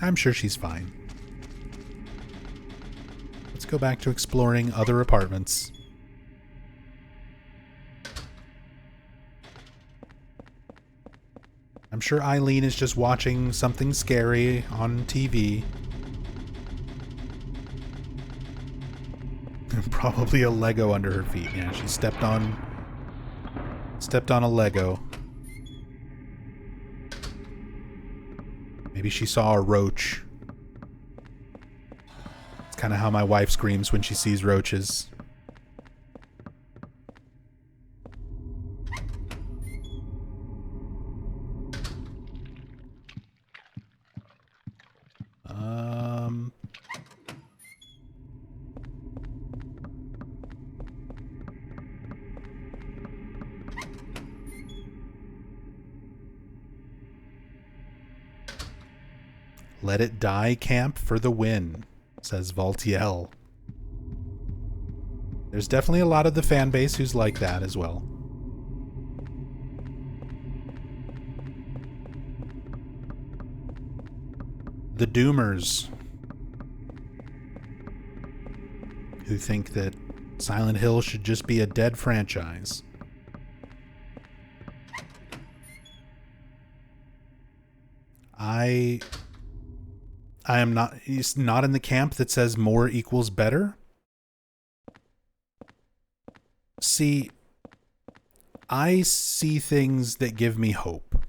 I'm sure she's fine. Let's go back to exploring other apartments. I'm sure Eileen is just watching something scary on TV. Probably a Lego under her feet. Yeah, she stepped on a Lego. Maybe she saw a roach. It's kind of how my wife screams when she sees roaches. Let it die camp for the win, says Valtiel. There's definitely a lot of the fan base who's like that as well. The Doomers, who think that Silent Hill should just be a dead franchise. I am not. He's not in the camp that says more equals better. See, I see things that give me hope.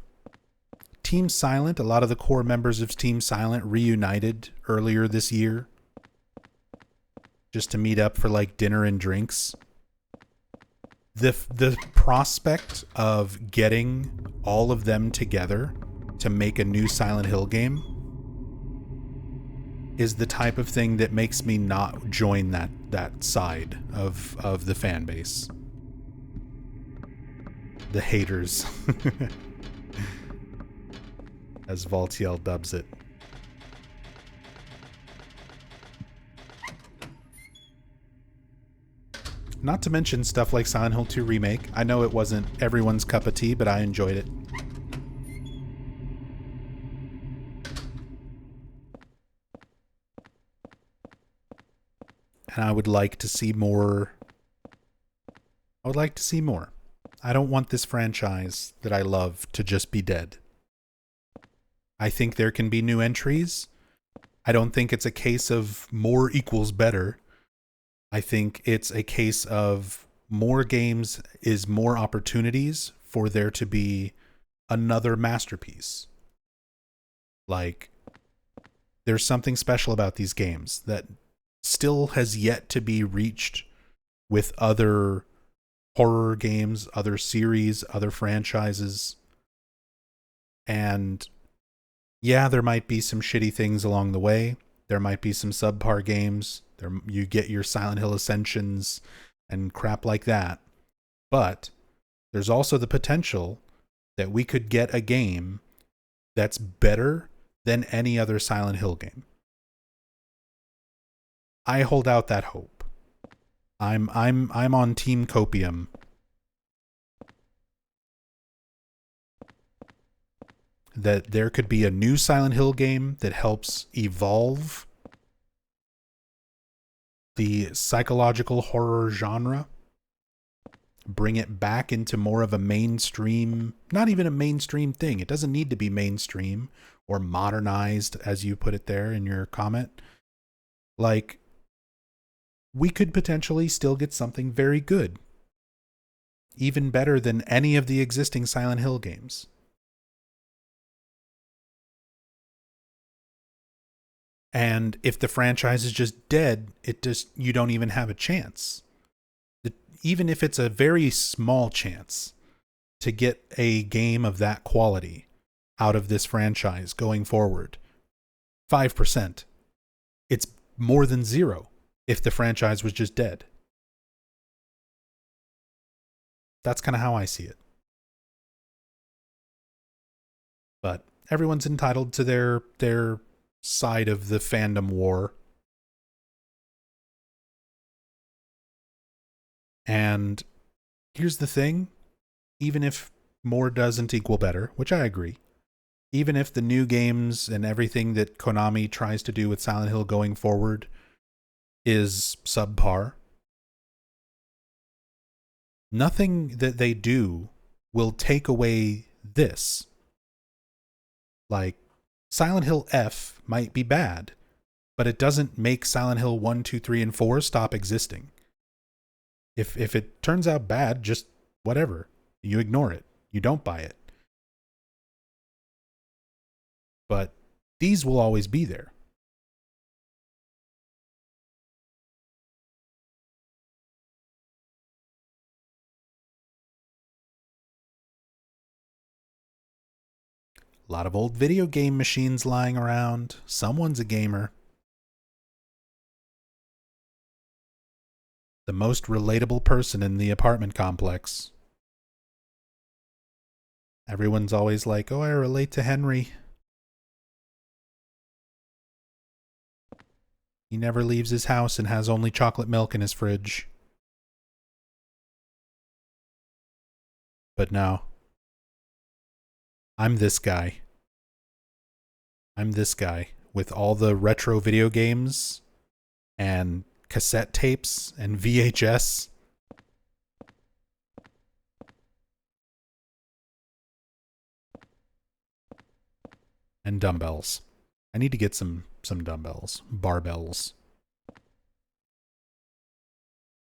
Team Silent, a lot of the core members of Team Silent reunited earlier this year just to meet up for like dinner and drinks. The prospect of getting all of them together to make a new Silent Hill game is the type of thing that makes me not join that side of the fan base. The haters. As Valtiel dubs it. Not to mention stuff like Silent Hill 2 Remake. I know it wasn't everyone's cup of tea, but I enjoyed it. And I would like to see more. I would like to see more. I don't want this franchise that I love to just be dead. I think there can be new entries. I don't think it's a case of more equals better. I think it's a case of more games is more opportunities for there to be another masterpiece. Like, there's something special about these games that still has yet to be reached with other horror games, other series, other franchises. And yeah, there might be some shitty things along the way. There might be some subpar games. You get your Silent Hill Ascensions and crap like that. But there's also the potential that we could get a game that's better than any other Silent Hill game. I hold out that hope. I'm on Team Copium. That there could be a new Silent Hill game that helps evolve the psychological horror genre, bring it back into more of a mainstream, not even a mainstream thing. It doesn't need to be mainstream or modernized, as you put it there in your comment. Like, we could potentially still get something very good, even better than any of the existing Silent Hill games. And if the franchise is just dead, you don't even have a chance. Even if it's a very small chance to get a game of that quality out of this franchise going forward, 5%. It's more than zero if the franchise was just dead. That's kind of how I see it. But everyone's entitled to their side of the fandom war. And here's the thing, even if more doesn't equal better, which I agree, even if the new games and everything that Konami tries to do with Silent Hill going forward is subpar, nothing that they do will take away this. Like, Silent Hill F might be bad, but it doesn't make Silent Hill 1, 2, 3, and 4 stop existing. If it turns out bad, just whatever. You ignore it. You don't buy it. But these will always be there. A lot of old video game machines lying around. Someone's a gamer. The most relatable person in the apartment complex. Everyone's always like, oh, I relate to Henry. He never leaves his house and has only chocolate milk in his fridge. But no. I'm this guy. I'm this guy with all the retro video games and cassette tapes and VHS. And dumbbells. I need to get some dumbbells. Barbells.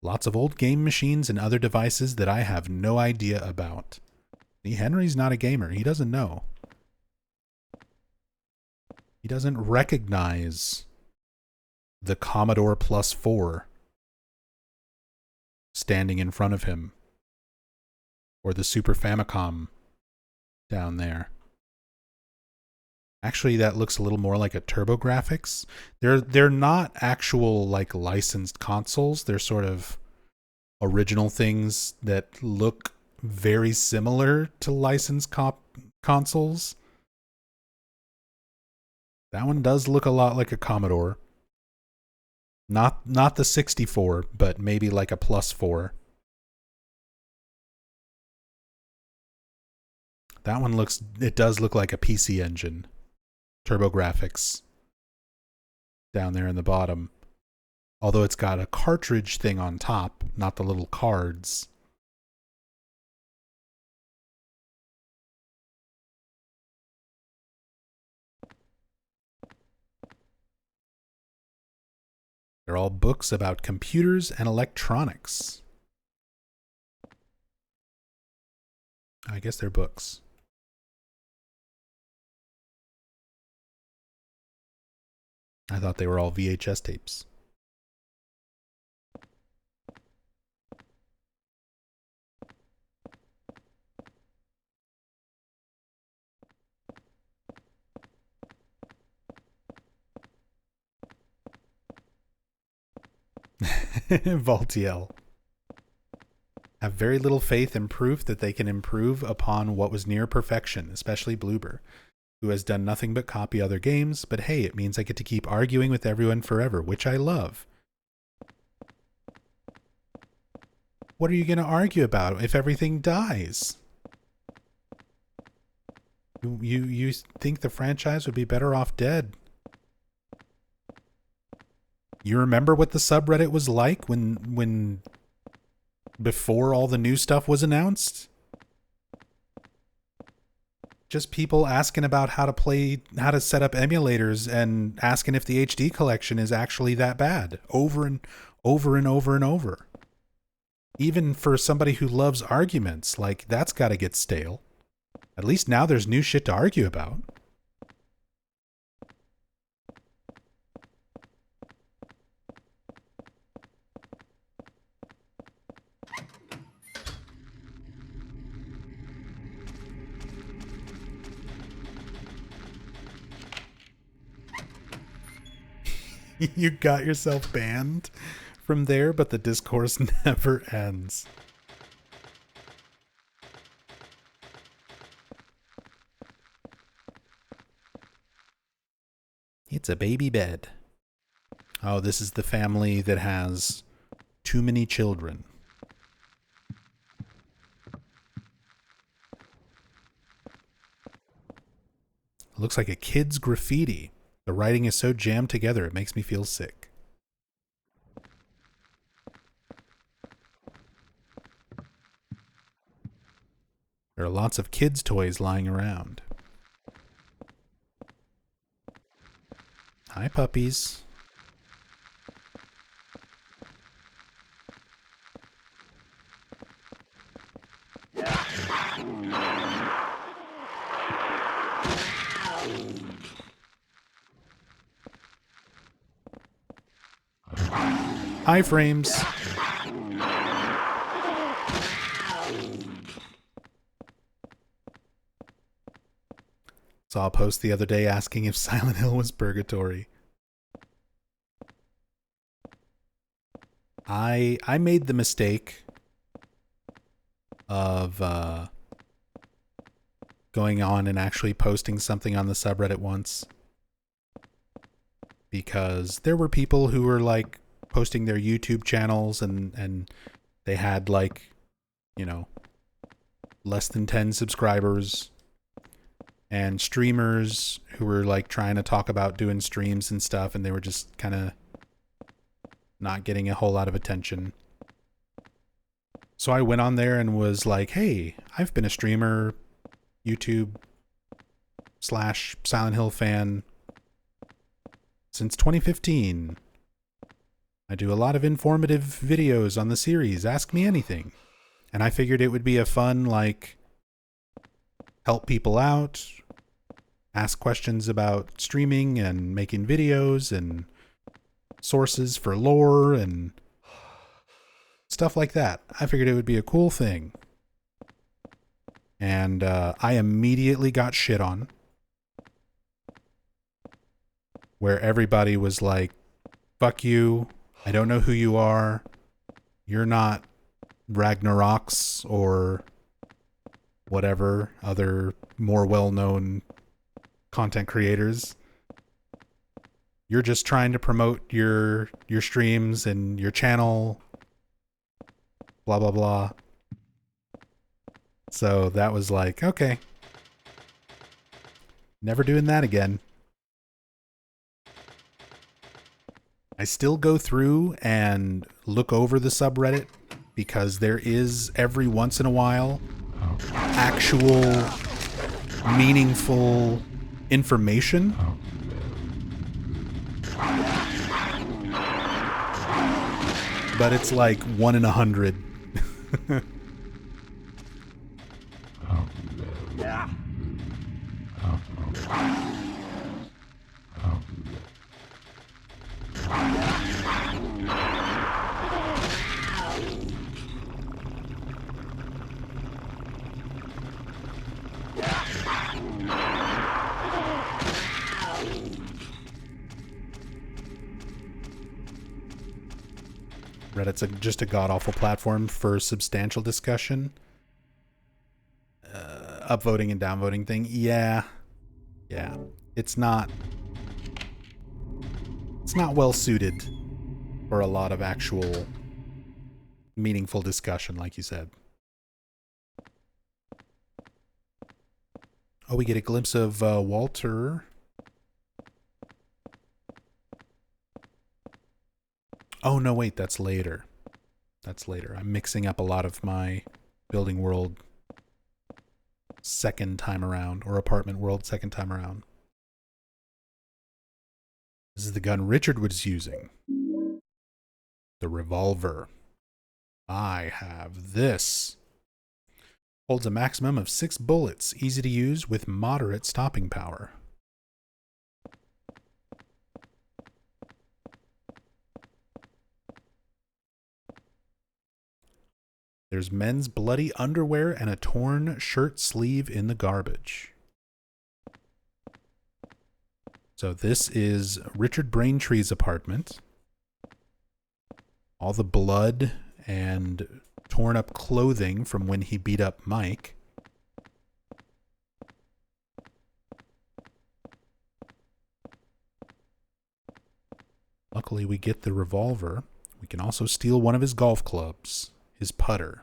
Lots of old game machines and other devices that I have no idea about. See, Henry's not a gamer. He doesn't know. He doesn't recognize the Commodore Plus 4 standing in front of him. Or the Super Famicom down there. Actually, that looks a little more like a TurboGrafx. They're not actual like licensed consoles. They're sort of original things that look very similar to licensed consoles. That one does look a lot like a Commodore. Not the 64, but maybe like a Plus 4. That one it does look like a PC Engine. TurboGrafx down there in the bottom. Although it's got a cartridge thing on top, not the little cards. They're all books about computers and electronics. I guess they're books. I thought they were all VHS tapes. Valtiel. Have very little faith in proof that they can improve upon what was near perfection, especially Bloober, who has done nothing but copy other games, but hey, it means I get to keep arguing with everyone forever, which I love. What are you going to argue about if everything dies? You think the franchise would be better off dead? You remember what the subreddit was like when before all the new stuff was announced? Just people asking about how to set up emulators and asking if the HD collection is actually that bad over and over and over and over. Even for somebody who loves arguments, like that's got to get stale. At least now there's new shit to argue about. You got yourself banned from there, but the discourse never ends. It's a baby bed. Oh, this is the family that has too many children. It looks like a kid's graffiti. The writing is so jammed together, it makes me feel sick. There are lots of kids' toys lying around. Hi, puppies. Iframes. Saw a post the other day asking if Silent Hill was purgatory. I made the mistake of going on and actually posting something on the subreddit once, because there were people who were like posting their YouTube channels and they had like, you know, less than 10 subscribers, and streamers who were like trying to talk about doing streams and stuff, and they were just kind of not getting a whole lot of attention. So I went on there and was like, hey, I've been a streamer, YouTube / Silent Hill fan since 2015. I do a lot of informative videos on the series. Ask me anything. And I figured it would be a fun, like, help people out, ask questions about streaming and making videos and sources for lore and stuff like that. I figured it would be a cool thing. And I immediately got shit on, where everybody was like, fuck you, I don't know who you are, you're not Ragnaroks or whatever other more well-known content creators. You're just trying to promote your streams and your channel, blah blah blah. So that was like, okay, never doing that again. I still go through and look over the subreddit, because there is every once in a while actual meaningful information. But it's like 1 in 100. Reddit's just a god-awful platform for substantial discussion. Upvoting and downvoting thing. Yeah. It's not well suited for a lot of actual meaningful discussion, like you said. Oh, we get a glimpse of Walter. Oh, no, wait, that's later. I'm mixing up a lot of my building world second time around, or apartment world second time around. This is the gun Richard was using. The revolver. I have this. Holds a maximum of 6 bullets, easy to use with moderate stopping power. There's men's bloody underwear and a torn shirt sleeve in the garbage. So this is Richard Braintree's apartment. All the blood and torn up clothing from when he beat up Mike. Luckily, we get the revolver. We can also steal one of his golf clubs. His putter.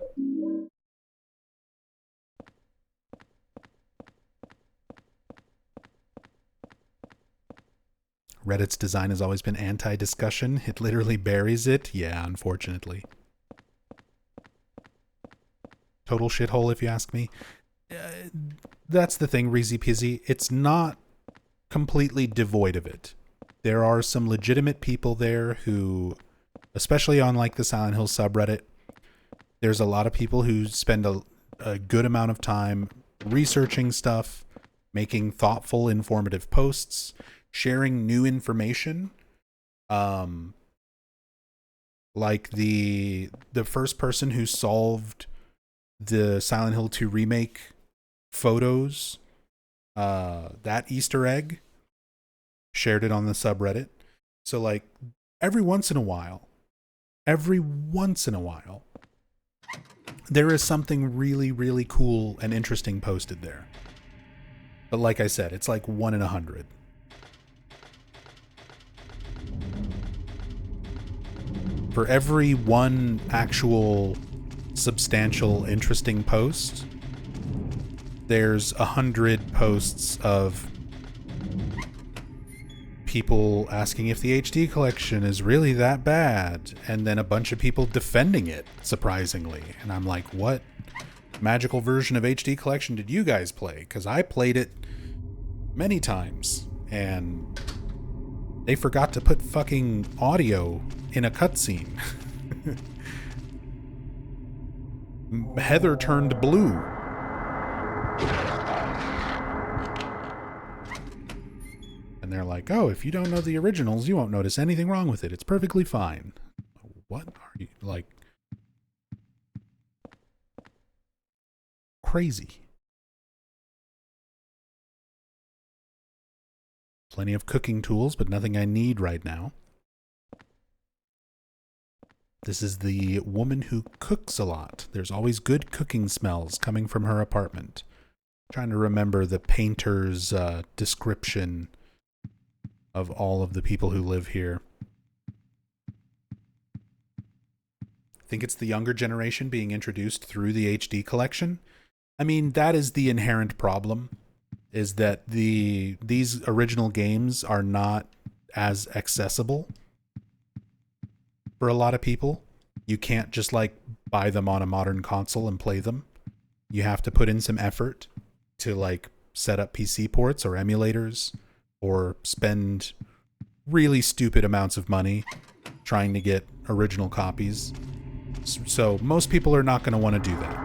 Reddit's design has always been anti-discussion. It literally buries it. Yeah, unfortunately. Total shithole, if you ask me. That's the thing, Reezy Pizzy. It's not completely devoid of it. There are some legitimate people there who, especially on like the Silent Hill subreddit, there's a lot of people who spend a good amount of time researching stuff, making thoughtful, informative posts, sharing new information. Like the first person who solved the Silent Hill 2 remake photos, that Easter egg, shared it on the subreddit. So like every once in a while, there is something really, really cool and interesting posted there. But like I said, it's like 1 in 100. For every one actual substantial, interesting post, there's 100 posts of people asking if the HD collection is really that bad, and then a bunch of people defending it, surprisingly. And I'm like, what magical version of HD collection did you guys play? Because I played it many times, and they forgot to put fucking audio in a cutscene. Heather turned blue. And they're like, oh, if you don't know the originals, you won't notice anything wrong with it. It's perfectly fine. What are you, like, crazy? Plenty of cooking tools, but nothing I need right now. This is the woman who cooks a lot. There's always good cooking smells coming from her apartment. I'm trying to remember the painter's description of all of the people who live here. I think it's the younger generation being introduced through the HD collection. I mean, that is the inherent problem, is that these original games are not as accessible for a lot of people. You can't just like buy them on a modern console and play them. You have to put in some effort to like set up PC ports or emulators, or spend really stupid amounts of money trying to get original copies. So most people are not going to want to do that.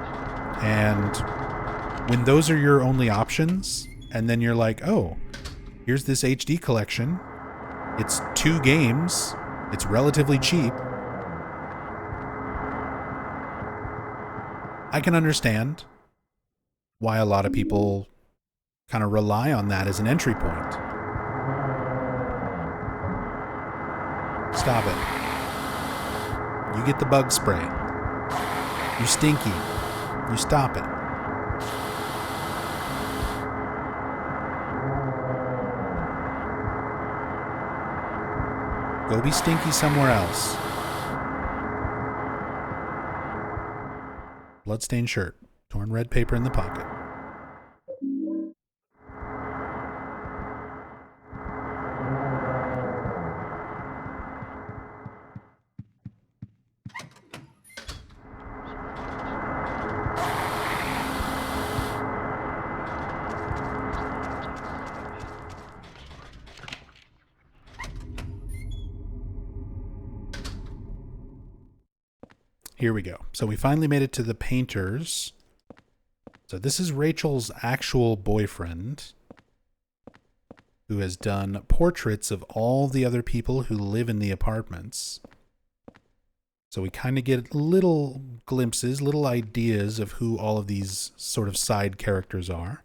And when those are your only options, and then you're like, oh, here's this HD collection. It's 2 games. It's relatively cheap. I can understand why a lot of people kind of rely on that as an entry point. Stop it. You get the bug spray. You stinky. You stop it. Go be stinky somewhere else. Bloodstained shirt. Torn red paper in the pocket. Here we go. So we finally made it to the painters. So this is Rachel's actual boyfriend, who has done portraits of all the other people who live in the apartments. So we kind of get little glimpses, little ideas of who all of these sort of side characters are.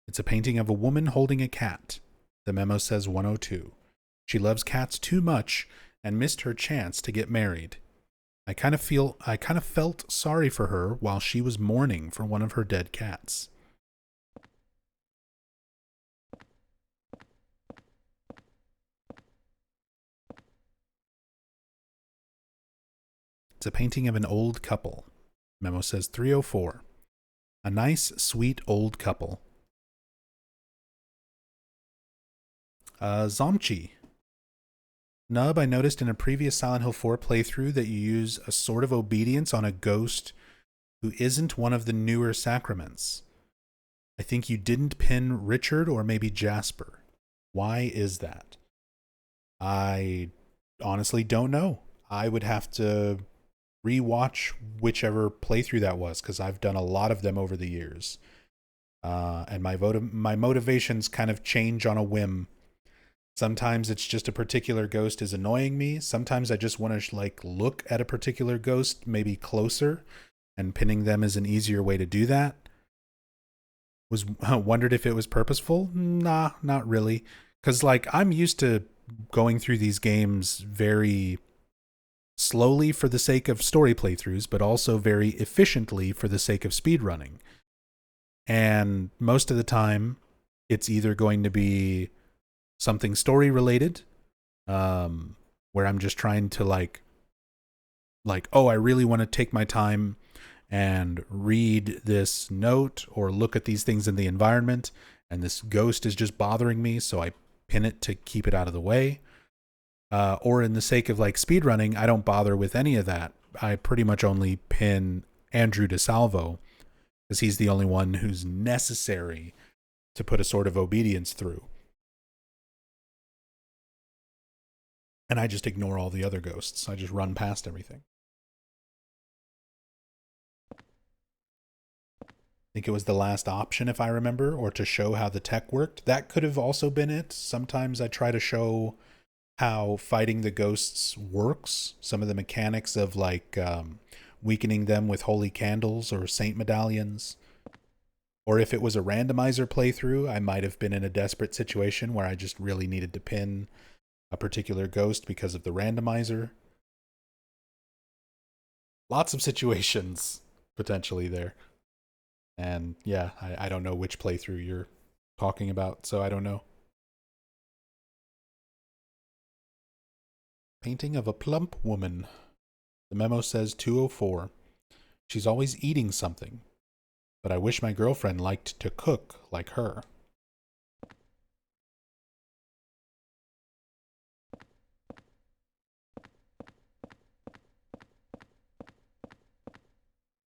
It's a painting of a woman holding a cat. The memo says 102. She loves cats too much and missed her chance to get married. I kind of felt sorry for her while she was mourning for one of her dead cats. It's a painting of an old couple. Memo says 304. A nice, sweet old couple. Zomchi. Nub, I noticed in a previous Silent Hill 4 playthrough that you use a sort of obedience on a ghost who isn't one of the newer sacraments. I think you didn't pin Richard or maybe Jasper. Why is that? I honestly don't know. I would have to rewatch whichever playthrough that was, because I've done a lot of them over the years. And my motivations kind of change on a whim. Sometimes it's just a particular ghost is annoying me. Sometimes I just want to like look at a particular ghost maybe closer, and pinning them is an easier way to do that. Was wondered if it was purposeful? Nah, not really. Cause like I'm used to going through these games very slowly for the sake of story playthroughs, but also very efficiently for the sake of speedrunning. And most of the time, it's either going to be something story related, where I'm just trying to like, oh, I really want to take my time and read this note or look at these things in the environment, and this ghost is just bothering me, so I pin it to keep it out of the way. Or in the sake of like speedrunning, I don't bother with any of that. I pretty much only pin Andrew DeSalvo, because he's the only one who's necessary to put a sort of obedience through. And I just ignore all the other ghosts. I just run past everything. I think it was the last option, if I remember, or to show how the tech worked. That could have also been it. Sometimes I try to show how fighting the ghosts works. Some of the mechanics of like weakening them with holy candles or saint medallions. Or if it was a randomizer playthrough, I might have been in a desperate situation where I just really needed to pin a particular ghost because of the randomizer. Lots of situations potentially there. And yeah, I don't know which playthrough you're talking about, so I don't know. Painting of a plump woman. The memo says 204. She's always eating something, but I wish my girlfriend liked to cook like her.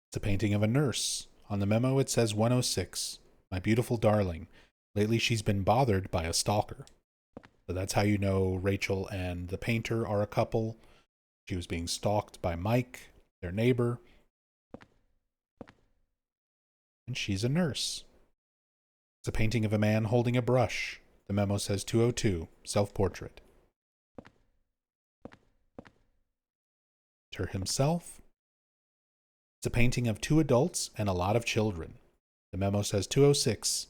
It's a painting of a nurse. On the memo it says 106. My beautiful darling. Lately she's been bothered by a stalker. So that's how you know Rachel and the painter are a couple. She was being stalked by Mike, their neighbor. And she's a nurse. It's a painting of a man holding a brush. The memo says 202, self-portrait. Her himself. It's a painting of two adults and a lot of children. The memo says 206.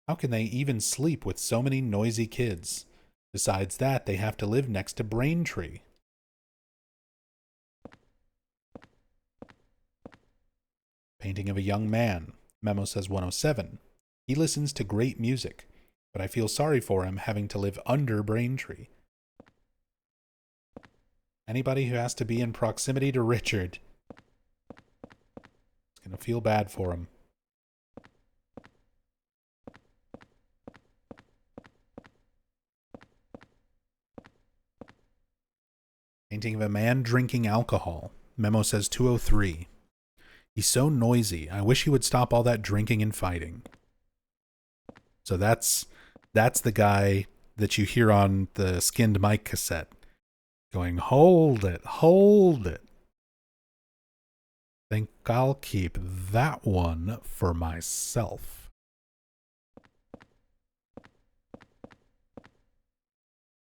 How can they even sleep with so many noisy kids? Besides that, they have to live next to Braintree. Painting of a young man. Memo says 107. He listens to great music, but I feel sorry for him having to live under Braintree. Anybody who has to be in proximity to Richard is going to feel bad for him. Painting of a man drinking alcohol. Memo says 203. He's so noisy. I wish he would stop all that drinking and fighting. So that's the guy that you hear on the skinned mic cassette going, hold it, hold it. Think I'll keep that one for myself.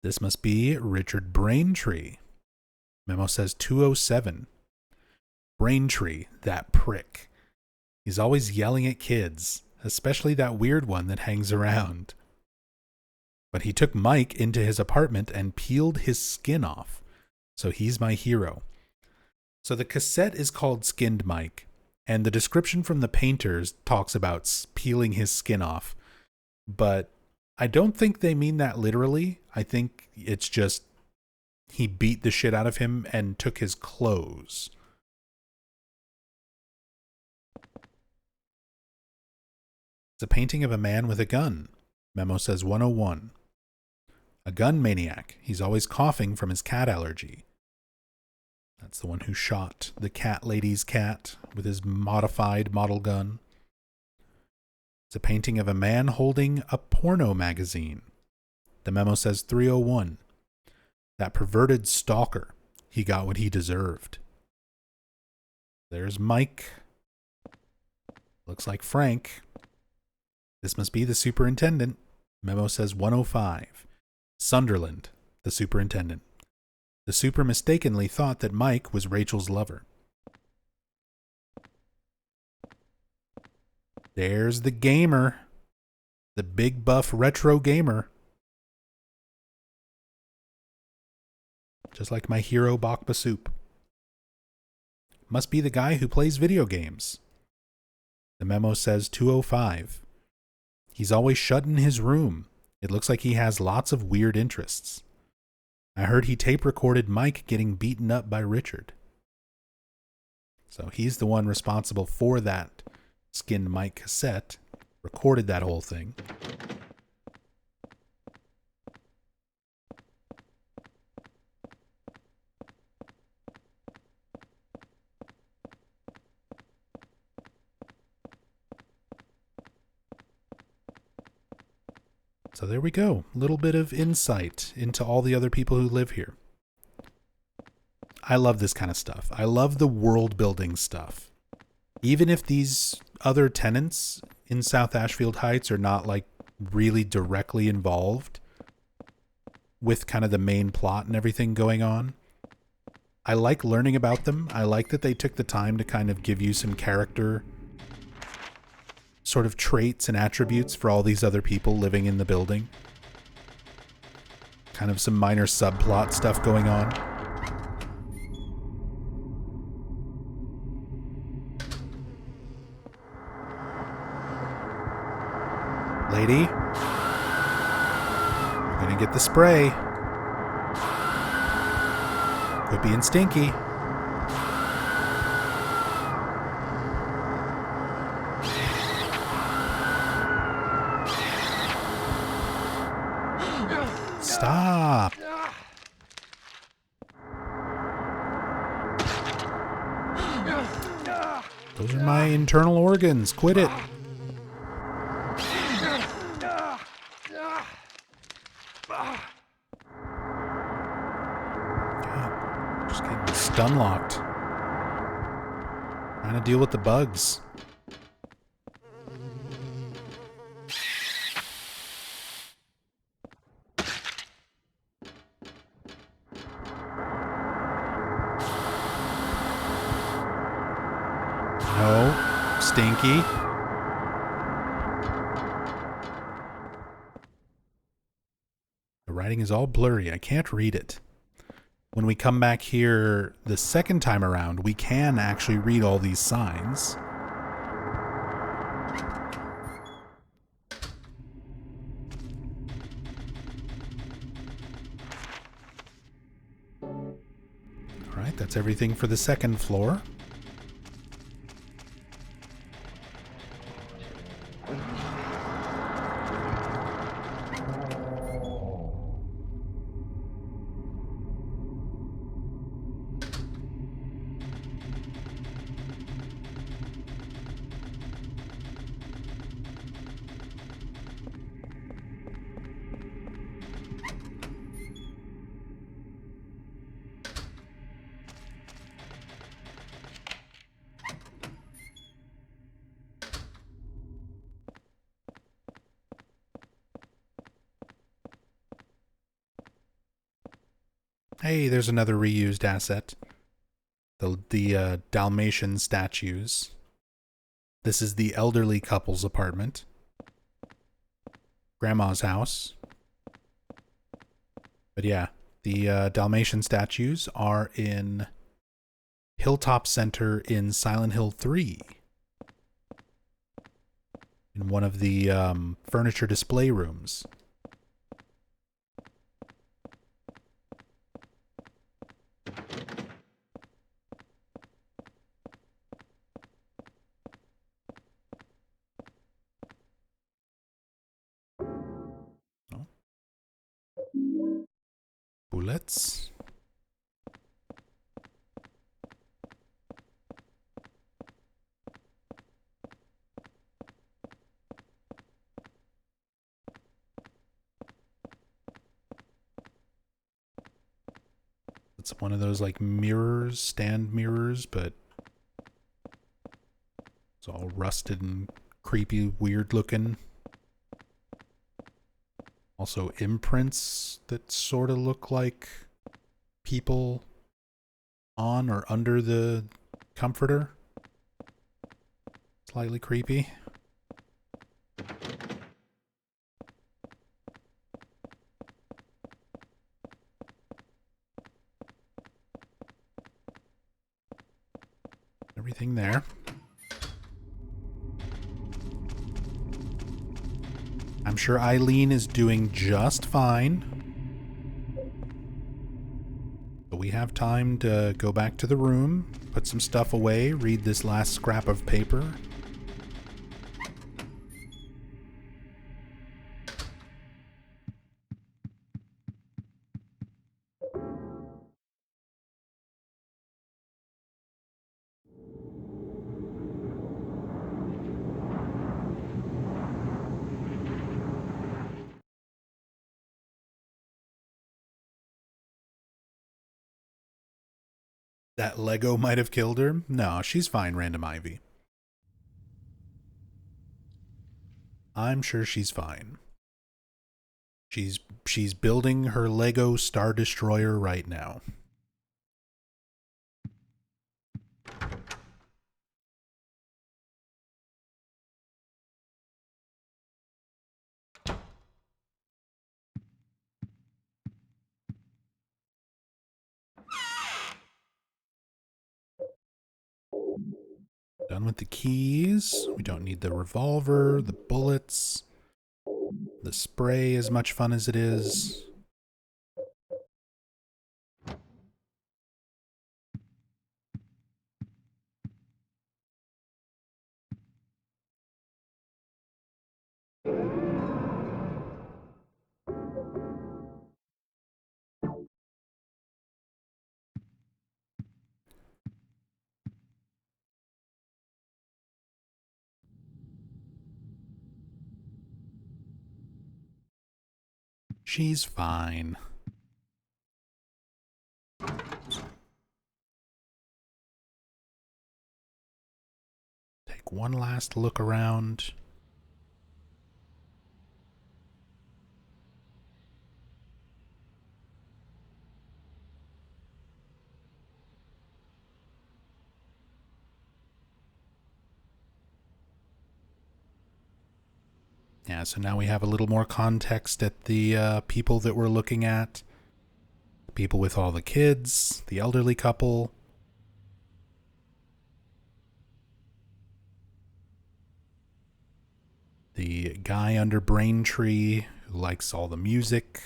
This must be Richard Braintree. Memo says 207. Braintree, that prick. He's always yelling at kids, especially that weird one that hangs around. But he took Mike into his apartment and peeled his skin off. So he's my hero. So the cassette is called Skinned Mike, and the description from the painters talks about peeling his skin off. But I don't think they mean that literally. I think it's just he beat the shit out of him and took his clothes. It's a painting of a man with a gun. Memo says 101. A gun maniac. He's always coughing from his cat allergy. That's the one who shot the cat lady's cat with his modified model gun. It's a painting of a man holding a porno magazine. The memo says 301. That perverted stalker. He got what he deserved. There's Mike. Looks like Frank. This must be the superintendent. Memo says 105. Sunderland, the superintendent. The super mistakenly thought that Mike was Rachel's lover. There's the gamer. The big buff retro gamer. Just like my hero Bakba Soup. Must be the guy who plays video games. The memo says 205. He's always shut in his room. It looks like he has lots of weird interests. I heard he tape recorded Mike getting beaten up by Richard. So he's the one responsible for that skinned Mike cassette. Recorded that whole thing. So there we go. A little bit of insight into all the other people who live here. I love this kind of stuff. I love the world building stuff. Even if these other tenants in South Ashfield Heights are not like really directly involved with kind of the main plot and everything going on, I like learning about them. I like that they took the time to kind of give you some character sort of traits and attributes for all these other people living in the building. Kind of some minor subplot stuff going on. Lady, you're gonna get the spray. Quit being stinky. Stop. Those are my internal organs. Quit it. God, just getting stun locked. Trying to deal with the bugs. No, stinky. The writing is all blurry. I can't read it. When we come back here the second time around, we can actually read all these signs. All right, that's everything for the second floor. Hey, there's another reused asset. The Dalmatian statues. This is the elderly couple's apartment. Grandma's house. But yeah, the Dalmatian statues are in Hilltop Center in Silent Hill 3. In one of the furniture display rooms. bullets. It's one of those like mirrors, stand mirrors, but it's all rusted and creepy, weird looking. Also imprints that sort of look like people on or under the comforter. Slightly creepy. Everything there. I'm sure Eileen is doing just fine. But we have time to go back to the room, put some stuff away, read this last scrap of paper. That Lego might have killed her. No, she's fine, Random Ivy. I'm sure she's fine. She's building her Lego Star Destroyer right now. Done with the keys. We don't need the revolver, the bullets. The spray, as much fun as it is. She's fine. Take one last look around. Yeah, so now we have a little more context at the people that we're looking at. The people with all the kids, the elderly couple. The guy under Braintree who likes all the music.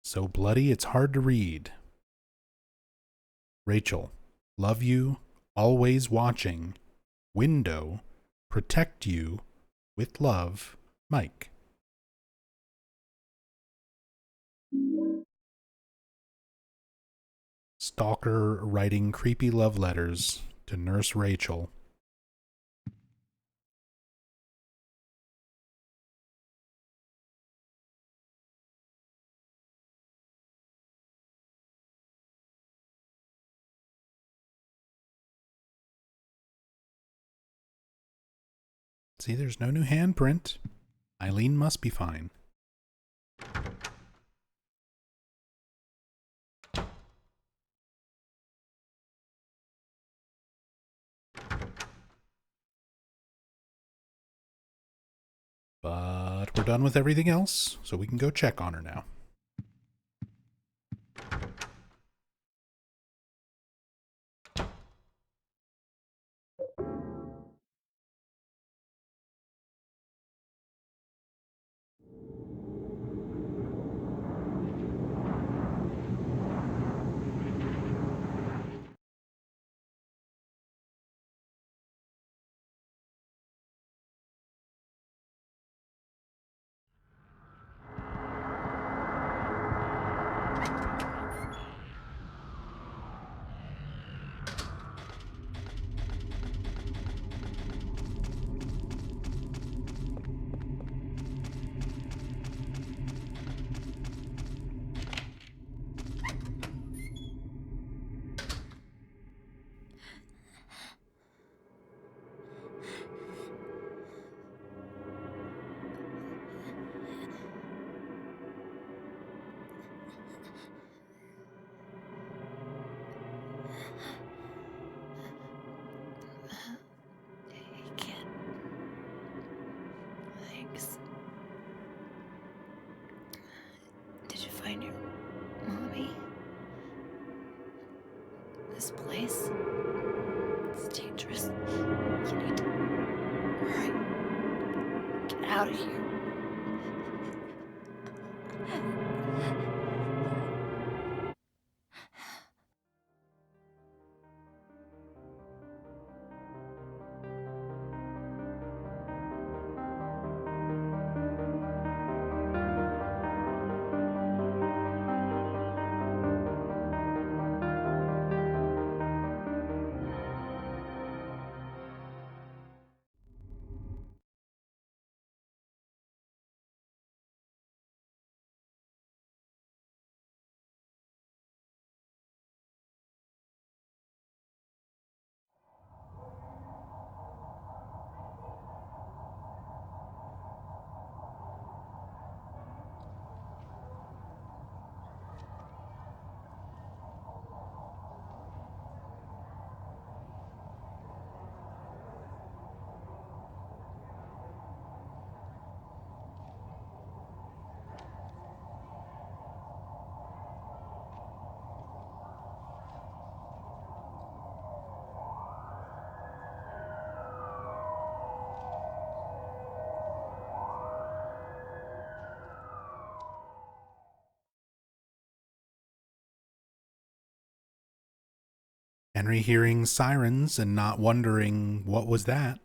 So bloody it's hard to read. Rachel, love you, always watching. Window, protect you, with love, Mike. Stalker writing creepy love letters to Nurse Rachel. See, there's no new handprint. Eileen must be fine. But we're done with everything else, so we can go check on her now. guys. It's dangerous. You need to hurry. Get out of here. Henry hearing sirens and not wondering what was that.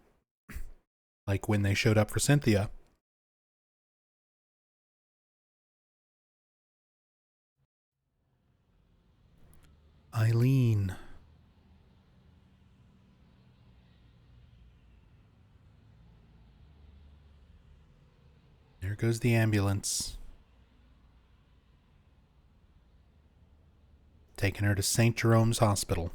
Like when they showed up for Cynthia. Eileen. There goes the ambulance. Taking her to St. Jerome's Hospital.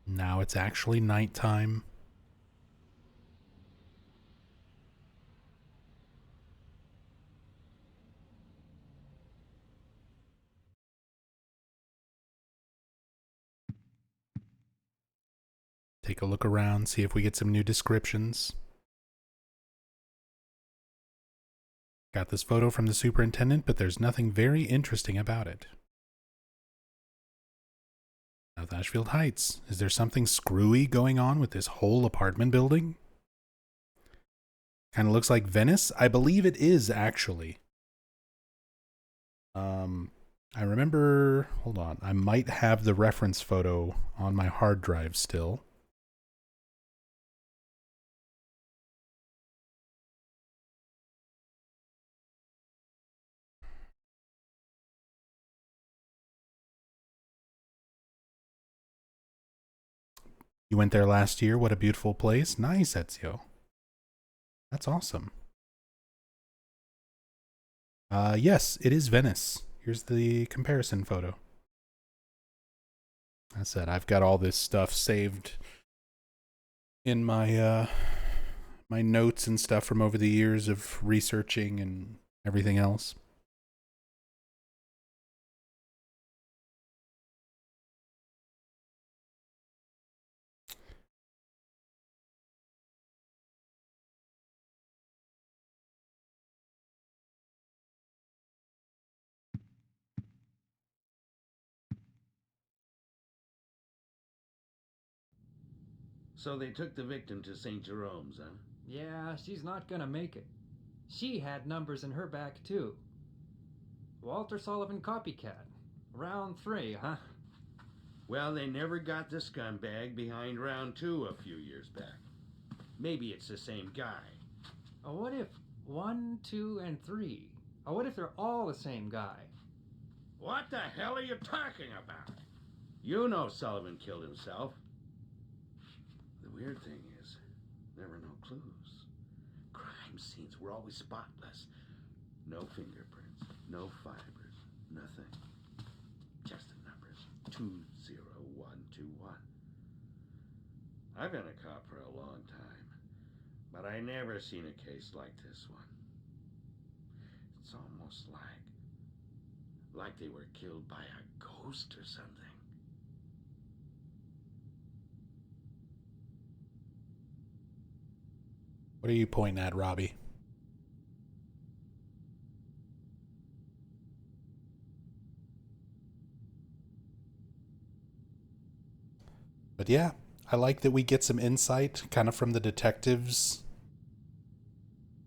Now it's actually nighttime. Take a look around, see if we get some new descriptions. Got this photo from the superintendent, but there's nothing very interesting about it. South Ashfield Heights. Is there something screwy going on with this whole apartment building? Kind of looks like Venice. I believe it is, actually. I remember, hold on, I might have the reference photo on my hard drive still. You went there last year. What a beautiful place. Nice, Ezio. That's awesome. Yes, it is Venice. Here's the comparison photo. I said I've got all this stuff saved in my my notes and stuff from over the years of researching and everything else. So they took the victim to St. Jerome's, huh? Yeah, she's not gonna make it. She had numbers in her back, too. Walter Sullivan copycat. Round 3, huh? Well, they never got the scumbag behind round 2 a few years back. Maybe it's the same guy. What if 1, 2, and 3? What if they're all the same guy? What the hell are you talking about? You know Sullivan killed himself. The weird thing is, there were no clues. Crime scenes were always spotless. No fingerprints, no fibers, nothing. Just the numbers. 20121. I've been a cop for a long time, but I never seen a case like this one. It's almost like they were killed by a ghost or something. What are you pointing at, Robbie? But yeah, I like that we get some insight kind of from the detective's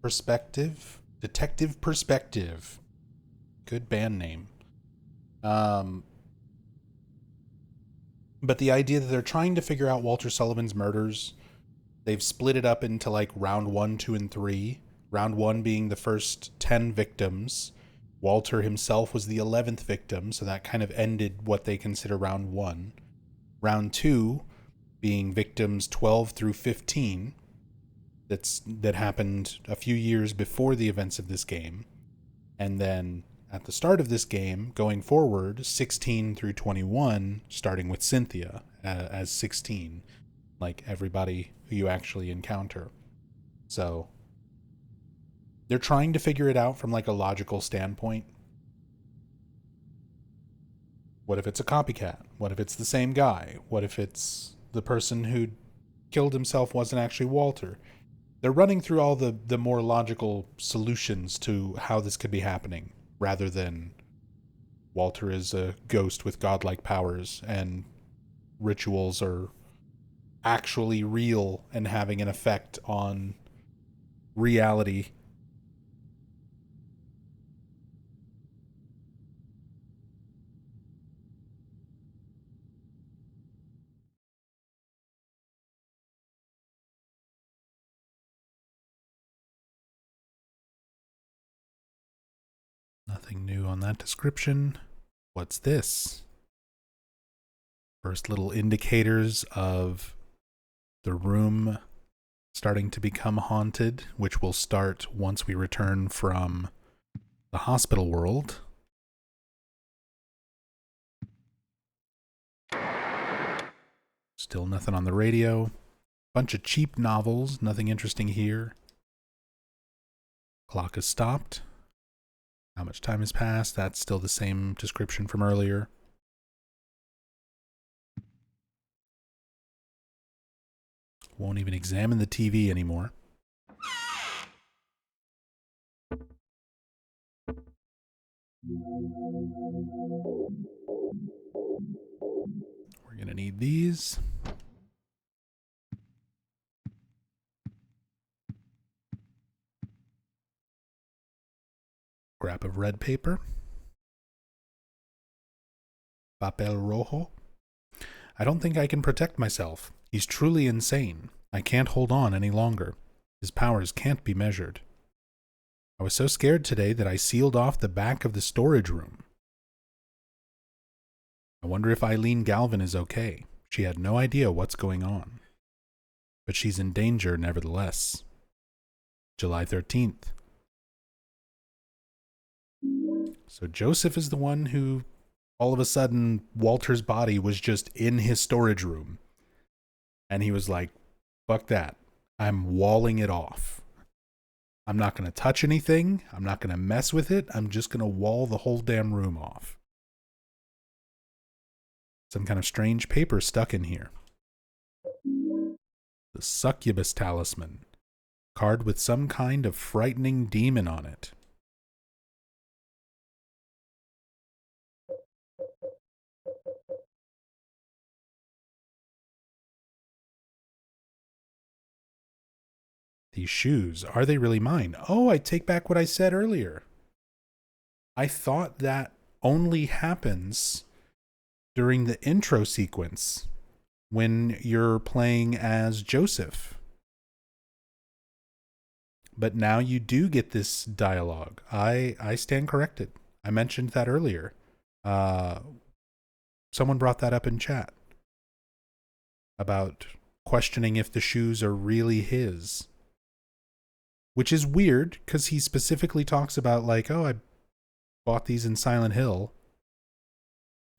perspective. Detective Perspective. Good band name. But the idea that they're trying to figure out Walter Sullivan's murders, they've split it up into like round 1, 2, and 3. Round 1 being the first 10 victims. Walter himself was the 11th victim, so that kind of ended what they consider round 1. Round 2 being victims 12 through 15. That happened a few years before the events of this game. And then at the start of this game, going forward, 16 through 21, starting with Cynthia as 16, like everybody who you actually encounter. So they're trying to figure it out from like a logical standpoint. What if it's a copycat? What if it's the same guy? What if it's the person who killed himself wasn't actually Walter? They're running through all the more logical solutions to how this could be happening, rather than Walter is a ghost with godlike powers and rituals are actually real and having an effect on reality. Nothing new on that description. What's this? First little indicators of the room starting to become haunted, which will start once we return from the hospital world. Still nothing on the radio. Bunch of cheap novels, nothing interesting here. Clock has stopped. How much time has passed? That's still the same description from earlier. Won't even examine the TV anymore. We're going to need these. Scrap of red paper. Papel rojo. I don't think I can protect myself. He's truly insane. I can't hold on any longer. His powers can't be measured. I was so scared today that I sealed off the back of the storage room. I wonder if Eileen Galvin is okay. She had no idea what's going on. But she's in danger nevertheless. July 13th. So Joseph is the one who, all of a sudden, Walter's body was just in his storage room. And he was like, fuck that. I'm walling it off. I'm not going to touch anything. I'm not going to mess with it. I'm just going to wall the whole damn room off. Some kind of strange paper stuck in here. The Succubus Talisman. Card with some kind of frightening demon on it. These shoes, are they really mine? Oh, I take back what I said earlier. I thought that only happens during the intro sequence when you're playing as Joseph. But now you do get this dialogue. I stand corrected. I mentioned that earlier. Someone brought that up in chat about questioning if the shoes are really his. Which is weird, because he specifically talks about, like, oh, I bought these in Silent Hill.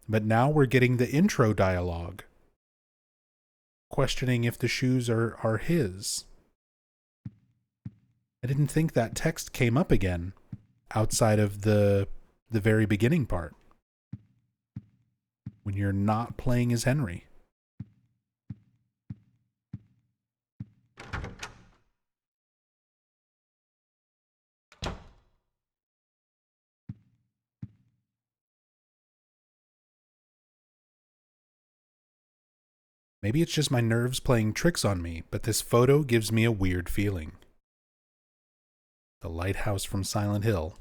But now we're getting the intro dialogue, questioning if the shoes are his. I didn't think that text came up again outside of the very beginning part, when you're not playing as Henry. Maybe it's just my nerves playing tricks on me, but this photo gives me a weird feeling. The lighthouse from Silent Hill.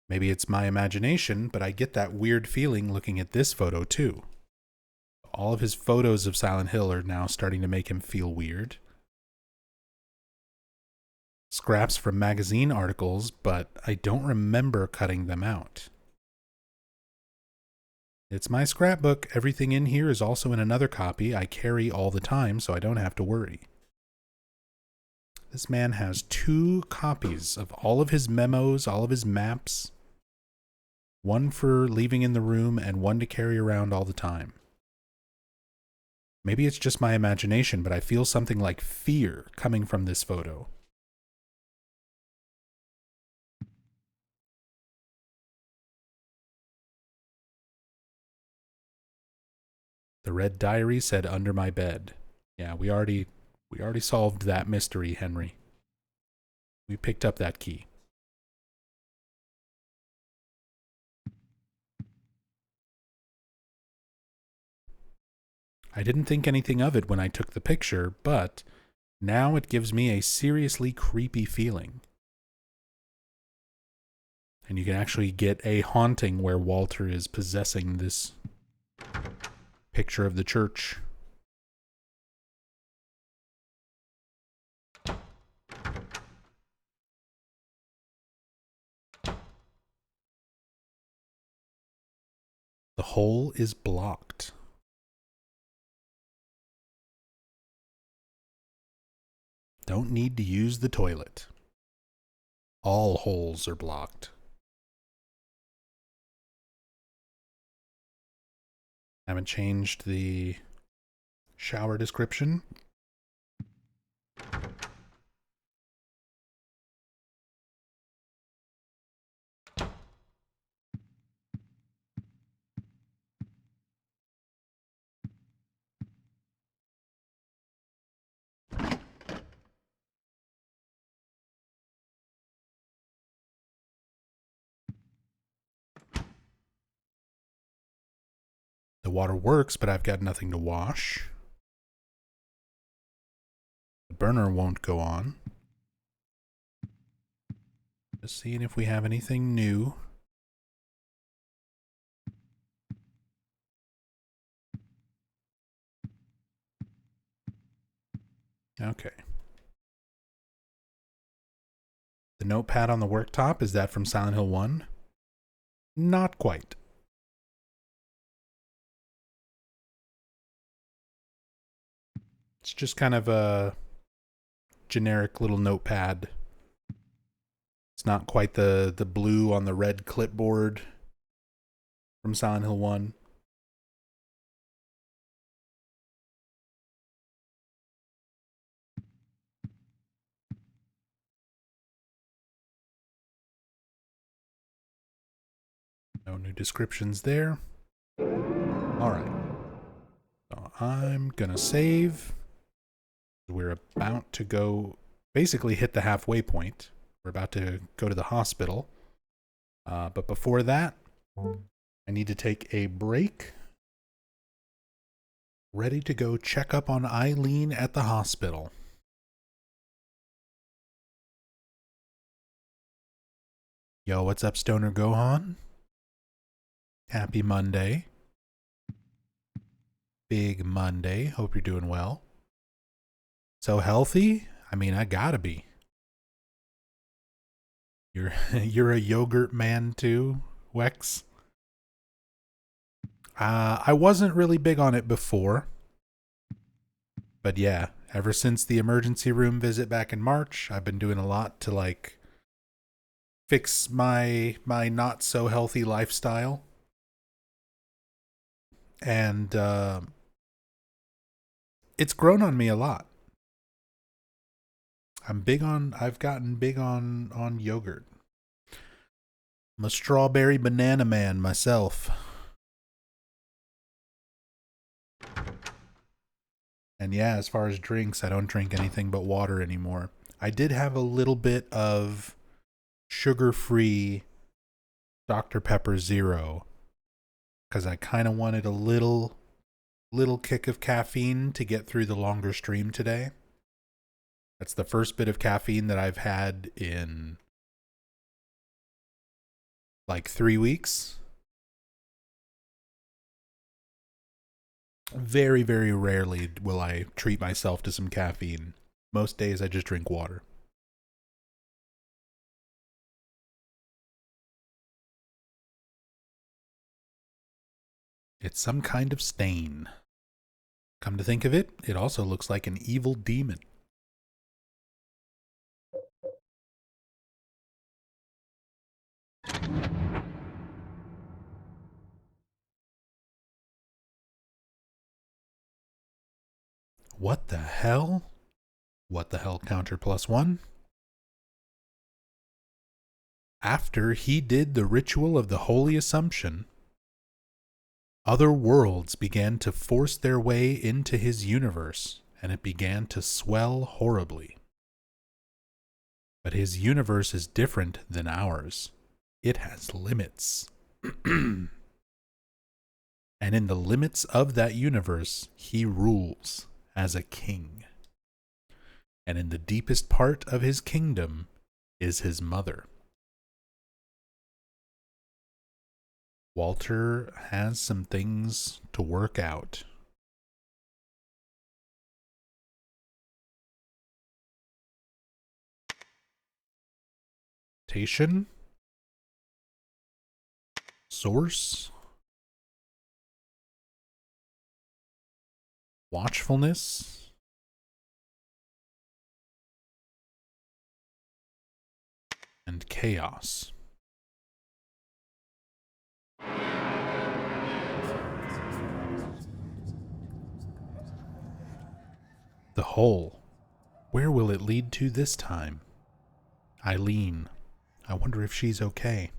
Maybe it's my imagination, but I get that weird feeling looking at this photo too. All of his photos of Silent Hill are now starting to make him feel weird. Scraps from magazine articles, but I don't remember cutting them out. It's my scrapbook. Everything in here is also in another copy I carry all the time, so I don't have to worry. This man has 2 copies of all of his memos, all of his maps. One for leaving in the room and one to carry around all the time. Maybe it's just my imagination, but I feel something like fear coming from this photo. The red diary said under my bed. Yeah, we already solved that mystery, Henry. We picked up that key. I didn't think anything of it when I took the picture, but now it gives me a seriously creepy feeling. And you can actually get a haunting where Walter is possessing this picture of the church. The hole is blocked. Don't need to use the toilet. All holes are blocked. Haven't changed the shower description. The water works, but I've got nothing to wash. The burner won't go on. Just seeing if we have anything new. Okay. The notepad on the worktop, is that from Silent Hill 1? Not quite. It's just kind of a generic little notepad. It's not quite the blue on the red clipboard from Silent Hill 1. No new descriptions there. Alright. So I'm gonna save. We're about to go, basically hit the halfway point. We're about to go to the hospital. But before that, I need to take a break. Ready to go check up on Eileen at the hospital. Yo, what's up, Stoner Gohan? Happy Monday. Big Monday. Hope you're doing well. So healthy? I mean, I gotta be. You're a yogurt man too, Wex? I wasn't really big on it before. But yeah, ever since the emergency room visit back in March, I've been doing a lot to like fix my not so healthy lifestyle. And it's grown on me a lot. I've gotten big on yogurt. I'm a strawberry banana man myself. And yeah, as far as drinks, I don't drink anything but water anymore. I did have a little bit of sugar-free Dr. Pepper Zero because I kind of wanted a little kick of caffeine to get through the longer stream today. That's the first bit of caffeine that I've had in like 3 weeks. Very, very rarely will I treat myself to some caffeine. Most days I just drink water. It's some kind of stain. Come to think of it, it also looks like an evil demon. What the hell? What the hell counter +1? After he did the ritual of the Holy Assumption, other worlds began to force their way into his universe, and it began to swell horribly. But his universe is different than ours. It has limits. And in the limits of that universe, he rules as a king. And in the deepest part of his kingdom is his mother. Walter has some things to work out. Tation? Source? Watchfulness? And chaos. The hole. Where will it lead to this time? Eileen. I wonder if she's okay.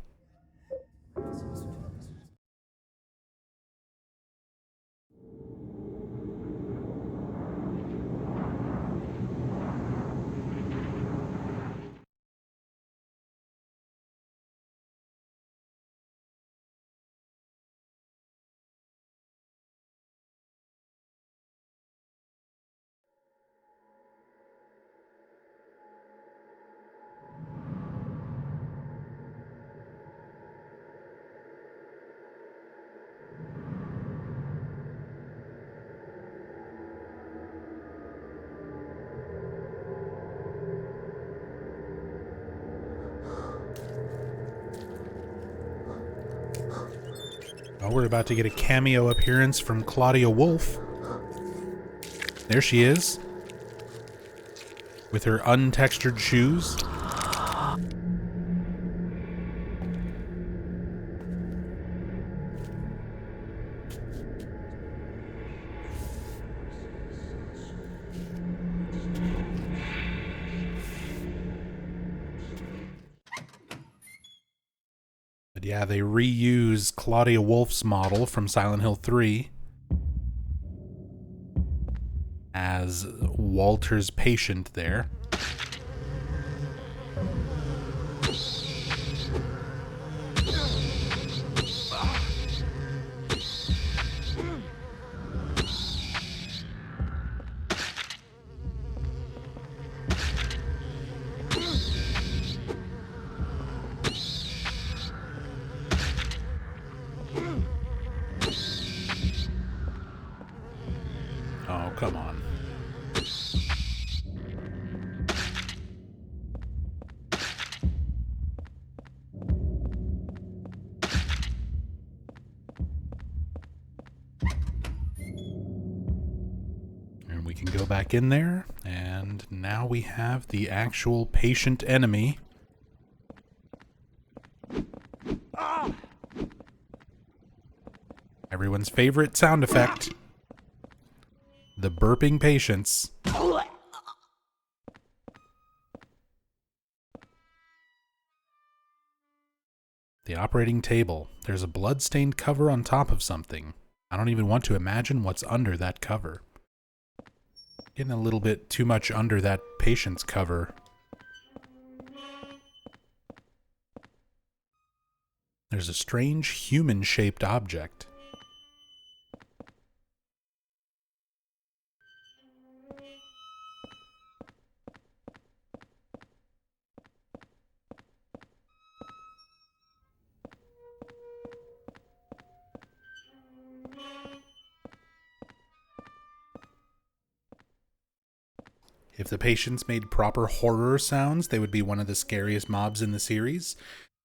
Oh, we're about to get a cameo appearance from Claudia Wolf. There she is. With her untextured shoes. But yeah, they reuse Claudia Wolf's model from Silent Hill 3 as Walter's patient there. back in there, and now we have the actual patient enemy. Everyone's favorite sound effect. The burping patients. The operating table. There's a blood-stained cover on top of something. I don't even want to imagine what's under that cover. Getting a little bit too much under that patient's cover. There's a strange human-shaped object. If the patients made proper horror sounds, they would be one of the scariest mobs in the series.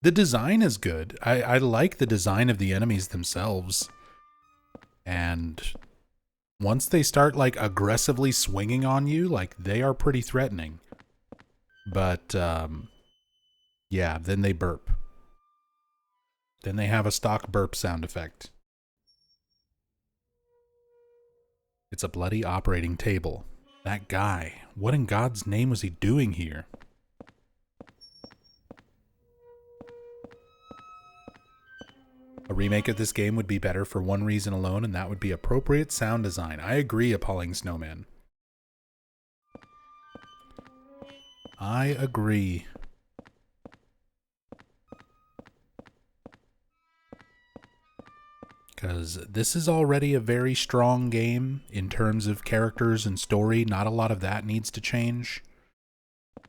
The design is good. I like the design of the enemies themselves. And once they start, like, aggressively swinging on you, like, they are pretty threatening. But, yeah, then they burp. Then they have a stock burp sound effect. It's a bloody operating table. That guy. What in God's name was he doing here? A remake of this game would be better for one reason alone, and that would be appropriate sound design. I agree, Appalling Snowman. I agree. Because this is already a very strong game in terms of characters and story. Not a lot of that needs to change.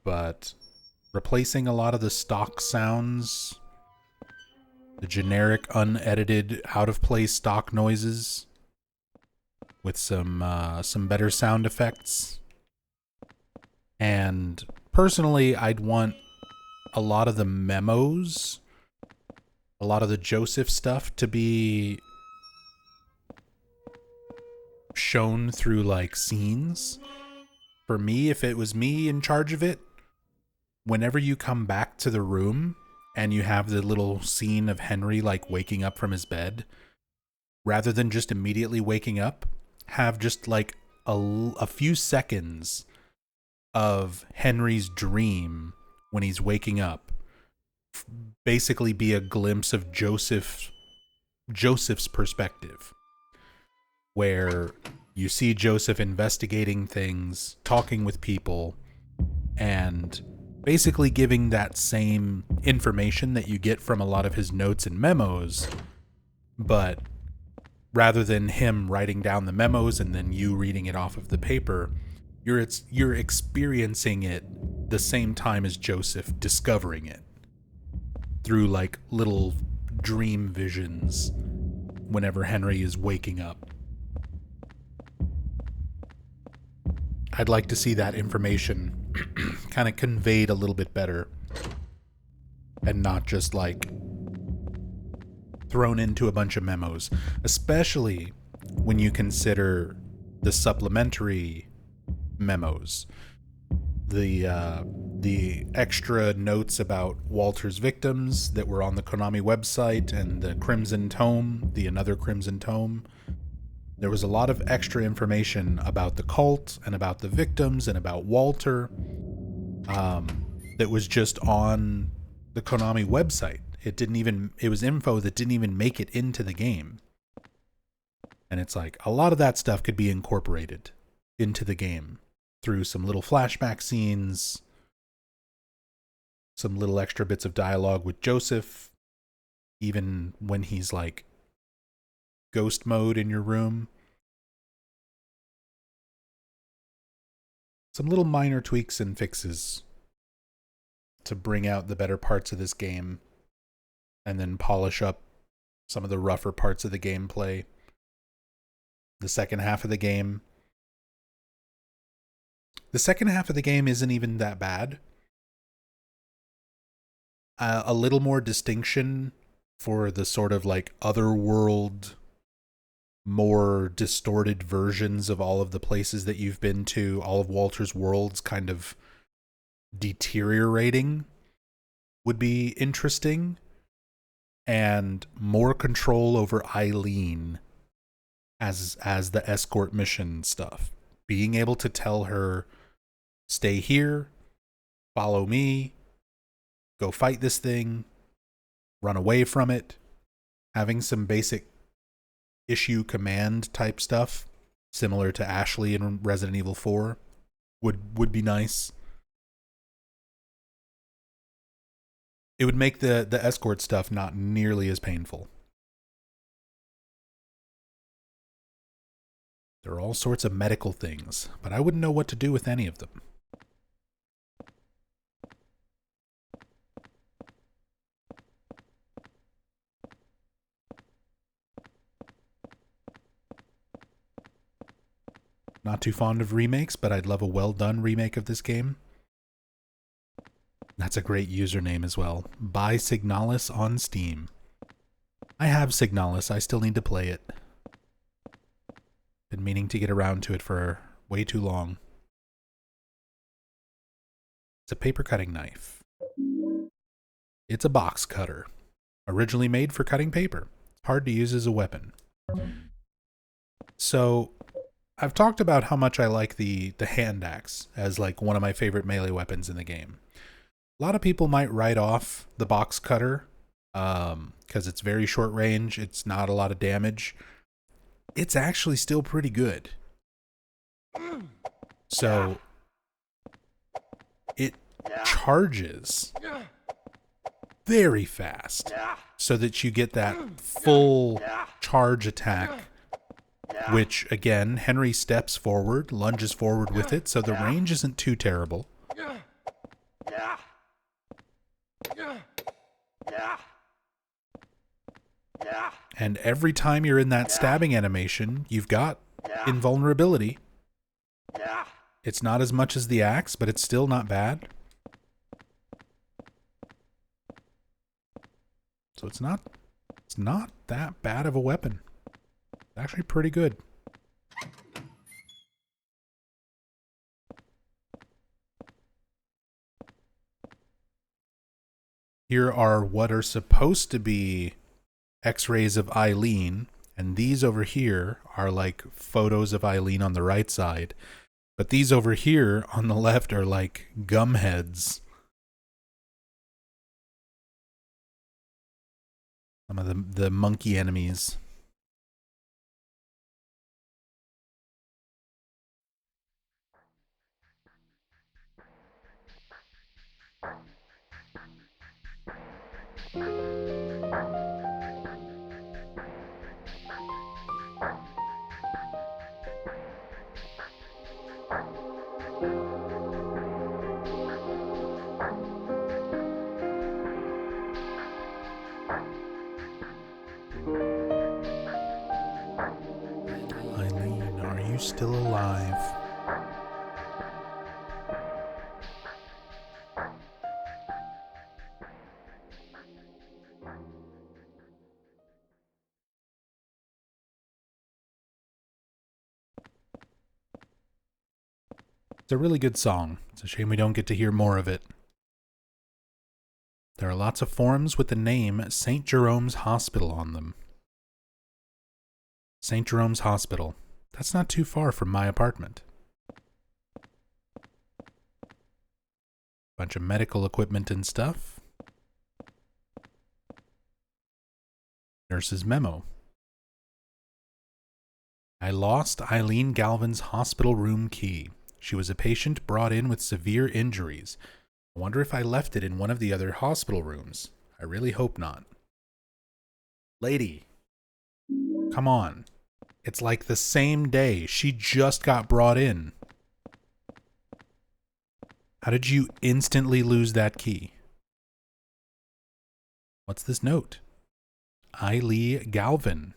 But replacing a lot of the stock sounds, the generic, unedited, out-of-place stock noises with some better sound effects. And personally, I'd want a lot of the memos, a lot of the Joseph stuff to be shown through, like, scenes. For me, if it was me in charge of it, whenever you come back to the room and you have the little scene of Henry, like, waking up from his bed, rather than just immediately waking up, have just, like, a few seconds of Henry's dream when he's waking up basically be a glimpse of Joseph's perspective, where you see Joseph investigating things, talking with people, and basically giving that same information that you get from a lot of his notes and memos, but rather than him writing down the memos and then you reading it off of the paper, you're experiencing it the same time as Joseph discovering it through, like, little dream visions whenever Henry is waking up. I'd like to see that information kind of conveyed a little bit better and not just, like, thrown into a bunch of memos, especially when you consider the supplementary memos, the extra notes about Walter's victims that were on the Konami website, and the Crimson Tome, the Another Crimson Tome. There was a lot of extra information about the cult and about the victims and about Walter that was just on the Konami website. It was info that didn't even make it into the game. And it's like, a lot of that stuff could be incorporated into the game through some little flashback scenes, some little extra bits of dialogue with Joseph, even when he's, like, ghost mode in your room. Some little minor tweaks and fixes to bring out the better parts of this game and then polish up some of the rougher parts of the gameplay. The second half of the game isn't even that bad. A little more distinction for the sort of, like, otherworld more distorted versions of all of the places that you've been to, all of Walter's worlds kind of deteriorating would be interesting, and more control over Eileen as the escort mission stuff. Being able to tell her, stay here, follow me, go fight this thing, run away from it. Having some basic issue command type stuff, similar to Ashley in Resident Evil 4, would be nice. It would make the escort stuff not nearly as painful. There are all sorts of medical things, but I wouldn't know what to do with any of them. Not too fond of remakes, but I'd love a well-done remake of this game. That's a great username as well. Buy Signalis on Steam. I have Signalis, I still need to play it. Been meaning to get around to it for way too long. It's a paper cutting knife. It's a box cutter. Originally made for cutting paper. It's hard to use as a weapon. So, I've talked about how much I like the hand axe as like one of my favorite melee weapons in the game. A lot of people might write off the box cutter because it's very short range. It's not a lot of damage. It's actually still pretty good. So it charges very fast so that you get that full charge attack, which again, Henry steps forward, lunges forward with it, so the range isn't too terrible. And every time you're in that stabbing animation, you've got invulnerability. It's not as much as the axe, but it's still not bad. So it's not that bad of a weapon. It's actually pretty good. Here are what are supposed to be X-rays of Eileen, and these over here are like photos of Eileen on the right side, but these over here on the left are like gum heads. Some of the monkey enemies. Eileen, are you still alive? It's a really good song. It's a shame we don't get to hear more of it. There are lots of forms with the name St. Jerome's Hospital on them. St. Jerome's Hospital. That's not too far from my apartment. Bunch of medical equipment and stuff. Nurse's memo. I lost Eileen Galvin's hospital room key. She was a patient brought in with severe injuries. I wonder if I left it in one of the other hospital rooms. I really hope not. Lady, come on. It's like the same day. She just got brought in. How did you instantly lose that key? What's this note? Eileen Galvin.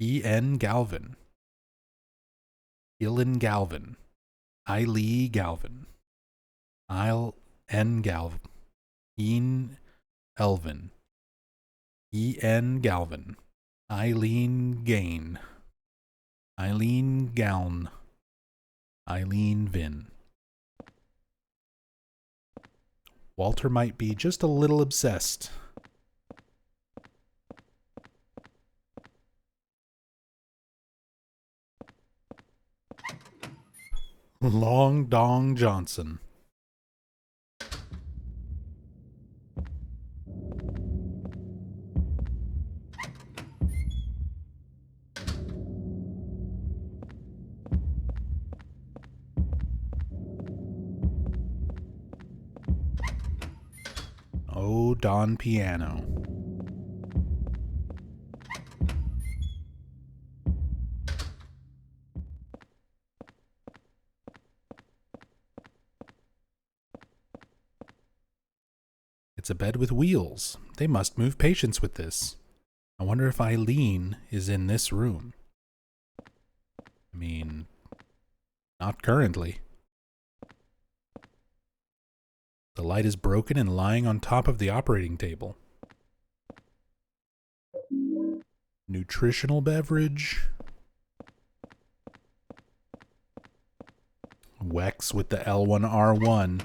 E.N. Galvin. Ilan Galvin. Eileen Galvin. I'll N. Galvin. Ian Elvin. E.N. Galvin. Eileen Gain. Eileen Gown. Eileen Vin. Walter might be just a little obsessed. Long Dong Johnson. Oh, Don Piano. It's a bed with wheels. They must move patients with this. I wonder if Eileen is in this room. I mean, not currently. The light is broken and lying on top of the operating table. Nutritional beverage. Wex with the L1R1.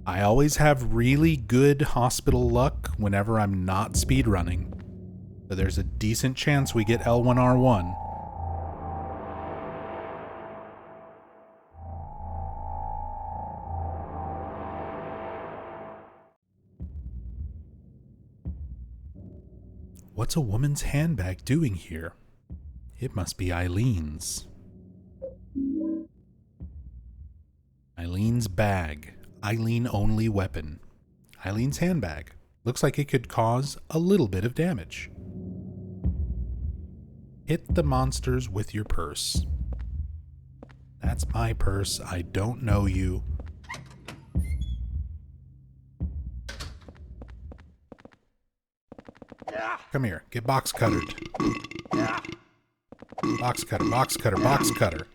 I always have really good hospital luck whenever I'm not speedrunning. So there's a decent chance we get L1R1. What's a woman's handbag doing here? It must be Eileen's. Eileen's bag. Eileen-only weapon. Eileen's handbag. Looks like it could cause a little bit of damage. Hit the monsters with your purse. That's my purse. I don't know you. Come here. Get box cuttered. Box cutter, box cutter, box cutter.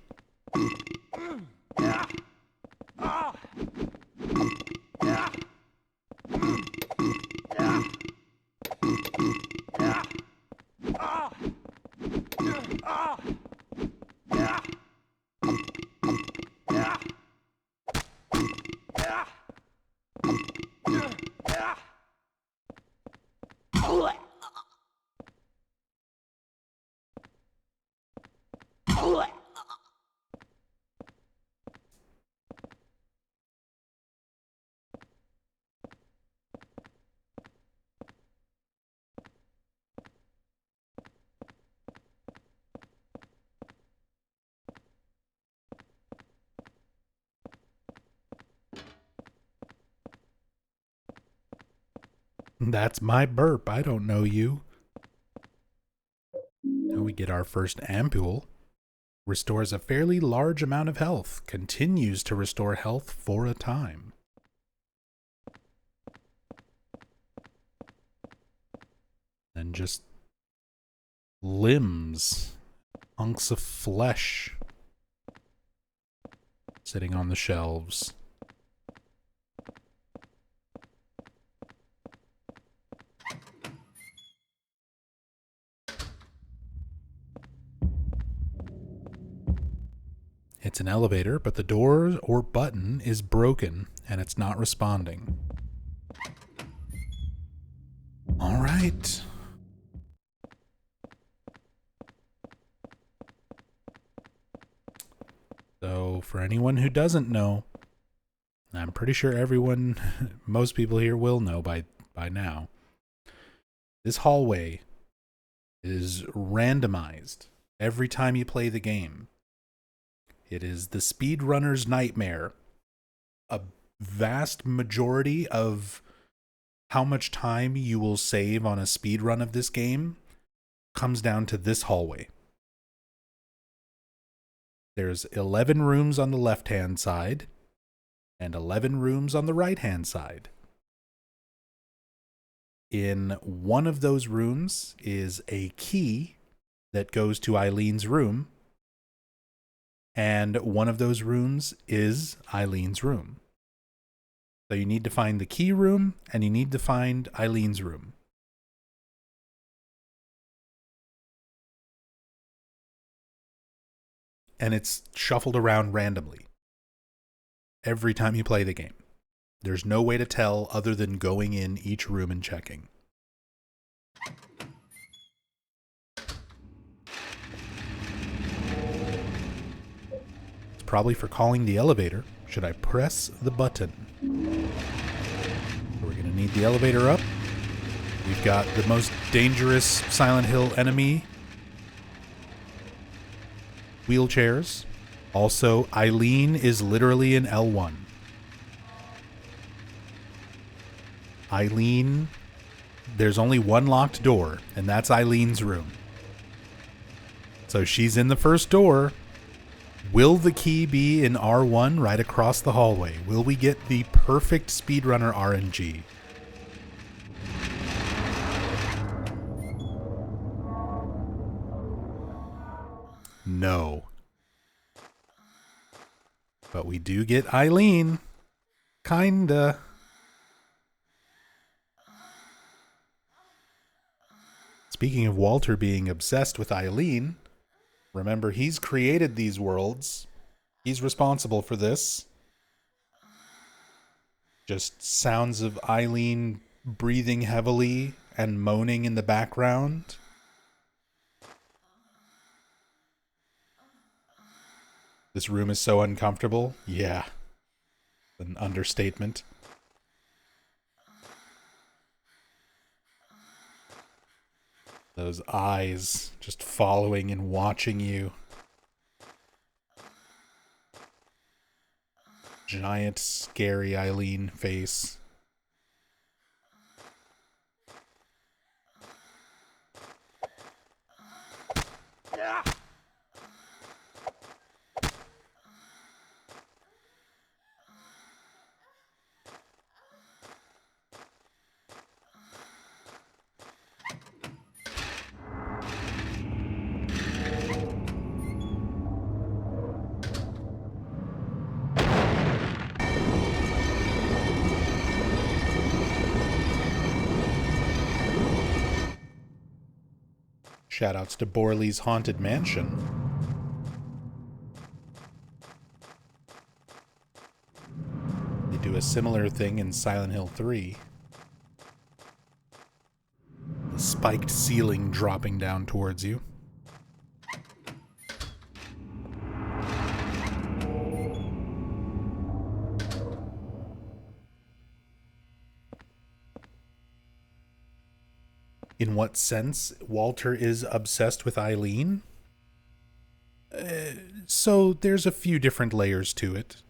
That's my burp. I don't know you. Now we get our first ampule. Restores a fairly large amount of health. Continues to restore health for a time. And just limbs. Hunks of flesh. Sitting on the shelves. It's an elevator, but the door or button is broken and it's not responding. All right. So, for anyone who doesn't know, I'm pretty sure everyone, most people here will know by now. This hallway is randomized every time you play the game. It is the speedrunner's nightmare. A vast majority of how much time you will save on a speedrun of this game comes down to this hallway. There's 11 rooms on the left-hand side and 11 rooms on the right-hand side. In one of those rooms is a key that goes to Eileen's room. And one of those rooms is Eileen's room. So you need to find the key room and you need to find Eileen's room. and it's shuffled around randomly every time you play the game. There's no way to tell other than going in each room and checking. It's probably for calling the elevator. Should I press the button? We're going to need the elevator up. We've got the most dangerous Silent Hill enemy. Wheelchairs. Also, Eileen is literally in L1. Eileen, there's only one locked door, and that's Eileen's room. So she's in the first door. Will the key be in R1 right across the hallway? Will we get the perfect speedrunner RNG? No. But we do get Eileen. Kinda. Speaking of Walter being obsessed with Eileen, remember he's created these worlds. He's responsible for this. Just sounds of Eileen breathing heavily and moaning in the background. This room is so uncomfortable. Yeah. An understatement. Those eyes just following and watching you. Giant, scary Eileen face. Shoutouts to Borley's Haunted Mansion. They do a similar thing in Silent Hill 3. The spiked ceiling dropping down towards you. In what sense Walter is obsessed with Eileen? So there's a few different layers to it.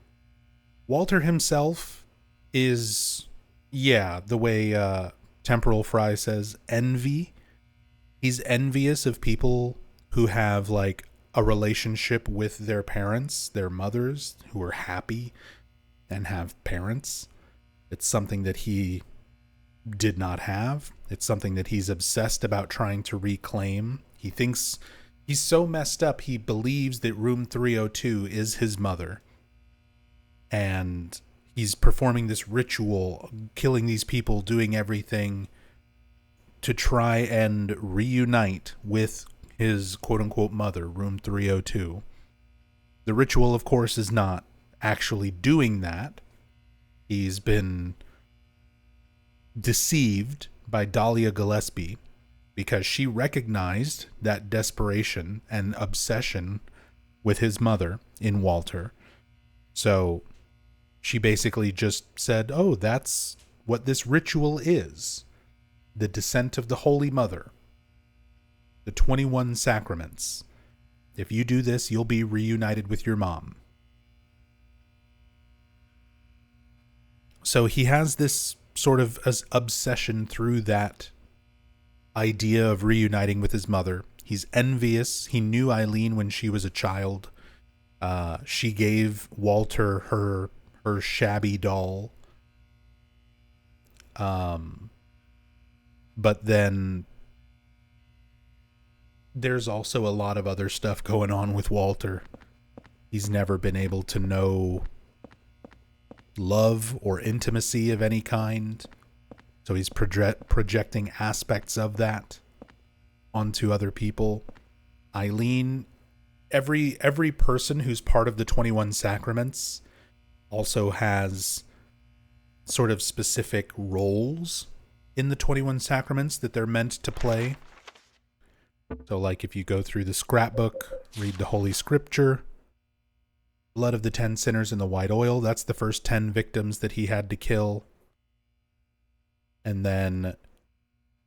Walter himself is, the way Temporal Fry says, envy. He's envious of people who have like a relationship with their parents, their mothers, who are happy and have parents. It's something that he did not have. It's something that he's obsessed about trying to reclaim. He thinks he's so messed up, he believes that room 302 is his mother. And he's performing this ritual, killing these people, doing everything to try and reunite with his quote-unquote mother, room 302. The ritual, of course, is not actually doing that. He's been deceived by Dahlia Gillespie because she recognized that desperation and obsession with his mother in Walter. So she basically just said, oh, that's what this ritual is. The descent of the Holy Mother. The 21 sacraments. If you do this, you'll be reunited with your mom. So he has this sort of obsession through that idea of reuniting with his mother. He's envious. He knew Eileen when she was a child. She gave Walter her shabby doll. But then there's also a lot of other stuff going on with Walter. He's never been able to know love or intimacy of any kind. So he's projecting aspects of that onto other people. Eileen every person who's part of the 21 sacraments also has sort of specific roles in the 21 sacraments that they're meant to play. So like if you go through the scrapbook, read the Holy Scripture, blood of the 10 sinners in the white oil, that's the first 10 victims that he had to kill. And then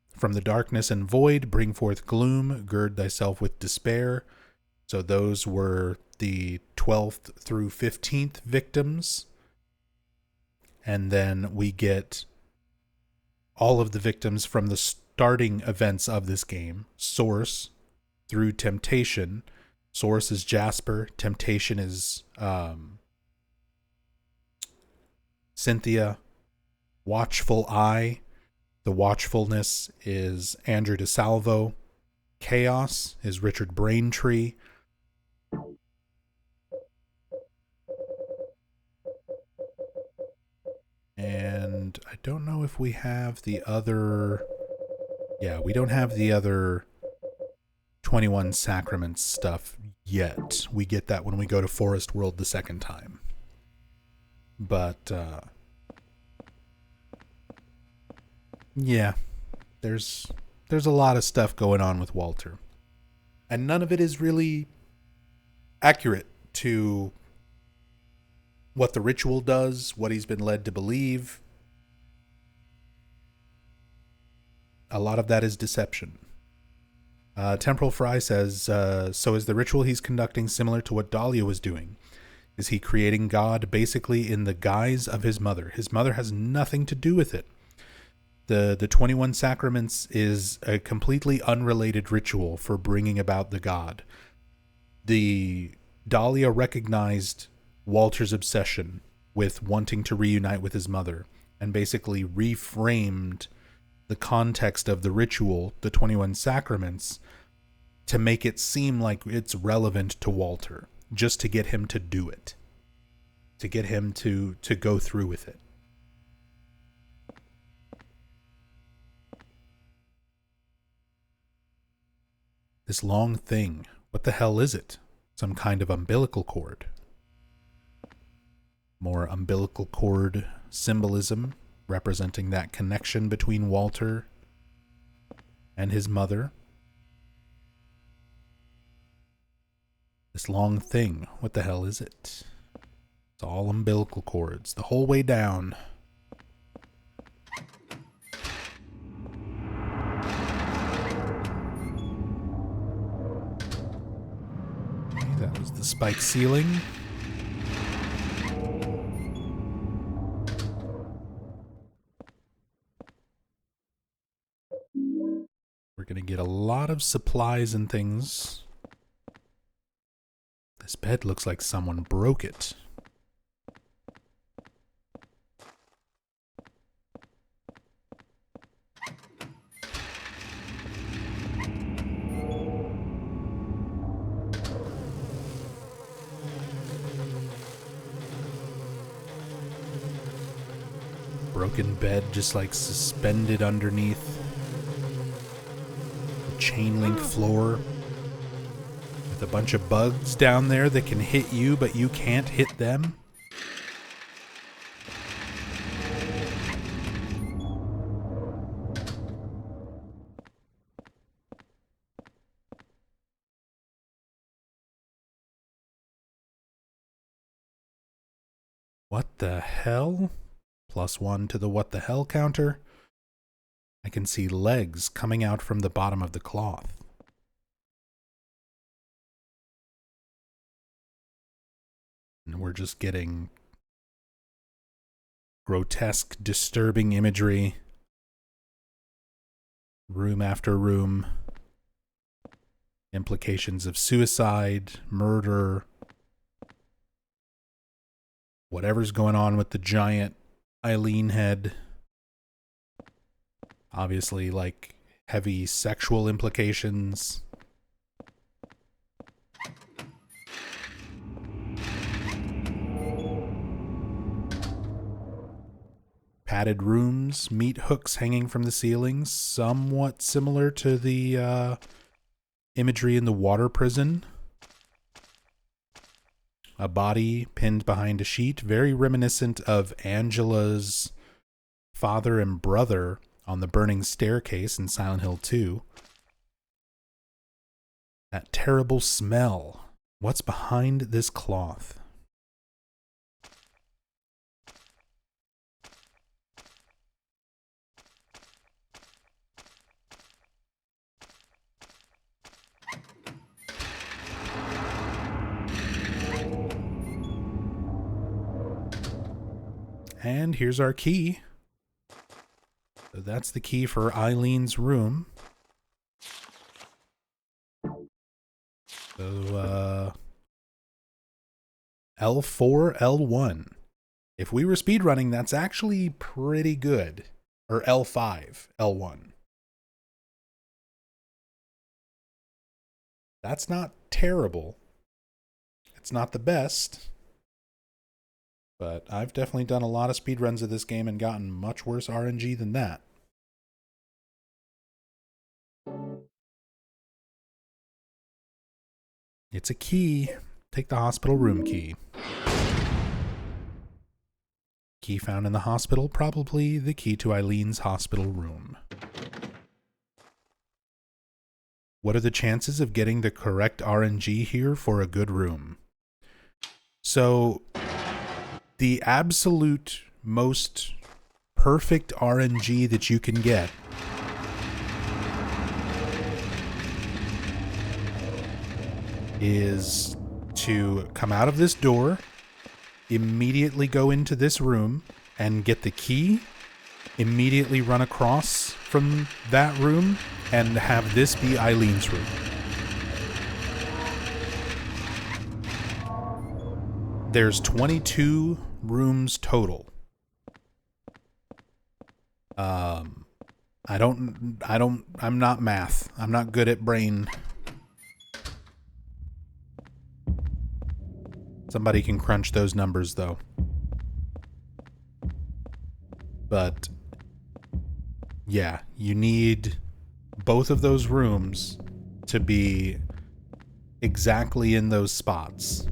from the darkness and void, bring forth gloom, gird thyself with despair. So those were the 12th through 15th victims. And then we get all of the victims from the starting events of this game. Source through temptation. Source is Jasper. Temptation is Cynthia. Watchful Eye. The watchfulness is Andrew DeSalvo. Chaos is Richard Braintree. And I don't know if we have the other... Yeah, we don't have the other 21 Sacraments stuff yet. We get that when we go to Forest World the second time. But, yeah, there's a lot of stuff going on with Walter. And none of it is really accurate to what the ritual does, what he's been led to believe. A lot of that is deception. Temporal Fry says, so is the ritual he's conducting similar to what Dahlia was doing? Is he creating God basically in the guise of his mother? His mother has nothing to do with it. The 21 Sacraments is a completely unrelated ritual for bringing about the God. The Dahlia recognized Walter's obsession with wanting to reunite with his mother and basically reframed the context of the ritual, the 21 Sacraments, to make it seem like it's relevant to Walter, just to get him to do it, to get him to go through with it. This long thing, what the hell is it? Some kind of umbilical cord. More umbilical cord symbolism representing that connection between Walter and his mother. This long thing, what the hell is it? It's all umbilical cords the whole way down. Okay, that was the spike ceiling. We're going to get a lot of supplies and things. This bed looks like someone broke it. Broken bed just like suspended underneath. Chain link floor with a bunch of bugs down there that can hit you, but you can't hit them. What the hell? +1 to the what the hell counter. I can see legs coming out from the bottom of the cloth. And we're just getting grotesque, disturbing imagery. Room after room. Implications of suicide, murder. Whatever's going on with the giant Eileen head. Obviously, like, heavy sexual implications. Padded rooms, meat hooks hanging from the ceilings, somewhat similar to the imagery in the water prison. A body pinned behind a sheet, very reminiscent of Angela's father and brother on the burning staircase in Silent Hill 2. That terrible smell. What's behind this cloth? And here's our key. So that's the key for Eileen's room. So, L4, L1. If we were speedrunning, that's actually pretty good. Or L5, L1. That's not terrible. It's not the best. But I've definitely done a lot of speedruns of this game and gotten much worse RNG than that. It's a key. Take the hospital room key. Key found in the hospital, probably the key to Eileen's hospital room. What are the chances of getting the correct RNG here for a good room? So, the absolute most perfect RNG that you can get is to come out of this door, immediately go into this room and get the key, immediately run across from that room and have this be Eileen's room. There's 22 rooms total. I'm not math. I'm not good at brain. Somebody can crunch those numbers though. But yeah, you need both of those rooms to be exactly in those spots.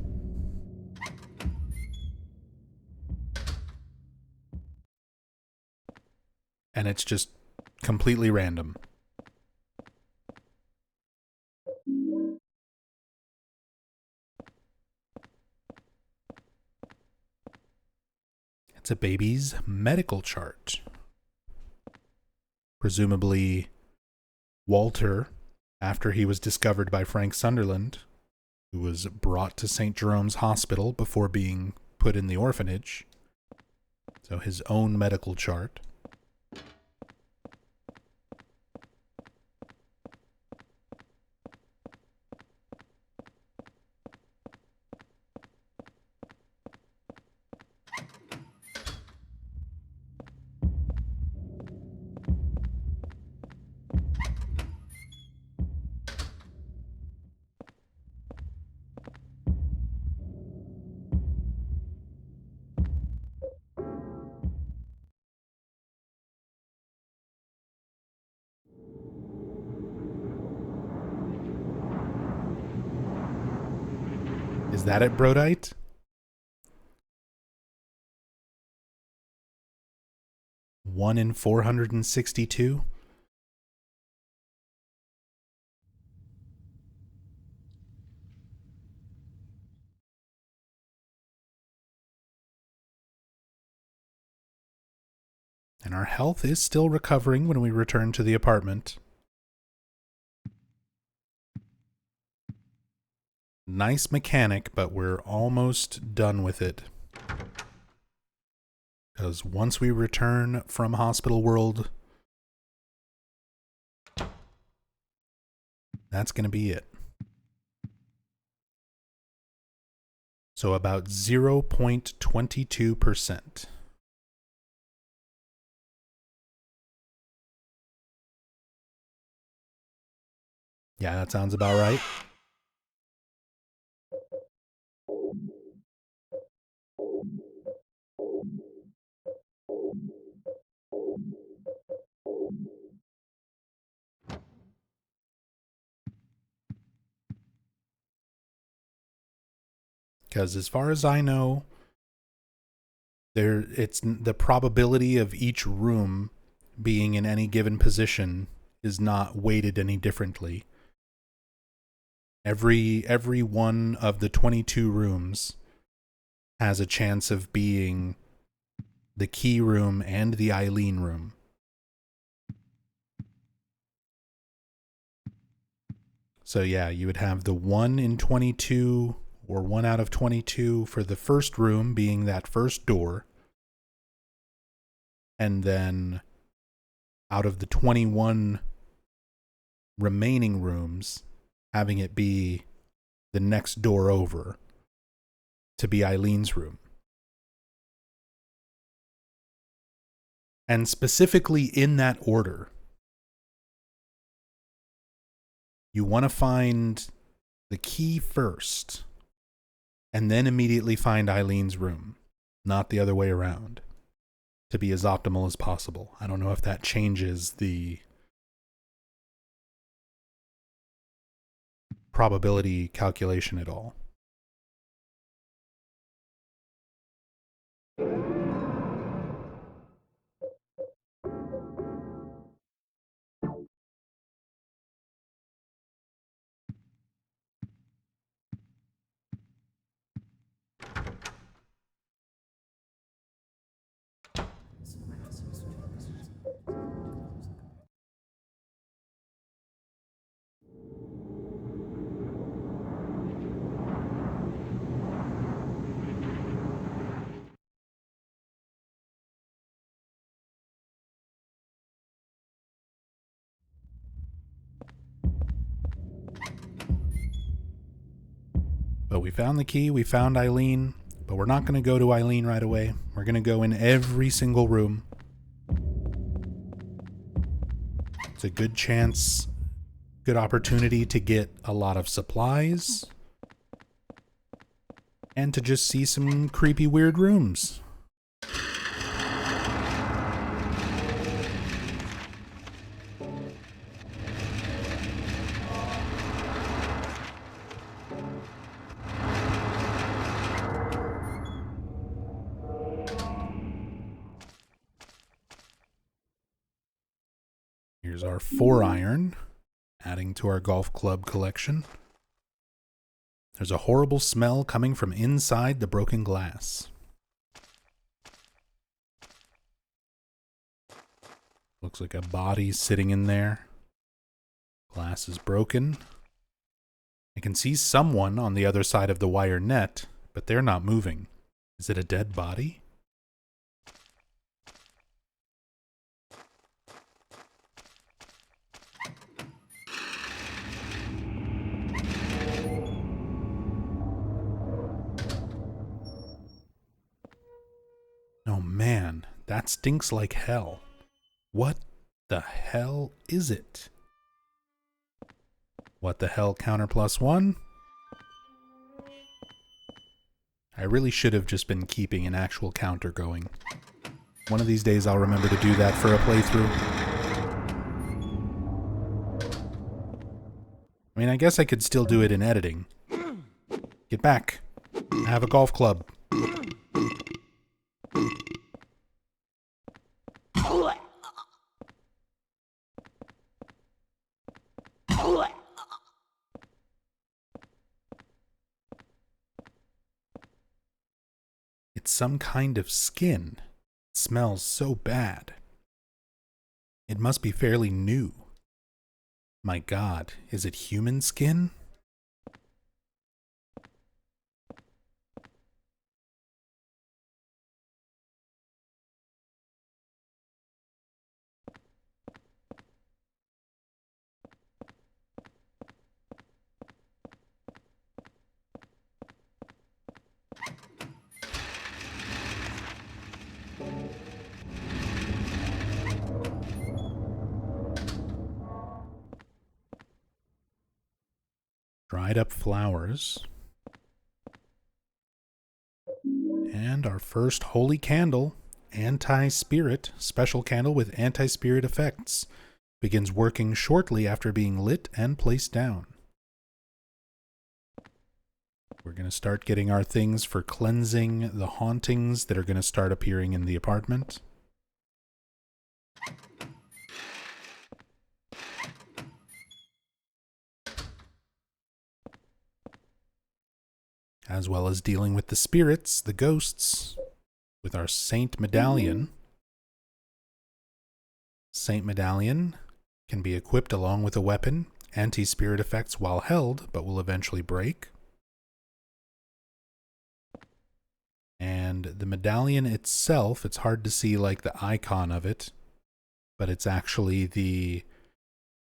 And it's just completely random. It's a baby's medical chart. Presumably, Walter, after he was discovered by Frank Sunderland, who was brought to St. Jerome's Hospital before being put in the orphanage. So his own medical chart. Is that it, Brodite? One in 462? And our health is still recovering when we return to the apartment. Nice mechanic, but we're almost done with it. Because once we return from Hospital World, that's going to be it. So about 0.22%. Yeah, that sounds about right. Because as far as I know, it's the probability of each room being in any given position is not weighted any differently. Every one of the 22 rooms has a chance of being the key room and the Eileen room. So yeah, you would have the 1 in 22 or 1 out of 22 for the first room being that first door. And then out of the 21 remaining rooms, having it be the next door over to be Eileen's room. And specifically in that order. You want to find the key first, and then immediately find Eileen's room, not the other way around, to be as optimal as possible. I don't know if that changes the probability calculation at all. But we found the key, we found Eileen, but we're not going to go to Eileen right away. We're going to go in every single room. It's a good chance, good opportunity to get a lot of supplies and to just see some creepy, weird rooms. Here's our 4-iron, adding to our golf club collection. There's a horrible smell coming from inside the broken glass. Looks like a body sitting in there. Glass is broken. I can see someone on the other side of the wire net, but they're not moving. Is it a dead body? Oh man, that stinks like hell. What the hell is it? What the hell counter +1? I really should have just been keeping an actual counter going. One of these days I'll remember to do that for a playthrough. I mean, I guess I could still do it in editing. Get back. I have a golf club. It's some kind of skin. It smells so bad. It must be fairly new. My God, is it human skin? Dried up flowers. And our first holy candle, anti-spirit, special candle with anti-spirit effects, begins working shortly after being lit and placed down. We're going to start getting our things for cleansing the hauntings that are going to start appearing in the apartment. As well as dealing with the spirits, the ghosts, with our Saint Medallion. Saint Medallion can be equipped along with a weapon, anti-spirit effects while held, but will eventually break. And the medallion itself, it's hard to see like the icon of it, but it's actually the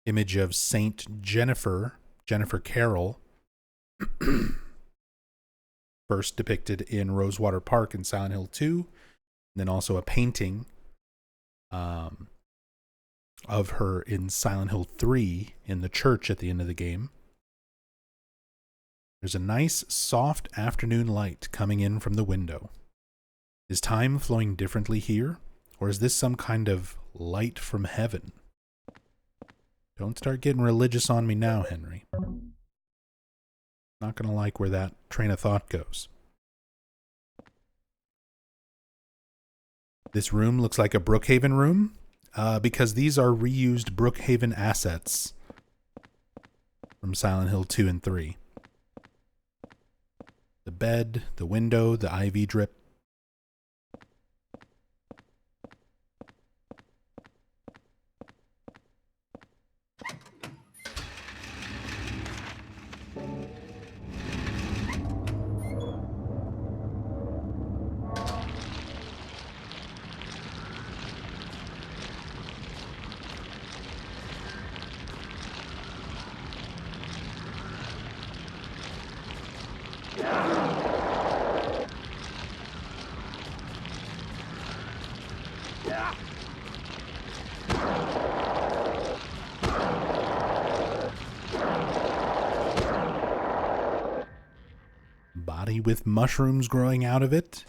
image of Saint Jennifer Carroll, first depicted in Rosewater Park in Silent Hill 2, and then also a painting of her in Silent Hill 3 in the church at the end of the game. There's a nice, soft afternoon light coming in from the window. Is time flowing differently here, or is this some kind of light from heaven? Don't start getting religious on me now, Henry. Not gonna like where that train of thought goes. This room looks like a Brookhaven room, because these are reused Brookhaven assets from Silent Hill 2 and 3. The bed, the window, the IV drip. Body with mushrooms growing out of it.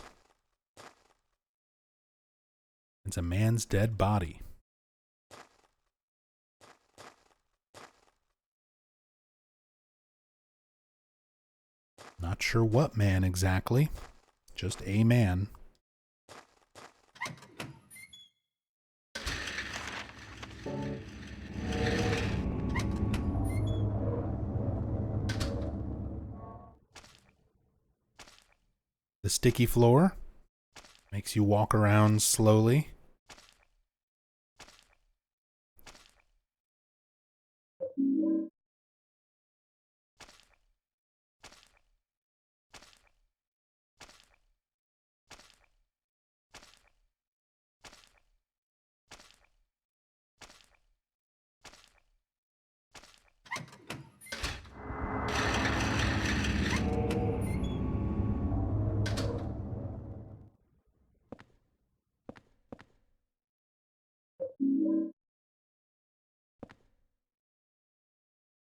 It's a man's dead body. Not sure what man exactly. Just a man. The sticky floor makes you walk around slowly.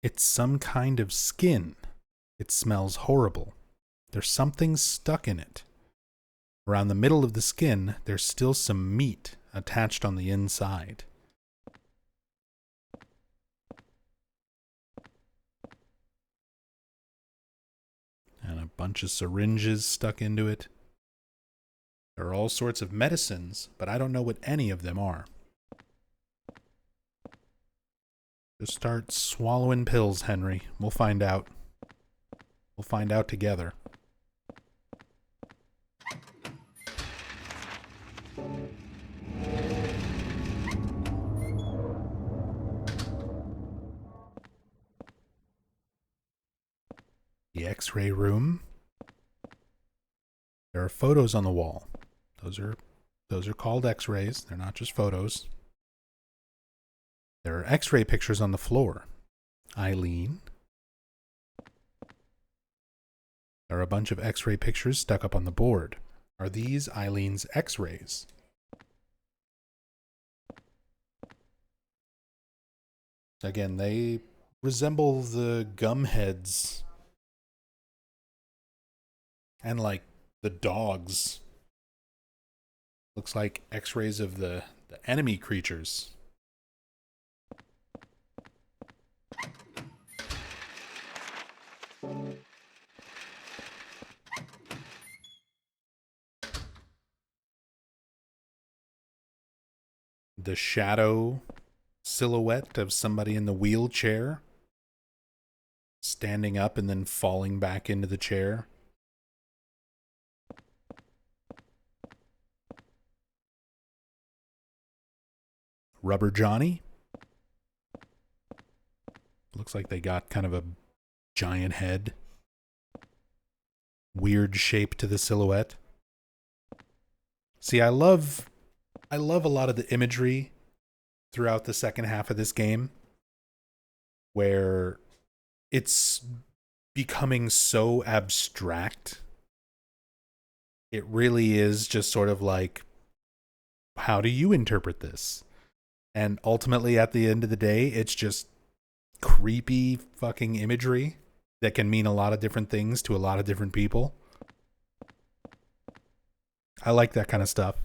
It's some kind of skin. It smells horrible. There's something stuck in it. Around the middle of the skin, there's still some meat attached on the inside. And a bunch of syringes stuck into it. There are all sorts of medicines, but I don't know what any of them are. Just start swallowing pills, Henry. We'll find out. We'll find out together. The X-ray room. There are photos on the wall. Those are called X-rays. They're not just photos. There are X-ray pictures on the floor. Eileen. There are a bunch of X-ray pictures stuck up on the board. Are these Eileen's X-rays? Again, they resemble the gum heads and like the dogs. Looks like X-rays of the enemy creatures. the shadow silhouette of somebody in the wheelchair standing up and then falling back into the chair. Rubber Johnny. Looks like they got kind of a giant head. Weird shape to the silhouette. See, I love a lot of the imagery throughout the second half of this game where it's becoming so abstract. It really is just sort of like, how do you interpret this? And ultimately, at the end of the day, it's just creepy fucking imagery that can mean a lot of different things to a lot of different people. I like that kind of stuff.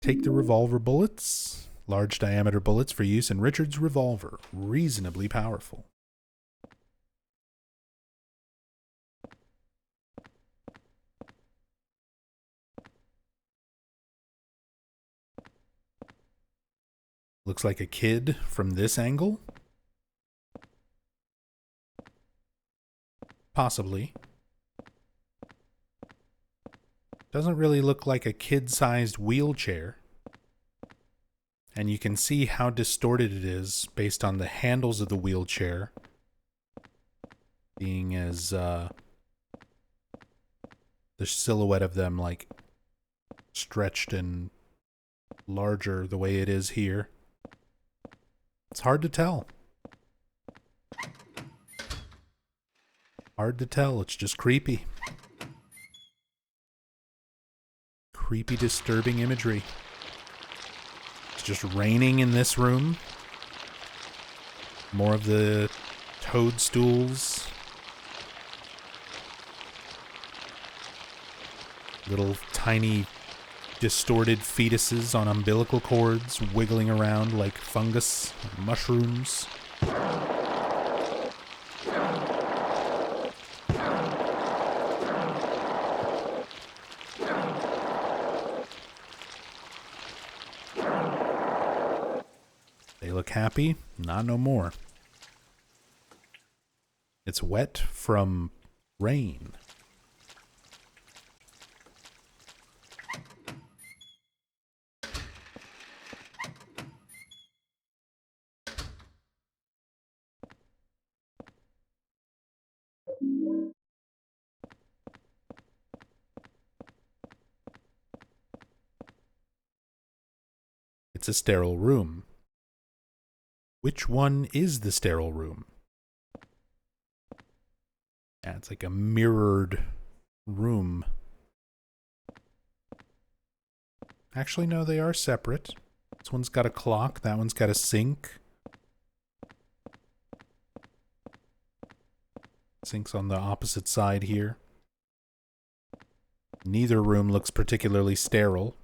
Take the revolver bullets. Large diameter bullets for use in Richard's revolver. Reasonably powerful. Looks like a kid from this angle. Possibly. Doesn't really look like a kid-sized wheelchair. And you can see how distorted it is based on the handles of the wheelchair being as the silhouette of them like stretched and larger the way it is here. It's hard to tell. Hard to tell. It's just creepy. Creepy, disturbing imagery. It's just raining in this room. More of the toadstools. Little tiny distorted fetuses on umbilical cords wiggling around like fungus, mushrooms. They look happy, not no more. It's wet from rain. It's a sterile room. Which one is the sterile room? Yeah, it's like a mirrored room. Actually, no, they are separate. This one's got a clock, that one's got a sink. Sink's on the opposite side here. Neither room looks particularly sterile.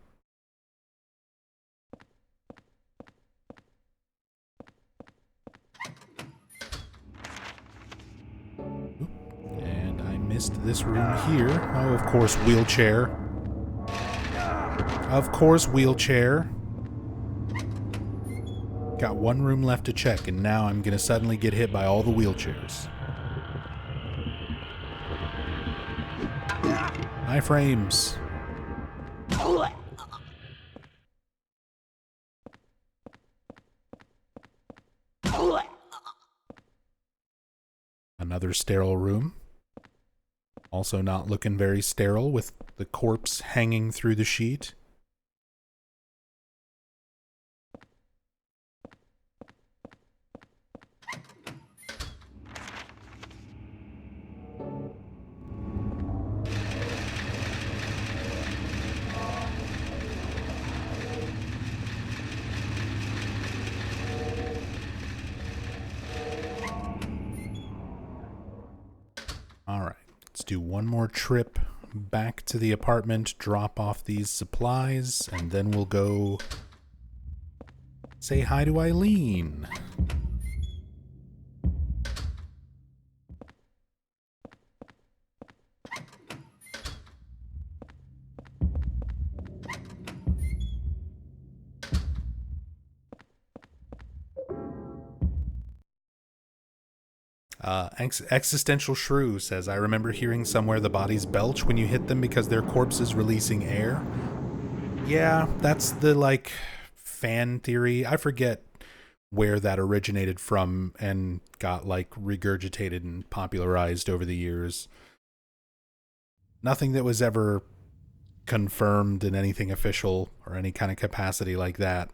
And I missed this room here. Oh, of course, wheelchair. Of course, wheelchair. Got one room left to check, and now I'm gonna suddenly get hit by all the wheelchairs. Iframes. Another sterile room. Also not looking very sterile with the corpse hanging through the sheet. Alright, let's do one more trip back to the apartment, drop off these supplies, and then we'll go say hi to Eileen. Existential Shrew says, I remember hearing somewhere the bodies belch when you hit them because their corpses releasing air. Yeah, that's the, like, fan theory. I forget where that originated from and got, like, regurgitated and popularized over the years. Nothing that was ever confirmed in anything official or any kind of capacity like that.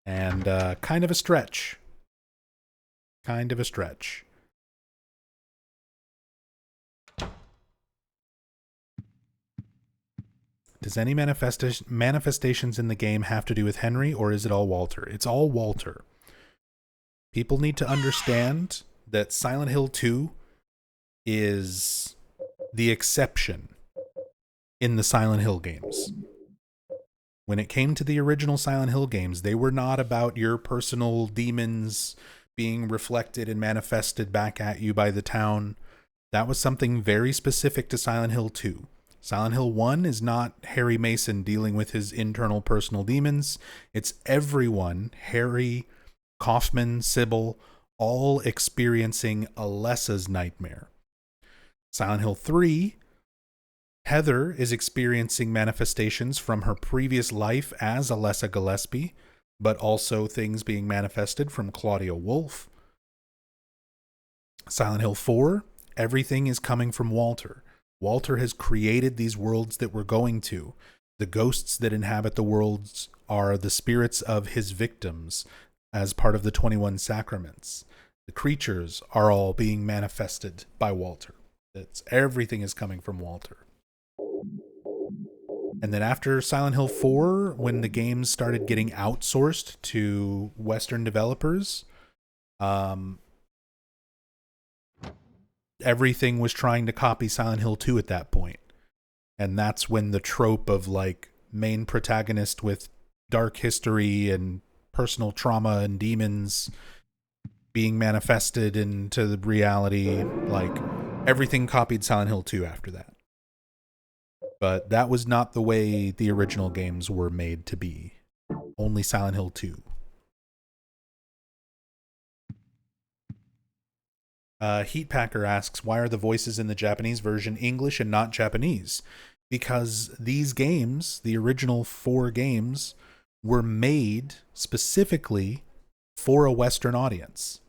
And kind of a stretch. Kind of a stretch. Does any manifestations in the game have to do with Henry, or is it all Walter? It's all Walter. People need to understand that Silent Hill 2 is the exception in the Silent Hill games. When it came to the original Silent Hill games, they were not about your personal demons being reflected and manifested back at you by the town. That was something very specific to Silent Hill 2. Silent Hill 1 is not Harry Mason dealing with his internal personal demons. It's everyone, Harry, Kaufman, Sybil, all experiencing Alessa's nightmare. Silent Hill 3, Heather is experiencing manifestations from her previous life as Alessa Gillespie, but also things being manifested from Claudia Wolf. Silent Hill 4, everything is coming from Walter. Walter has created these worlds that we're going to. The ghosts that inhabit the worlds are the spirits of his victims as part of the 21 sacraments. The creatures are all being manifested by Walter. Everything is coming from Walter. And then after Silent Hill 4, when the games started getting outsourced to Western developers, everything was trying to copy Silent Hill 2 at that point. And that's when the trope of, like, main protagonist with dark history and personal trauma and demons being manifested into the reality, like, everything copied Silent Hill 2 after that. But that was not the way the original games were made to be. Only Silent Hill 2. Heatpacker asks, why are the voices in the Japanese version English and not Japanese? Because these games, the original 4 games, were made specifically for a Western audience.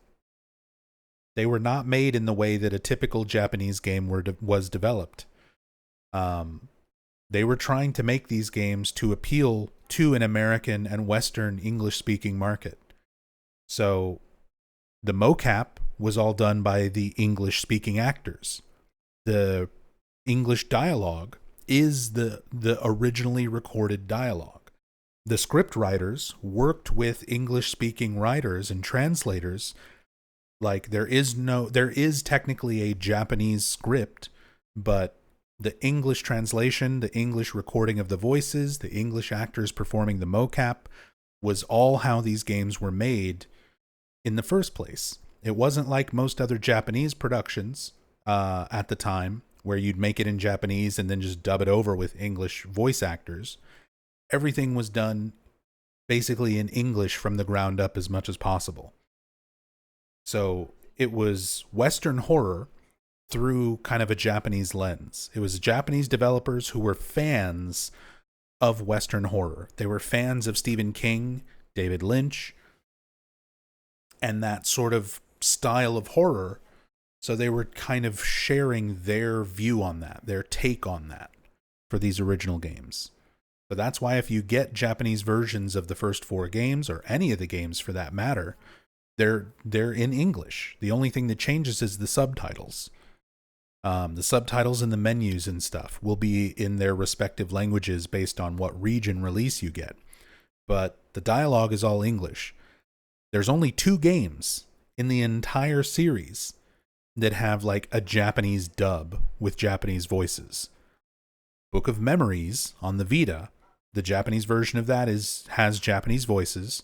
They were not made in the way that a typical Japanese game was developed. They were trying to make these games to appeal to an American and Western English-speaking market. So the mocap was all done by the English-speaking actors. The English dialogue is the originally recorded dialogue. The script writers worked with English-speaking writers and translators. Like, there is technically a Japanese script, but the English translation, the English recording of the voices, the English actors performing the mocap was all how these games were made in the first place. It wasn't like most other Japanese productions at the time, where you'd make it in Japanese and then just dub it over with English voice actors. Everything was done basically in English from the ground up as much as possible. So it was Western horror through kind of a Japanese lens. It was Japanese developers who were fans of Western horror. They were fans of Stephen King, David Lynch, and that sort of style of horror. So they were kind of sharing their view on that, their take on that for these original games. So that's why if you get Japanese versions of the first 4 games, or any of the games for that matter, they're in English. The only thing that changes is the subtitles. The subtitles and the menus and stuff will be in their respective languages based on what region release you get. But the dialogue is all English. There's only 2 games in the entire series that have, like, a Japanese dub with Japanese voices. Book of Memories on the Vita, the Japanese version of that has Japanese voices.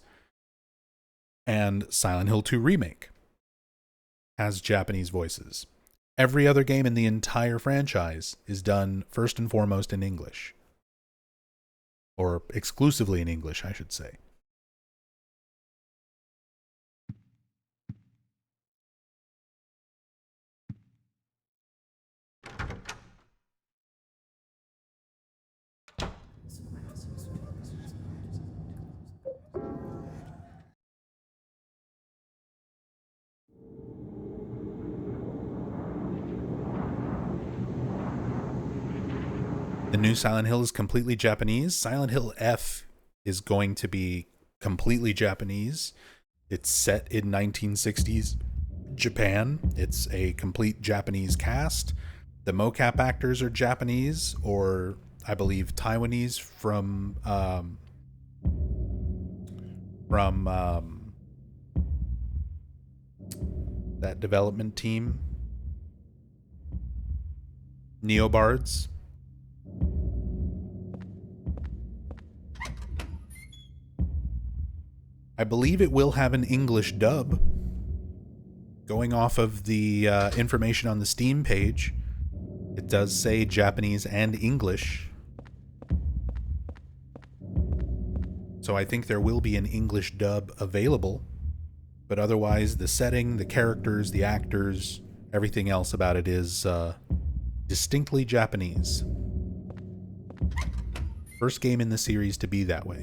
And Silent Hill 2 Remake has Japanese voices. Every other game in the entire franchise is done first and foremost in English. Or exclusively in English, I should say. The new Silent Hill is completely Japanese. Silent Hill F is going to be completely Japanese. It's set in 1960s Japan. It's a complete Japanese cast. The mocap actors are Japanese, or I believe Taiwanese from that development team, Neobards. I believe it will have an English dub. Going off of the information on the Steam page, it does say Japanese and English. So I think there will be an English dub available. But otherwise, the setting, the characters, the actors, everything else about it is distinctly Japanese. First game in the series to be that way.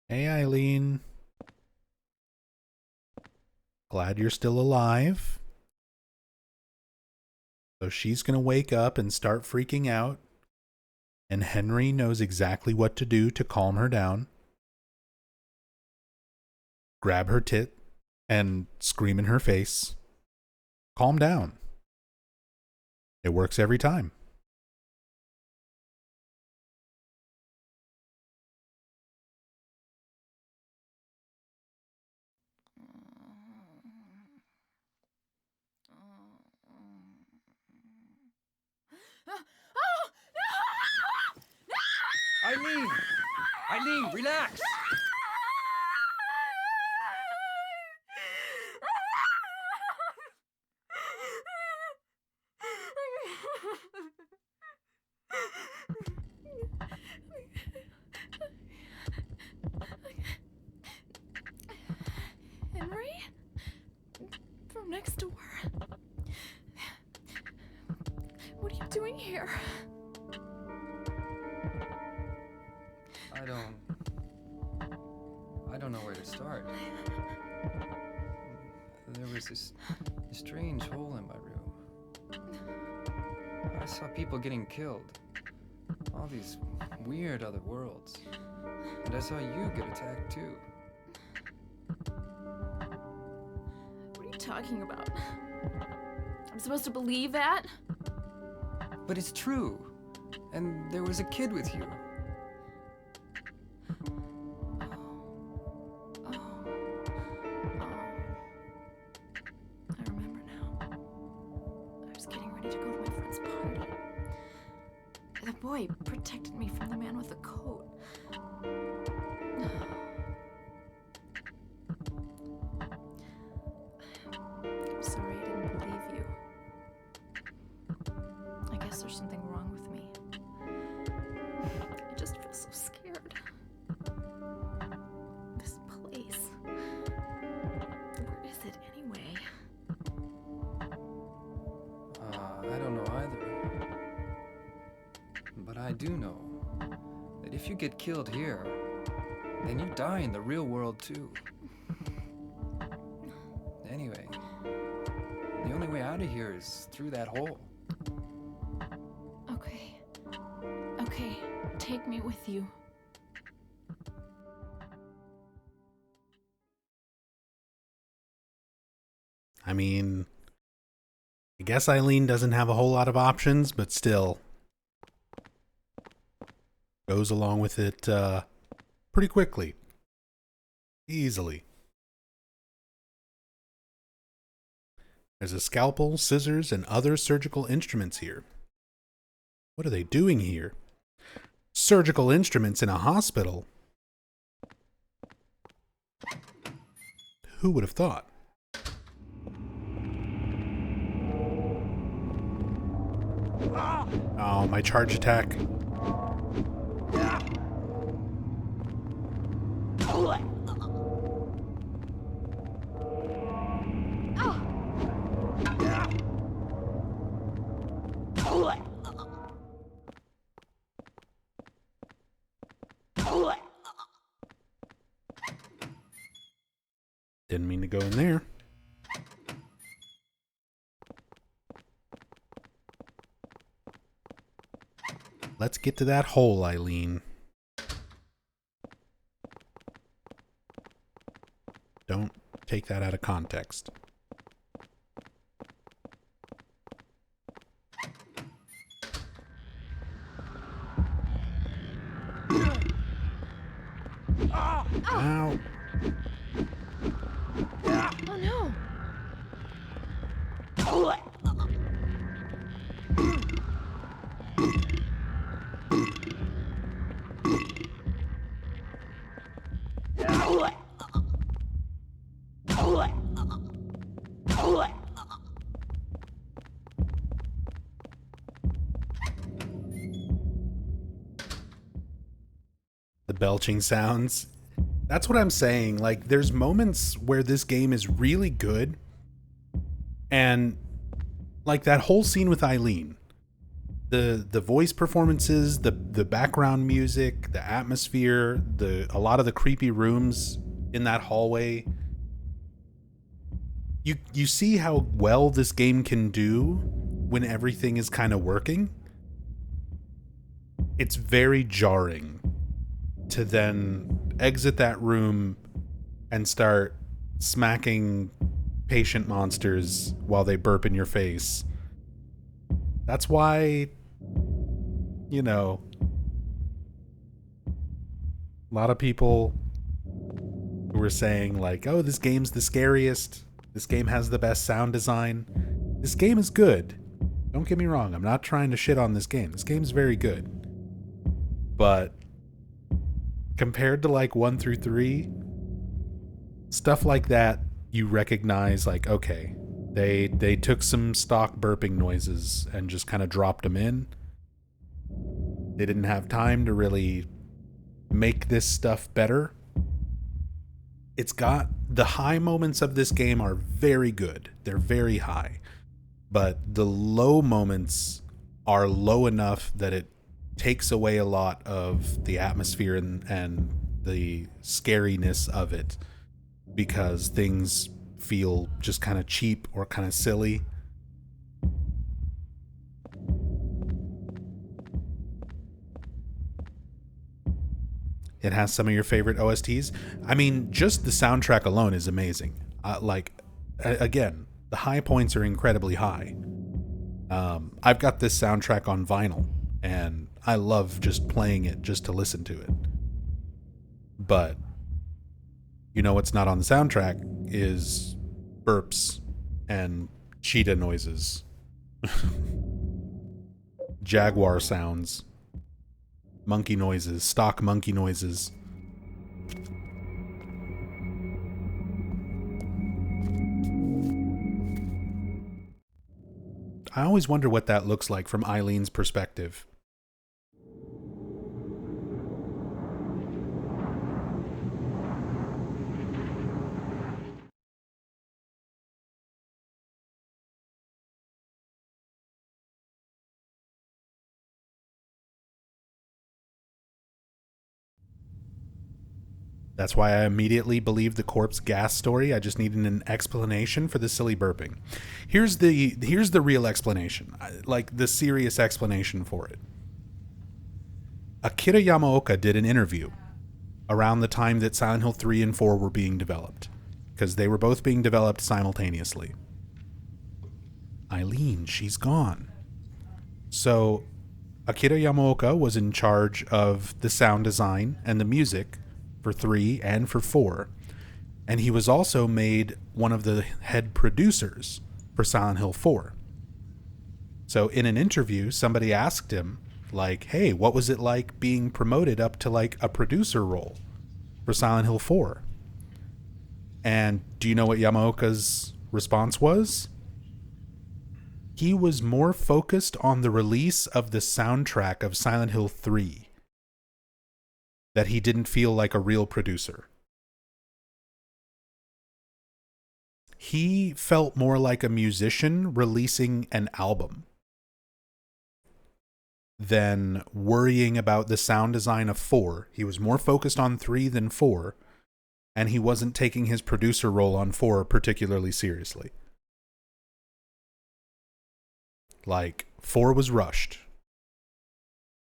Hey, Eileen. Glad you're still alive. So she's going to wake up and start freaking out. And Henry knows exactly what to do to calm her down. Grab her tit and scream in her face. Calm down. It works every time. Eileen! Eileen, relax! Henry? From next door. What are you doing here? I don't know where to start. There was this strange hole in my room. I saw people getting killed. All these weird other worlds. And I saw you get attacked too. What are you talking about? I'm supposed to believe that? But it's true. And there was a kid with you. I remember now. I was getting ready to go to my friend's party. The boy protected me from the man with the coat. I'm sorry I didn't believe you. I guess there's something wrong with me. I just feel so scared. This place. Where is it anyway? I don't know either. But I do know that if you get killed here, then you die in the real world too. Anyway, the only way out of here is through that hole. Okay. Okay, take me with you. I mean, I guess Eileen doesn't have a whole lot of options, but still goes along with it pretty quickly. Easily. There's a scalpel, scissors, and other surgical instruments here. What are they doing here? Surgical instruments in a hospital? Who would have thought? Oh, my charge attack. Didn't mean to go in there. Let's get to that hole, Eileen. Don't take that out of context. Ow. Oh no! The belching sounds. That's what I'm saying. Like, there's moments where this game is really good. And like that whole scene with Eileen. The voice performances, the background music, the atmosphere, a lot of the creepy rooms in that hallway. You see how well this game can do when everything is kind of working. It's very jarring to then exit that room and start smacking patient monsters while they burp in your face. That's why, you know, a lot of people who were saying like, oh, this game's the scariest. This game has the best sound design. This game is good. Don't get me wrong. I'm not trying to shit on this game. This game's very good. But compared to like 1 through 3, stuff like that, you recognize like, okay, they took some stock burping noises and just kind of dropped them in. They didn't have time to really make this stuff better. It's got the high moments of this game are very good. They're very high. But the low moments are low enough that it takes away a lot of the atmosphere and the scariness of it, because things feel just kind of cheap or kind of silly. It has some of your favorite OSTs. I mean, just the soundtrack alone is amazing. Again, the high points are incredibly high. I've got this soundtrack on vinyl, and I love just playing it just to listen to it. But you know what's not on the soundtrack is burps and cheetah noises. Jaguar sounds. Monkey noises. Stock monkey noises. I always wonder what that looks like from Eileen's perspective. That's why I immediately believed the corpse gas story. I just needed an explanation for the silly burping. Here's the real explanation, like the serious explanation for it. Akira Yamaoka did an interview around the time that Silent Hill 3 and 4 were being developed, because they were both being developed simultaneously. Eileen, she's gone. So Akira Yamaoka was in charge of the sound design and the music for 3 and for 4. And he was also made one of the head producers for Silent Hill 4. So in an interview, somebody asked him, like, hey, what was it like being promoted up to like a producer role for Silent Hill 4? And do you know what Yamaoka's response was? He was more focused on the release of the soundtrack of Silent Hill 3. That he didn't feel like a real producer. He felt more like a musician releasing an album than worrying about the sound design of 4. He was more focused on 3 than 4, and he wasn't taking his producer role on 4 particularly seriously. Like, 4 was rushed.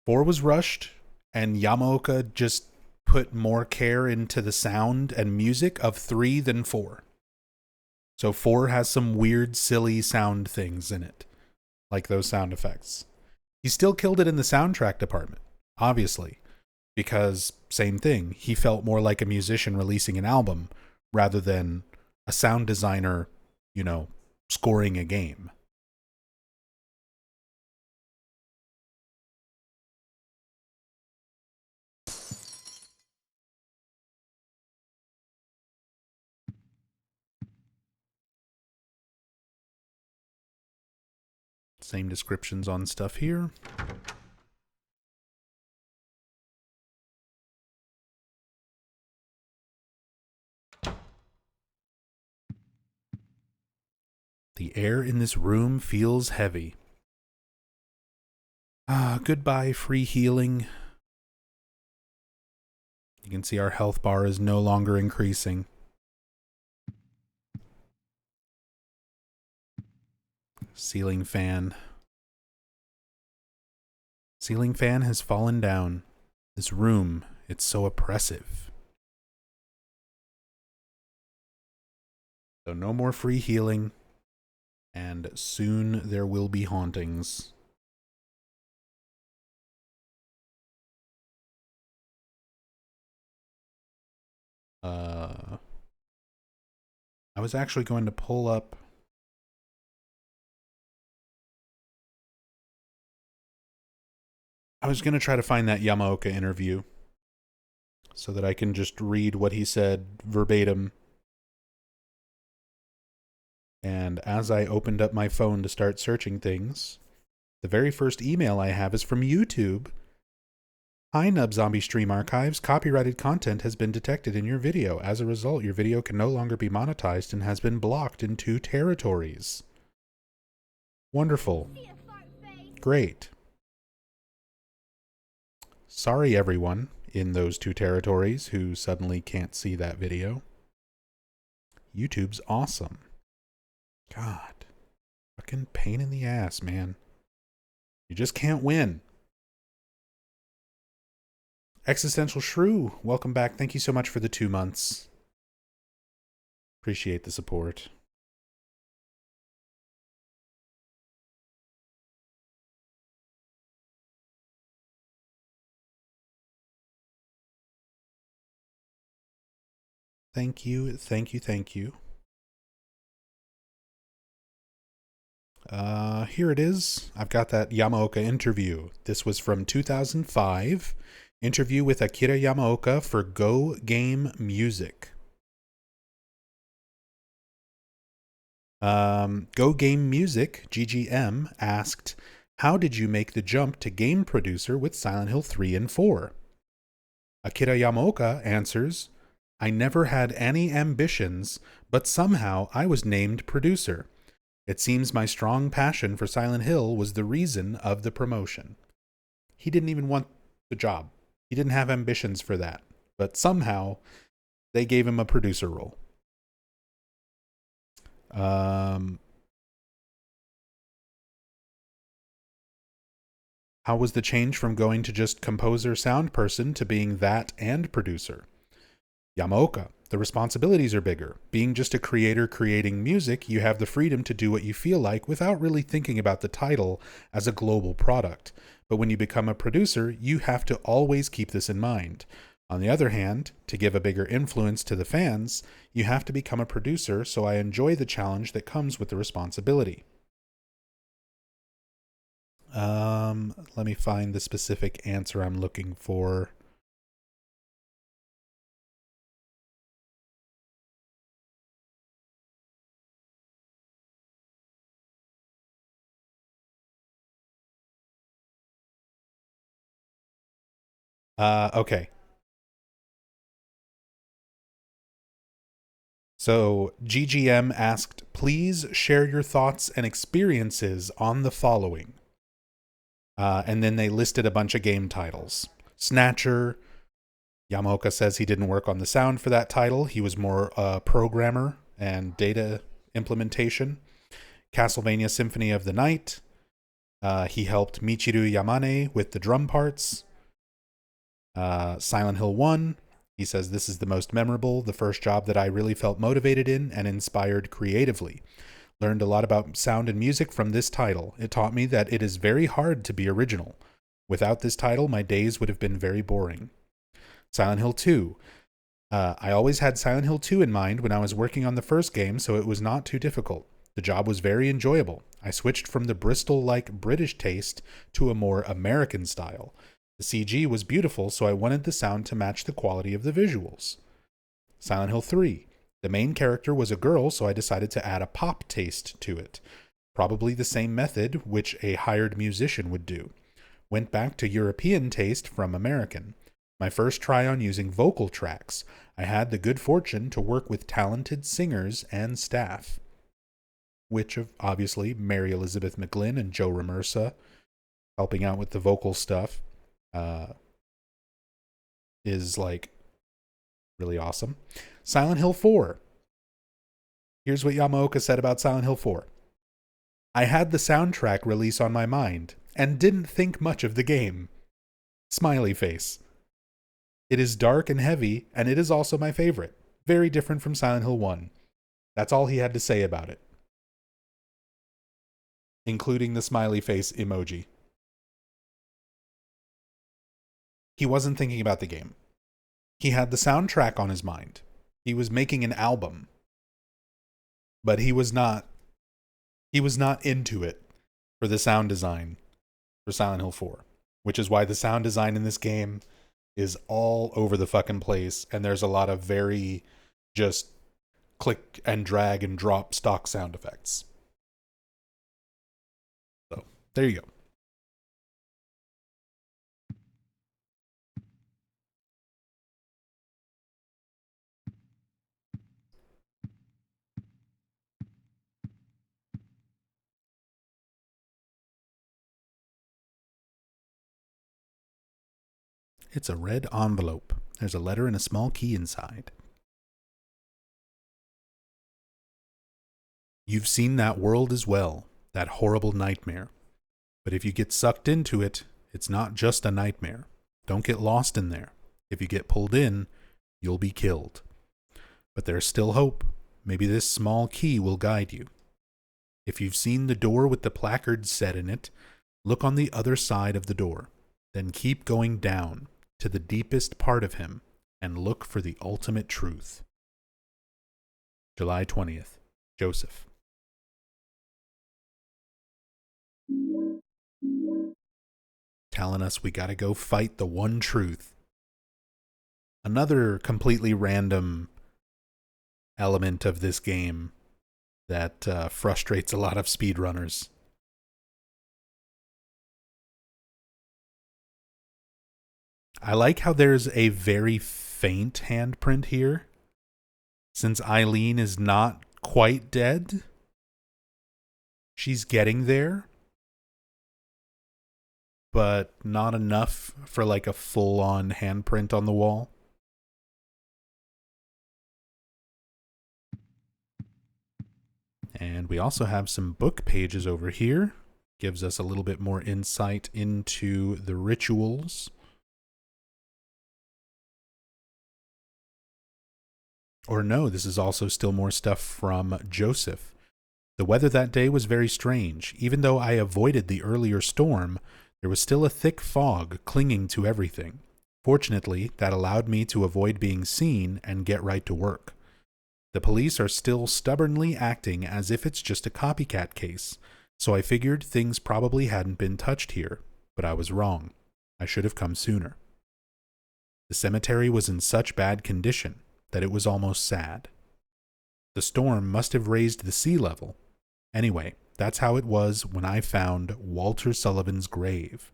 4 was rushed, and Yamaoka just put more care into the sound and music of 3 than 4. So 4 has some weird, silly sound things in it, like those sound effects. He still killed it in the soundtrack department, obviously, because, same thing, he felt more like a musician releasing an album rather than a sound designer, scoring a game. Same descriptions on stuff here. The air in this room feels heavy. Goodbye, free healing. You can see our health bar is no longer increasing. Ceiling fan. Ceiling fan has fallen down. This room, it's so oppressive. So no more free healing. And soon there will be hauntings. I was actually going to pull up I was going to try to find that Yamaoka interview so that I can just read what he said verbatim. And as I opened up my phone to start searching things, the very first email I have is from YouTube. Hi, Nub Zombie Stream Archives. Copyrighted content has been detected in your video. As a result, your video can no longer be monetized and has been blocked in 2 territories. Wonderful. Great. Sorry, everyone in those 2 territories who suddenly can't see that video. YouTube's awesome. God. Fucking pain in the ass, man. You just can't win. Existential Shrew, welcome back. Thank you so much for the 2 months. Appreciate the support. Thank you, thank you, thank you. Here it is. I've got that Yamaoka interview. This was from 2005. Interview with Akira Yamaoka for Go Game Music. Go Game Music, GGM, asked, how did you make the jump to game producer with Silent Hill 3 and 4? Akira Yamaoka answers, I never had any ambitions, but somehow I was named producer. It seems my strong passion for Silent Hill was the reason of the promotion. He didn't even want the job. He didn't have ambitions for that. But somehow, they gave him a producer role. How was the change from going to just composer sound person to being that and producer? Yamaoka, the responsibilities are bigger. Being just a creator creating music, you have the freedom to do what you feel like without really thinking about the title as a global product. But when you become a producer, you have to always keep this in mind. On the other hand, to give a bigger influence to the fans, you have to become a producer, so I enjoy the challenge that comes with the responsibility. Let me find the specific answer I'm looking for. Okay. So GGM asked, please share your thoughts and experiences on the following. And then they listed a bunch of game titles. Snatcher, Yamaoka says he didn't work on the sound for that title. He was more a programmer and data implementation. Castlevania Symphony of the Night. He helped Michiru Yamane with the drum parts. Silent Hill 1. He says, this is the most memorable, the first job that I really felt motivated in and inspired creatively. Learned a lot about sound and music from this title. It taught me that it is very hard to be original. Without this title, my days would have been very boring. Silent Hill 2. I always had Silent Hill 2 in mind when I was working on the first game, so it was not too difficult. The job was very enjoyable. I switched from the Bristol-like British taste to a more American style. The CG was beautiful, so I wanted the sound to match the quality of the visuals. Silent Hill 3. The main character was a girl, so I decided to add a pop taste to it. Probably the same method which a hired musician would do. Went back to European taste from American. My first try on using vocal tracks. I had the good fortune to work with talented singers and staff. Which of obviously Mary Elizabeth McGlynn and Joe Ramersa helping out with the vocal stuff is like really awesome. Silent Hill 4. Here's what Yamaoka said about Silent Hill 4. I had the soundtrack release on my mind and didn't think much of the game. Smiley face. It is dark and heavy, and it is also my favorite. Very different from Silent Hill 1. That's all he had to say about it. Including the smiley face emoji. He wasn't thinking about the game. He had the soundtrack on his mind. He was making an album. But he was not into it for the sound design for Silent Hill 4. Which is why the sound design in this game is all over the fucking place, and there's a lot of very just click and drag and drop stock sound effects. So, there you go. It's a red envelope. There's a letter and a small key inside. You've seen that world as well, that horrible nightmare. But if you get sucked into it, it's not just a nightmare. Don't get lost in there. If you get pulled in, you'll be killed. But there's still hope. Maybe this small key will guide you. If you've seen the door with the placard set in it, look on the other side of the door. Then keep going down to the deepest part of him and look for the ultimate truth. July 20th. Joseph. Telling us we gotta go fight the one truth. Another completely random element of this game that frustrates a lot of speedrunners. I like how there's a very faint handprint here. Since Eileen is not quite dead, she's getting there, but not enough for like a full-on handprint on the wall. And we also have some book pages over here. Gives us a little bit more insight into the rituals. Or no, this is also still more stuff from Joseph. The weather that day was very strange. Even though I avoided the earlier storm, there was still a thick fog clinging to everything. Fortunately, that allowed me to avoid being seen and get right to work. The police are still stubbornly acting as if it's just a copycat case, so I figured things probably hadn't been touched here, but I was wrong. I should have come sooner. The cemetery was in such bad condition that it was almost sad. The storm must have raised the sea level. Anyway, that's how it was when I found Walter Sullivan's grave.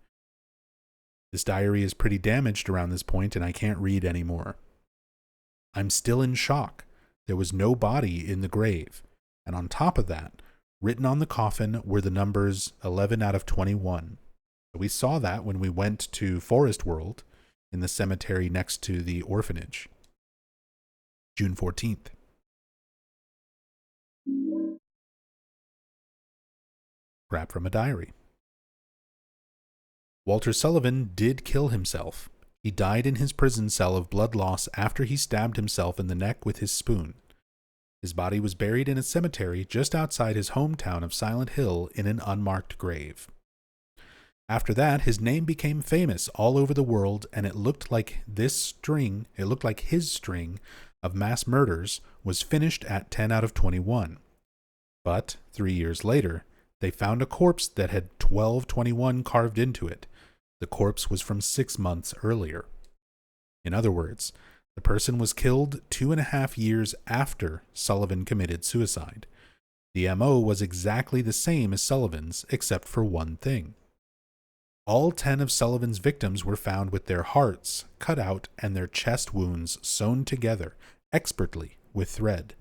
This diary is pretty damaged around this point and I can't read anymore. I'm still in shock. There was no body in the grave. And on top of that, written on the coffin were the numbers 11 out of 21. We saw that when we went to Forest World in the cemetery next to the orphanage. June 14th. Scrap from a diary. Walter Sullivan did kill himself. He died in his prison cell of blood loss after he stabbed himself in the neck with his spoon. His body was buried in a cemetery just outside his hometown of Silent Hill in an unmarked grave. After that, his name became famous all over the world, and it looked like his string of mass murders was finished at 10 out of 21. But 3 years later, they found a corpse that had 1221 carved into it. The corpse was from 6 months earlier. In other words, the person was killed 2.5 years after Sullivan committed suicide. The MO was exactly the same as Sullivan's, except for one thing. All 10 of Sullivan's victims were found with their hearts cut out and their chest wounds sewn together expertly with thread.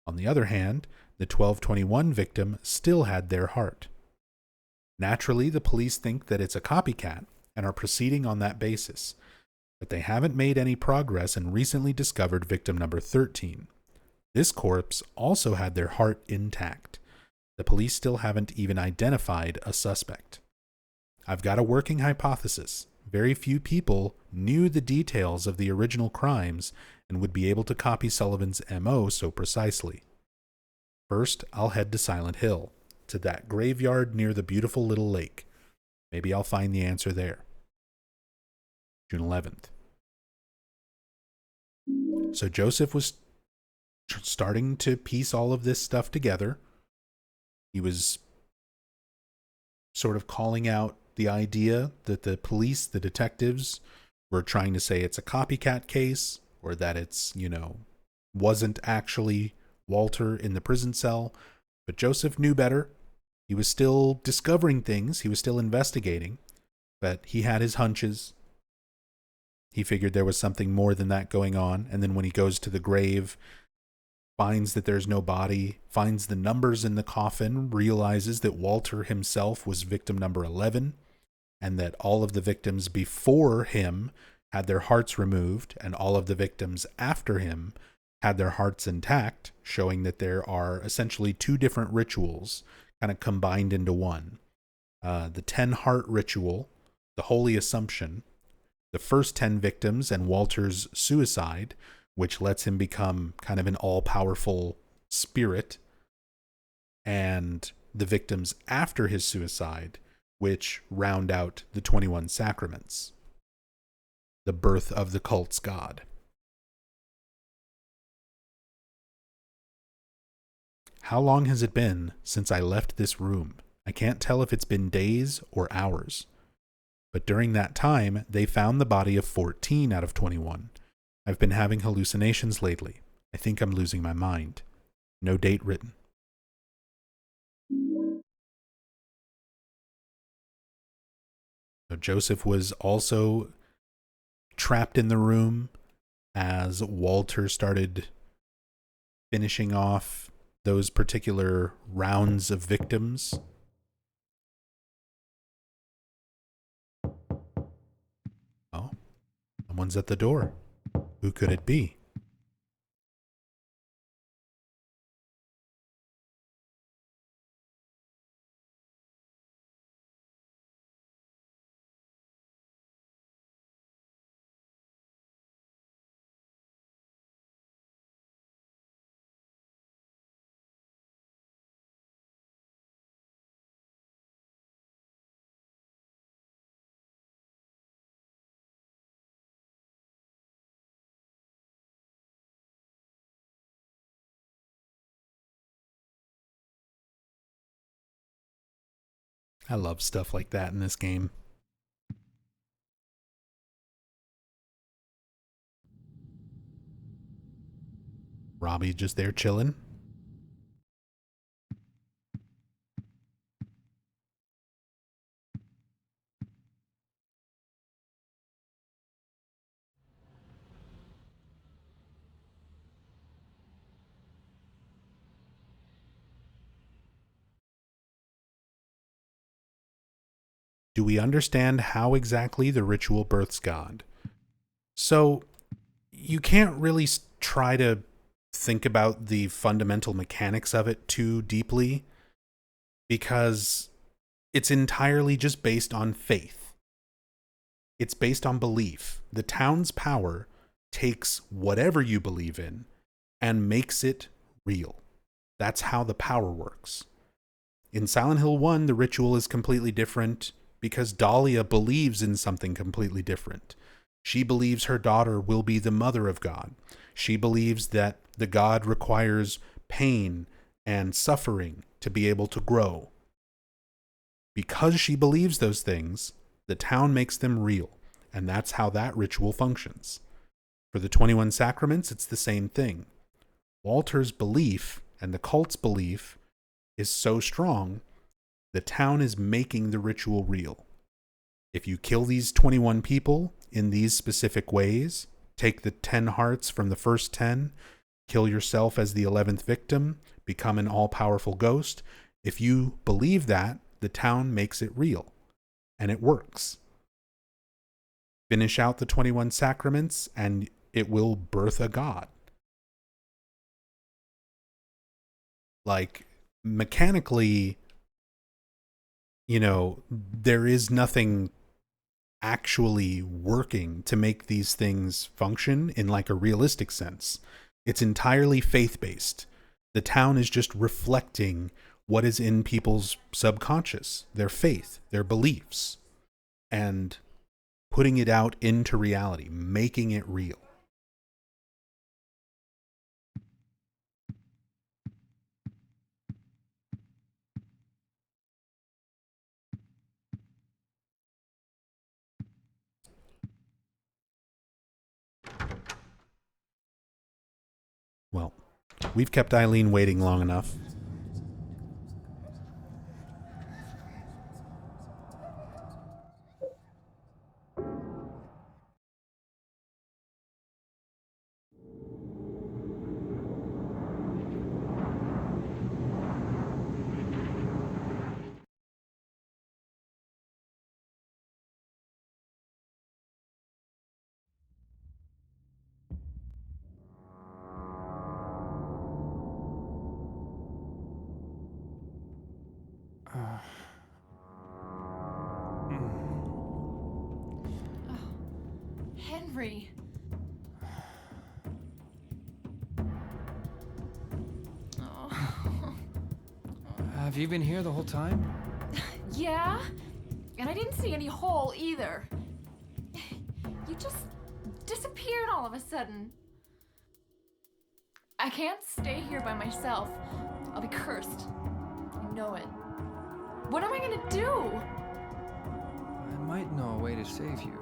On the other hand, the 1221 victim still had their heart. Naturally, the police think that it's a copycat and are proceeding on that basis, but they haven't made any progress and recently discovered victim number 13. This corpse also had their heart intact. The police still haven't even identified a suspect. I've got a working hypothesis. Very few people knew the details of the original crimes and would be able to copy Sullivan's MO so precisely. First, I'll head to Silent Hill, to that graveyard near the beautiful little lake. Maybe I'll find the answer there. June 11th. So Joseph was starting to piece all of this stuff together. He was sort of calling out the idea that the police, the detectives, were trying to say it's a copycat case, or that it's, wasn't actually Walter in the prison cell. But Joseph knew better. He was still discovering things. He was still investigating. But he had his hunches. He figured there was something more than that going on. And then when he goes to the grave, finds that there's no body, finds the numbers in the coffin, realizes that Walter himself was victim number 11, and that all of the victims before him had their hearts removed, and all of the victims after him had their hearts intact, showing that there are essentially 2 different rituals kind of combined into one. The 10 heart ritual, the Holy Assumption, the first 10 victims and Walter's suicide, which lets him become kind of an all-powerful spirit, and the victims after his suicide, which round out the 21 sacraments. The birth of the cult's god. How long has it been since I left this room? I can't tell if it's been days or hours. But during that time, they found the body of 14 out of 21. I've been having hallucinations lately. I think I'm losing my mind. No date written. So Joseph was also trapped in the room as Walter started finishing off those particular rounds of victims. Oh, someone's at the door. Who could it be? I love stuff like that in this game. Robbie just there chilling. Do we understand how exactly the ritual births God? So you can't really try to think about the fundamental mechanics of it too deeply because it's entirely just based on faith. It's based on belief. The town's power takes whatever you believe in and makes it real. That's how the power works. In Silent Hill 1, the ritual is completely different because Dahlia believes in something completely different. She believes her daughter will be the mother of God. She believes that the God requires pain and suffering to be able to grow. Because she believes those things, the town makes them real, and that's how that ritual functions. For the 21 Sacraments, it's the same thing. Walter's belief and the cult's belief is so strong, the town is making the ritual real. If you kill these 21 people in these specific ways, take the 10 hearts from the first 10, kill yourself as the 11th victim, become an all-powerful ghost, if you believe that, the town makes it real. And it works. Finish out the 21 Sacraments, and it will birth a god. Like, mechanically, there is nothing actually working to make these things function in like a realistic sense. It's entirely faith-based. The town is just reflecting what is in people's subconscious, their faith, their beliefs, and putting it out into reality, making it real. Well, we've kept Eileen waiting long enough. Henry. Oh. Have you been here the whole time? Yeah? And I didn't see any hole either. You just disappeared all of a sudden. I can't stay here by myself. I'll be cursed. I know it. What am I gonna do? I might know a way to save you.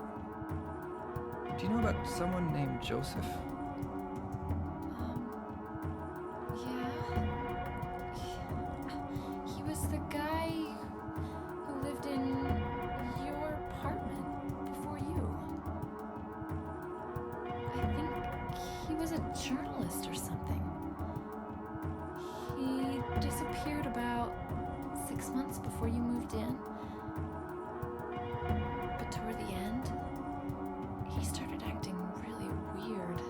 Do you know about someone named Joseph? Yeah. He was the guy who lived in your apartment before you. I think he was a journalist or something. He disappeared about 6 months before you moved in. But toward the end, he started acting really weird.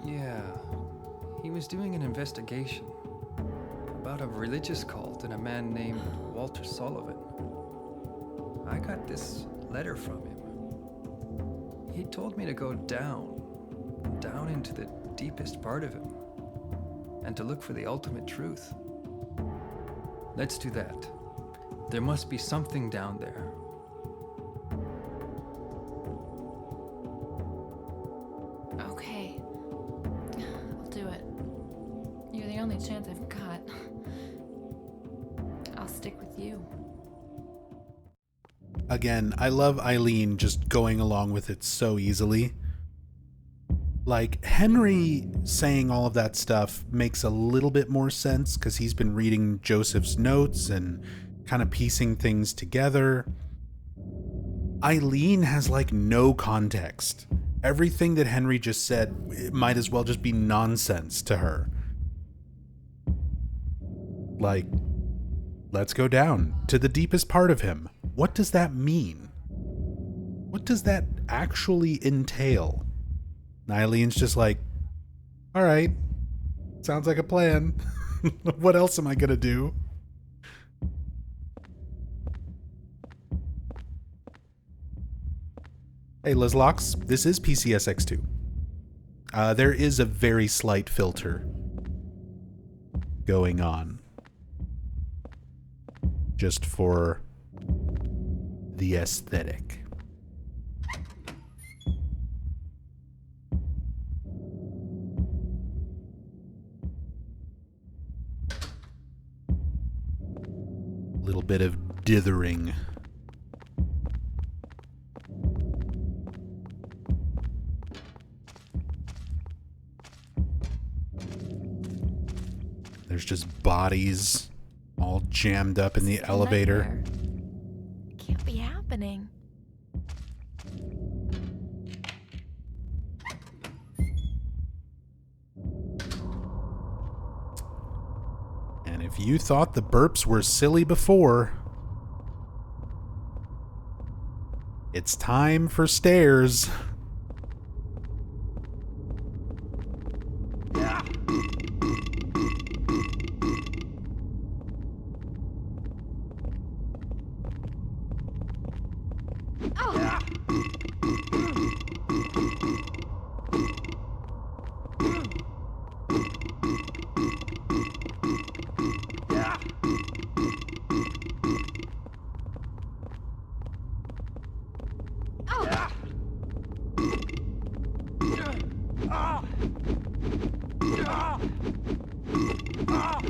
Yeah. He was doing an investigation about a religious cult and a man named Walter Sullivan. I got this letter from him. He told me to go down into the deepest part of him, and to look for the ultimate truth. Let's do that. There must be something down there. Okay. I'll do it. You're the only chance I've got. I'll stick with you. Again, I love Eileen just going along with it so easily. Like, Henry saying all of that stuff makes a little bit more sense because he's been reading Joseph's notes and kind of piecing things together. Eileen has like no context. Everything that Henry just said, it might as well just be nonsense to her. Like, let's go down to the deepest part of him. What does that mean? What does that actually entail? And Eileen's just like, all right, sounds like a plan. What else am I gonna do? Hey, Lizlox, this is PCSX2. There is a very slight filter going on. Just for the aesthetic. A little bit of dithering. There's just bodies all jammed up in the It's a elevator. nightmare. Can't be happening. And if you thought the burps were silly before, it's time for stairs.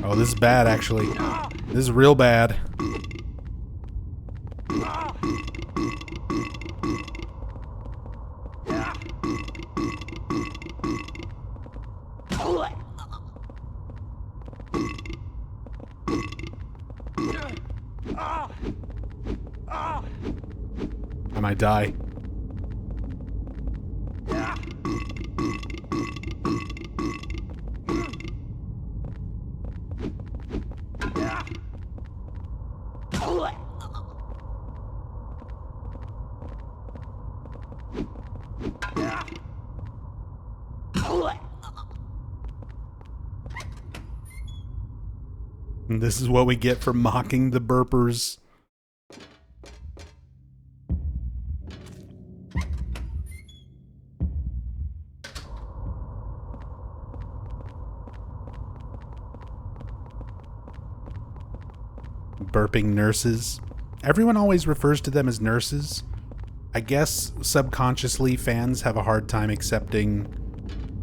Oh, this is bad, actually. This is real bad. I might die. And this is what we get for mocking the burpers. Burping nurses. Everyone always refers to them as nurses. I guess subconsciously fans have a hard time accepting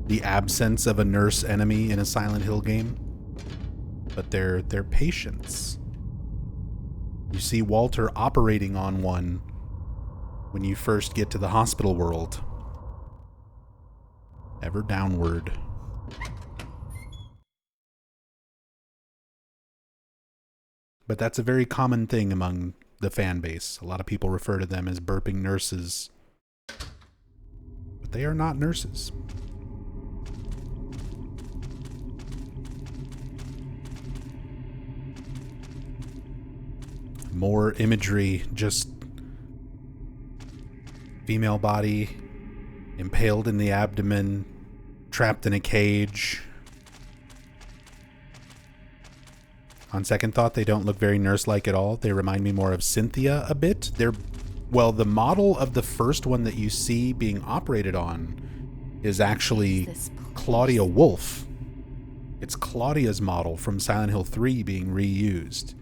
the absence of a nurse enemy in a Silent Hill game. But they're patients. You see Walter operating on one when you first get to the hospital world. Ever downward. But that's a very common thing among the fan base. A lot of people refer to them as burping nurses. But they are not nurses. More imagery, just female body impaled in the abdomen, trapped in a cage. On second thought, they don't look very nurse-like at all. They remind me more of Cynthia a bit. Well, the model of the first one that you see being operated on is actually Claudia Wolf. It's Claudia's model from Silent Hill 3 being reused.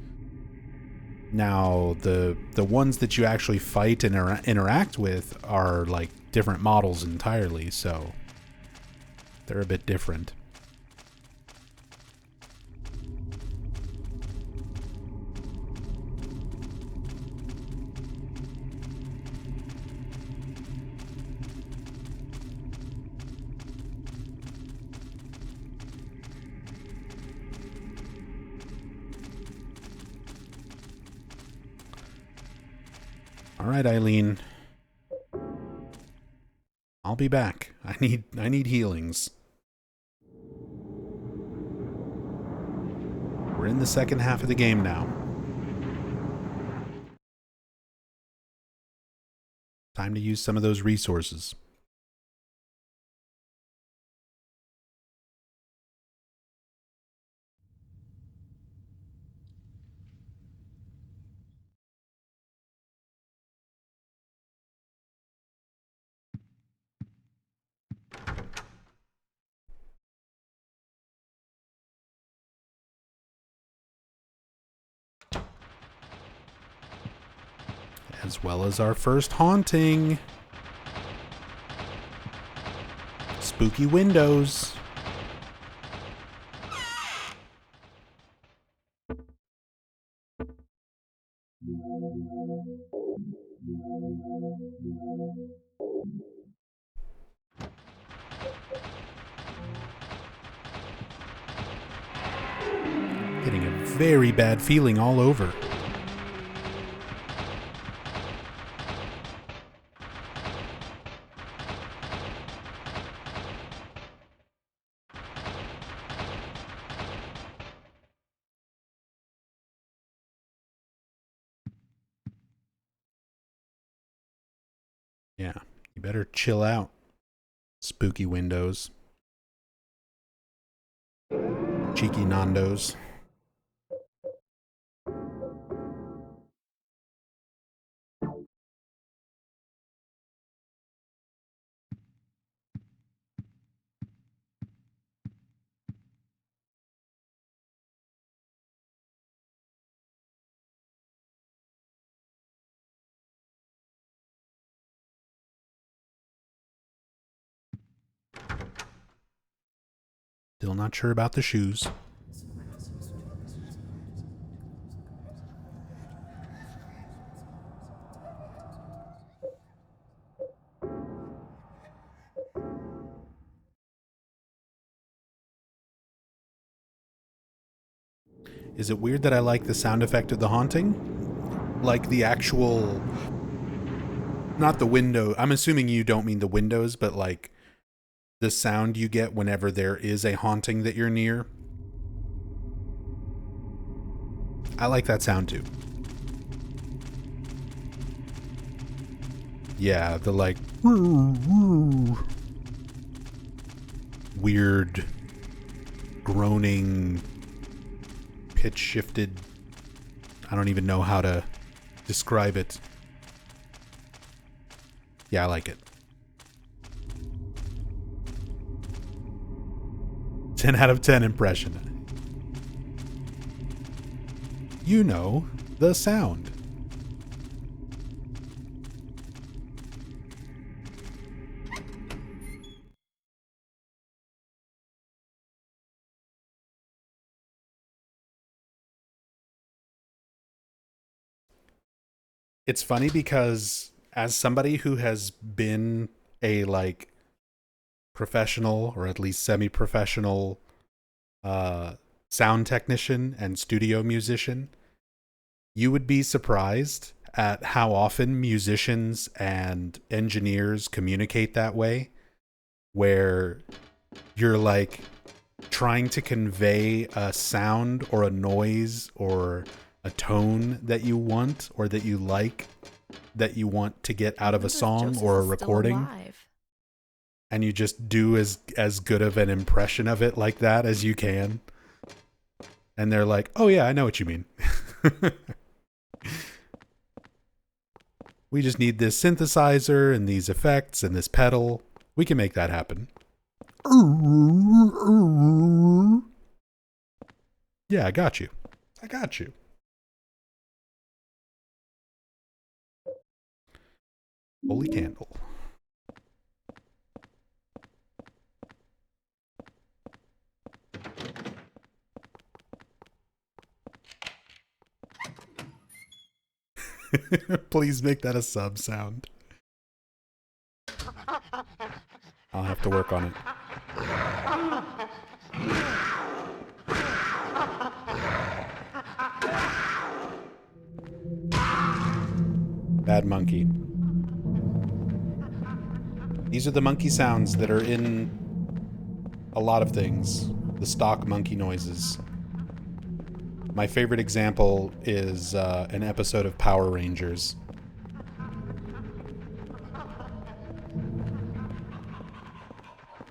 Now, the ones that you actually fight and interact with are like different models entirely, so they're a bit different. All right, Eileen. I'll be back. I need healings. We're in the second half of the game now. Time to use some of those resources. As well as our first haunting. Spooky windows. Getting a very bad feeling all over. Yeah, you better chill out. Spooky windows. Cheeky Nandos. Still not sure about the shoes. Is it weird that I like the sound effect of the haunting? Like the actual... Not the window. I'm assuming you don't mean the windows, but like the sound you get whenever there is a haunting that you're near. I like that sound too. Yeah, the like weird groaning, pitch shifted. I don't even know how to describe it. Yeah, I like it. 10 out of 10 impression. You know the sound. It's funny because as somebody who has been a like professional or at least semi-professional sound technician and studio musician, you would be surprised at how often musicians and engineers communicate that way, where you're like trying to convey a sound or a noise or a tone that you want or that you like, that you want to get out of a song or a recording, and you just do as good of an impression of it like that as you can, and they're like, oh yeah, I know what you mean. We just need this synthesizer and these effects and this pedal. We can make that happen. Yeah, I got you. I got you. Holy candle. Please make that a sub sound. I'll have to work on it. Bad monkey. These are the monkey sounds that are in a lot of things. The stock monkey noises. My favorite example is an episode of Power Rangers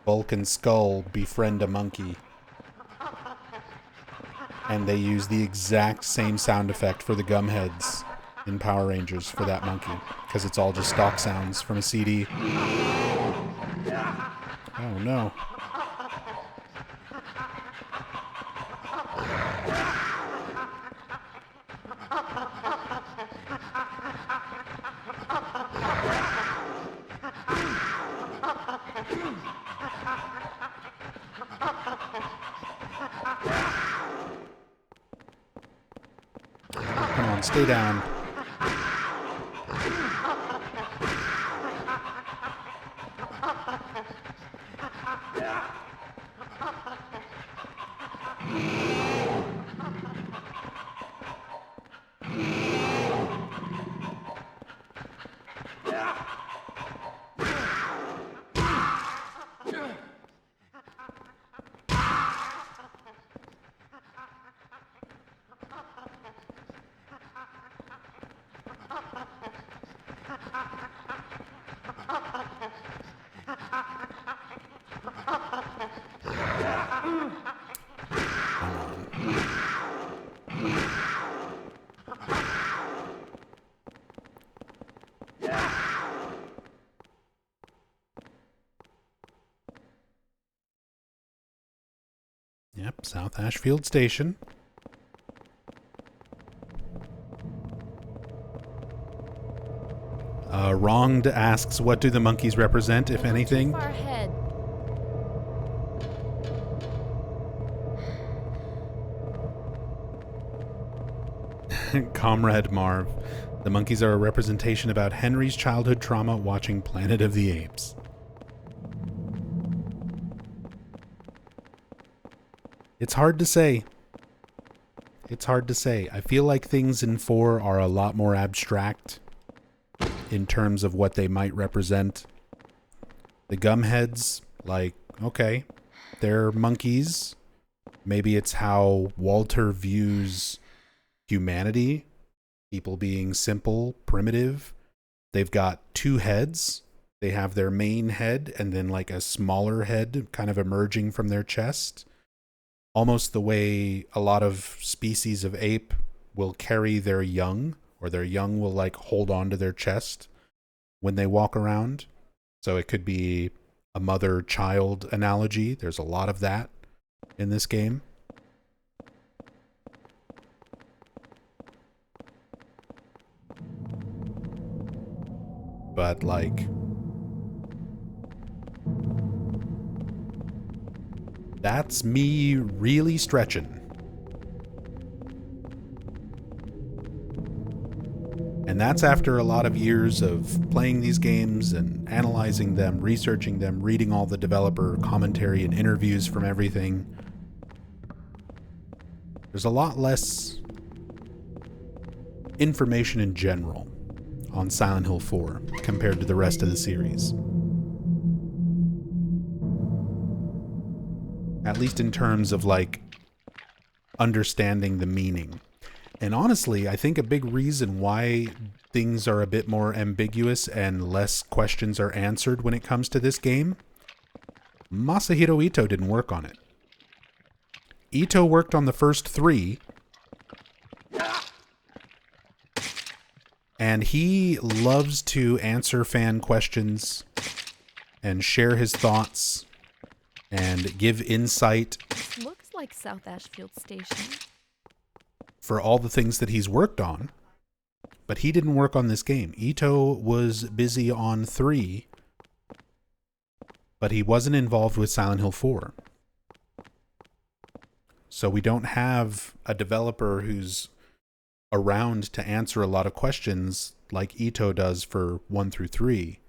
Bulk and Skull befriend a monkey. And they use the exact same sound effect for the gum heads in Power Rangers for that monkey. Because it's all just stock sounds from a CD. Oh no. Come on, stay down. Yep, South Ashfield Station. Wronged asks, what do the monkeys represent, if anything? Too far ahead. Comrade Marv. The monkeys are a representation about Henry's childhood trauma watching Planet of the Apes. It's hard to say. It's hard to say. I feel like things in 4 are a lot more abstract in terms of what they might represent. The gumheads, like, okay, they're monkeys. Maybe it's how Walter views humanity, people being simple, primitive. They've got 2 heads. They have their main head and then like a smaller head kind of emerging from their chest. Almost the way a lot of species of ape will carry their young, or their young will like hold on to their chest when they walk around. So it could be a mother-child analogy. There's a lot of that in this game. But like, that's me really stretching. And that's after a lot of years of playing these games and analyzing them, researching them, reading all the developer commentary and interviews from everything. There's a lot less information in general on Silent Hill 4 compared to the rest of the series. At least in terms of like understanding the meaning. And honestly, I think a big reason why things are a bit more ambiguous and less questions are answered when it comes to this game, Masahiro Ito didn't work on it. Ito worked on the first 3, and he loves to answer fan questions and share his thoughts and give insight. This looks like South Ashfield Station. For all the things that he's worked on, but he didn't work on this game. Ito was busy on 3, but he wasn't involved with Silent Hill 4. So we don't have a developer who's around to answer a lot of questions like Ito does for 1 through 3,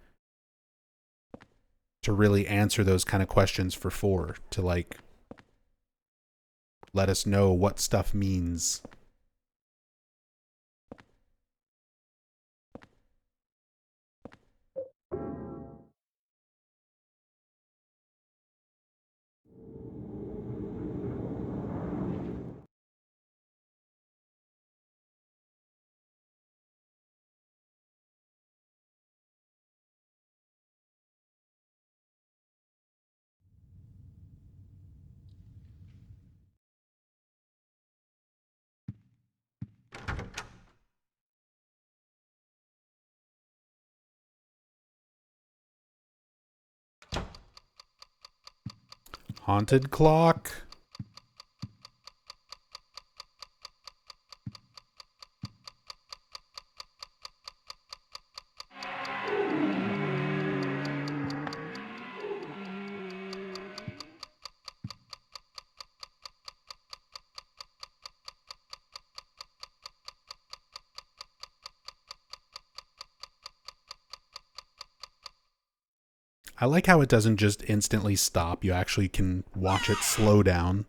to really answer those kind of questions for 4, to like let us know what stuff means. Haunted clock. I like how it doesn't just instantly stop. You actually can watch it slow down.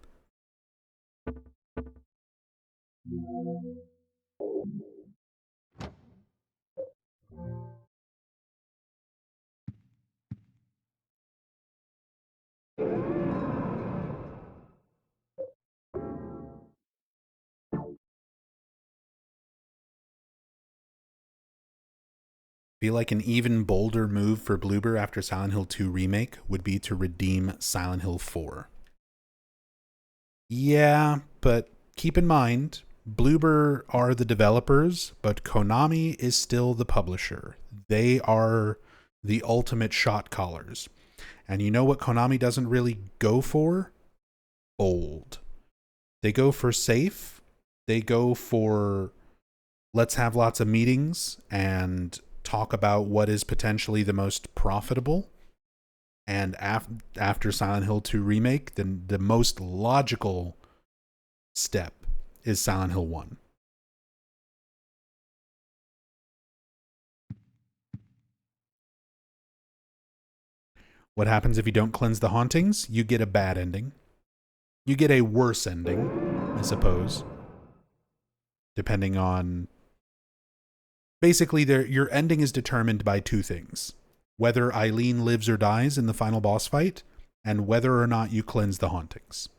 Feel like an even bolder move for Bloober after Silent Hill 2 Remake would be to redeem Silent Hill 4. Yeah, but keep in mind, Bloober are the developers, but Konami is still the publisher. They are the ultimate shot callers. And you know what Konami doesn't really go for? Bold. They go for safe. They go for let's have lots of meetings and talk about what is potentially the most profitable. And after Silent Hill 2 Remake, then the most logical step is Silent Hill 1. What happens if you don't cleanse the hauntings? You get a bad ending. You get a worse ending, I suppose. Depending on... Basically, your ending is determined by two things. Whether Eileen lives or dies in the final boss fight, and whether or not you cleanse the hauntings.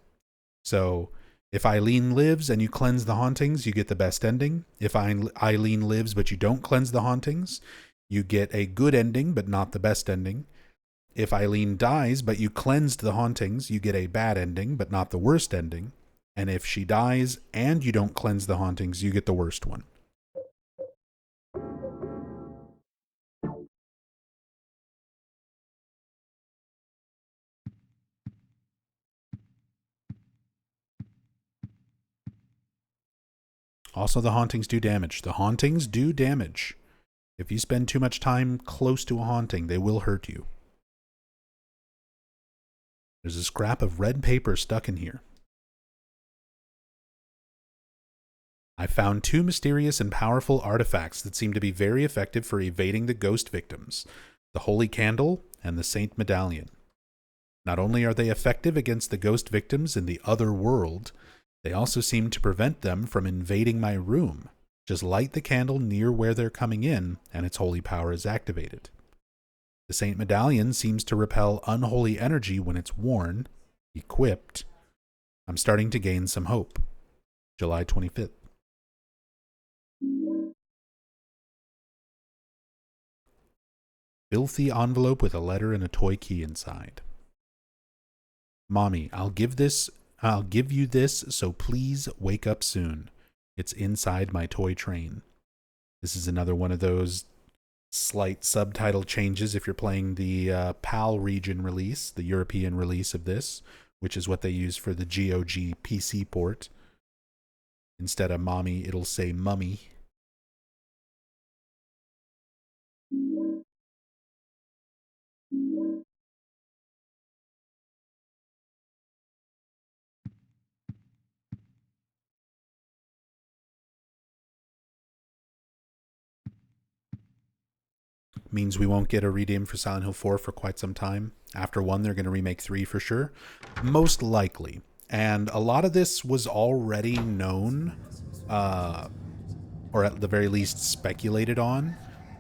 So, if Eileen lives and you cleanse the hauntings, you get the best ending. If Eileen lives but you don't cleanse the hauntings, you get a good ending but not the best ending. If Eileen dies but you cleansed the hauntings, you get a bad ending but not the worst ending. And if she dies and you don't cleanse the hauntings, you get the worst one. Also, the hauntings do damage. The hauntings do damage. If you spend too much time close to a haunting, they will hurt you. There's a scrap of red paper stuck in here. I found two mysterious and powerful artifacts that seem to be very effective for evading the ghost victims, the Holy Candle and the Saint Medallion. Not only are they effective against the ghost victims in the other world, they also seem to prevent them from invading my room. Just light the candle near where they're coming in, and its holy power is activated. The Saint Medallion seems to repel unholy energy when it's worn, equipped. I'm starting to gain some hope. July 25th. Filthy envelope with a letter and a toy key inside. Mommy, I'll give you this, so please wake up soon. It's inside my toy train. This is another one of those slight subtitle changes if you're playing the PAL region release, the European release of this, which is what they use for the GOG PC port. Instead of mommy, it'll say mummy. Means we won't get a redeem for Silent Hill 4 for quite some time. After 1, they're going to remake 3 for sure. Most likely. And a lot of this was already known, or at the very least speculated on,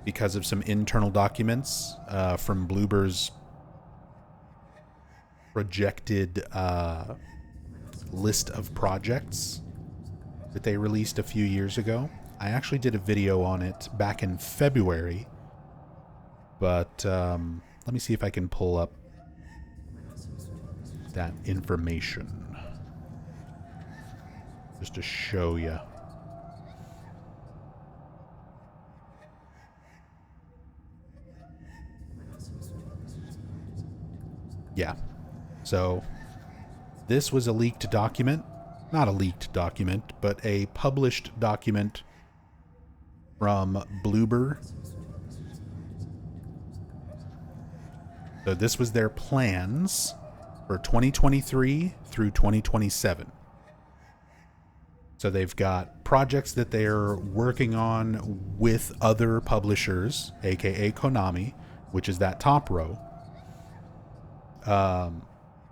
because of some internal documents from Bloober's projected list of projects that they released a few years ago. I actually did a video on it back in February, but let me see if I can pull up that information just to show you. Yeah. So This was a leaked document. Not a leaked document, but a published document from Bloober. So this was their plans for 2023 through 2027. So they've got projects that they're working on with other publishers, aka Konami, which is that top row.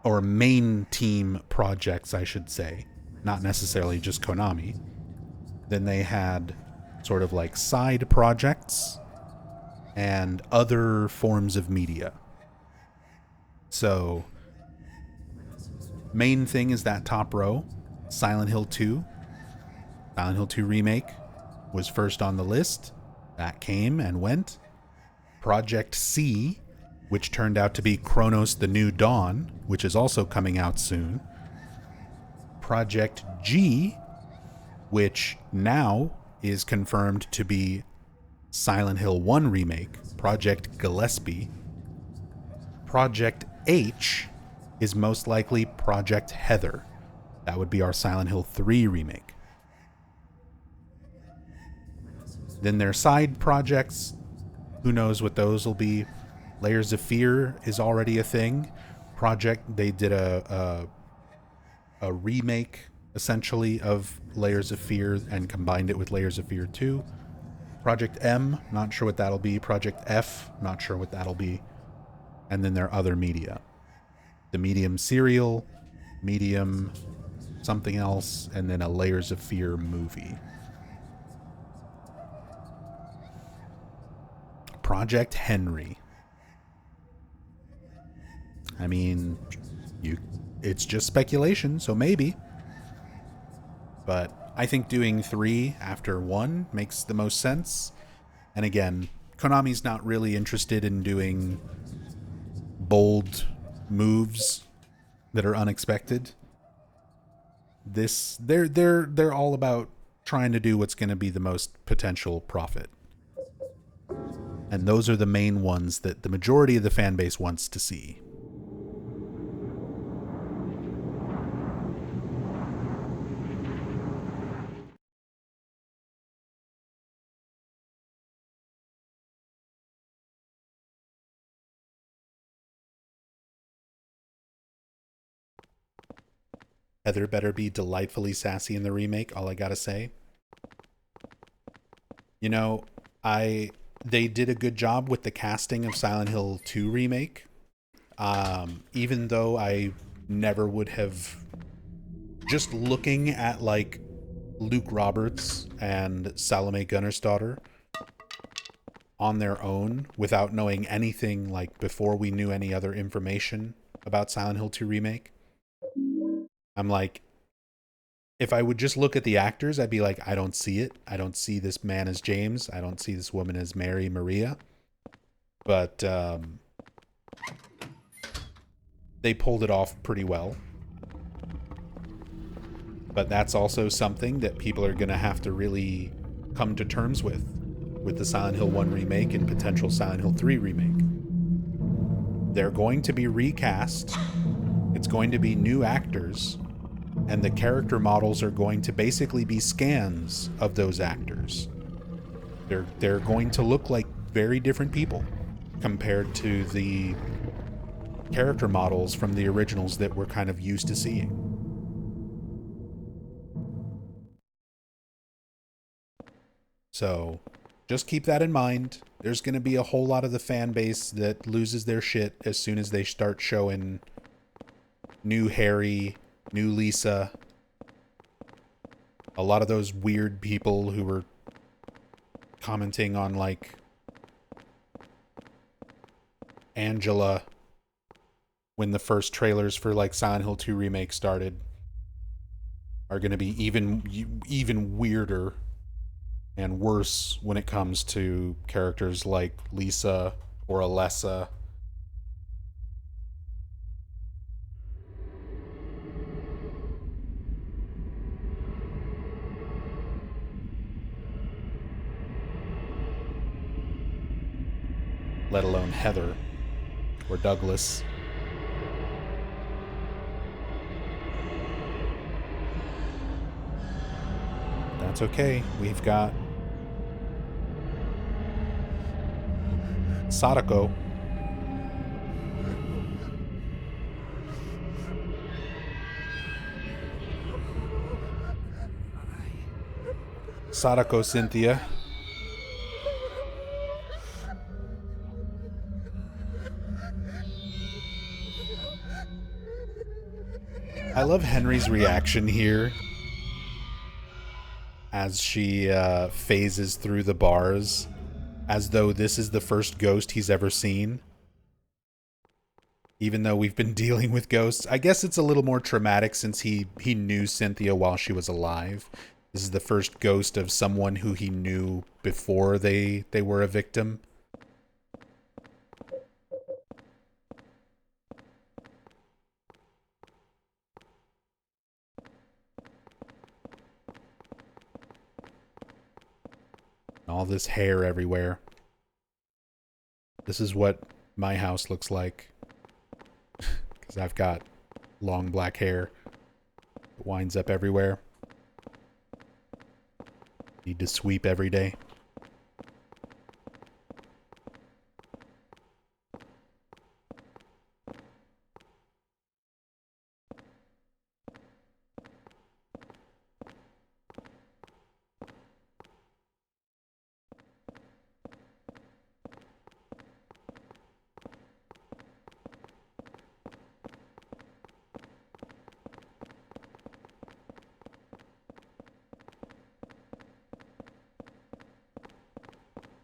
Or main team projects, I should say. Not necessarily just Konami. Then they had sort of like side projects and other forms of media. So, main thing is that top row, Silent Hill 2. Silent Hill 2 Remake was first on the list. That came and went. Project C, which turned out to be Chronos the New Dawn, which is also coming out soon. Project G, which now is confirmed to be Silent Hill 1 Remake, Project Gillespie. Project H is most likely Project Heather. That would be our Silent Hill 3 remake. Then their side projects, who knows what those will be. Layers of Fear is already a thing. They did a remake, essentially, of Layers of Fear and combined it with Layers of Fear 2. Project M, not sure what that'll be. Project F, not sure what that'll be. And then their other media. The Medium serial, Medium something else, and then a Layers of Fear movie. Project Henry. I mean, it's just speculation, so maybe. But I think doing 3 after 1 makes the most sense. And again, Konami's not really interested in doing bold moves that are unexpected. They're all about trying to do what's going to be the most potential profit. And those are the main ones that the majority of the fan base wants to see. Heather better be delightfully sassy in the remake, all I gotta say. You know, they did a good job with the casting of Silent Hill 2 Remake. Even though I never would have... Just looking at, like, Luke Roberts and Salome Gunnersdottir on their own, without knowing anything, like, before we knew any other information about Silent Hill 2 Remake, I'm like, if I would just look at the actors, I'd be like, I don't see it. I don't see this man as James. I don't see this woman as Mary Maria. But they pulled it off pretty well. But that's also something that people are going to have to really come to terms with the Silent Hill 1 remake and potential Silent Hill 3 remake. They're going to be recast. It's going to be new actors. And the character models are going to basically be scans of those actors. They're going to look like very different people compared to the character models from the originals that we're kind of used to seeing. So just keep that in mind. There's going to be a whole lot of the fan base that loses their shit as soon as they start showing new Harry, new Lisa, a lot of those weird people who were commenting on, like, Angela when the first trailers for, like, Silent Hill 2 Remake started are going to be even weirder and worse when it comes to characters like Lisa or Alessa. Let alone Heather or Douglas. That's okay. We've got Sadako. Sadako, Cynthia. I love Henry's reaction here as she phases through the bars as though this is the first ghost he's ever seen. Even though we've been dealing with ghosts. I guess it's a little more traumatic since he knew Cynthia while she was alive. This is the first ghost of someone who he knew before they were a victim. All this hair everywhere. This is what my house looks like. Because I've got long black hair. It winds up everywhere. Need to sweep every day.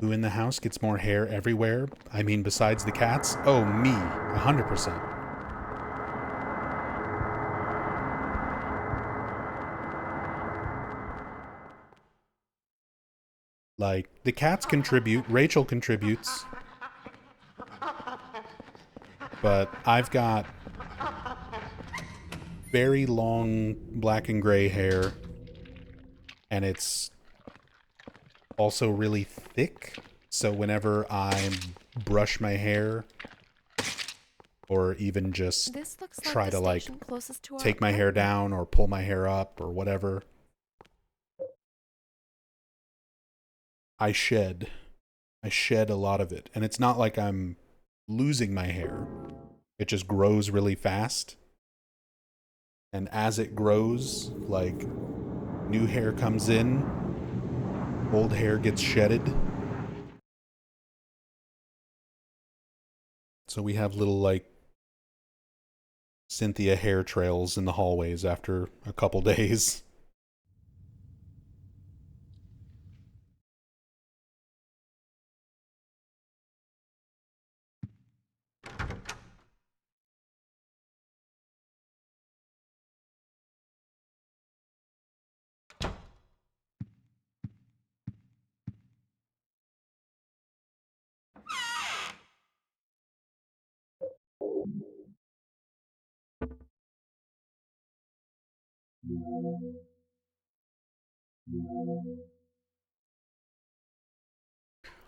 Who in the house gets more hair everywhere? I mean, besides the cats? Oh, me. 100%. Like, the cats contribute, Rachel contributes. But I've got very long black and gray hair. And it's also really thick, so whenever I brush my hair or even just try to like take my hair down or pull my hair up or whatever, I shed a lot of it. And it's not like I'm losing my hair, it just grows really fast, and as it grows, like, new hair comes in, old hair gets shedded. So we have little, like, Cynthia hair trails in the hallways after a couple days.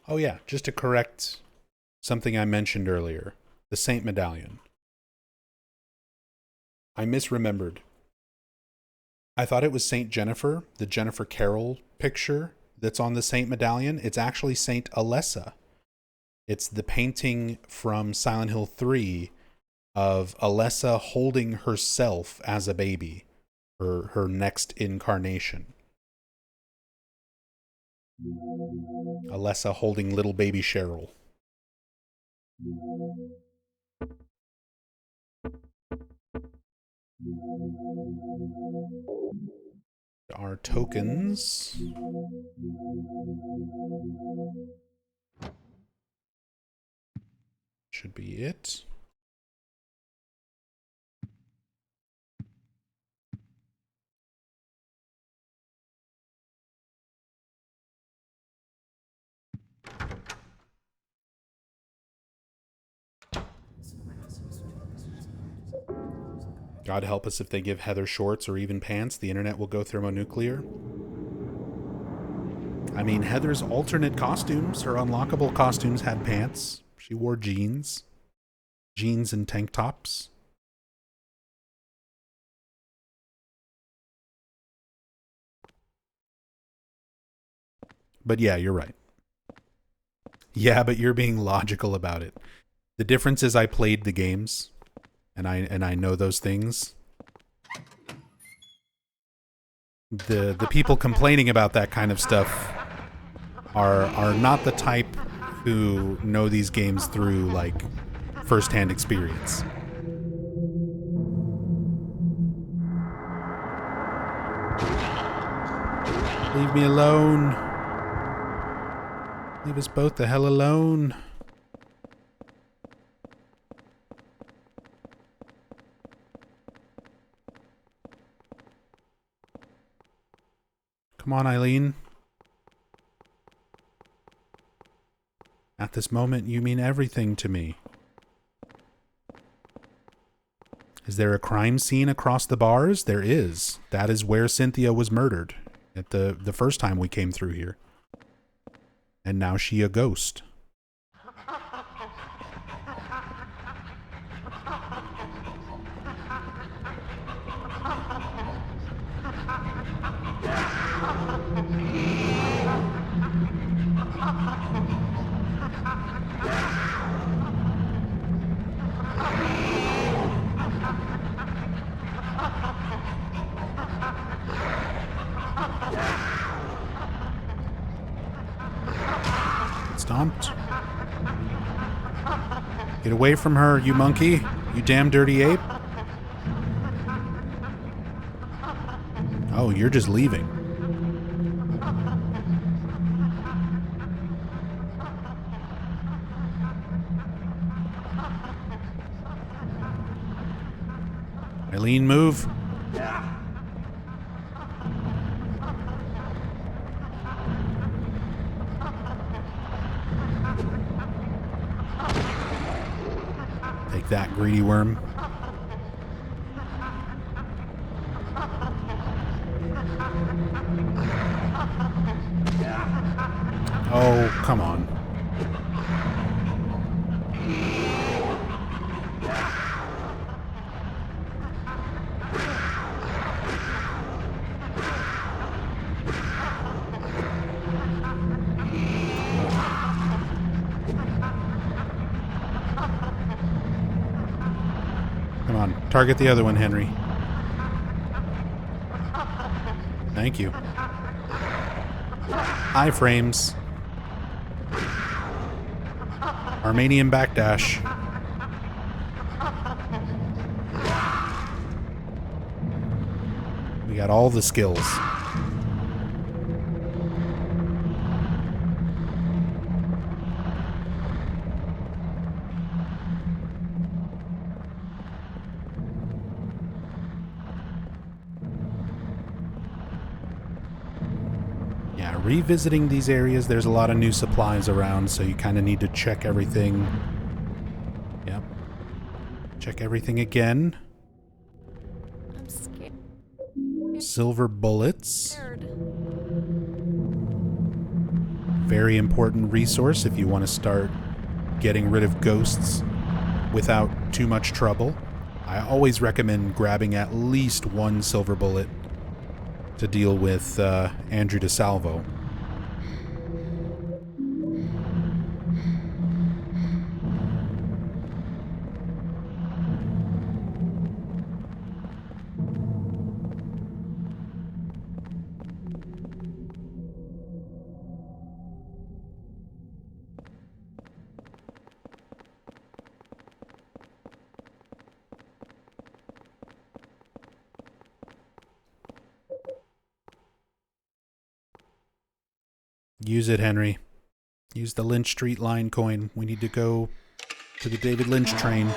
Oh yeah, just to correct something I mentioned earlier. The Saint Medallion. I misremembered. I thought it was Saint Jennifer, the Jennifer Carroll picture that's on the Saint Medallion. It's actually Saint Alessa. It's the painting from Silent Hill 3 of Alessa holding herself as a baby, her next incarnation. Alessa holding little baby Cheryl. Our tokens. Should be it. God help us if they give Heather shorts or even pants. The internet will go thermonuclear. I mean, Heather's alternate costumes, her unlockable costumes, had pants. She wore jeans. Jeans and tank tops. But yeah, you're right. Yeah, but you're being logical about it. The difference is I played the games, and I know those things. The people complaining about that kind of stuff are not the type who know these games through like first-hand experience. Leave me alone. Leave us both the hell alone. Come on, Eileen. At this moment, you mean everything to me. Is there a crime scene across the bars? There is. That is where Cynthia was murdered at the first time we came through here. And now she a ghost. Stomped. Get away from her, you monkey. You damn dirty ape. Oh, you're just leaving. Eileen, move. Take that, greedy worm. Oh, come on. Come on, target the other one, Henry. Thank you. Iframes. Armenian backdash. We got all the skills. Yeah, revisiting these areas, there's a lot of new supplies around, so you kind of need to check everything. Yep. Check everything again. I'm scared. Silver bullets. Very important resource if you want to start getting rid of ghosts without too much trouble. I always recommend grabbing at least one silver bullet to deal with Andrew DeSalvo. Use it, Henry. Use the Lynch Street line coin. We need to go to the David Lynch train.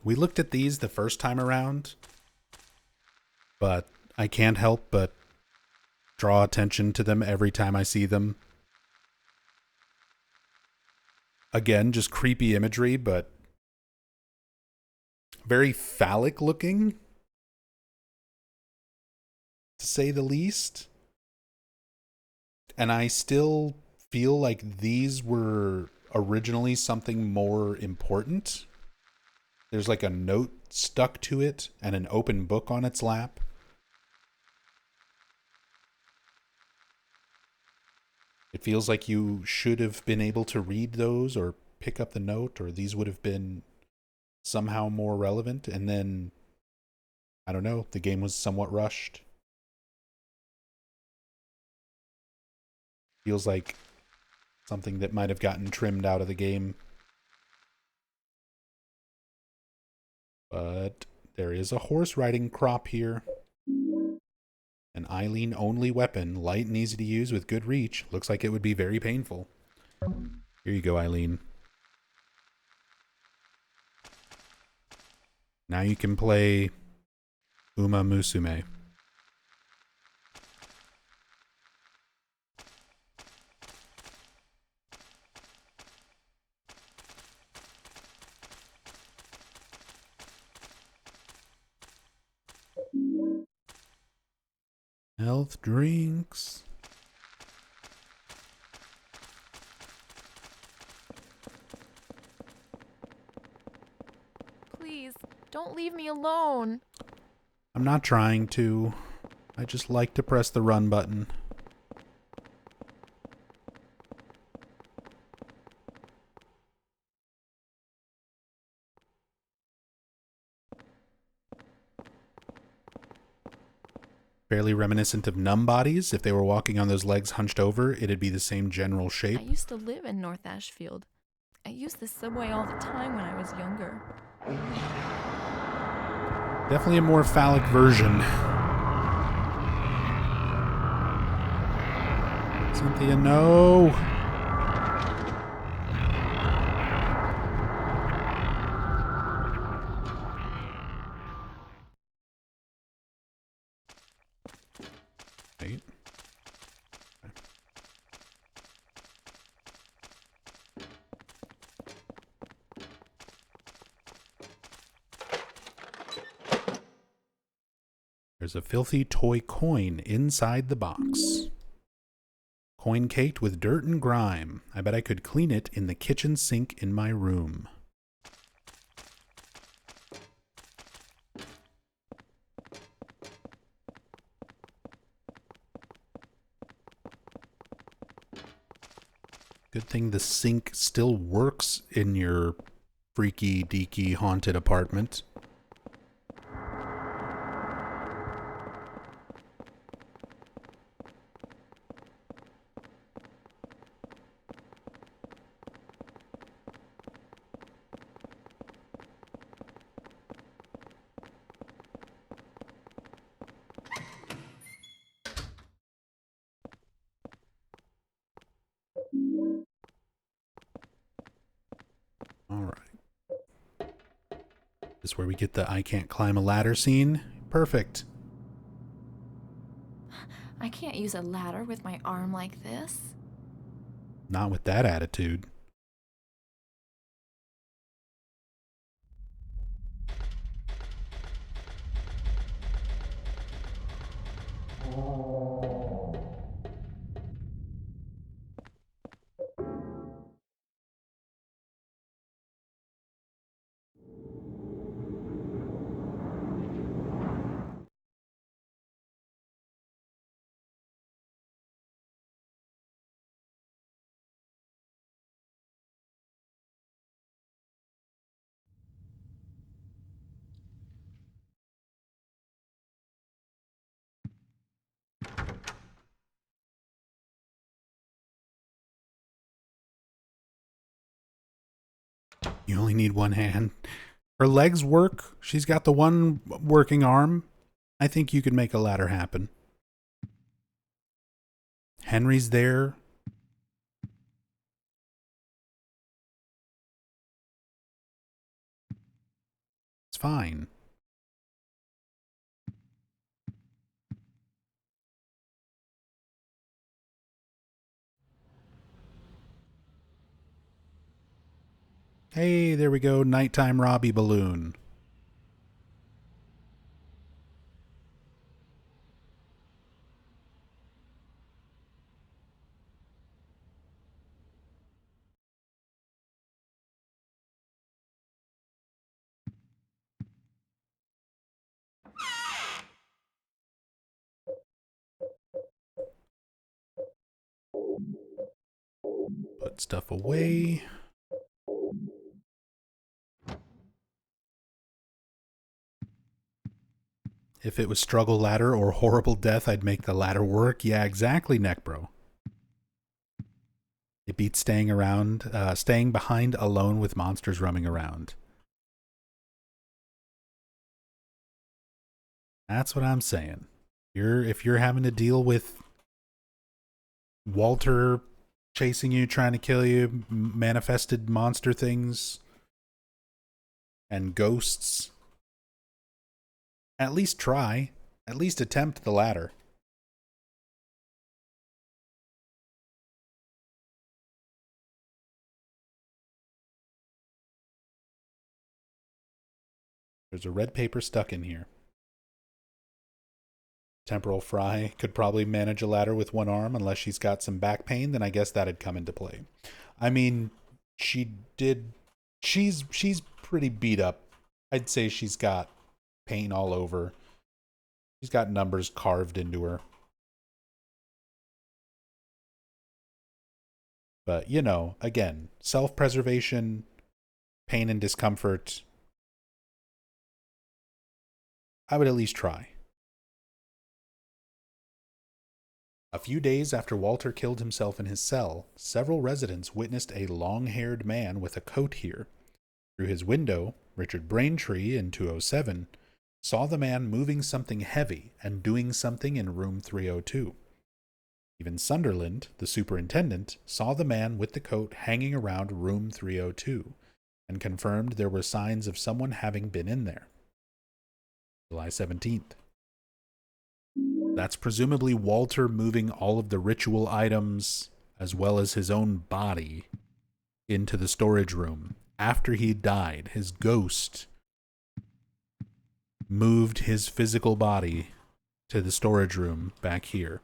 We looked at these the first time around, but I can't help but draw attention to them every time I see them. Again, just creepy imagery, but very phallic looking, to say the least. And I still feel like these were originally something more important. There's like a note stuck to it and an open book on its lap. It feels like you should have been able to read those or pick up the note, or these would have been somehow more relevant. And then, I don't know, the game was somewhat rushed. Feels like something that might have gotten trimmed out of the game. But there is a horse riding crop here. An Eileen only weapon, light and easy to use with good reach. Looks like it would be very painful. Here you go, Eileen. Now you can play Uma Musume. Health drinks. Please, don't leave me alone. I'm not trying to. I just like to press the run button. Fairly reminiscent of numb bodies. If they were walking on those legs hunched over, it'd be the same general shape. I used to live in North Ashfield. I used the subway all the time when I was younger. Definitely a more phallic version. Cynthia, no! Wait. There's a filthy toy coin inside the box. Coin caked with dirt and grime. I bet I could clean it in the kitchen sink in my room. Good thing the sink still works in your freaky deaky haunted apartment. This is where we get the I can't climb a ladder scene. Perfect. I can't use a ladder with my arm like this. Not with that attitude. You only need one hand. Her legs work. She's got the one working arm. I think you could make a ladder happen. Henry's there. fine. Hey, there we go. Nighttime Robbie balloon. Put stuff away. If it was struggle ladder or horrible death, I'd make the ladder work. Yeah, exactly, Neckbro. It beats staying behind alone with monsters roaming around. That's what I'm saying. If you're having to deal with Walter chasing you, trying to kill you, manifested monster things, and ghosts, at least try. At least attempt the latter. There's a red paper stuck in here. Temporal Fry could probably manage a ladder with one arm unless she's got some back pain, then I guess that'd come into play. I mean, she's pretty beat up. I'd say she's got pain all over. She's got numbers carved into her. But, you know, again, self-preservation, pain and discomfort. I would at least try. A few days after Walter killed himself in his cell, several residents witnessed a long-haired man with a coat here. Through his window, Richard Braintree in 207 saw the man moving something heavy and doing something in room 302. Even Sunderland, the superintendent, saw the man with the coat hanging around room 302 and confirmed there were signs of someone having been in there. July 17th. That's presumably Walter moving all of the ritual items as well as his own body into the storage room. After he died, his ghost moved his physical body to the storage room back here.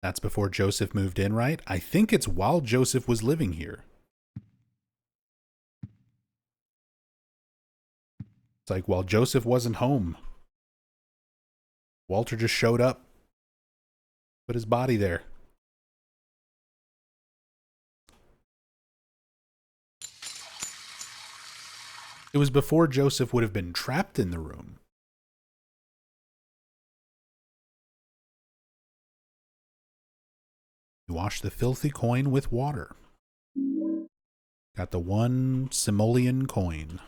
That's before Joseph moved in, right? I think it's while Joseph was living here. It's like while Joseph wasn't home, Walter just showed up, put his body there. It was before Joseph would have been trapped in the room. You wash the filthy coin with water. Got the one simoleon coin.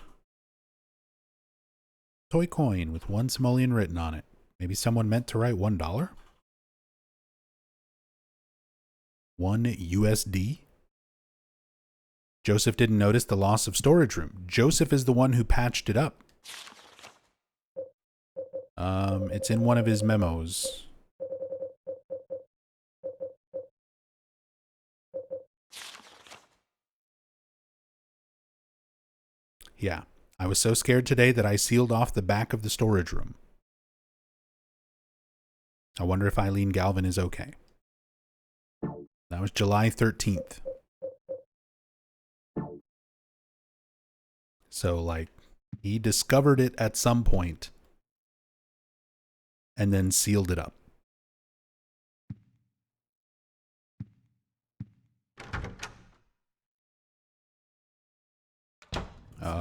Toy coin with one simoleon written on it. Maybe someone meant to write $1? 1 USD? Joseph didn't notice the loss of storage room. Joseph is the one who patched it up. It's in one of his memos. Yeah, I was so scared today that I sealed off the back of the storage room. I wonder if Eileen Galvin is okay. That was July 13th. So, like, he discovered it at some point and then sealed it up.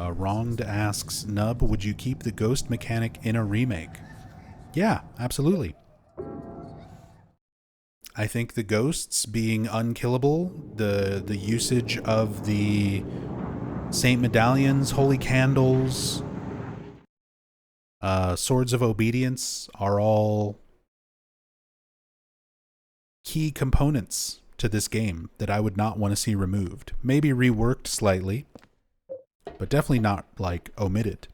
Wronged asks, Nub, would you keep the ghost mechanic in a remake? Yeah, absolutely. I think the ghosts being unkillable, the usage of the Saint Medallions, Holy Candles, Swords of Obedience are all key components to this game that I would not want to see removed. Maybe reworked slightly, but definitely not, like, omitted.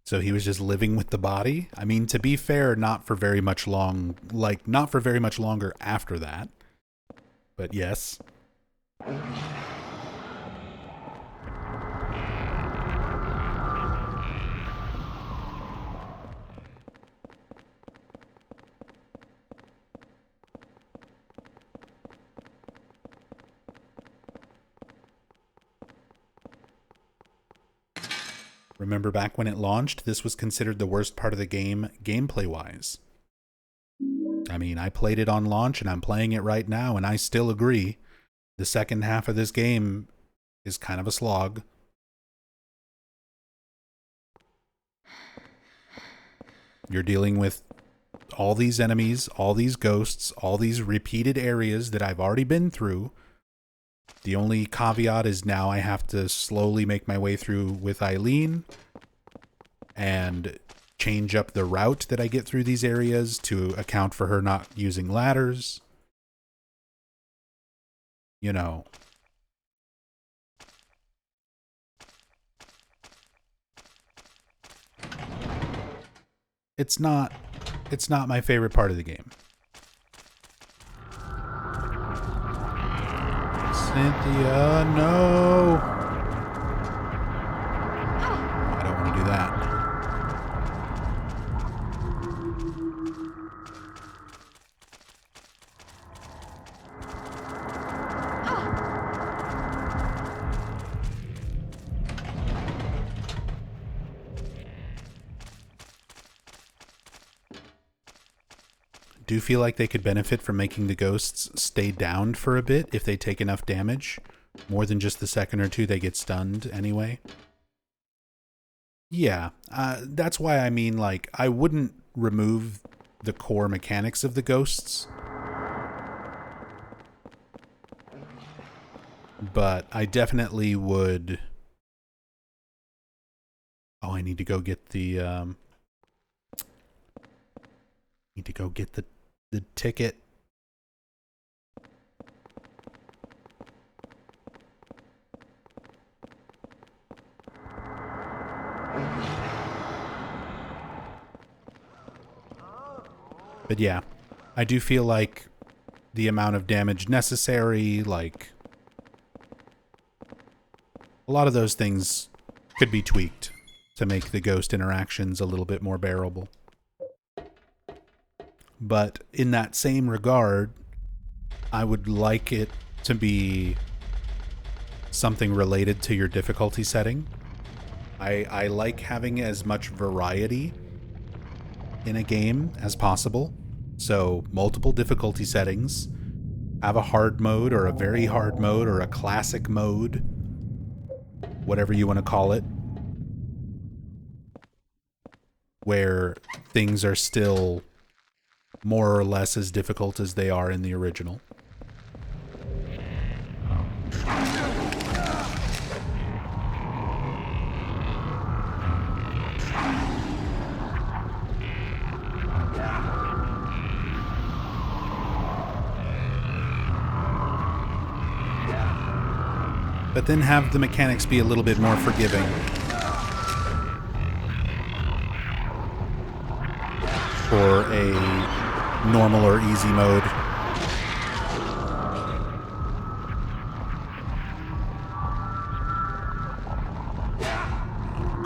So he was just living with the body? I mean, to be fair, not for very much longer after that. But yes. Remember back when it launched, this was considered the worst part of the game, gameplay-wise. I mean, I played it on launch, and I'm playing it right now, and I still agree. The second half of this game is kind of a slog. You're dealing with all these enemies, all these ghosts, all these repeated areas that I've already been through. The only caveat is now I have to slowly make my way through with Eileen and change up the route that I get through these areas to account for her not using ladders. You know. It's not my favorite part of the game. Cynthia, no! I don't want to do that. Do feel like they could benefit from making the ghosts stay downed for a bit if they take enough damage. More than just the second or two they get stunned anyway. Yeah, that's why I mean, like, I wouldn't remove the core mechanics of the ghosts. But I definitely would... Oh, I need to go get the... Need to go get the ticket. But yeah, I do feel like the amount of damage necessary, like a lot of those things could be tweaked to make the ghost interactions a little bit more bearable. But in that same regard, I would like it to be something related to your difficulty setting. I like having as much variety in a game as possible. So multiple difficulty settings. Have a hard mode or a very hard mode or a classic mode. Whatever you want to call it. Where things are still more or less as difficult as they are in the original. But then have the mechanics be a little bit more forgiving. For a normal or easy mode. Oh,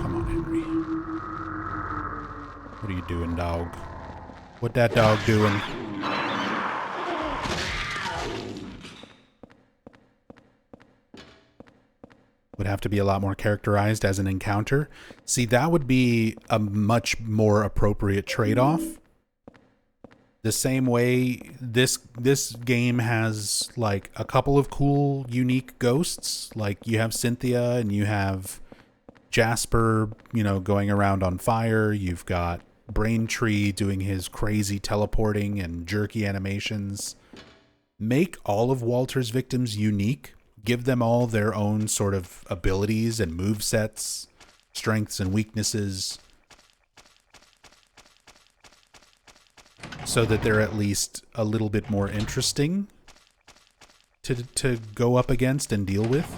come on, Henry. What are you doing, dog? What that dog doing? Would have to be a lot more characterized as an encounter. See, that would be a much more appropriate trade-off. The same way this game has like a couple of cool, unique ghosts. Like you have Cynthia and you have Jasper, going around on fire. You've got Braintree doing his crazy teleporting and jerky animations. Make all of Walter's victims unique. Give them all their own sort of abilities and movesets, strengths and weaknesses, so that they're at least a little bit more interesting to go up against and deal with.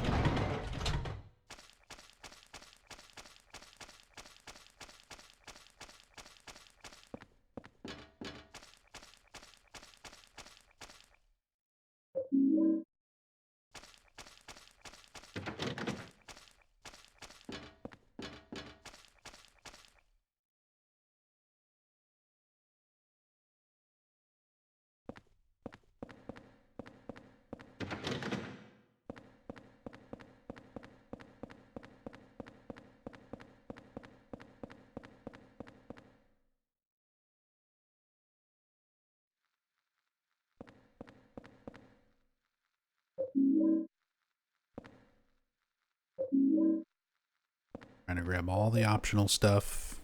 Trying to grab all the optional stuff.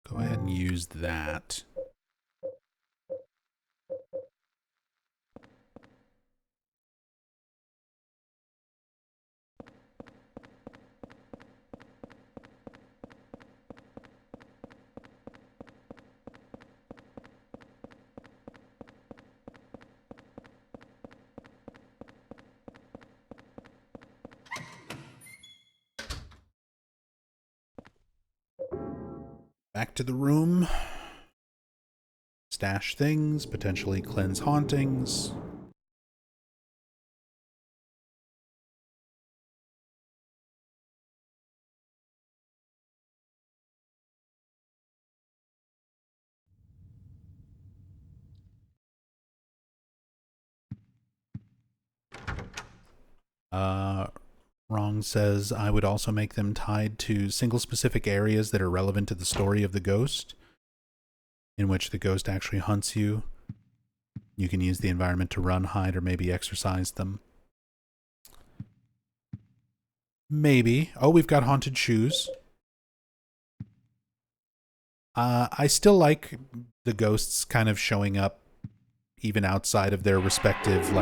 Go ahead and use that. Back to the room. Stash things, potentially cleanse hauntings. Wrong says, I would also make them tied to single specific areas that are relevant to the story of the ghost, in which the ghost actually hunts you. You can use the environment to run, hide, or maybe exercise them. Maybe. Oh, we've got haunted shoes. I still like the ghosts kind of showing up even outside of their respective,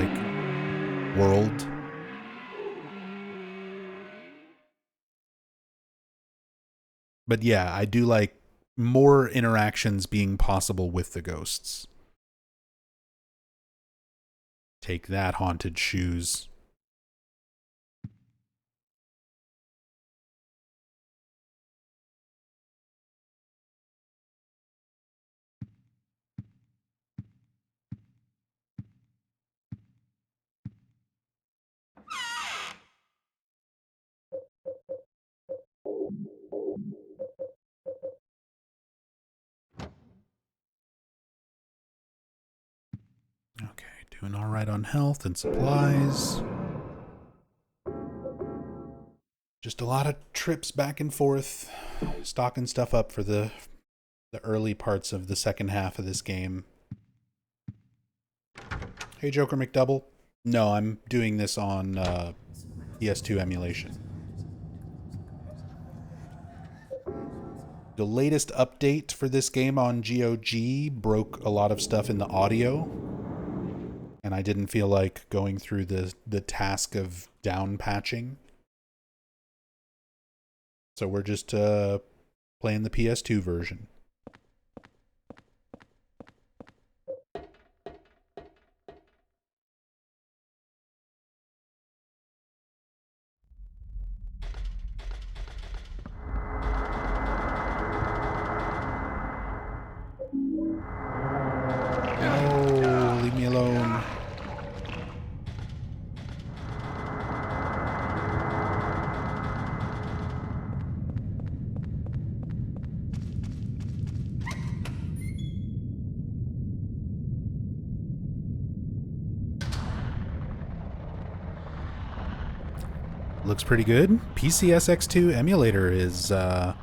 world. But yeah, I do like more interactions being possible with the ghosts. Take that, haunted shoes. Okay, doing all right on health and supplies. Just a lot of trips back and forth, stocking stuff up for the early parts of the second half of this game. Hey, Joker McDouble. No, I'm doing this on PS2 emulation. The latest update for this game on GOG broke a lot of stuff in the audio, and I didn't feel like going through the task of down patching. So we're just playing the PS2 version. No, leave me alone. Looks pretty good. PCSX2 emulator is a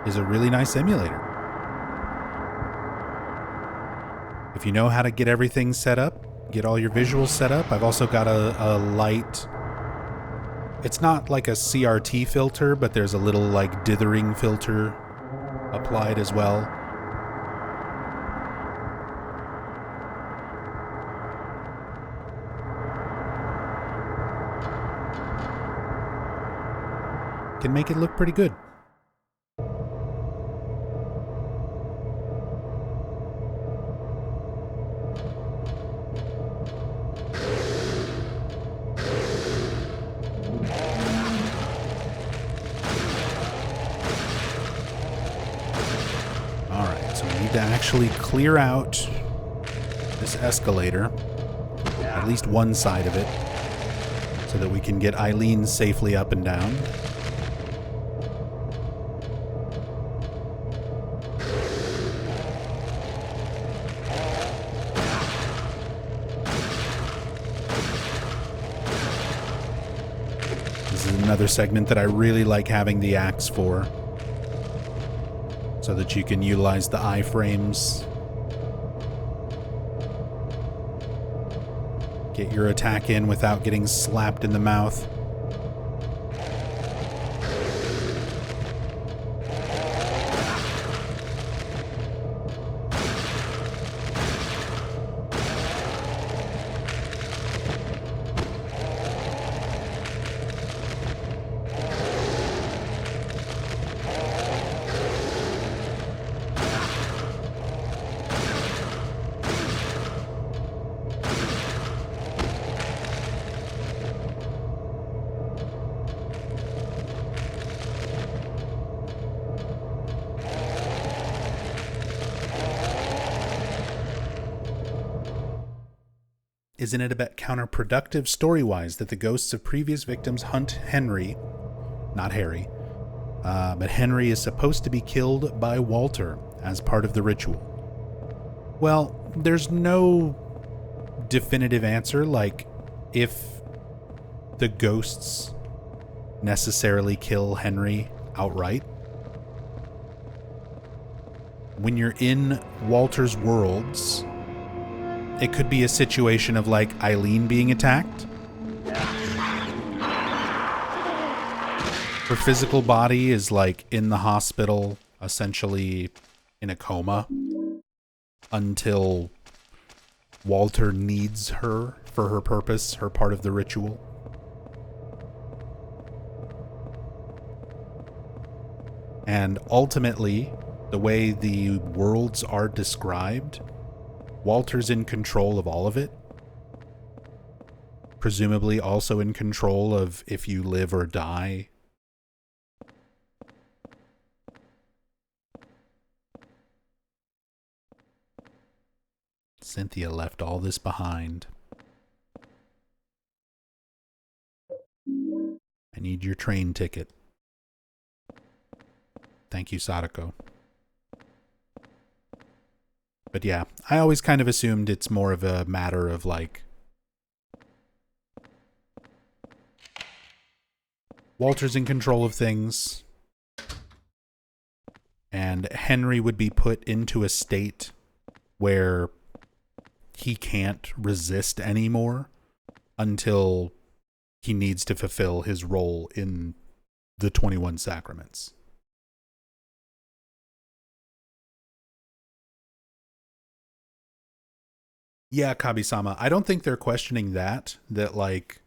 really nice emulator. If you know how to get everything set up, get all your visuals set up. I've also got a light It's not like a CRT filter, but there's a little like dithering filter applied as well. Can make it look pretty good. Alright, so we need to actually clear out this escalator, at least one side of it, so that we can get Eileen safely up and down. This is another segment that I really like having the axe for, so that you can utilize the iframes. Get your attack in without getting slapped in the mouth. Isn't it a bit counterproductive story-wise that the ghosts of previous victims hunt Henry, not Harry, but Henry is supposed to be killed by Walter as part of the ritual? Well, there's no definitive answer, like if the ghosts necessarily kill Henry outright. When you're in Walter's worlds, it could be a situation of like Eileen being attacked. Her physical body is like in the hospital, essentially in a coma, until Walter needs her for her purpose, her part of the ritual. And ultimately, the way the worlds are described, Walter's in control of all of it. Presumably also in control of if you live or die. Cynthia left all this behind. I need your train ticket. Thank you, Sadako. But yeah, I always kind of assumed it's more of a matter of like Walter's in control of things, and Henry would be put into a state where he can't resist anymore until he needs to fulfill his role in the 21 Sacraments. Yeah, Kabi-sama, I don't think they're questioning that like,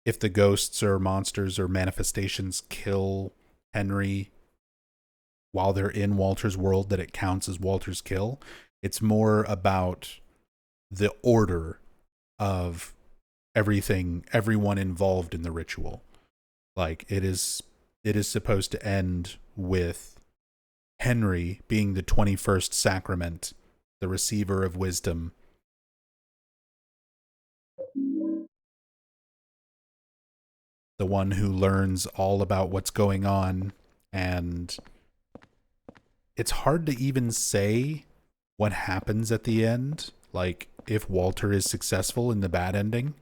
if the ghosts or monsters or manifestations kill Henry while they're in Walter's world, that it counts as Walter's kill. It's more about the order of everyone involved in the ritual. Like, it is supposed to end with Henry being the 21st sacrament, the receiver of wisdom. The one who learns all about what's going on, and it's hard to even say what happens at the end, like if Walter is successful in the bad ending.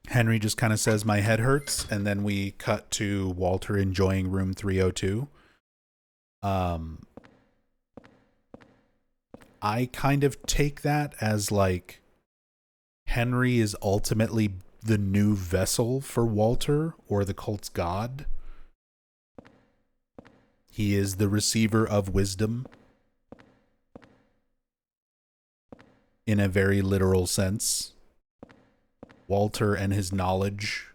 Henry just kind of says, "My head hurts," and then we cut to Walter enjoying room 302. I kind of take that as like Henry is ultimately the new vessel for Walter or the cult's god. He is the receiver of wisdom in a very literal sense. Walter and his knowledge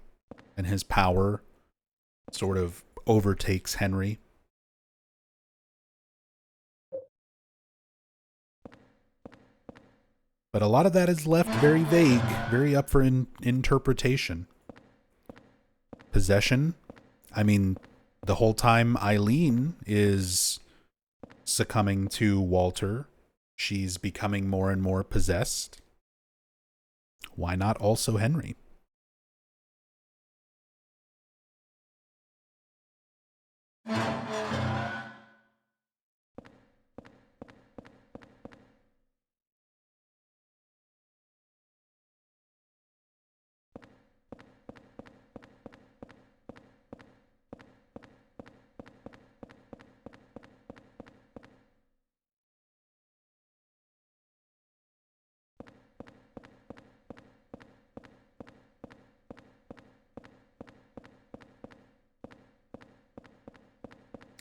and his power sort of overtakes Henry. But a lot of that is left very vague, very up for interpretation. Possession. I mean, the whole time Eileen is succumbing to Walter, she's becoming more and more possessed. Why not also Henry?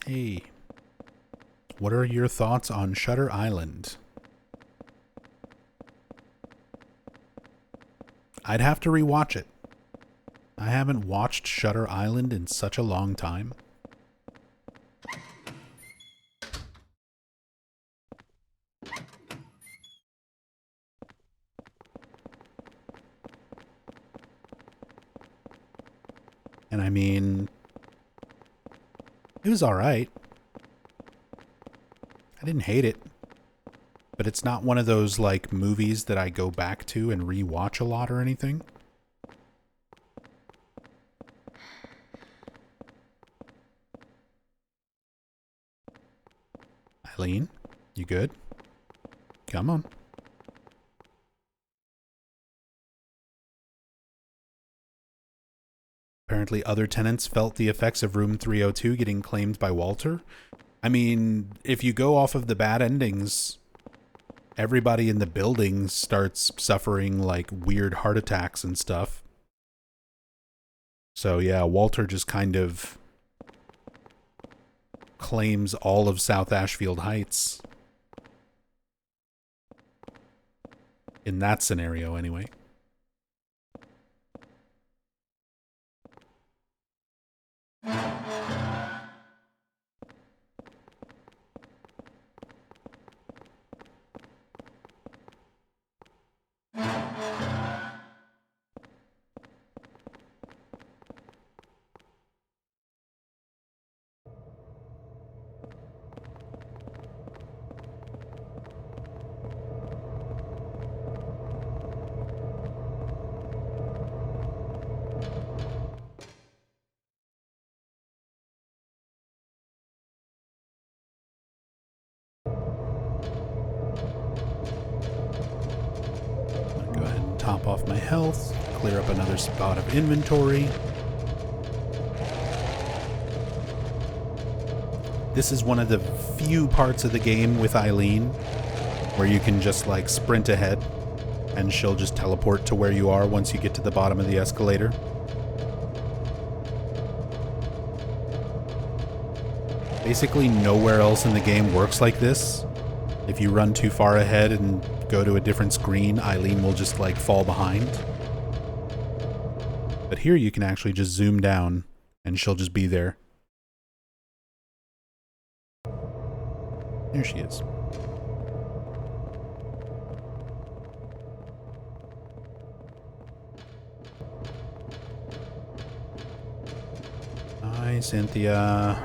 Hey, what are your thoughts on Shutter Island? I'd have to rewatch it. I haven't watched Shutter Island in such a long time. And I mean, it was alright. I didn't hate it. But it's not one of those, like, movies that I go back to and rewatch a lot or anything. Eileen, you good? Come on. Apparently other tenants felt the effects of room 302 getting claimed by Walter. I mean, if you go off of the bad endings, everybody in the building starts suffering like weird heart attacks and stuff. So yeah, Walter just kind of claims all of South Ashfield Heights. In that scenario, anyway. Top off my health, clear up another spot of inventory. This is one of the few parts of the game with Eileen where you can just like sprint ahead and she'll just teleport to where you are once you get to the bottom of the escalator. Basically nowhere else in the game works like this. If you run too far ahead and go to a different screen, Eileen will just like fall behind. But here you can actually just zoom down and she'll just be there. There she is. Hi, Cynthia.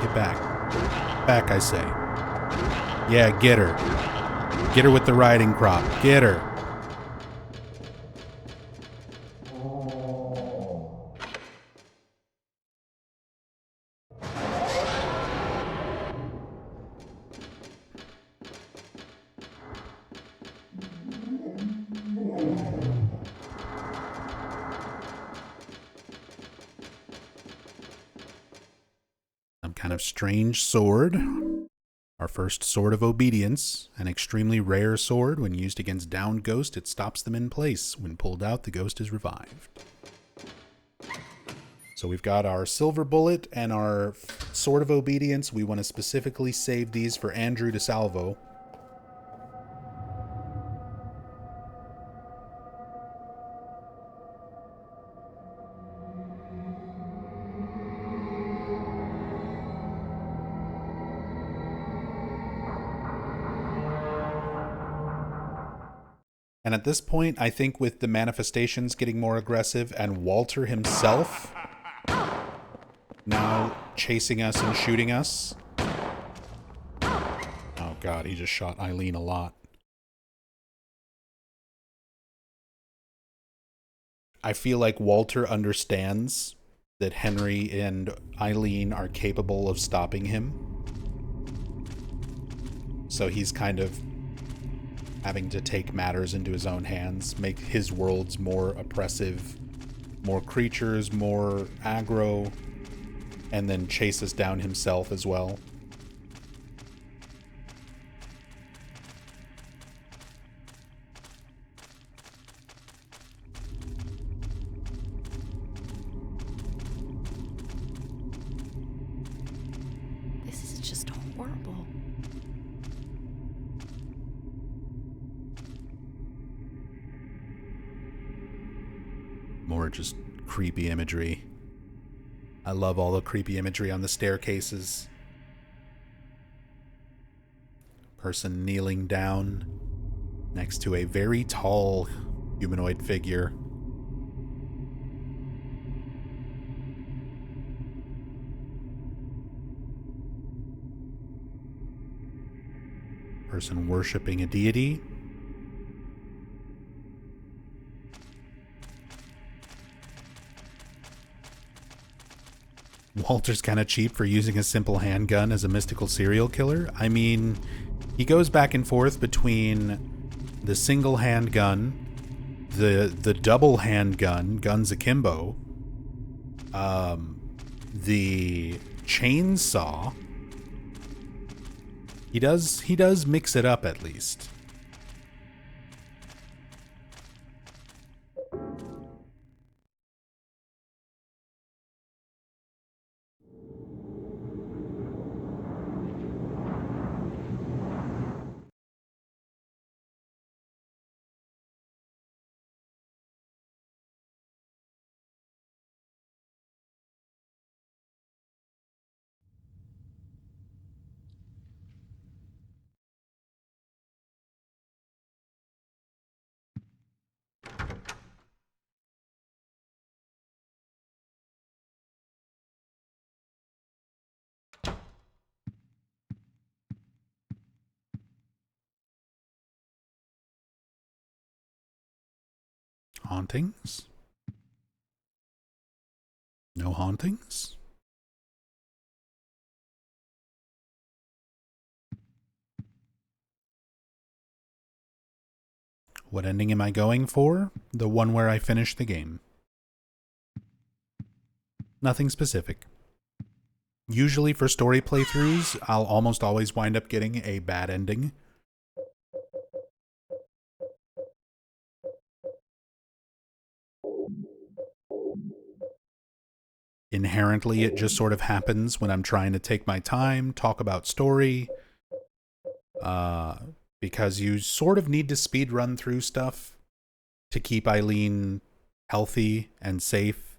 Get back. Back, I say. Yeah, get her. Get her with the riding crop. Get her. Some kind of strange sword. Our first Sword of Obedience, an extremely rare sword. When used against downed ghost, it stops them in place. When pulled out, the ghost is revived. So we've got our Silver Bullet and our Sword of Obedience. We want to specifically save these for Andrew DeSalvo. And at this point, I think with the manifestations getting more aggressive and Walter himself now chasing us and shooting us. Oh god, he just shot Eileen a lot. I feel like Walter understands that Henry and Eileen are capable of stopping him. So he's kind of having to take matters into his own hands, make his worlds more oppressive, more creatures, more aggro, and then chase us down himself as well. This is just horrible. More just creepy imagery. I love all the creepy imagery on the staircases. Person kneeling down next to a very tall humanoid figure. Person worshiping a deity. Walter's kind of cheap for using a simple handgun as a mystical serial killer. I mean, he goes back and forth between the single handgun, the double handgun, guns akimbo, the chainsaw. He does mix it up at least. Hauntings? No hauntings? What ending am I going for? The one where I finish the game. Nothing specific. Usually for story playthroughs, I'll almost always wind up getting a bad ending. Inherently, it just sort of happens when I'm trying to take my time, talk about story, because you sort of need to speed run through stuff to keep Eileen healthy and safe.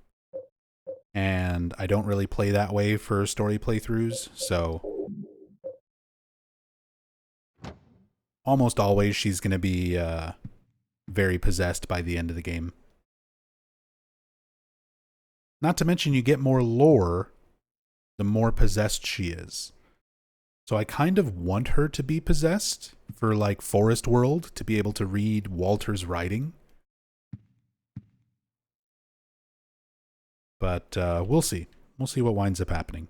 And I don't really play that way for story playthroughs, so almost always she's going to be very possessed by the end of the game. Not to mention you get more lore the more possessed she is. So I kind of want her to be possessed for like Forest World to be able to read Walter's writing. But we'll see. We'll see what winds up happening.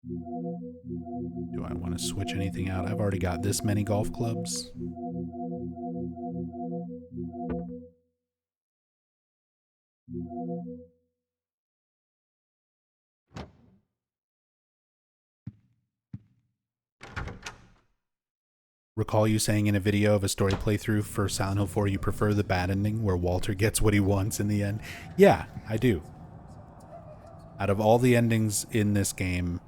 Do I want to switch anything out? I've already got this many golf clubs. Recall you saying in a video of a story playthrough for Silent Hill 4 you prefer the bad ending where Walter gets what he wants in the end. Yeah, I do. Out of all the endings in this game,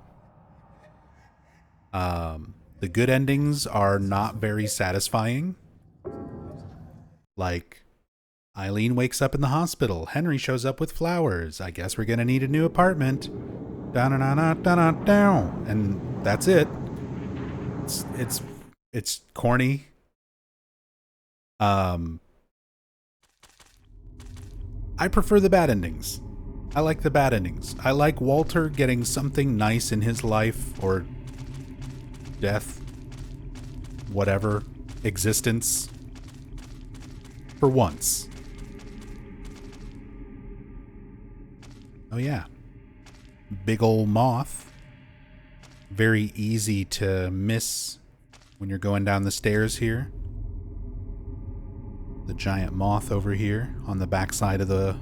the good endings are not very satisfying. Like, Eileen wakes up in the hospital. Henry shows up with flowers. I guess we're gonna need a new apartment. Down. And that's it. It's corny. I prefer the bad endings. I like the bad endings. I like Walter getting something nice in his life, or death, whatever, existence, for once. Oh yeah. Big ol' moth. Very easy to miss when you're going down the stairs here. The giant moth over here on the backside of the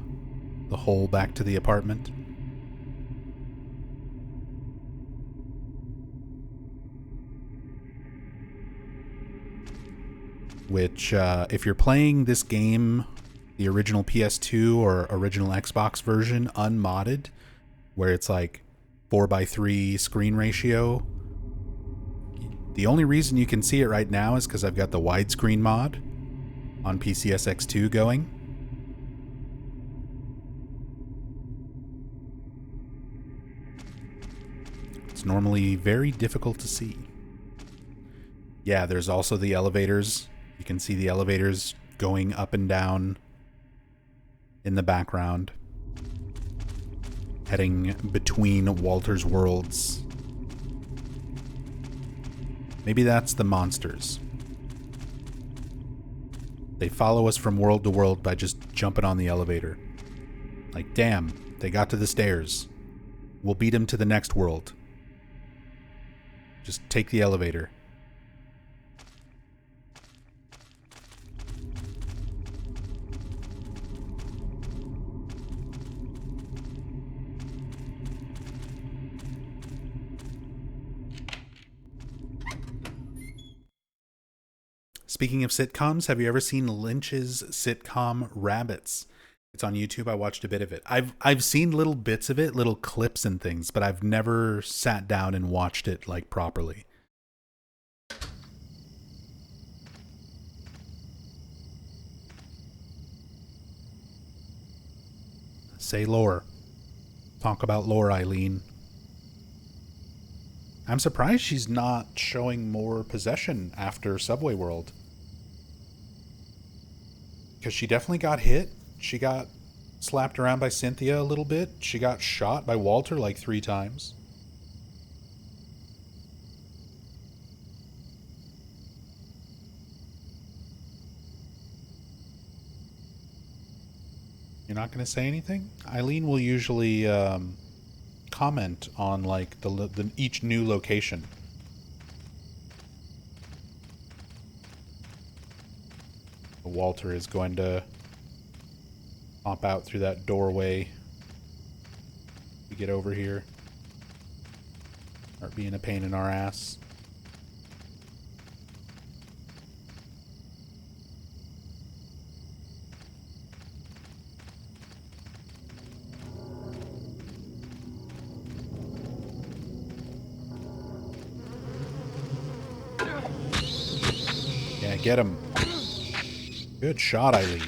hole back to the apartment. Which, if you're playing this game, the original PS2 or original Xbox version, unmodded, where it's like 4:3 screen ratio, the only reason you can see it right now is because I've got the widescreen mod on PCSX2 going. It's normally very difficult to see. Yeah, there's also the elevators. You can see the elevators going up and down in the background, heading between Walter's worlds. Maybe that's the monsters. They follow us from world to world by just jumping on the elevator. Like, damn, they got to the stairs. We'll beat them to the next world. Just take the elevator. Speaking of sitcoms, have you ever seen Lynch's sitcom Rabbits? It's on YouTube. I watched a bit of it. I've seen little bits of it, little clips and things, but I've never sat down and watched it like properly. Say lore. Talk about lore, Eileen. I'm surprised she's not showing more possession after Subway World. Because she definitely got hit. She got slapped around by Cynthia a little bit. She got shot by Walter like 3 times. You're not going to say anything? Eileen will usually comment on like the each new location. Walter is going to pop out through that doorway to get over here. Start being a pain in our ass. Yeah, get him. Good shot, Eileen.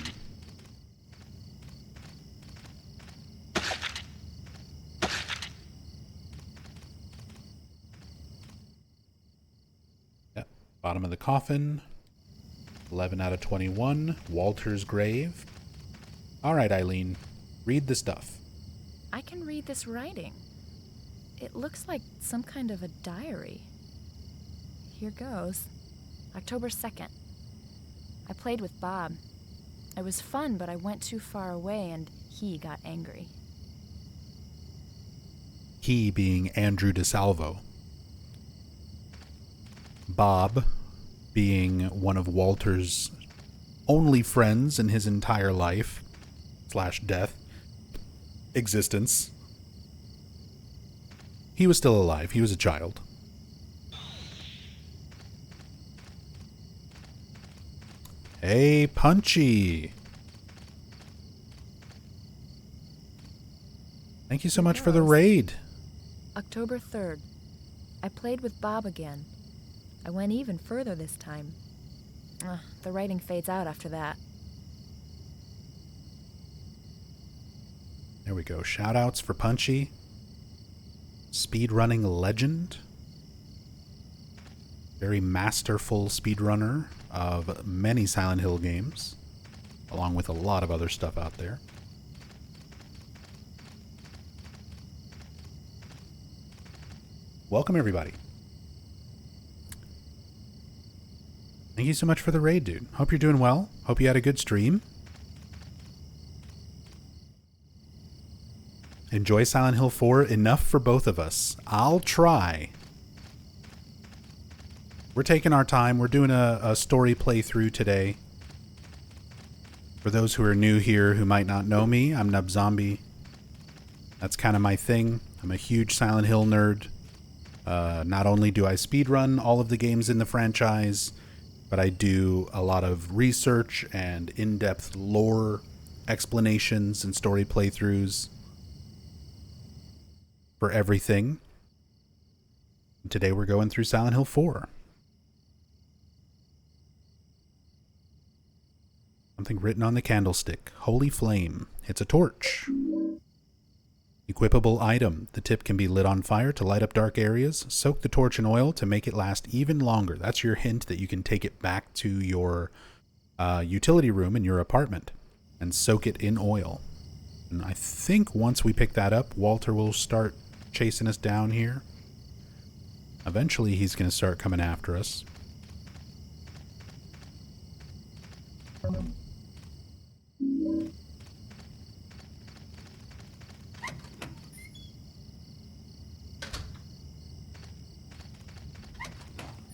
Yep. Bottom of the coffin. 11 out of 21. Walter's grave. All right, Eileen. Read the stuff. I can read this writing. It looks like some kind of a diary. Here goes. October 2nd. I played with Bob. It was fun, but I went too far away and he got angry. he being Andrew DeSalvo. Bob being one of Walter's only friends in his entire life / death existence. He was still alive. He was a child. Hey, Punchy. Thank you so much for the raid. October 3rd. I played with Bob again. I went even further this time. The writing fades out after that. There we go. Shoutouts for Punchy. Speedrunning legend. Very masterful speedrunner of many Silent Hill games, along with a lot of other stuff out there. Welcome, everybody. Thank you so much for the raid, dude. Hope you're doing well. Hope you had a good stream. Enjoy Silent Hill 4 enough for both of us. I'll try. We're taking our time. We're doing a story playthrough today. For those who are new here who might not know me, I'm Nub Zombie. That's kind of my thing. I'm a huge Silent Hill nerd. Not only do I speedrun all of the games in the franchise, but I do a lot of research and in-depth lore explanations and story playthroughs for everything. Today we're going through Silent Hill 4. Something written on the candlestick. Holy flame. It's a torch. Equipable item. The tip can be lit on fire to light up dark areas. Soak the torch in oil to make it last even longer. That's your hint that you can take it back to your utility room in your apartment and soak it in oil. And I think once we pick that up, Walter will start chasing us down here. Eventually he's going to start coming after us.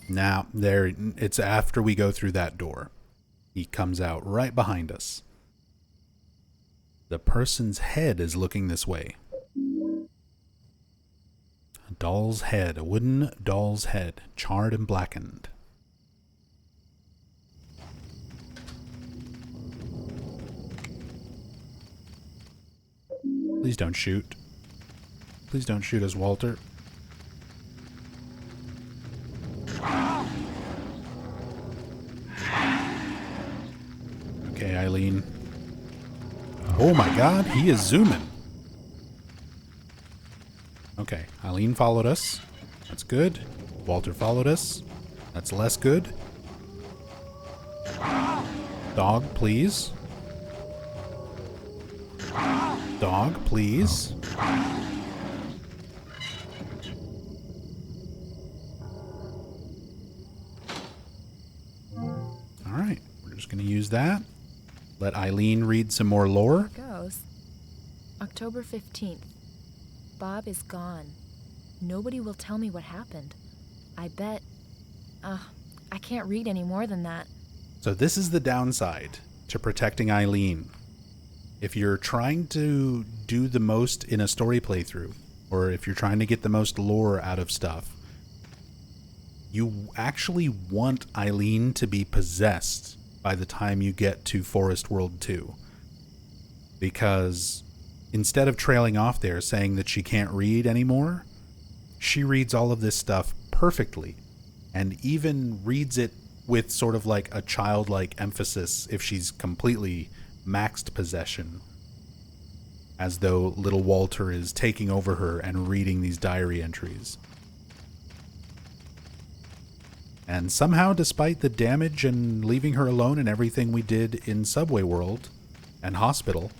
Now, it's after we go through that door. He comes out right behind us. The person's head is looking this way. A doll's head, a wooden doll's head, charred and blackened. Please don't shoot. Please don't shoot us, Walter. Okay, Eileen. Oh my god, he is zooming. Okay, Eileen followed us. That's good. Walter followed us. That's less good. Dog, please. Dog, please. Alright, we're just going to use that. Let Eileen read some more lore. Here goes. October 15th. Bob is gone. Nobody will tell me what happened. I bet... I can't read any more than that. So this is the downside to protecting Eileen. If you're trying to do the most in a story playthrough, or if you're trying to get the most lore out of stuff, you actually want Eileen to be possessed by the time you get to Forest World 2. Because instead of trailing off there saying that she can't read anymore, she reads all of this stuff perfectly, and even reads it with sort of like a childlike emphasis if she's completely maxed possession, as though little Walter is taking over her and reading these diary entries. And somehow, despite the damage and leaving her alone and everything we did in Subway World and Hospital,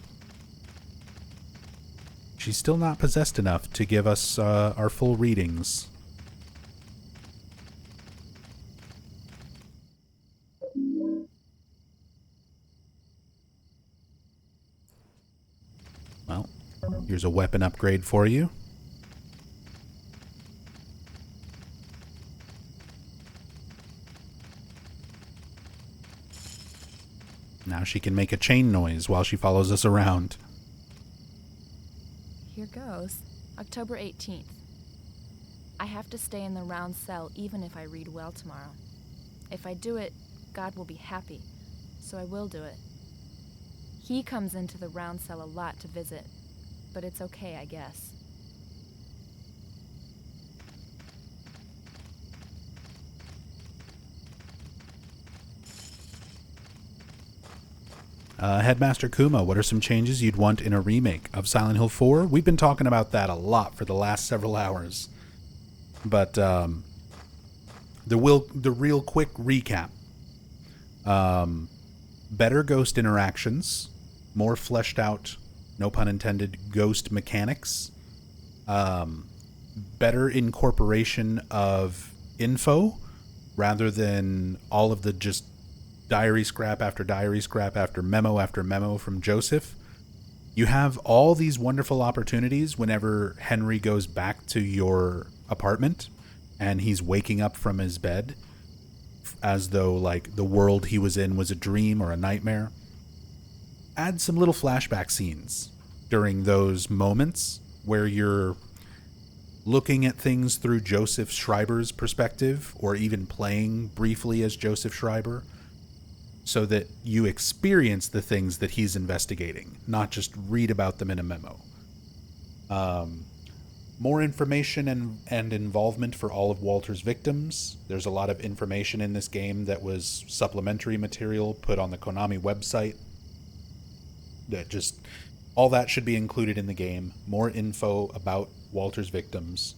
she's still not possessed enough to give us our full readings. Well, here's a weapon upgrade for you. Now she can make a chain noise while she follows us around. Here goes. October 18th. I have to stay in the round cell even if I read well tomorrow. If I do it, God will be happy, so I will do it. He comes into the round cell a lot to visit, but it's okay, I guess. Headmaster Kuma, what are some changes you'd want in a remake of Silent Hill 4? We've been talking about that a lot for the last several hours. But the real quick recap. Better ghost interactions, more fleshed out, no pun intended, ghost mechanics. Better incorporation of info rather than all of the just diary scrap after memo from Joseph. You have all these wonderful opportunities whenever Henry goes back to your apartment and he's waking up from his bed as though like the world he was in was a dream or a nightmare. Add some little flashback scenes during those moments where you're looking at things through Joseph Schreiber's perspective, or even playing briefly as Joseph Schreiber, so that you experience the things that he's investigating, not just read about them in a memo. More information and involvement for all of Walter's victims. There's a lot of information in this game that was supplementary material put on the Konami website. That just, all that should be included in the game. More info about Walter's victims.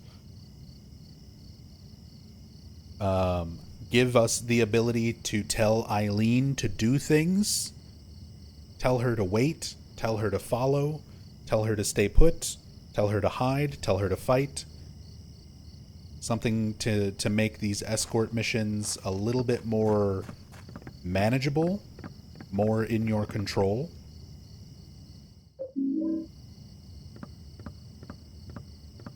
Give us the ability to tell Eileen to do things. Tell her to wait. Tell her to follow. Tell her to stay put. Tell her to hide. Tell her to fight. Something to make these escort missions a little bit more manageable, more in your control.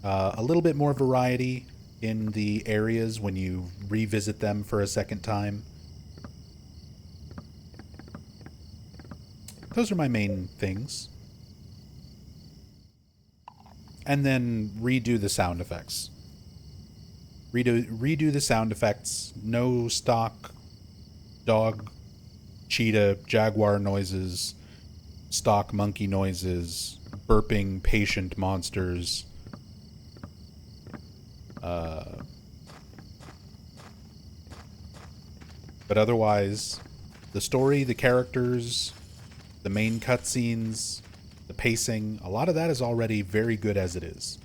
A little bit more variety in the areas when you revisit them for a second time. Those are my main things. And then redo the sound effects. Redo the sound effects. No stock dog, cheetah, jaguar noises, stock monkey noises, burping patient monsters. But otherwise, the story, the characters, the main cutscenes, the pacing, a lot of that is already very good as it is.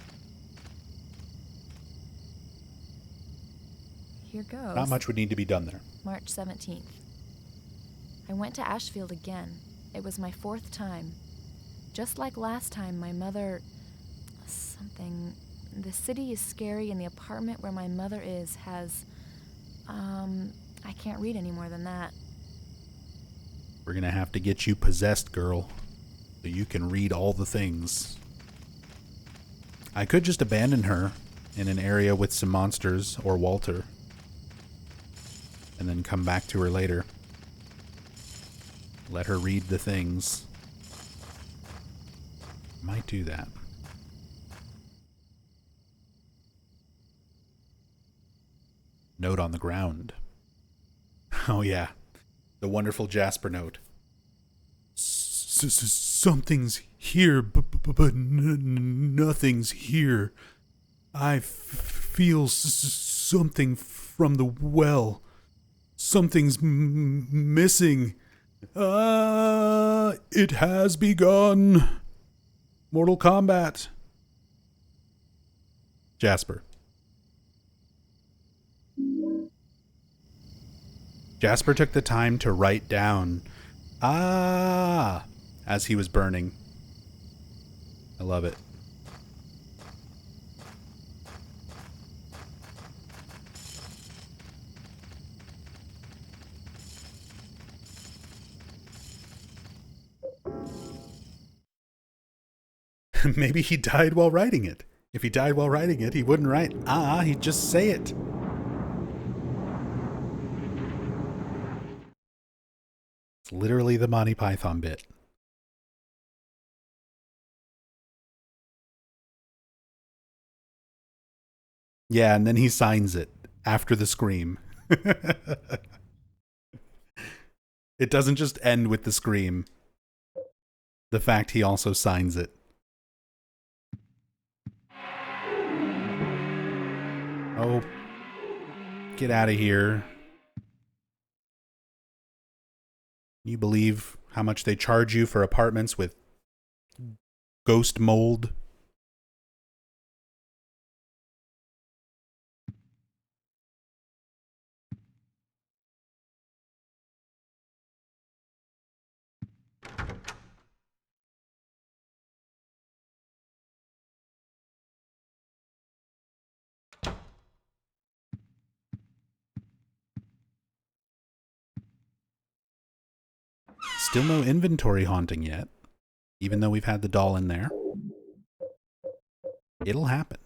Here goes. Not much would need to be done there. March 17th. I went to Ashfield again. It was my 4th time. Just like last time, my mother... something... The city is scary, and the apartment where my mother is has... I can't read any more than that. We're gonna have to get you possessed, girl, so you can read all the things. I could just abandon her in an area with some monsters, or Walter, and then come back to her later. Let her read the things. Might do that. Note on the ground. Oh yeah, the wonderful Jasper note. Something's here, but nothing's here. I feel something from the well. Something's missing. It has begun. Mortal Kombat. Jasper. Jasper took the time to write down, as he was burning. I love it. Maybe he died while writing it. If he died while writing it, he wouldn't write, he'd just say it. It's literally the Monty Python bit. Yeah, and then he signs it after the scream. It doesn't just end with the scream. The fact he also signs it. Oh, get out of here. Can you believe how much they charge you for apartments with ghost mold? Still no inventory haunting yet, even though we've had the doll in there. It'll happen.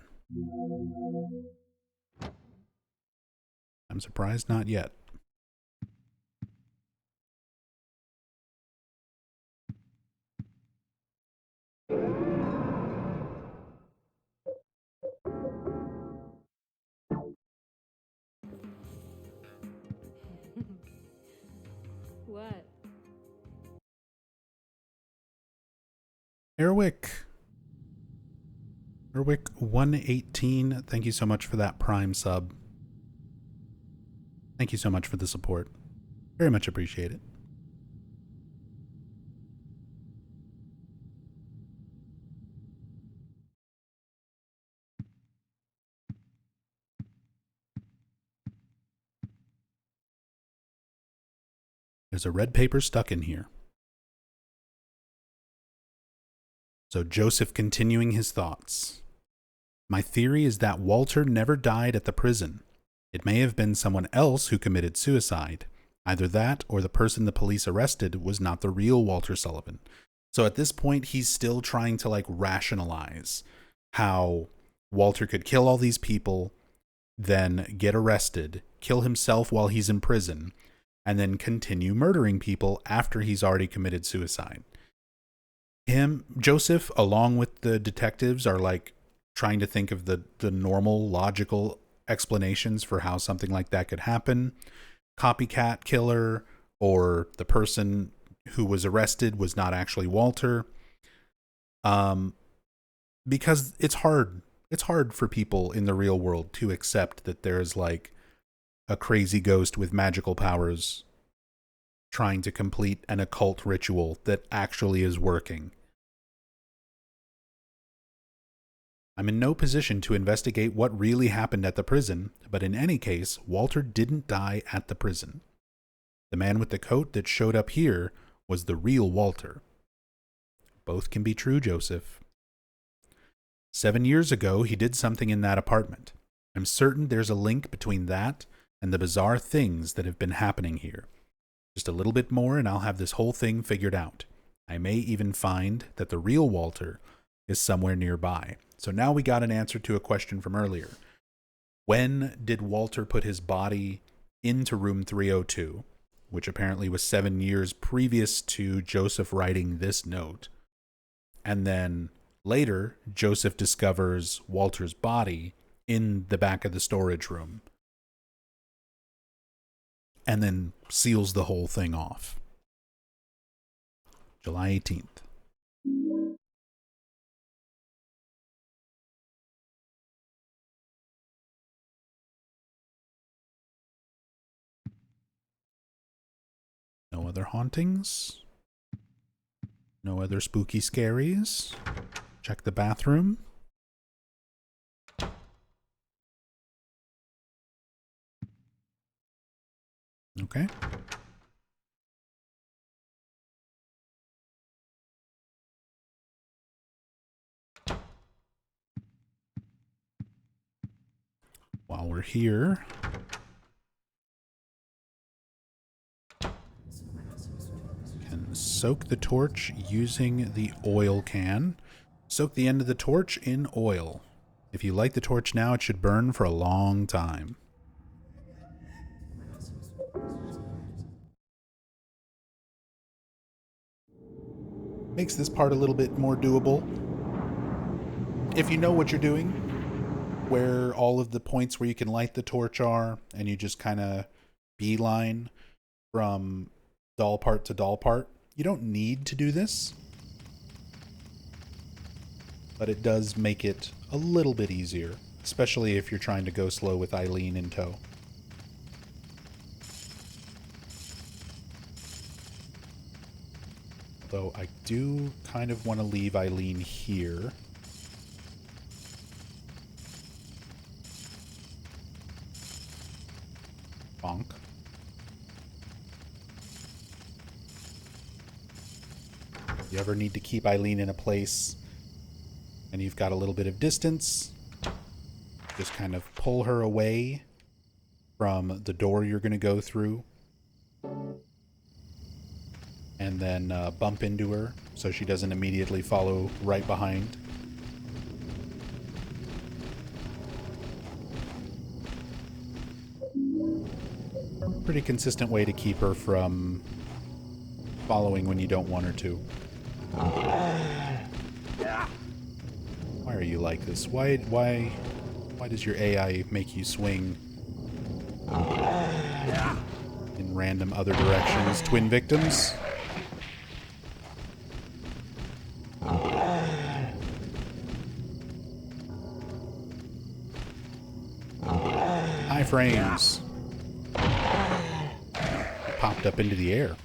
I'm surprised not yet. What? Airwick 118, thank you so much for that Prime sub. Thank you so much for the support. Very much appreciate it. There's a red paper stuck in here. So Joseph continuing his thoughts. My theory is that Walter never died at the prison. It may have been someone else who committed suicide. Either that or the person the police arrested was not the real Walter Sullivan. So at this point, he's still trying to like rationalize how Walter could kill all these people, then get arrested, kill himself while he's in prison, and then continue murdering people after he's already committed suicide. Joseph, along with the detectives, are like trying to think of the normal logical explanations for how something like that could happen. Copycat killer, or the person who was arrested was not actually Walter. Because it's hard for people in the real world to accept that there's like a crazy ghost with magical powers trying to complete an occult ritual that actually is working. I'm in no position to investigate what really happened at the prison, but in any case, Walter didn't die at the prison. The man with the coat that showed up here was the real Walter. Both can be true, Joseph. 7 years ago, he did something in that apartment. I'm certain there's a link between that and the bizarre things that have been happening here. Just a little bit more and I'll have this whole thing figured out. I may even find that the real Walter is somewhere nearby. So now we got an answer to a question from earlier. When did Walter put his body into room 302, which apparently was 7 years previous to Joseph writing this note? And then later, Joseph discovers Walter's body in the back of the storage room and then seals the whole thing off. July 18th. No other hauntings. No other spooky scaries. Check the bathroom. Okay. While we're here, can soak the torch using the oil can. Soak the end of the torch in oil. If you light the torch now, it should burn for a long time. Makes this part a little bit more doable. If you know what you're doing, where all of the points where you can light the torch are, and you just kind of beeline from doll part to doll part, you don't need to do this. But it does make it a little bit easier, especially if you're trying to go slow with Eileen in tow. Though I do kind of want to leave Eileen here. Bonk. If you ever need to keep Eileen in a place and you've got a little bit of distance, just kind of pull her away from the door you're going to go through. And then bump into her so she doesn't immediately follow right behind. Pretty consistent way to keep her from following when you don't want her to. Why are you like this? Why does your AI make you swing in random other directions? Twin victims? High frames. Popped up into the air.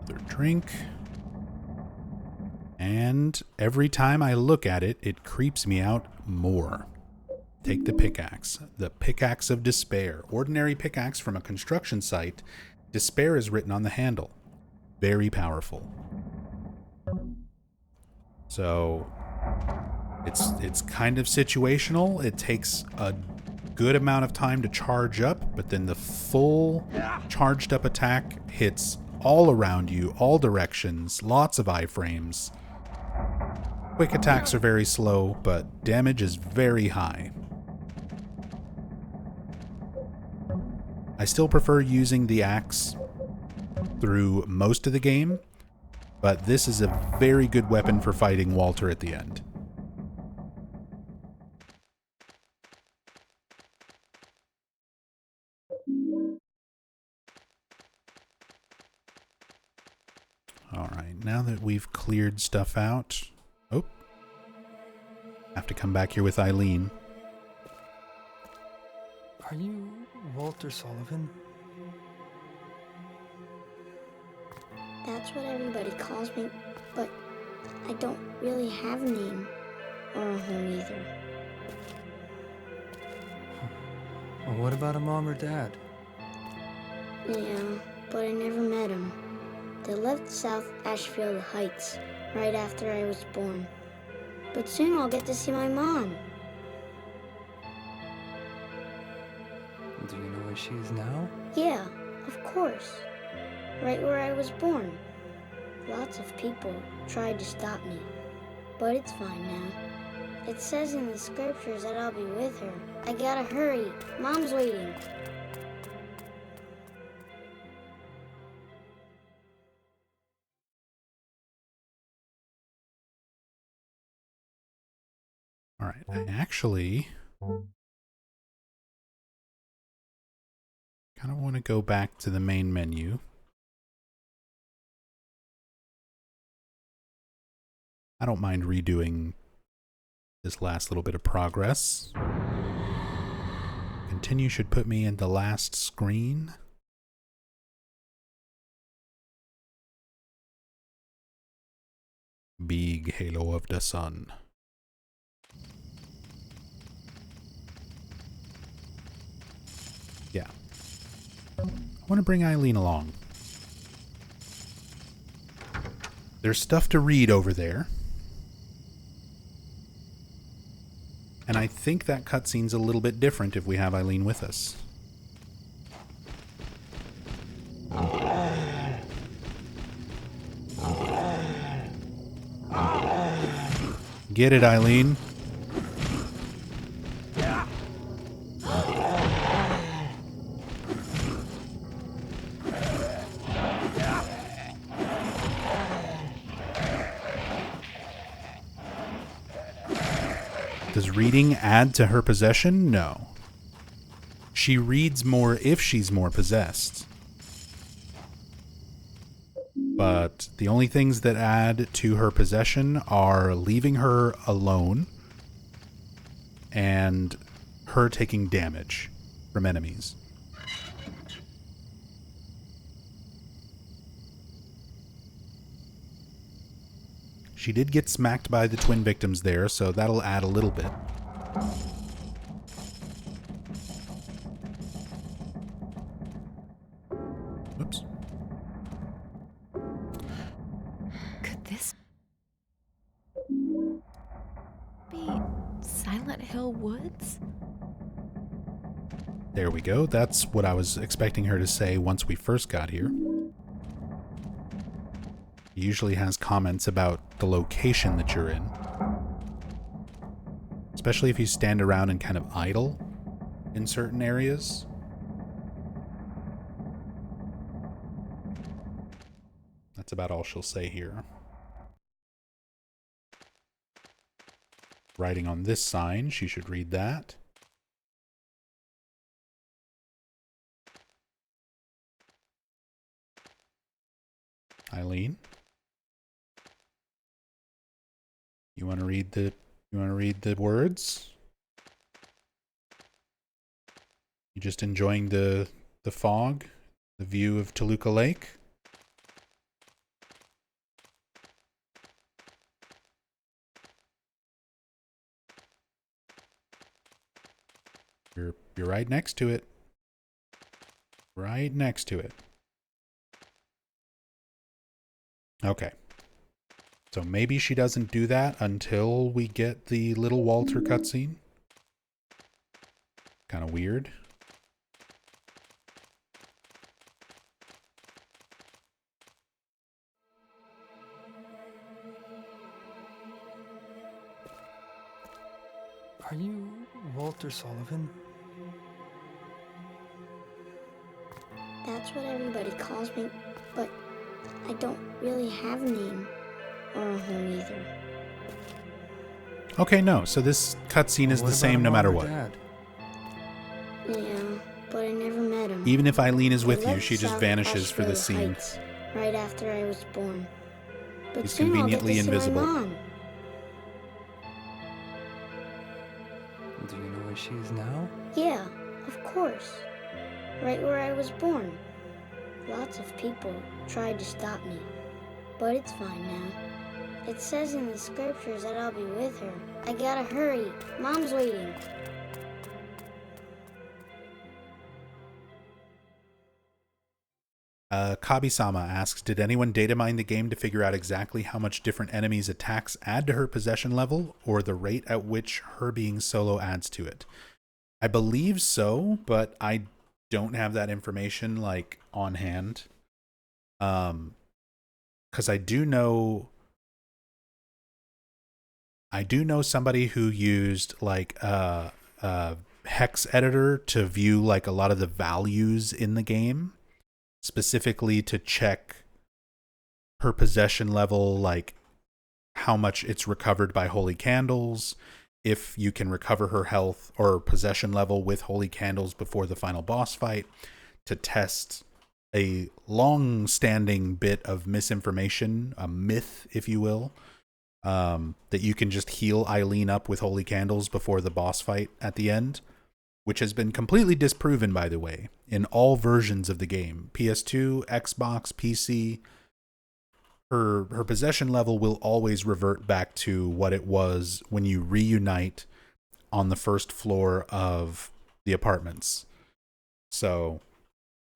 Another drink. And every time I look at it, it creeps me out more. Take the pickaxe. The pickaxe of despair. Ordinary pickaxe from a construction site. Despair is written on the handle. Very powerful. So it's kind of situational. It takes a good amount of time to charge up, but then the full charged up attack hits all around you, all directions, lots of iframes. Quick attacks are very slow, but damage is very high. I still prefer using the axe through most of the game, but this is a very good weapon for fighting Walter at the end. Alright, now that we've cleared stuff out... Oh. Have to come back here with Eileen. Are you Walter Sullivan? That's what everybody calls me, but I don't really have a name or a home either. Well, what about a mom or dad? Yeah, but I never met them. They left South Ashfield Heights right after I was born. But soon I'll get to see my mom. Do you know where she is now? Yeah, of course. Right where I was born. Lots of people tried to stop me, but it's fine now. It says in the scriptures that I'll be with her. I gotta hurry. Mom's waiting. Alright, I actually kind of want to go back to the main menu. I don't mind redoing this last little bit of progress. Continue should put me in the last screen. Big halo of the sun. Yeah. I want to bring Eileen along. There's stuff to read over there. And I think that cutscene's a little bit different if we have Eileen with us. Get it, Eileen. Does reading add to her possession? No. She reads more if she's more possessed. But the only things that add to her possession are leaving her alone and her taking damage from enemies. She did get smacked by the twin victims there, so that'll add a little bit. Oops. Could this be Silent Hill Woods? There we go. That's what I was expecting her to say once we first got here. He usually has comments about the location that you're in. Especially if you stand around and kind of idle in certain areas. That's about all she'll say here. Writing on this sign, she should read that. Eileen? You want to read the words? You just enjoying the fog, the view of Toluca Lake? You're right next to it. Right next to it. Okay. So maybe she doesn't do that until we get the little Walter cutscene. Kind of weird. Are you Walter Sullivan? That's what everybody calls me, but I don't really have a name or a home either. Okay, no. So this cutscene is the same no matter what. Dad? Yeah, but I never met him. Even if Eileen is with I you, left she just South vanishes for the Asheville scene. Heights right after I was born. But He's soon conveniently I'll get to invisible. see my mom. Do you know where she is now? Yeah, of course. Right where I was born. Lots of people tried to stop me, but it's fine now. It says in the scriptures that I'll be with her. I gotta hurry. Mom's waiting. Kabi-sama asks, did anyone data mine the game to figure out exactly how much different enemies' attacks add to her possession level, or the rate at which her being solo adds to it? I believe so, but I don't have that information, like, on hand. Because I do know somebody who used, like, a hex editor to view, like, a lot of the values in the game, specifically to check her possession level, like how much it's recovered by holy candles, if you can recover her health or possession level with holy candles before the final boss fight, to test a long-standing bit of misinformation, a myth, if you will, that you can just heal Eileen up with holy candles before the boss fight at the end, which has been completely disproven, by the way, in all versions of the game. PS2, Xbox, PC. Her possession level will always revert back to what it was when you reunite on the first floor of the apartments. So,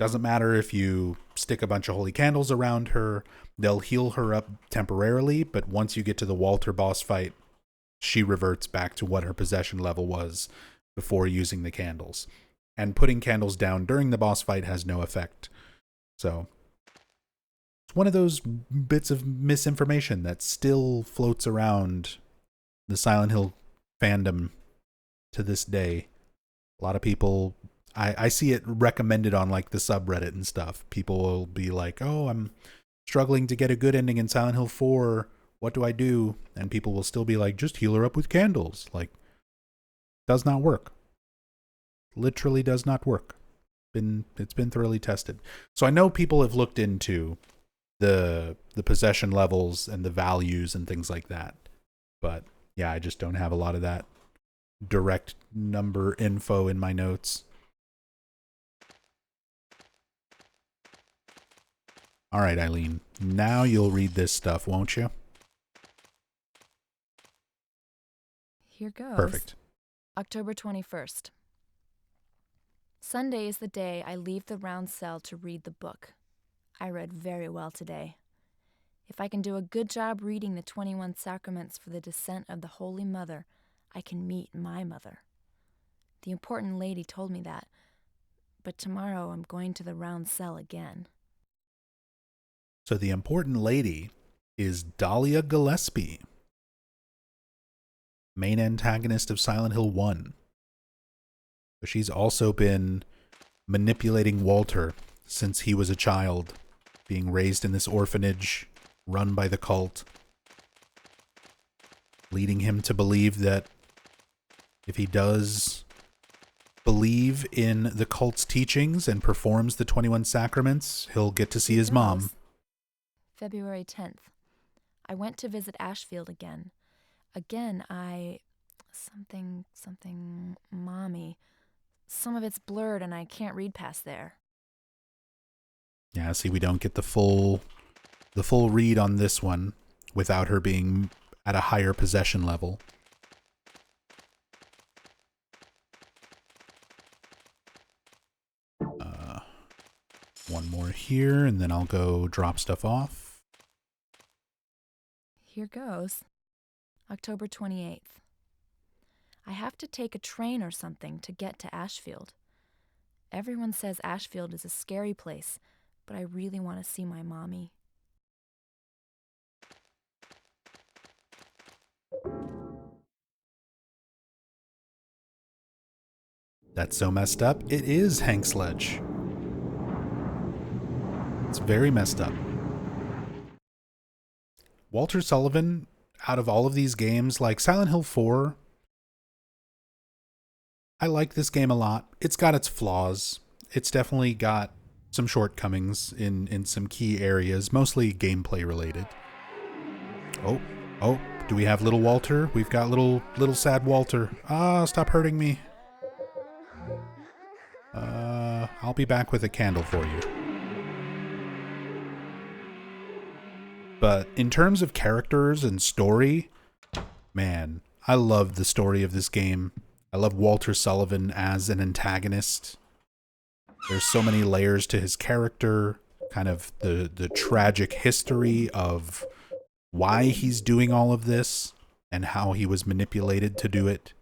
doesn't matter if you stick a bunch of holy candles around her, they'll heal her up temporarily, but once you get to the Walter boss fight, she reverts back to what her possession level was before using the candles. And putting candles down during the boss fight has no effect. So, it's one of those bits of misinformation that still floats around the Silent Hill fandom to this day. A lot of people, I see it recommended on like the subreddit and stuff. People will be like, oh, I'm struggling to get a good ending in Silent Hill 4. What do I do? And people will still be like, just heal her up with candles. Like, does not work. Literally does not work. It's been thoroughly tested. So I know people have looked into the possession levels and the values and things like that. But yeah, I just don't have a lot of that direct number info in my notes. All right, Eileen. Now you'll read this stuff, won't you? Here goes. Perfect. October 21st. Sunday is the day I leave the round cell to read the book. I read very well today. If I can do a good job reading the 21 sacraments for the descent of the Holy Mother, I can meet my mother. The important lady told me that, but tomorrow I'm going to the round cell again. So the important lady is Dahlia Gillespie, main antagonist of Silent Hill 1. So she's also been manipulating Walter since he was a child, being raised in this orphanage run by the cult, leading him to believe that if he does believe in the cult's teachings and performs the 21 sacraments, he'll get to see his mom. February 10th. I went to visit Ashfield again. Again, something, mommy. Some of it's blurred and I can't read past there. Yeah, see, we don't get the full read on this one without her being at a higher possession level. One more here, and then I'll go drop stuff off. Here goes. October 28th. I have to take a train or something to get to Ashfield. Everyone says Ashfield is a scary place, but I really want to see my mommy. That's so messed up. It is Hank Sledge. It's very messed up. Walter Sullivan, out of all of these games, like Silent Hill 4, I like this game a lot. It's got its flaws. It's definitely got some shortcomings in some key areas, mostly gameplay related. Oh, do we have little Walter? We've got little sad Walter. Ah, stop hurting me. I'll be back with a candle for you. But in terms of characters and story, man, I love the story of this game. I love Walter Sullivan as an antagonist. There's so many layers to his character, kind of the tragic history of why he's doing all of this and how he was manipulated to do it.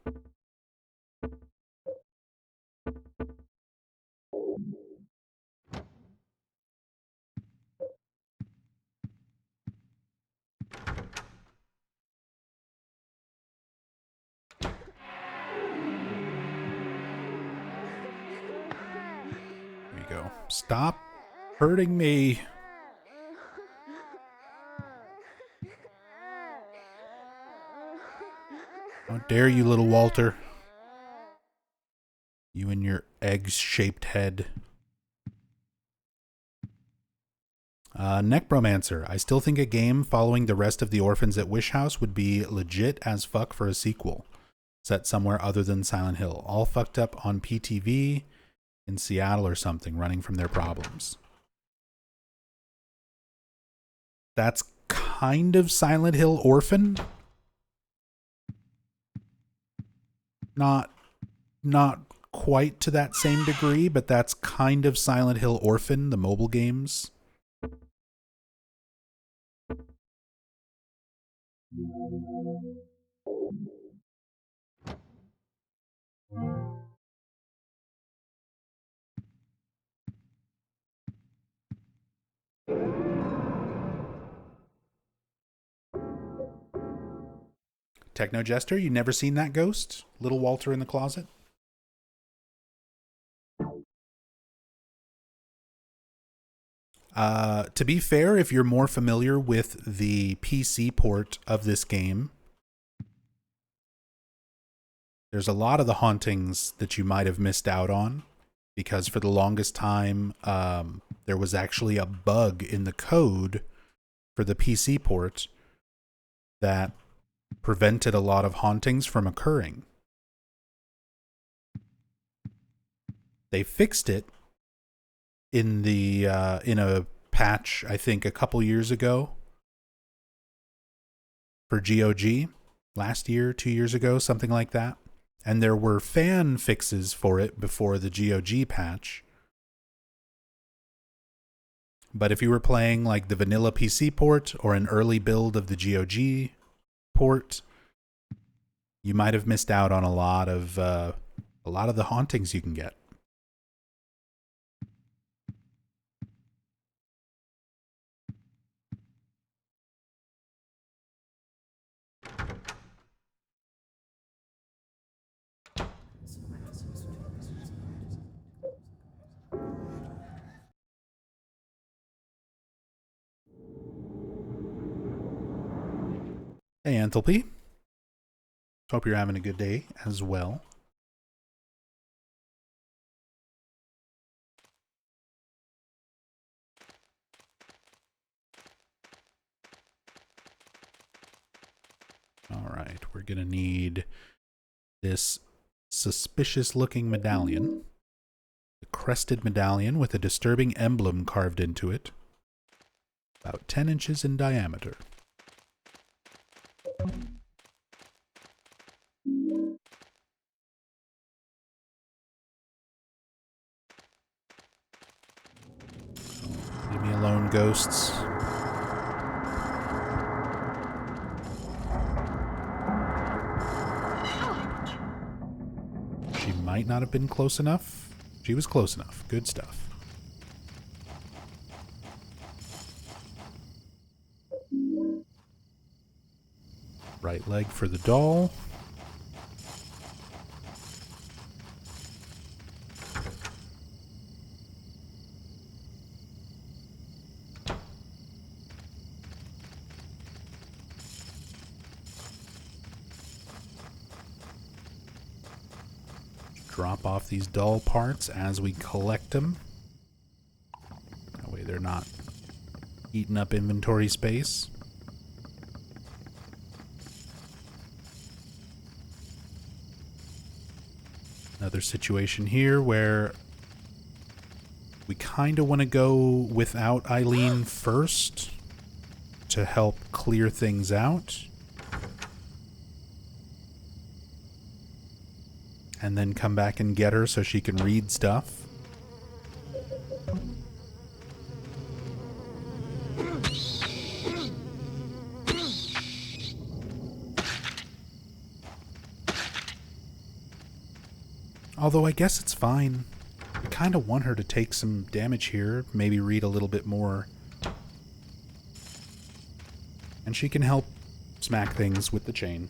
There you go. Stop hurting me. How dare you, little Walter. You and your egg-shaped head. Necromancer. I still think a game following the rest of the orphans at Wish House would be legit as fuck for a sequel. Set somewhere other than Silent Hill. All fucked up on PTV in Seattle or something, running from their problems. That's kind of Silent Hill Orphan. Not quite to that same degree, but that's kind of Silent Hill Orphan, the mobile games. Techno Jester, you never seen that ghost? Little Walter in the closet? To be fair, if you're more familiar with the PC port of this game, there's a lot of the hauntings that you might have missed out on, because for the longest time, there was actually a bug in the code for the PC port that prevented a lot of hauntings from occurring. They fixed it in the in a patch, I think, a couple years ago for GOG, last year, 2 years ago, something like that. And there were fan fixes for it before the GOG patch. But if you were playing like the vanilla PC port or an early build of the GOG port, you might have missed out on a lot of the hauntings you can get. Hey, Enthalpy. Hope you're having a good day as well. All right, we're going to need this suspicious looking medallion. The crested medallion with a disturbing emblem carved into it. About 10 inches in diameter. Leave me alone, ghosts. She might not have been close enough. She was close enough. Good stuff. Right leg for the doll. Drop off these doll parts as we collect them. That way they're not eating up inventory space. Another situation here where we kind of want to go without Eileen first to help clear things out. And then come back and get her so she can read stuff. Although I guess it's fine. I kind of want her to take some damage here, maybe read a little bit more. And she can help smack things with the chain.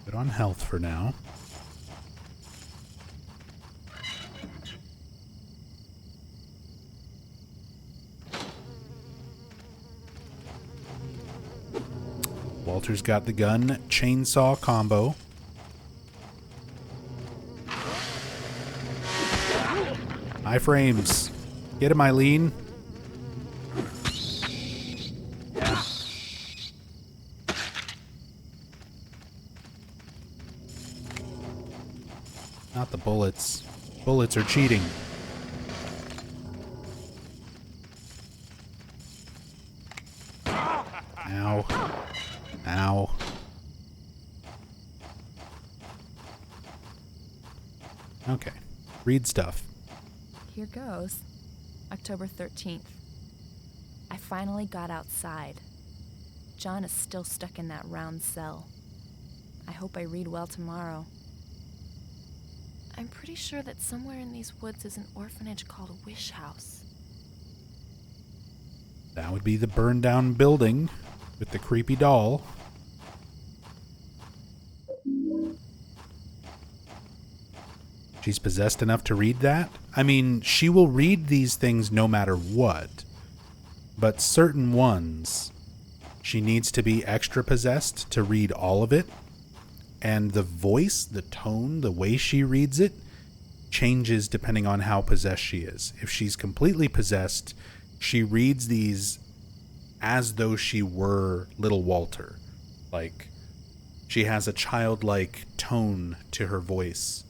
Good on health for now. Walter's got the gun chainsaw combo. High frames. Get him, Eileen. Not the bullets. Bullets are cheating. Ow. Ow. Okay. Read stuff. Here goes. October 13th. I finally got outside. John is still stuck in that round cell. I hope I read well tomorrow. I'm pretty sure that somewhere in these woods is an orphanage called Wish House. That would be the burned down building with the creepy doll. She's possessed enough to read that? I mean, she will read these things no matter what. But certain ones, she needs to be extra possessed to read all of it. And the voice, the tone, the way she reads it changes depending on how possessed she is. If she's completely possessed, she reads these as though she were little Walter. Like, she has a childlike tone to her voice.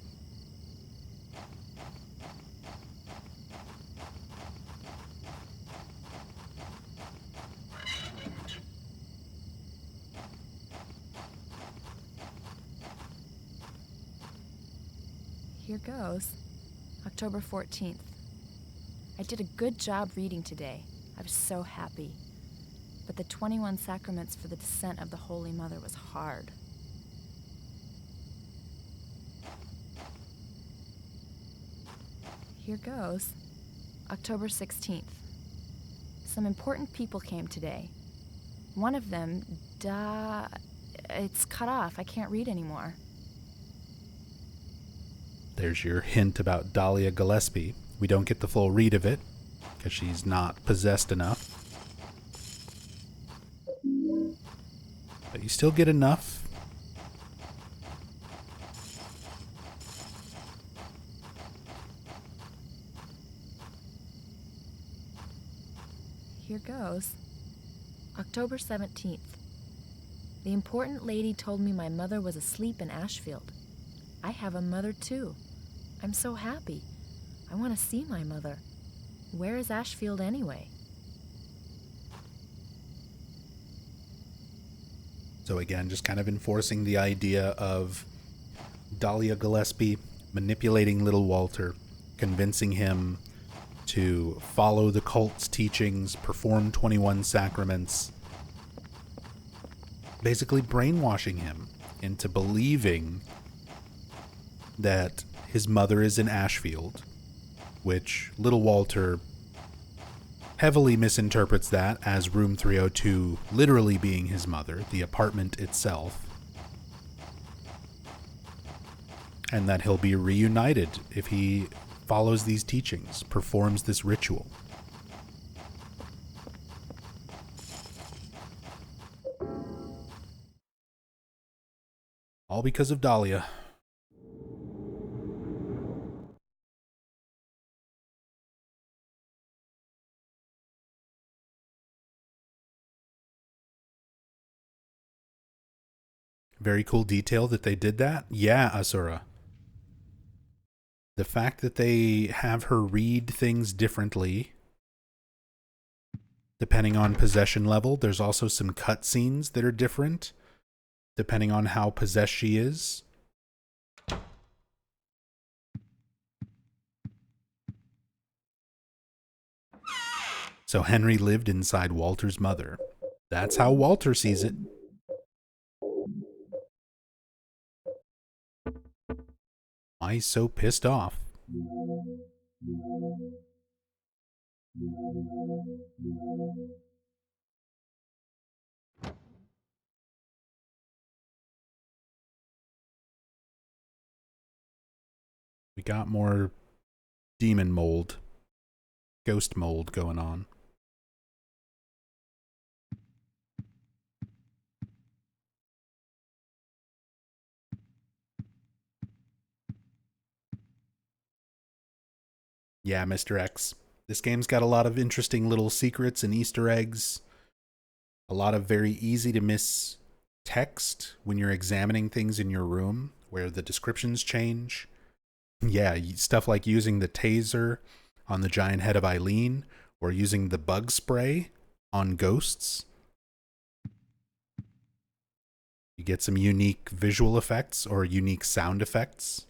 Here goes. October 14th. I did a good job reading today. I was so happy. But the 21 sacraments for the descent of the Holy Mother was hard. Here goes. October 16th. Some important people came today. One of them, it's cut off. I can't read anymore. There's your hint about Dahlia Gillespie. We don't get the full read of it because she's not possessed enough. But you still get enough. Here goes. October 17th. The important lady told me my mother was asleep in Ashfield. I have a mother too. I'm so happy. I want to see my mother. Where is Ashfield anyway? So again, just kind of enforcing the idea of Dahlia Gillespie manipulating little Walter, convincing him to follow the cult's teachings, perform 21 sacraments, basically brainwashing him into believing that his mother is in Ashfield, which little Walter heavily misinterprets that as room 302 literally being his mother, the apartment itself, and that he'll be reunited if he follows these teachings, performs this ritual. All because of Dahlia. Very cool detail that they did that. Yeah, Asura. The fact that they have her read things differently depending on possession level. There's also some cutscenes that are different depending on how possessed she is. So Henry lived inside Walter's mother. That's how Walter sees it. Why he's so pissed off. We got more demon mold, ghost mold going on. Yeah, Mr. X. This game's got a lot of interesting little secrets and Easter eggs. A lot of very easy to miss text when you're examining things in your room where the descriptions change. Yeah, stuff like using the taser on the giant head of Eileen or using the bug spray on ghosts. You get some unique visual effects or unique sound effects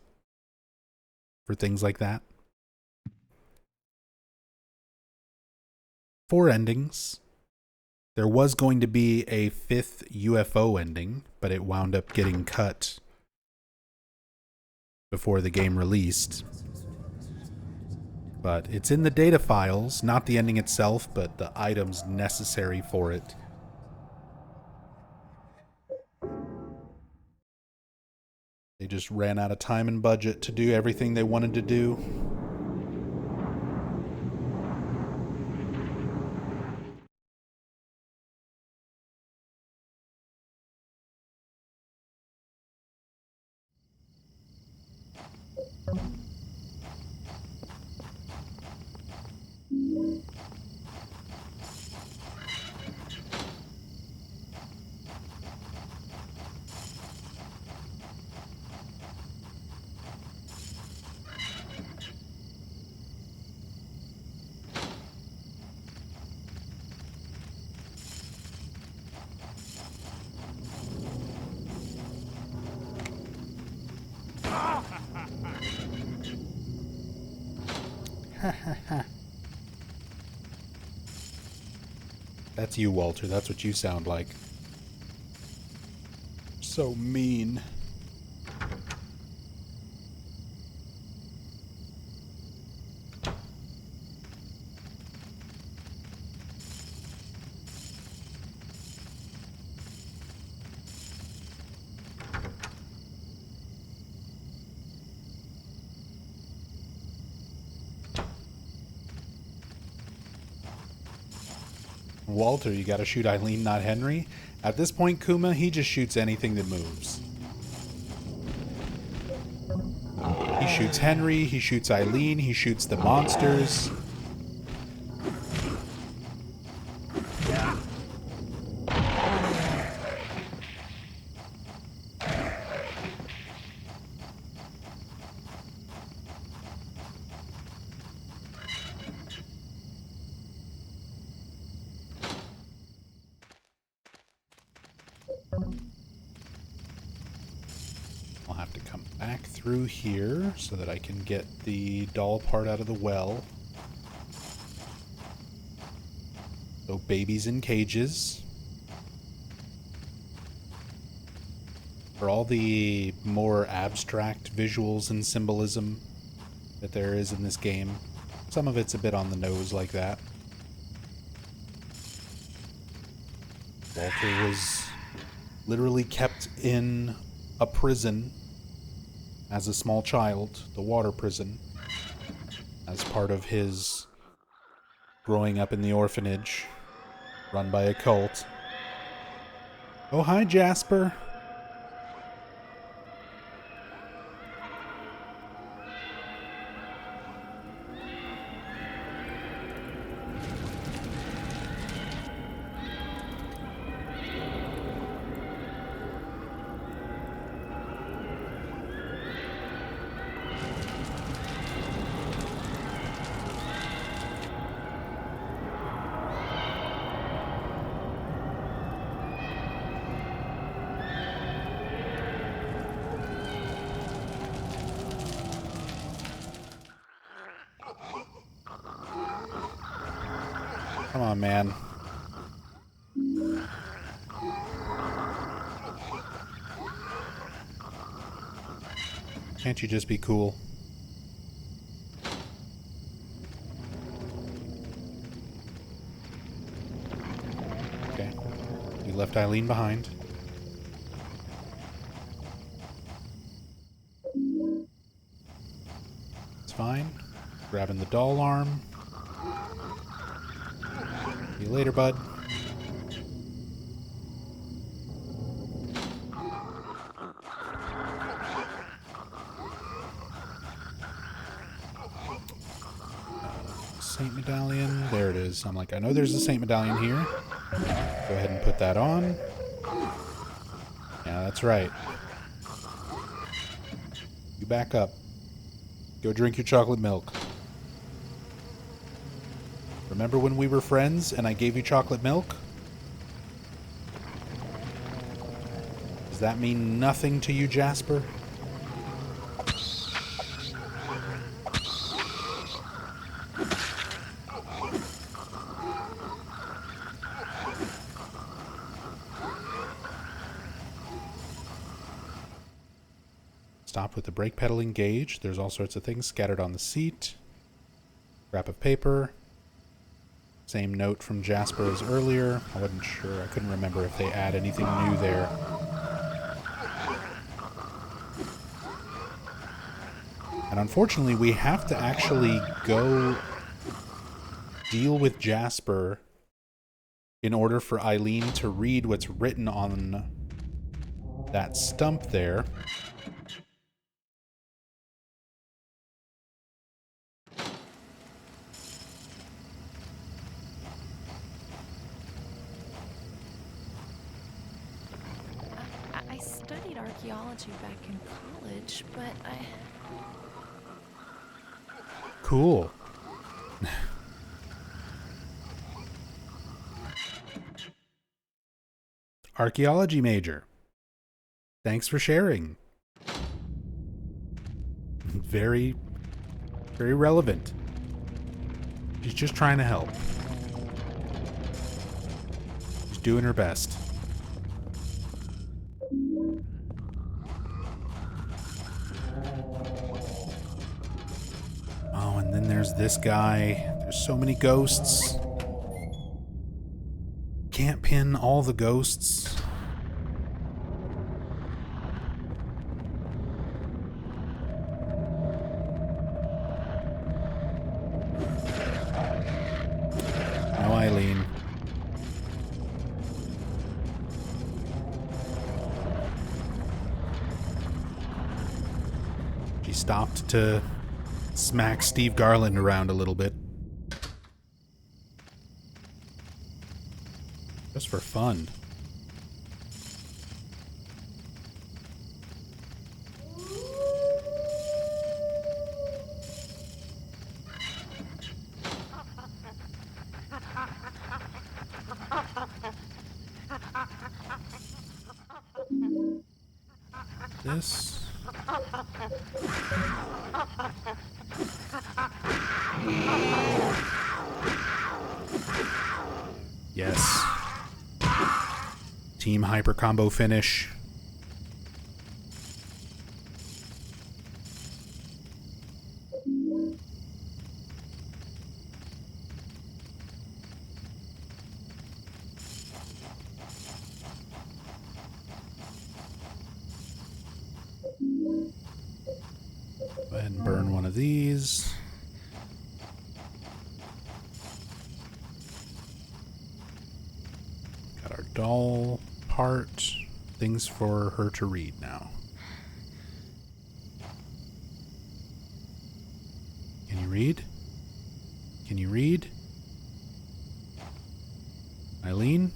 for things like that. 4 endings. There was going to be a 5th UFO ending, but it wound up getting cut before the game released. But it's in the data files, not the ending itself, but the items necessary for it. They just ran out of time and budget to do everything they wanted to do. That's you, Walter. That's what you sound like. So mean. Walter, you gotta shoot Eileen, not Henry. At this point, Kuma, he just shoots anything that moves. He shoots Henry, he shoots Eileen, he shoots the monsters. I'll have to come back through here so that I can get the doll part out of the well. So babies in cages. For all the more abstract visuals and symbolism that there is in this game, some of it's a bit on the nose like that. Walter was literally kept in a prison as a small child, the water prison, as part of his growing up in the orphanage run by a cult. Oh, hi, Jasper. Come on, man. Can't you just be cool? Okay. We left Eileen behind. It's fine. Grabbing the doll arm. See you later, bud. Saint medallion. There it is. I'm like, I know there's a saint medallion here. Go ahead and put that on. Yeah, that's right. You back up. Go drink your chocolate milk. Remember when we were friends and I gave you chocolate milk? Does that mean nothing to you, Jasper? Stopped with the brake pedal engaged. There's all sorts of things scattered on the seat. Scrap of paper. Same note from Jasper as earlier. I wasn't sure. I couldn't remember if they add anything new there. And unfortunately, we have to actually go deal with Jasper in order for Eileen to read what's written on that stump there. I studied archaeology back in college, but Cool. Archaeology major. Thanks for sharing. Very, very relevant. She's just trying to help. She's doing her best. Oh, and then there's this guy. There's so many ghosts. Can't pin all the ghosts. No, Eileen. She stopped to smack Steve Garland around a little bit. Just for fun. This. Yes. Team hyper combo finish. Go ahead and burn one of these. Got our doll part. Things for her to read now. Can you read? Can you read? Eileen?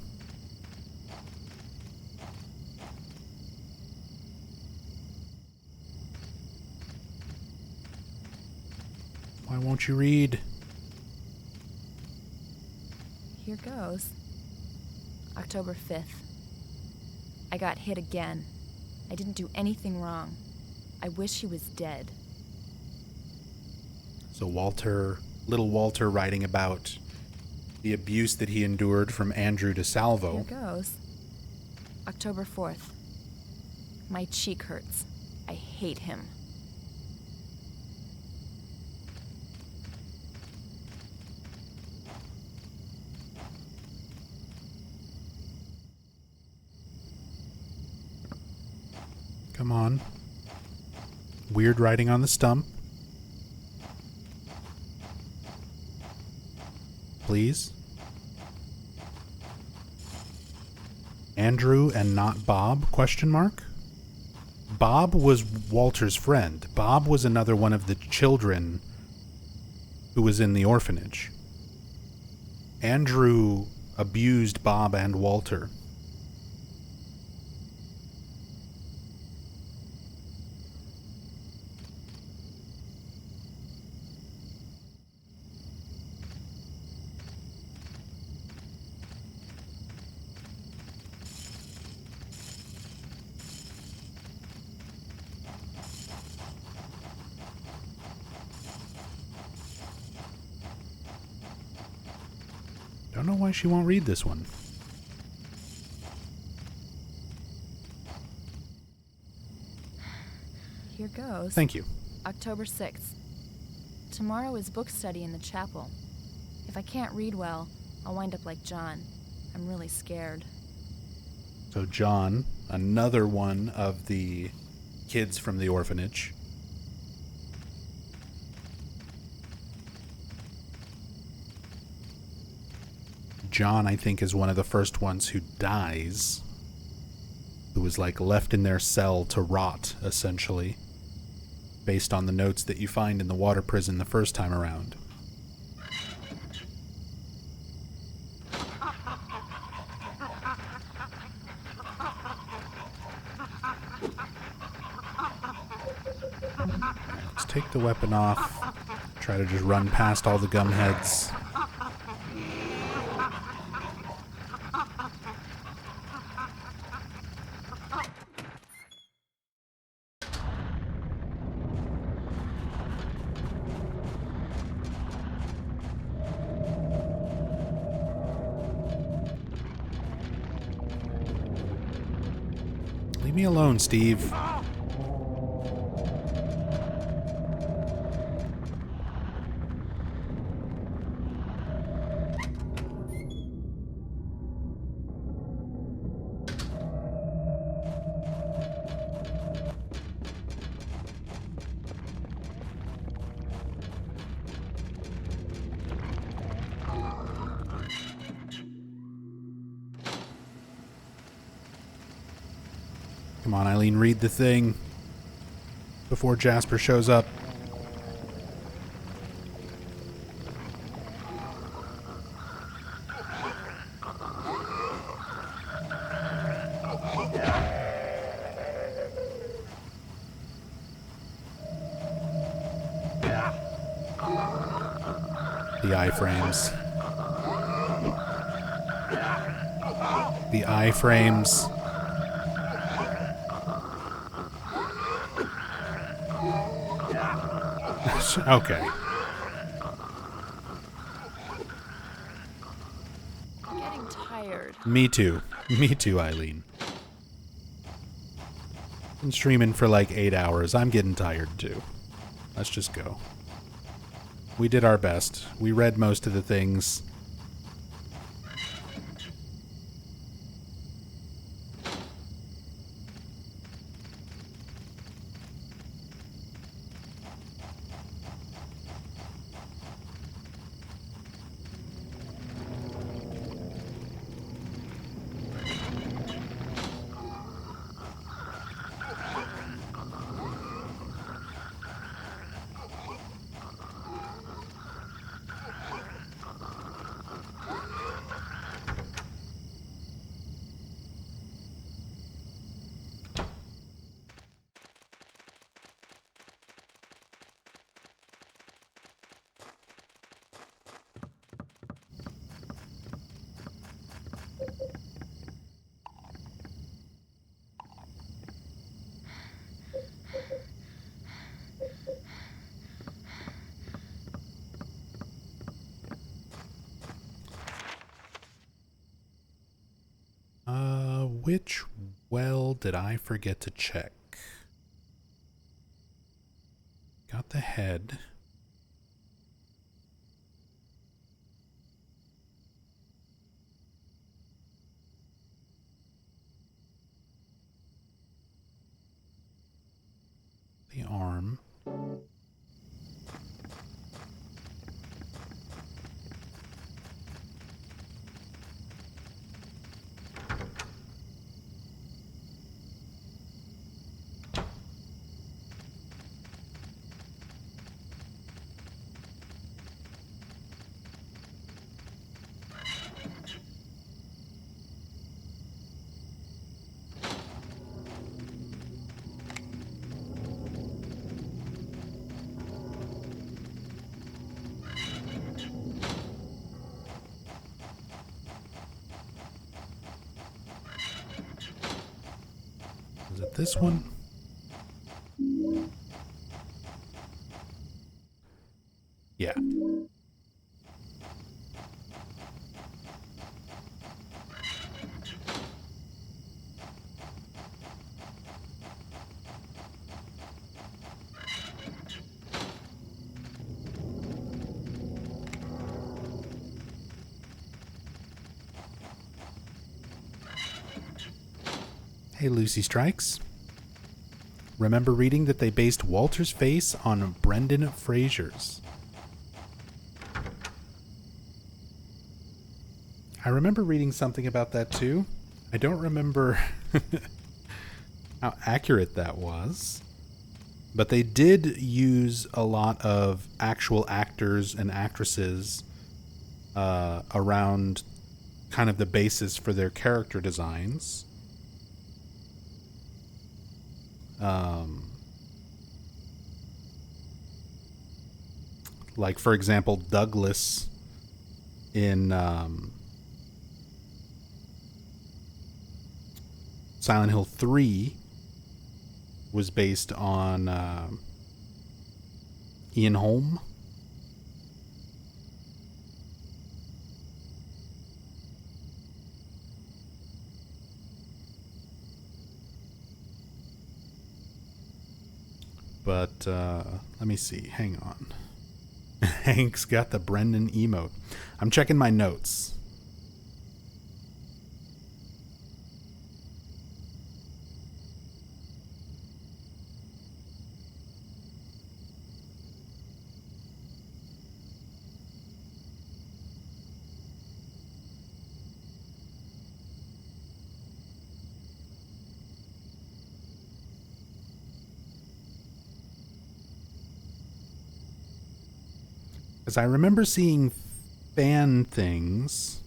Why won't you read? here goes. October 5th. I got hit again. I didn't do anything wrong. I wish he was dead. So little Walter writing about the abuse that he endured from Andrew DeSalvo. Here goes. October 4th. My cheek hurts. I hate him. Come on. Weird writing on the stump. Please. Andrew and not Bob? Question mark. Bob was Walter's friend. Bob was another one of the children who was in the orphanage. Andrew abused Bob and Walter. Don't know why she won't read this one. Here goes. Thank you. October 6th. Tomorrow is book study in the chapel. If I can't read well, I'll wind up like John. I'm really scared. So John, another one of the kids from the orphanage. John, I think, is one of the first ones who dies. Who was like left in their cell to rot, essentially. Based on the notes that you find in the water prison the first time around. Let's take the weapon off. Try to just run past all the gum heads. Leave me alone, Steve. Come on, Eileen, read the thing before Jasper shows up. The iframes. The iframes. Okay. I'm getting tired. Me too. Me too, Eileen. Been streaming for like 8 hours. I'm getting tired too. Let's just go. We did our best. We read most of the things. Which well did I forget to check? Got the head. The arm. Is it this one? Yeah. Hey, Lucy Strikes. Remember reading that they based Walter's face on Brendan Fraser's. I remember reading something about that too. I don't remember how accurate that was. But they did use a lot of actual actors and actresses around kind of the basis for their character designs. Like, for example, Douglas in Silent Hill 3 was based on Ian Holm. But let me see. Hang on. Hank's got the Brendan emote. I'm checking my notes. Because I remember seeing fan things.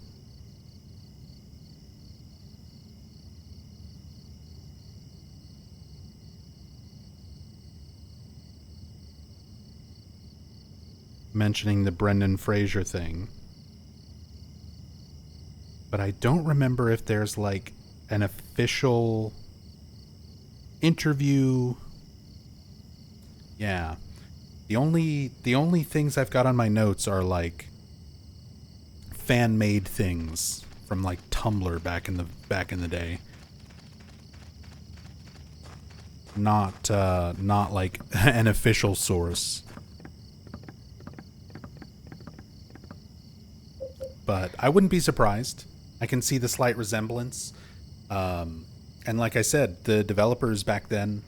Mentioning the Brendan Fraser thing. But I don't remember if there's like an official interview. Yeah. The only things I've got on my notes are like fan-made things from like Tumblr back in the day. Not like an official source. But I wouldn't be surprised. I can see the slight resemblance. And like I said, the developers back then,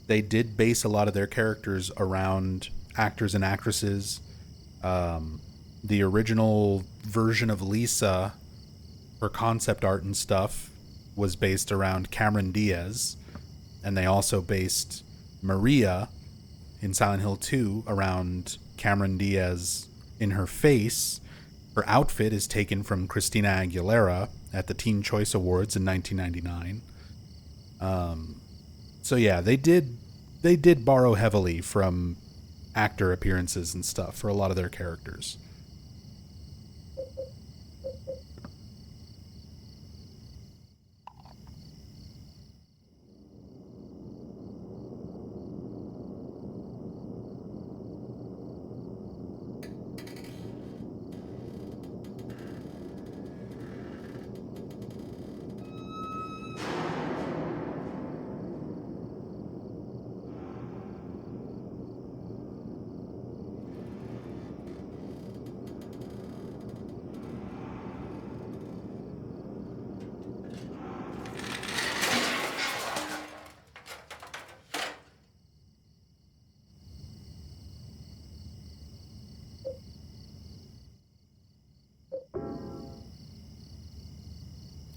they did base a lot of their characters around actors and actresses. The original version of Lisa, her concept art and stuff, was based around Cameron Diaz. And they also based Maria in Silent Hill 2 around Cameron Diaz in her face. Her outfit is taken from Christina Aguilera at the Teen Choice Awards in 1999. So yeah, they did borrow heavily from actor appearances and stuff for a lot of their characters.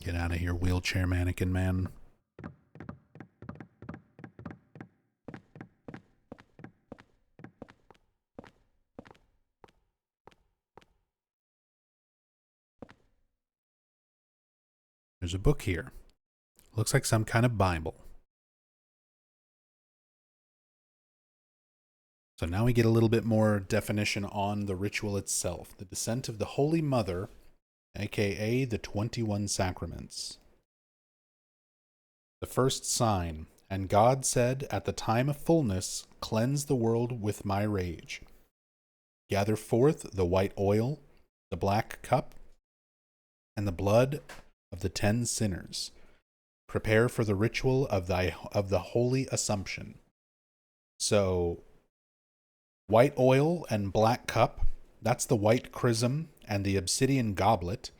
Get out of here, wheelchair mannequin man. There's a book here. Looks like some kind of Bible. So now we get a little bit more definition on the ritual itself. The descent of the Holy Mother, aka the 21 Sacraments. The first sign, and God said, at the time of fullness, cleanse the world with my rage. Gather forth the white oil, the black cup, and the blood of the 10 sinners. Prepare for the ritual of the Holy Assumption. So, white oil and black cup, that's the white chrism and the obsidian goblet,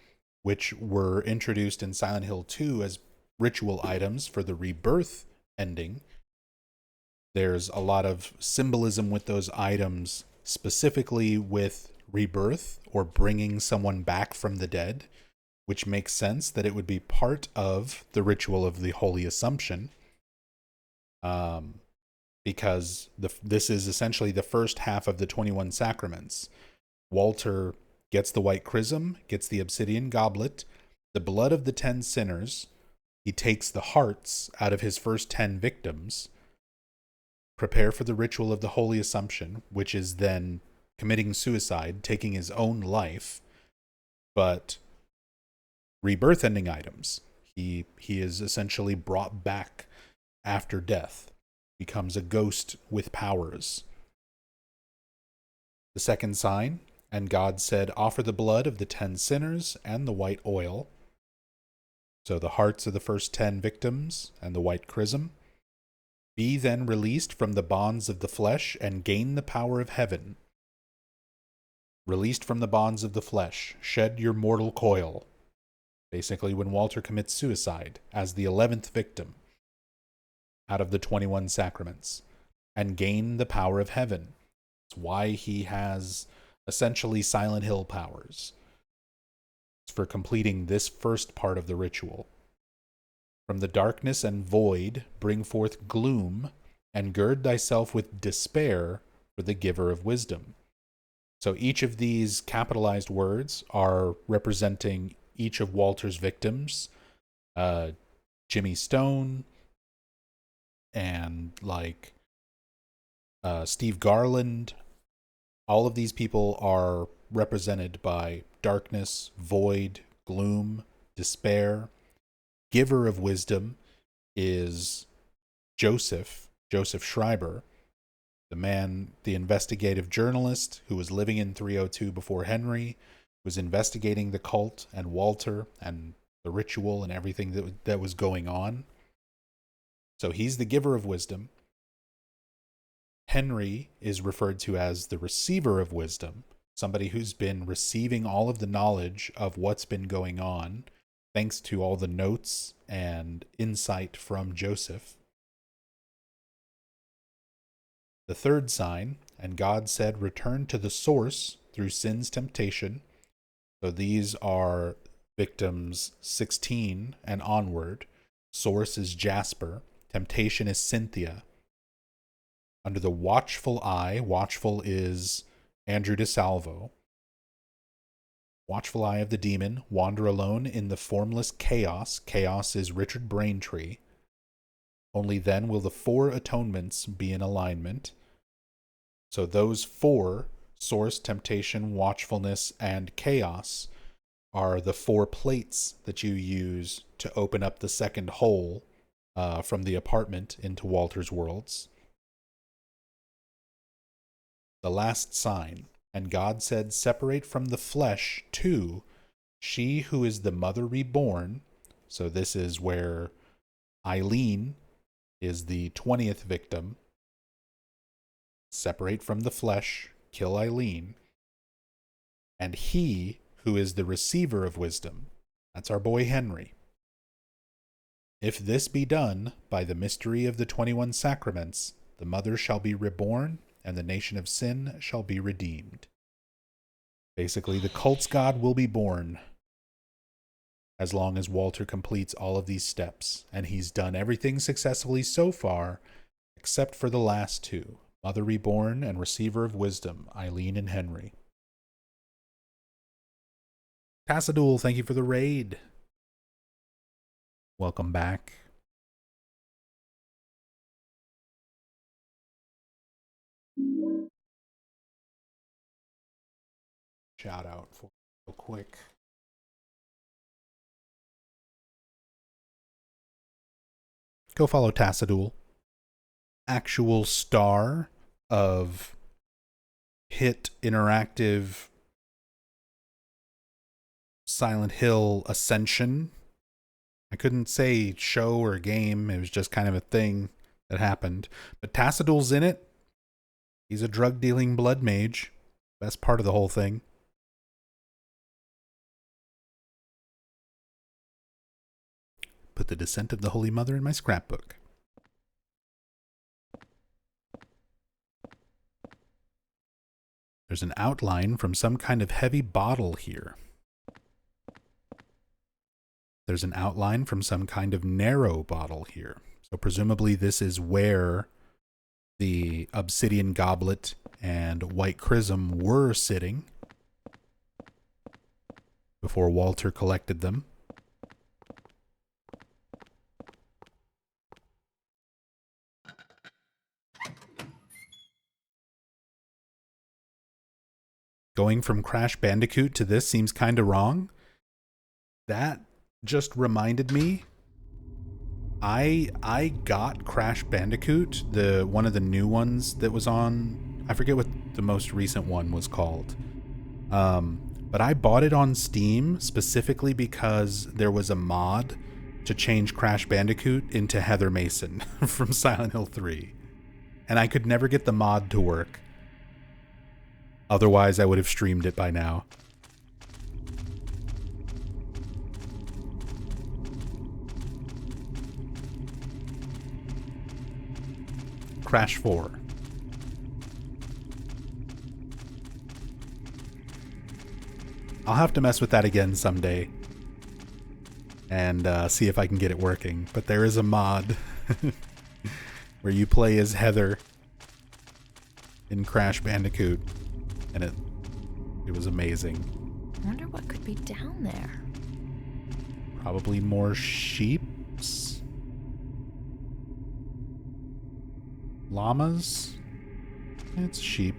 which were introduced in Silent Hill 2 as ritual items for the rebirth ending. There's a lot of symbolism with those items, specifically with rebirth or bringing someone back from the dead, which makes sense that it would be part of the ritual of the Holy Assumption, because this is essentially the first half of the 21 sacraments. Walter gets the white chrism, gets the obsidian goblet, the blood of the 10 sinners. He takes the hearts out of his first 10 victims, prepare for the ritual of the Holy Assumption, which is then committing suicide, taking his own life, but rebirth ending items. He is essentially brought back after death, becomes a ghost with powers. The second sign, and God said, offer the blood of the 10 sinners and the white oil. So the hearts of the first 10 victims and the white chrism. Be then released from the bonds of the flesh and gain the power of heaven. Released from the bonds of the flesh, shed your mortal coil. Basically, when Walter commits suicide as the 11th victim out of the 21 sacraments, and gain the power of heaven. That's why he has essentially Silent Hill powers. It's for completing this first part of the ritual. From the darkness and void bring forth gloom, and gird thyself with despair for the giver of wisdom. So each of these capitalized words are representing each of Walter's victims. Jimmy Stone and Steve Garland. All of these people are represented by darkness, void, gloom, despair. Giver of wisdom is Joseph Schreiber, the investigative journalist who was living in 302 before Henry, was investigating the cult and Walter and the ritual and everything that was going on. So he's the giver of wisdom. Henry is referred to as the receiver of wisdom, somebody who's been receiving all of the knowledge of what's been going on, thanks to all the notes and insight from Joseph. The third sign, and God said, return to the source through sin's temptation. So these are victims 16 and onward. Source is Jasper. Temptation is Cynthia. Under the watchful eye, watchful is Andrew DeSalvo. Watchful eye of the demon, wander alone in the formless chaos. Chaos is Richard Braintree. Only then will the 4 atonements be in alignment. So those 4, source, temptation, watchfulness, and chaos, are the 4 plates that you use to open up the second hole from the apartment into Walter's worlds. The last sign, and God said, separate from the flesh 2, she who is the mother reborn. So this is where Eileen is the 20th victim. Separate from the flesh, kill Eileen. And he who is the receiver of wisdom, that's our boy Henry. If this be done by the mystery of the 21 sacraments, the mother shall be reborn, and the nation of sin shall be redeemed. Basically, the cult's God will be born as long as Walter completes all of these steps, and he's done everything successfully so far, except for the last 2, Mother Reborn and Receiver of Wisdom, Eileen and Henry. Tassadul, thank you for the raid. Welcome back. Shout out for real quick. Go follow Tassadul, actual star of hit interactive Silent Hill Ascension. I couldn't say show or game. It was just kind of a thing that happened. But Tassadul's in it. He's a drug-dealing blood mage. Best part of the whole thing. put the Descent of the Holy Mother in my scrapbook. There's an outline from some kind of heavy bottle here. There's an outline from some kind of narrow bottle here. So presumably this is where the obsidian goblet and white chrism were sitting before Walter collected them. Going from Crash Bandicoot to this seems kind of wrong. That just reminded me, I got Crash Bandicoot, the one of the new ones that was on, I forget what the most recent one was called. But I bought it on Steam specifically because there was a mod to change Crash Bandicoot into Heather Mason from Silent Hill 3. And I could never get the mod to work. Otherwise, I would have streamed it by now. Crash 4. I'll have to mess with that again someday and see if I can get it working. But there is a mod where you play as Heather in Crash Bandicoot, and it was amazing. I wonder what could be down there. Probably more sheeps? Llamas? It's sheep.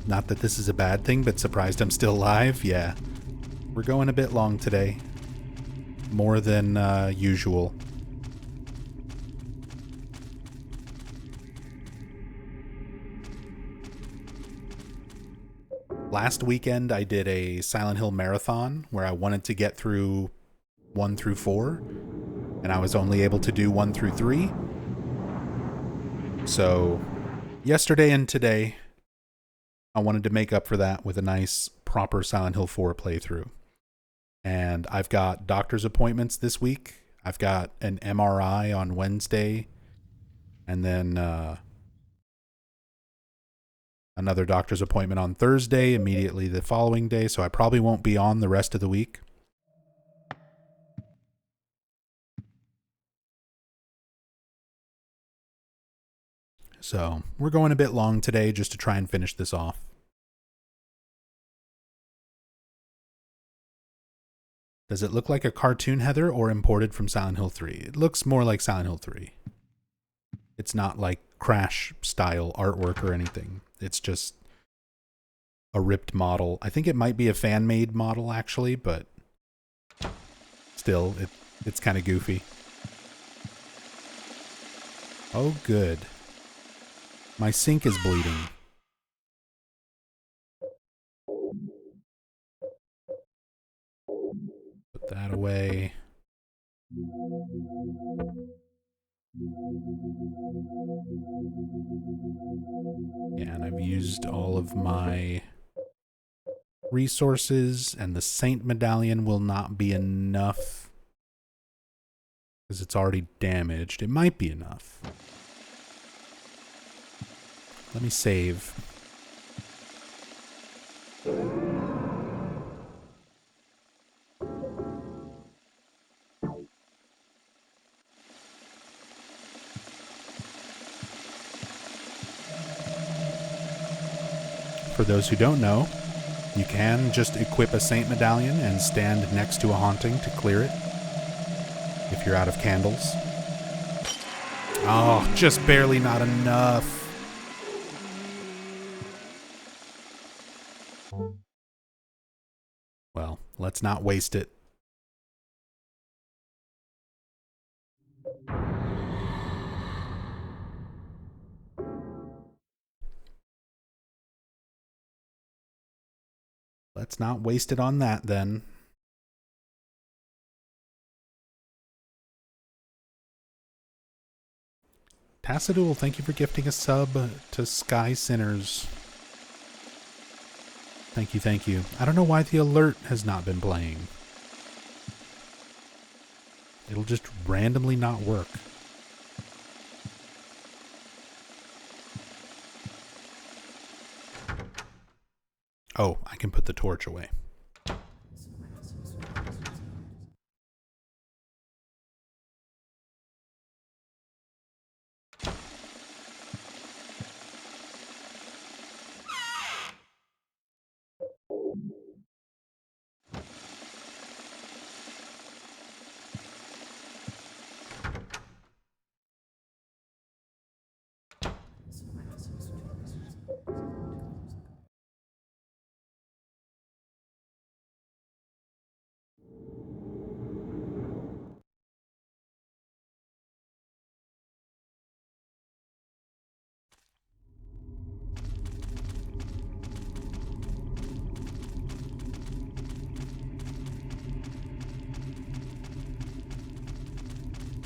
Not that this is a bad thing, but surprised I'm still alive. Yeah. We're going a bit long today. More than usual. Last weekend I did a Silent Hill marathon where I wanted to get through 1 through 4, and I was only able to do 1 through 3. So yesterday and today I wanted to make up for that with a nice proper Silent Hill 4 playthrough. And I've got doctor's appointments this week. I've got an MRI on Wednesday, and then another doctor's appointment on Thursday, immediately the following day, so I probably won't be on the rest of the week. So we're going a bit long today just to try and finish this off. Does it look like a cartoon Heather or imported from Silent Hill 3? It looks more like Silent Hill 3. It's not like Crash style artwork or anything. It's just a ripped model. I think it might be a fan-made model actually, but still, it's kind of goofy. Oh, good. My sink is bleeding. Put that away. Yeah, and I've used all of my resources, and the Saint Medallion will not be enough because it's already damaged. It might be enough. Let me save. For those who don't know, you can just equip a Saint Medallion and stand next to a haunting to clear it if you're out of candles. Oh, just barely not enough. Well, let's not waste it. Let's not waste it on that then. Tassadul, thank you for gifting a sub to Sky Sinners. Thank you, thank you. I don't know why the alert has not been playing. It'll just randomly not work. Oh, I can put the torch away.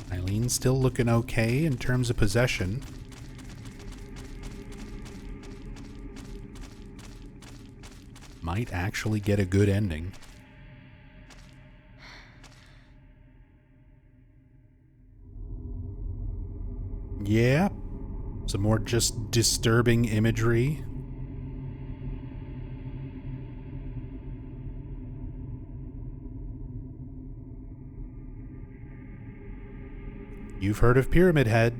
Eileen's still looking okay in terms of possession. Might actually get a good ending. Yeah. Some more just disturbing imagery. You've heard of Pyramid Head.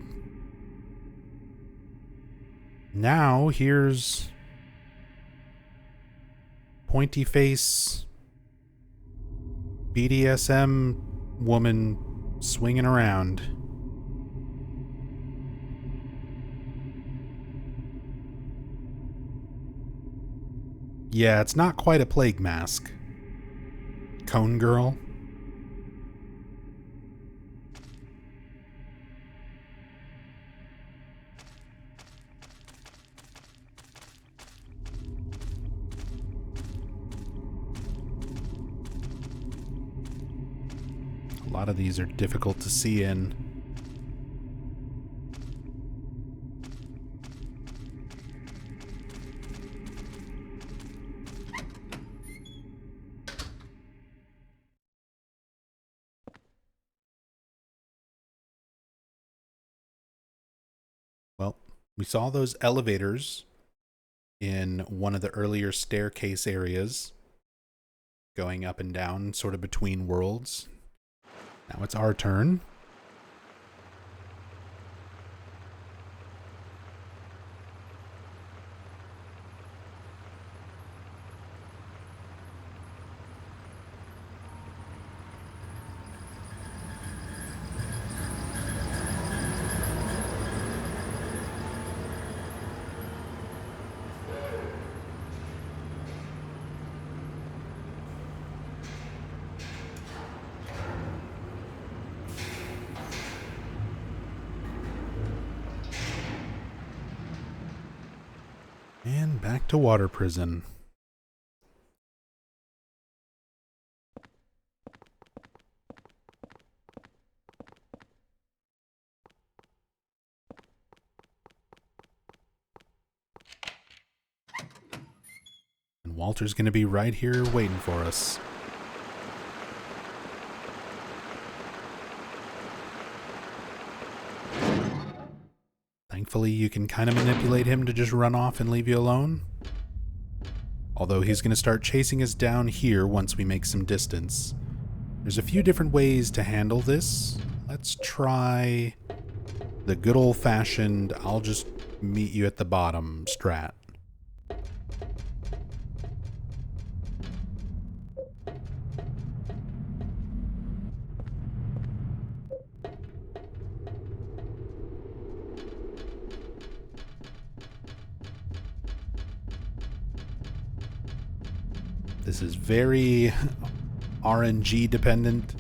Now, here's pointy face BDSM woman swinging around. Yeah, it's not quite a plague mask. Cone girl. A lot of these are difficult to see in. Well, we saw those elevators in one of the earlier staircase areas, going up and down, sort of between worlds. Now it's our turn. And back to water prison. And Walter's going to be right here waiting for us. Thankfully, you can kind of manipulate him to just run off and leave you alone. Although he's going to start chasing us down here once we make some distance. There's a few different ways to handle this. Let's try the good old-fashioned, I'll just meet you at the bottom strat. This is very RNG dependent.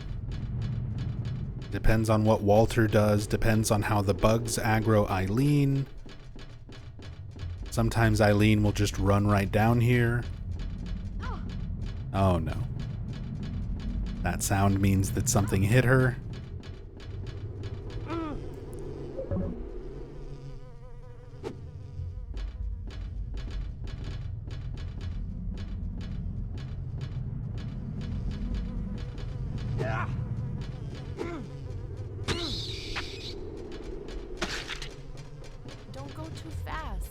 Depends on what Walter does, depends on how the bugs aggro Eileen. Sometimes Eileen will just run right down here. Oh no. That sound means that something hit her. too fast.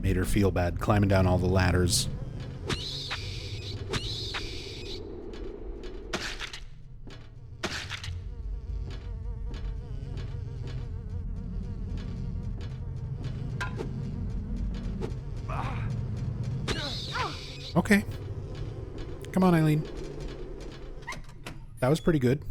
Made her feel bad climbing down all the ladders. Okay. Come on, Eileen. That was pretty good.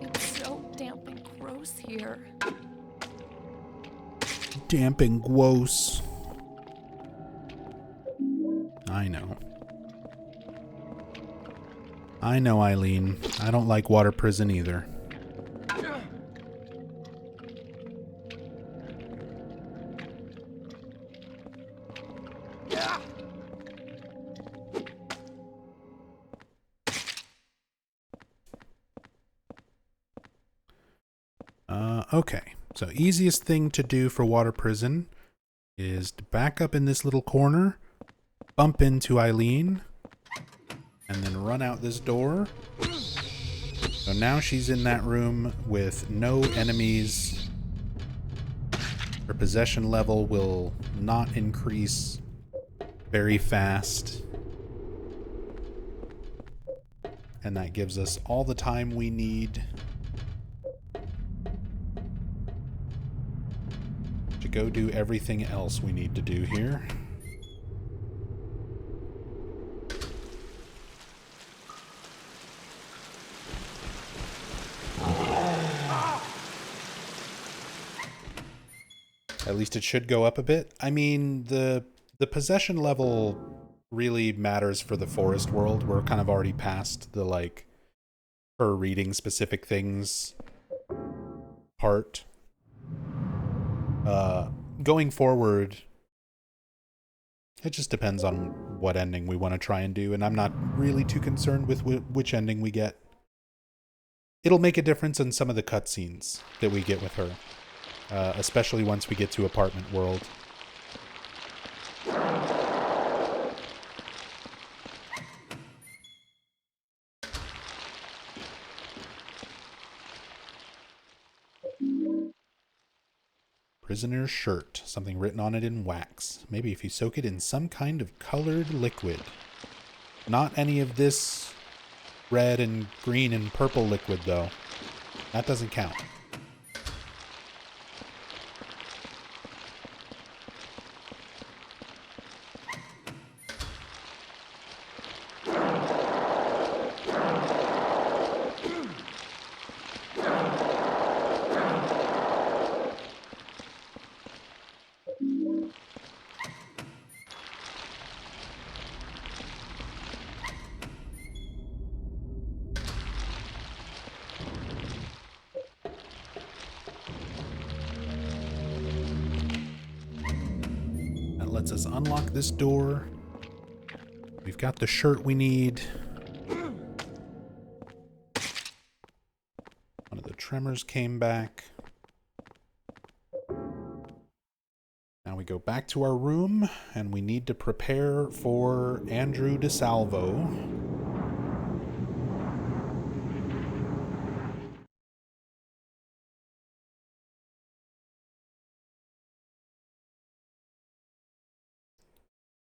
It's so damp and gross here. Damp and gross. I know. I know, Eileen. I don't like water prison either. Okay. So easiest thing to do for water prison is to back up in this little corner, bump into Eileen, and then run out this door. So now she's in that room with no enemies. Her possession level will not increase very fast. And that gives us all the time we need to go do everything else we need to do here. At least it should go up a bit. I mean, the possession level really matters for the forest world. We're kind of already past the, like, her reading specific things part. Going forward, it just depends on what ending we want to try and do, and I'm not really too concerned with which ending we get. It'll make a difference in some of the cutscenes that we get with her. Especially once we get to apartment world. Prisoner's shirt. Something written on it in wax. Maybe if you soak it in some kind of colored liquid. Not any of this red and green and purple liquid, though. That doesn't count. Lets us unlock this door. We've got the shirt we need. One of the tremors came back. Now we go back to our room, and we need to prepare for Andrew DeSalvo.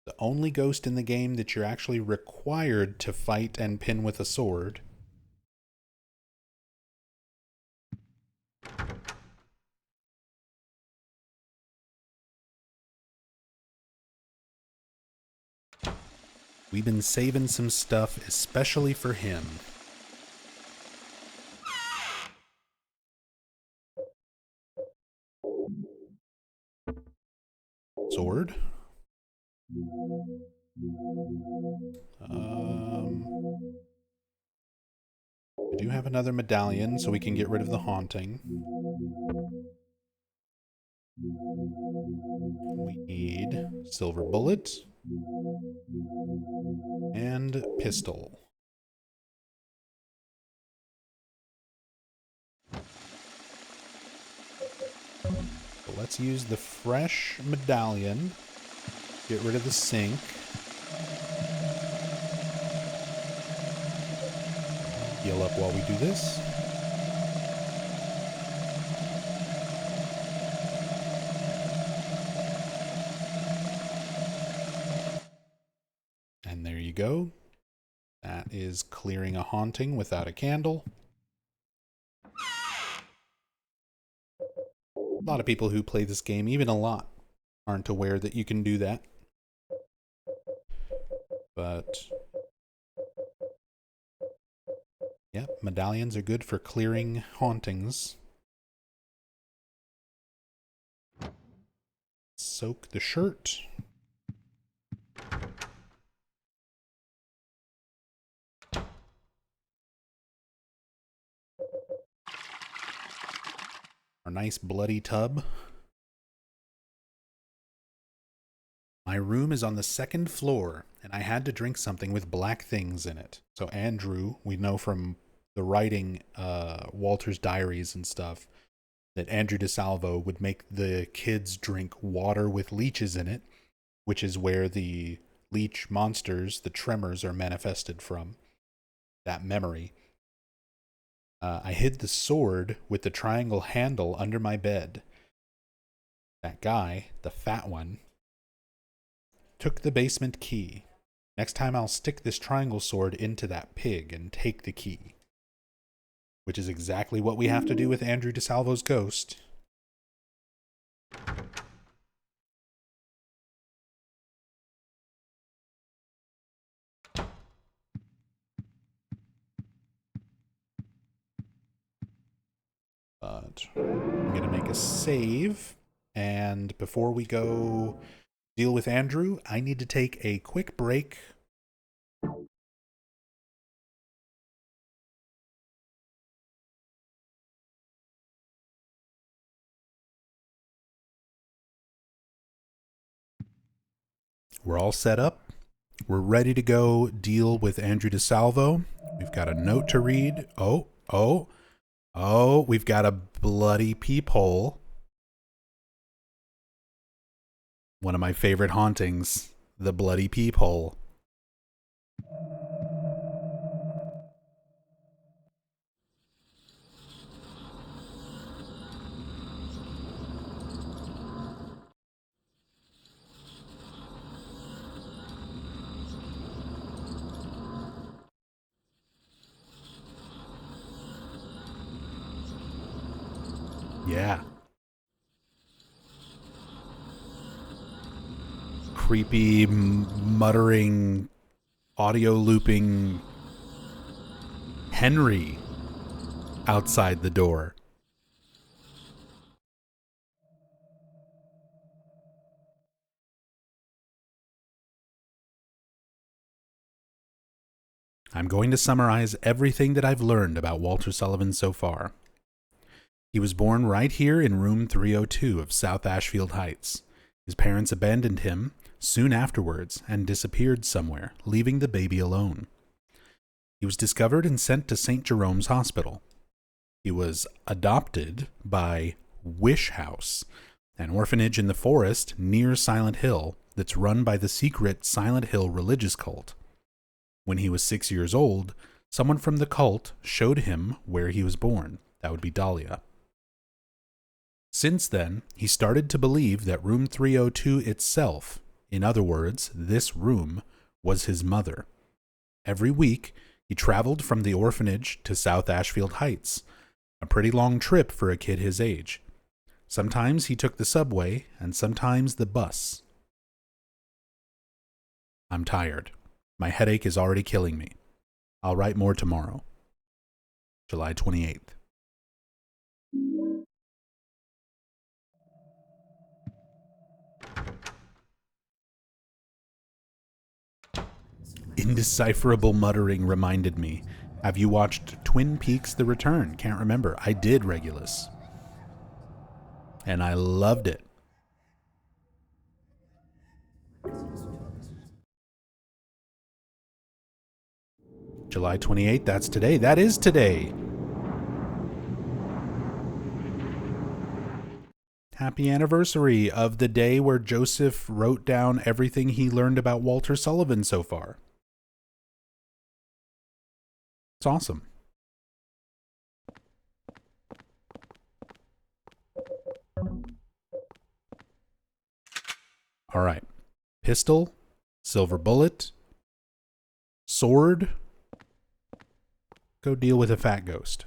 The only ghost in the game that you're actually required to fight and pin with a sword. We've been saving some stuff especially for him. Sword. We do have another medallion, so we can get rid of the haunting. We need silver bullet and pistol. let's use the fresh medallion. Get rid of the sink. Heal up while we do this. And there you go. That is clearing a haunting without a candle. A lot of people who play this game, even a lot, aren't aware that you can do that. But yeah, medallions are good for clearing hauntings. Soak the shirt. Our nice bloody tub. My room is on the second floor, and I had to drink something with black things in it. So Andrew, we know from the writing Walter's diaries and stuff, that Andrew DeSalvo would make the kids drink water with leeches in it, which is where the leech monsters, the tremors, are manifested from. That memory. I hid the sword with the triangle handle under my bed. That guy, the fat one, took the basement key. Next time I'll stick this triangle sword into that pig and take the key. Which is exactly what we have to do with Andrew DeSalvo's ghost. But I'm going to make a save. And before we go deal with Andrew, I need to take a quick break. We're all set up. We're ready to go deal with Andrew DeSalvo. We've got a note to read. Oh, we've got a bloody peephole. One of my favorite hauntings, the bloody peephole. Yeah. Creepy, muttering, audio looping Henry outside the door. I'm going to summarize everything that I've learned about Walter Sullivan so far. He was born right here in room 302 of South Ashfield Heights. His parents abandoned him soon afterwards and disappeared somewhere, leaving the baby alone. He was discovered and sent to St. Jerome's Hospital. He was adopted by Wish House, an orphanage in the forest near Silent Hill that's run by the secret Silent Hill religious cult. When he was 6 years old, someone from the cult showed him where he was born. That would be Dahlia. Since then, he started to believe that room 302 itself, in other words, this room, was his mother. Every week, he traveled from the orphanage to South Ashfield Heights, a pretty long trip for a kid his age. Sometimes he took the subway, and sometimes the bus. I'm tired. My headache is already killing me. I'll write more tomorrow. July 28th. Indecipherable muttering reminded me. Have you watched Twin Peaks: The Return? Can't remember. I did, Regulus. And I loved it. July 28th, that's today. That is today. Happy anniversary of the day where Joseph wrote down everything he learned about Walter Sullivan so far. It's awesome. All right. Pistol, silver bullet, sword. Go deal with a fat ghost.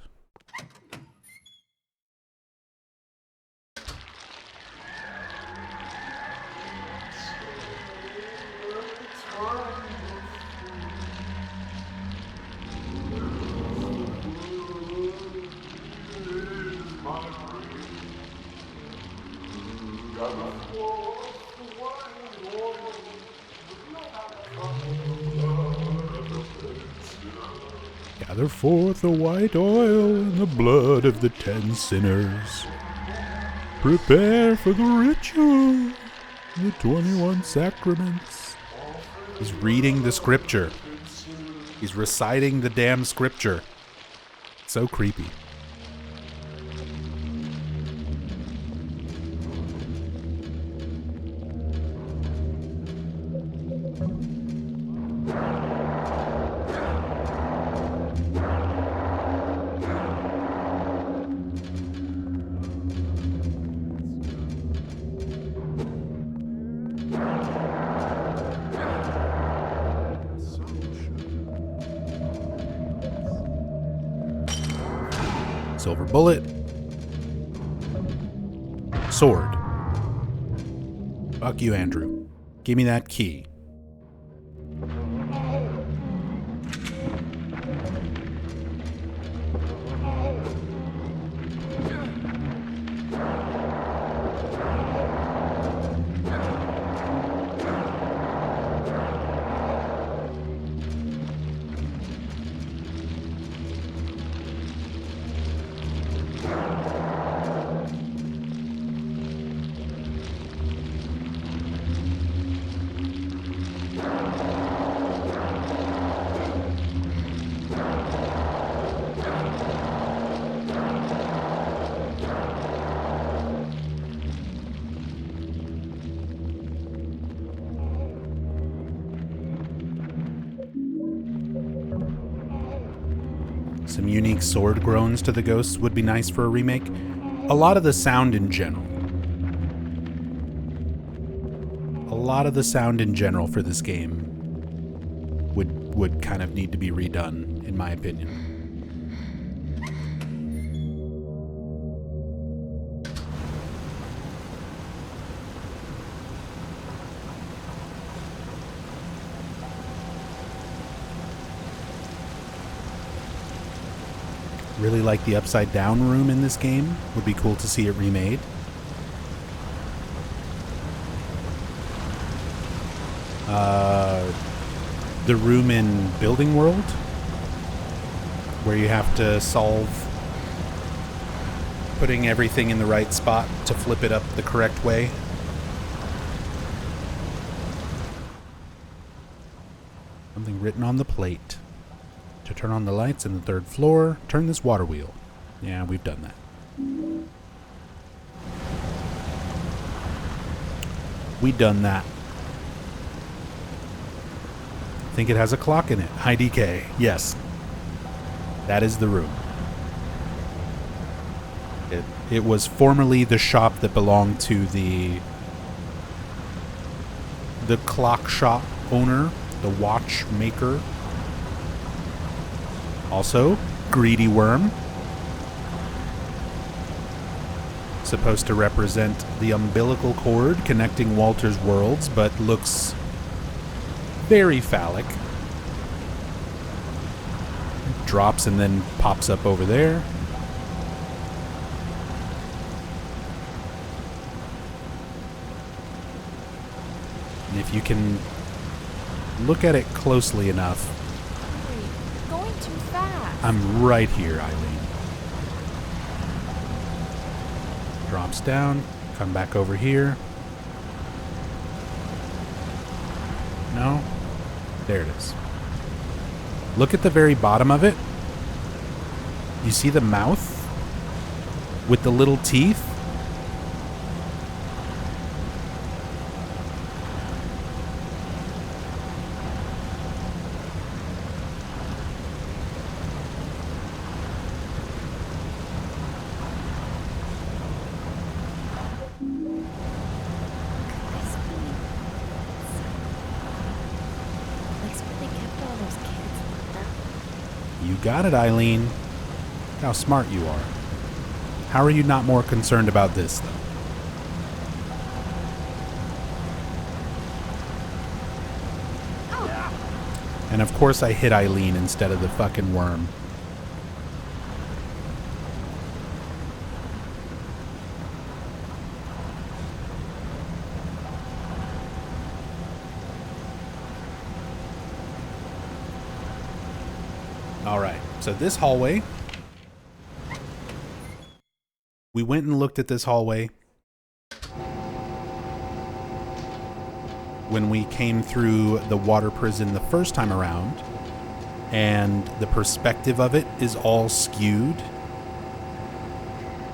Gather forth the white oil and the blood of the 10 sinners. Prepare for the ritual, the 21 sacraments. He's reading the scripture. He's reciting the damn scripture. So creepy. Silver bullet. Sword. Fuck you, Andrew. Give me that key. Some unique sword groans to the ghosts would be nice for a remake. A lot of the sound in general. For this game would kind of need to be redone, in my opinion. Really like the upside down room in this game. Would be cool to see it remade. The room in Building World, where you have to solve putting everything in the right spot to flip it up the correct way. Something written on the plate. To turn on the lights in the 3rd floor, turn this water wheel. Yeah, we've done that. We done that. I think it has a clock in it. High DK. Yes. That is the room. It was formerly the shop that belonged to the clock shop owner, the watchmaker. Also, greedy worm. Supposed to represent the umbilical cord connecting Walter's worlds, but looks very phallic. Drops and then pops up over there. And if you can look at it closely enough, Going too fast. I'm right here, Eileen. Drops down, come back over here. No? There it is. Look at the very bottom of it. You see the mouth with the little teeth? You got it, Eileen. Look how smart you are. How are you not more concerned about this, though? And of course I hit Eileen instead of the fucking worm. Alright, so this hallway. We went and looked at this hallway when we came through the water prison the first time around, and the perspective of it is all skewed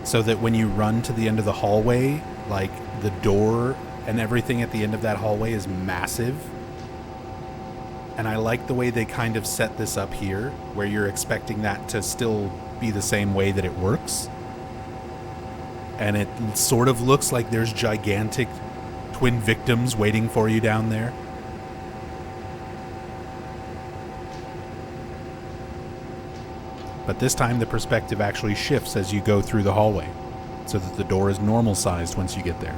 so that when you run to the end of the hallway, like the door and everything at the end of that hallway is massive. And I like the way they kind of set this up here, where you're expecting that to still be the same way that it works. And it sort of looks like there's gigantic twin victims waiting for you down there. But this time the perspective actually shifts as you go through the hallway, so that the door is normal sized once you get there.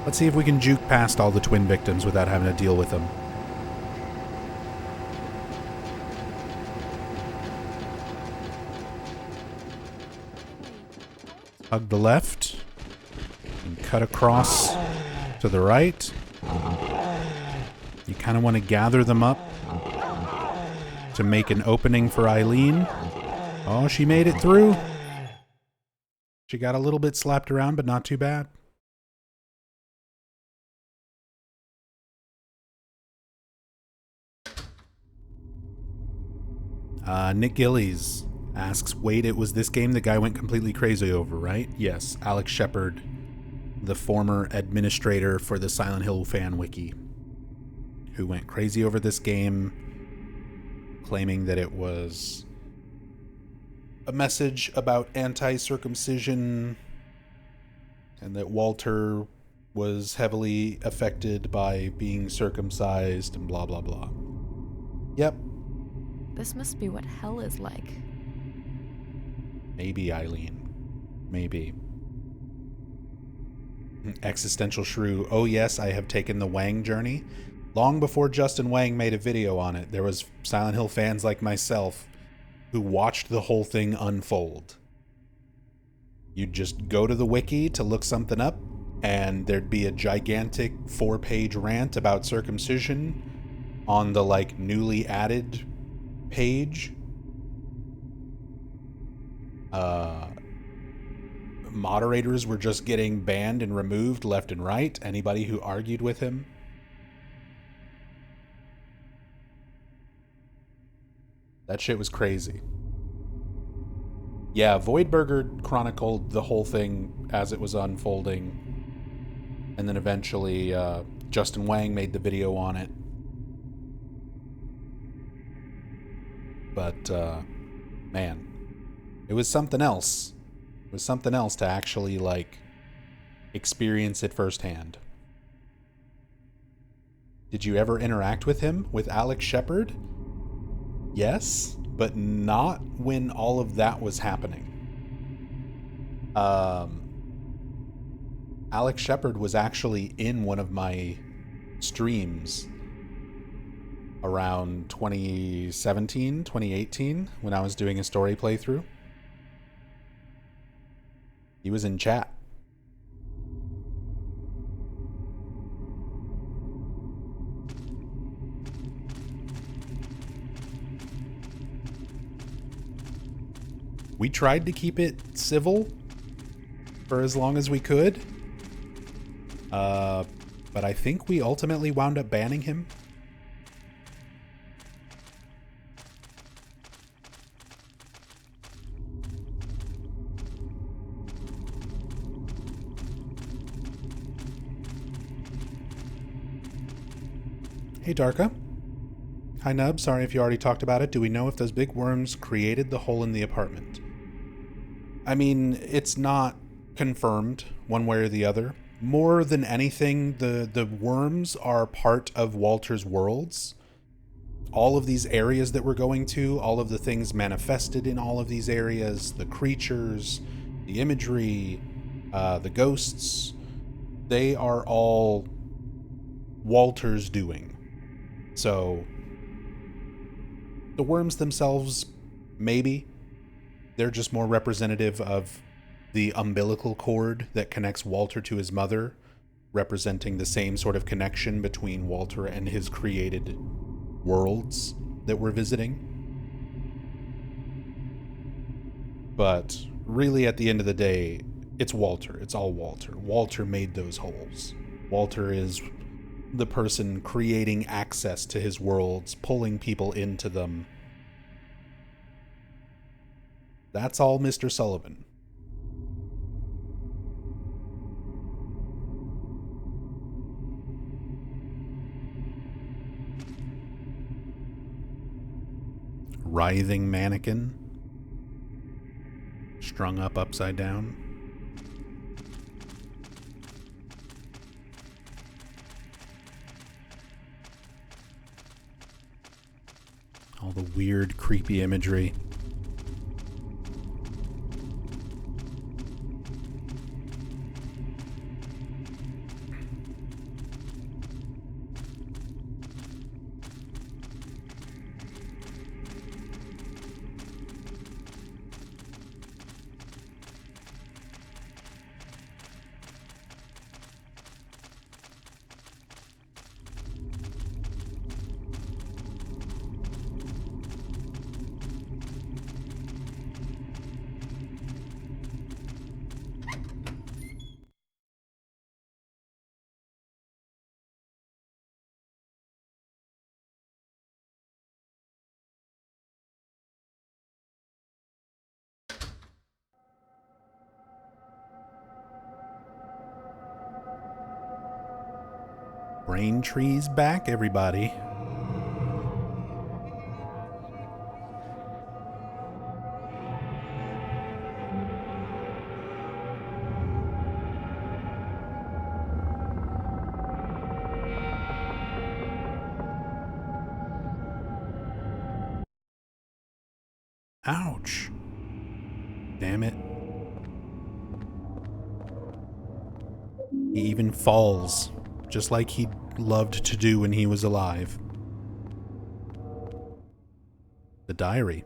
Let's see if we can juke past all the twin victims without having to deal with them. Hug the left and cut across to the right. You kind of want to gather them up to make an opening for Eileen. Oh, she made it through. She got a little bit slapped around, but not too bad. Nick Gillies asks, wait, it was this game the guy went completely crazy over, right? Yes, Alex Shepard, the former administrator for the Silent Hill fan wiki, who went crazy over this game, claiming that it was a message about anti-circumcision and that Walter was heavily affected by being circumcised and blah, blah, blah. Yep. This must be what hell is like. Maybe, Eileen. Maybe. Existential Shrew. Oh yes, I have taken the Wang journey. Long before Justin Wang made a video on it, there was Silent Hill fans like myself who watched the whole thing unfold. You'd just go to the wiki to look something up, and there'd be a gigantic 4-page rant about circumcision on the, like, newly added page. Moderators were just getting banned and removed left and right. Anybody who argued with him. That shit was crazy. Yeah, Voidburger chronicled the whole thing as it was unfolding. And then eventually, Justin Wang made the video on it. But, man, it was something else. It was something else to actually, like, experience it firsthand. Did you ever interact with him, with Alex Shepard? Yes, but not when all of that was happening. Alex Shepard was actually in one of my streams around 2017, 2018, when I was doing a story playthrough. He was in chat. We tried to keep it civil for as long as we could. But I think we ultimately wound up banning him. Hey, Darka. Hi, Nub. Sorry if you already talked about it. Do we know if those big worms created the hole in the apartment? I mean, it's not confirmed one way or the other. More than anything, the worms are part of Walter's worlds. all of these areas that we're going to, all of the things manifested in all of these areas, the creatures, the imagery, the ghosts, they are all Walter's doing. So the worms themselves, maybe, they're just more representative of the umbilical cord that connects Walter to his mother, representing the same sort of connection between Walter and his created worlds that we're visiting. But really, at the end of the day, it's Walter. It's all Walter. Walter made those holes. Walter is the person creating access to his worlds, pulling people into them. That's all Mr. Sullivan. Writhing mannequin, strung up upside down. All the weird, creepy imagery. Braintree's back, everybody. Ouch. Damn it. He even falls, just like he loved to do when he was alive. The diary.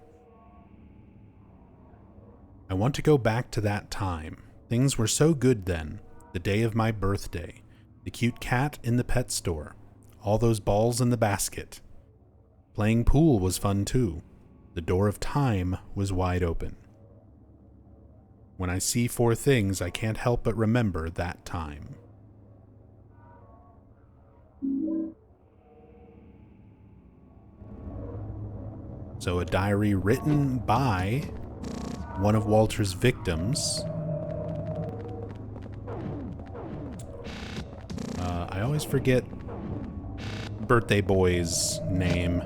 I want to go back to that time. Things were so good then. The day of my birthday. The cute cat in the pet store. All those balls in the basket. Playing pool was fun too. The door of time was wide open. When I see four things, I can't help but remember that time. So a diary written by one of Walter's victims. I always forget birthday boy's name.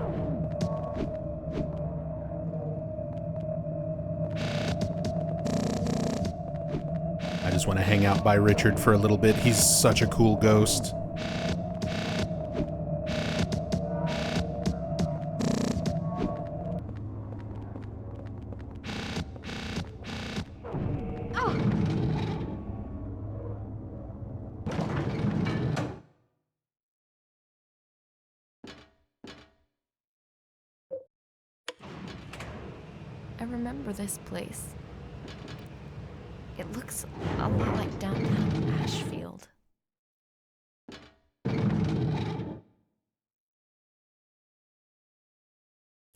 I just want to hang out by Richard for a little bit. He's such a cool ghost. I remember this place. It looks a lot like downtown Ashfield.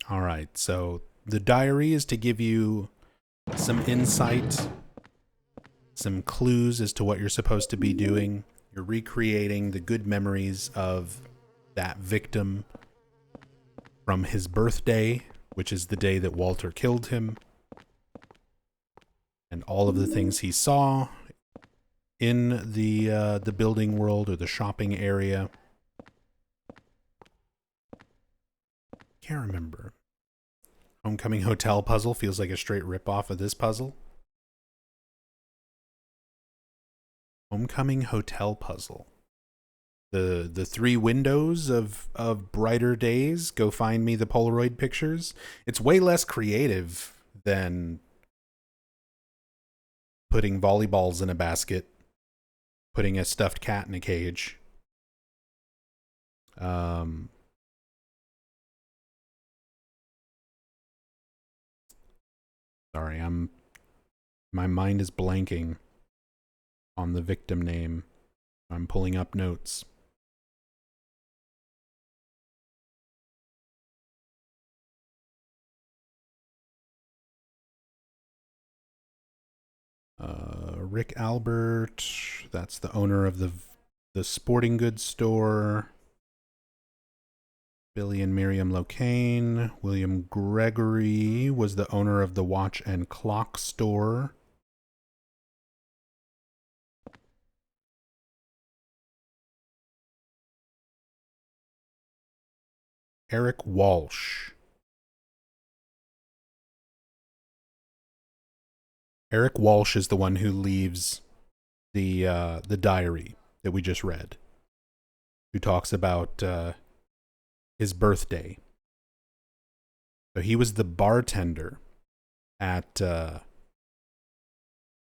All right, so the diary is to give you some insight, some clues as to what you're supposed to be doing. You're recreating the good memories of that victim from his birthday, which is the day that Walter killed him, and all of the things he saw in the building world or the shopping area. Can't remember. Homecoming Hotel puzzle feels like a straight rip-off of this puzzle. Homecoming Hotel puzzle. the three windows of brighter days. Go find me the Polaroid pictures. It's way less creative than putting volleyballs in a basket, putting a stuffed cat in a cage. Sorry, my mind is blanking on the victim name. I'm pulling up notes. Rick Albert, that's the owner of the sporting goods store. Billy and Miriam Locane. William Gregory was the owner of the watch and clock store. Eric Walsh. Eric Walsh is the one who leaves the diary that we just read, who talks about his birthday. So he was the bartender at the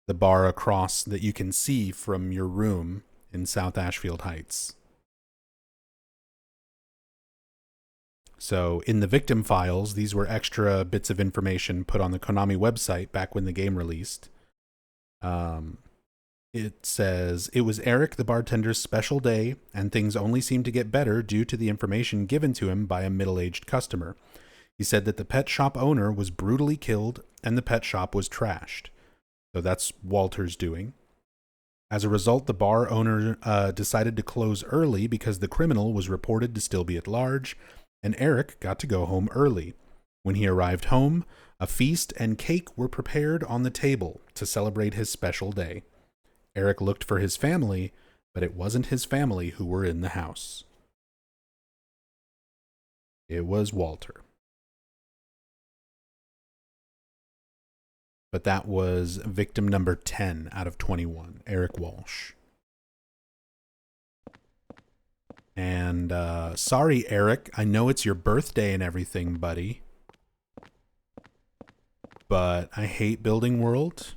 bar across that you can see from your room in South Ashfield Heights. So in the victim files, these were extra bits of information put on the Konami website back when the game released. It says, it was Eric, the bartender's special day, and things only seemed to get better due to the information given to him by a middle-aged customer. He said that the pet shop owner was brutally killed and the pet shop was trashed. So that's Walter's doing. As a result, the bar owner decided to close early because the criminal was reported to still be at large, and Eric got to go home early. When he arrived home, a feast and cake were prepared on the table to celebrate his special day. Eric looked for his family, but it wasn't his family who were in the house. It was Walter. But that was victim number 10 out of 21, Eric Walsh. And sorry, Eric, I know it's your birthday and everything, buddy, but I hate Building World,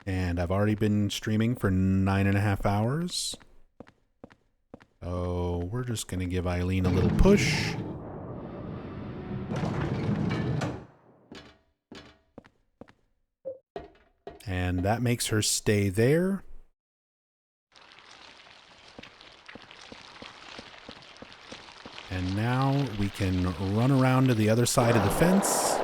and I've already been streaming for 9.5 hours. So we're just going to give Eileen a little push. And that makes her stay there. And now we can run around to the other side of the fence.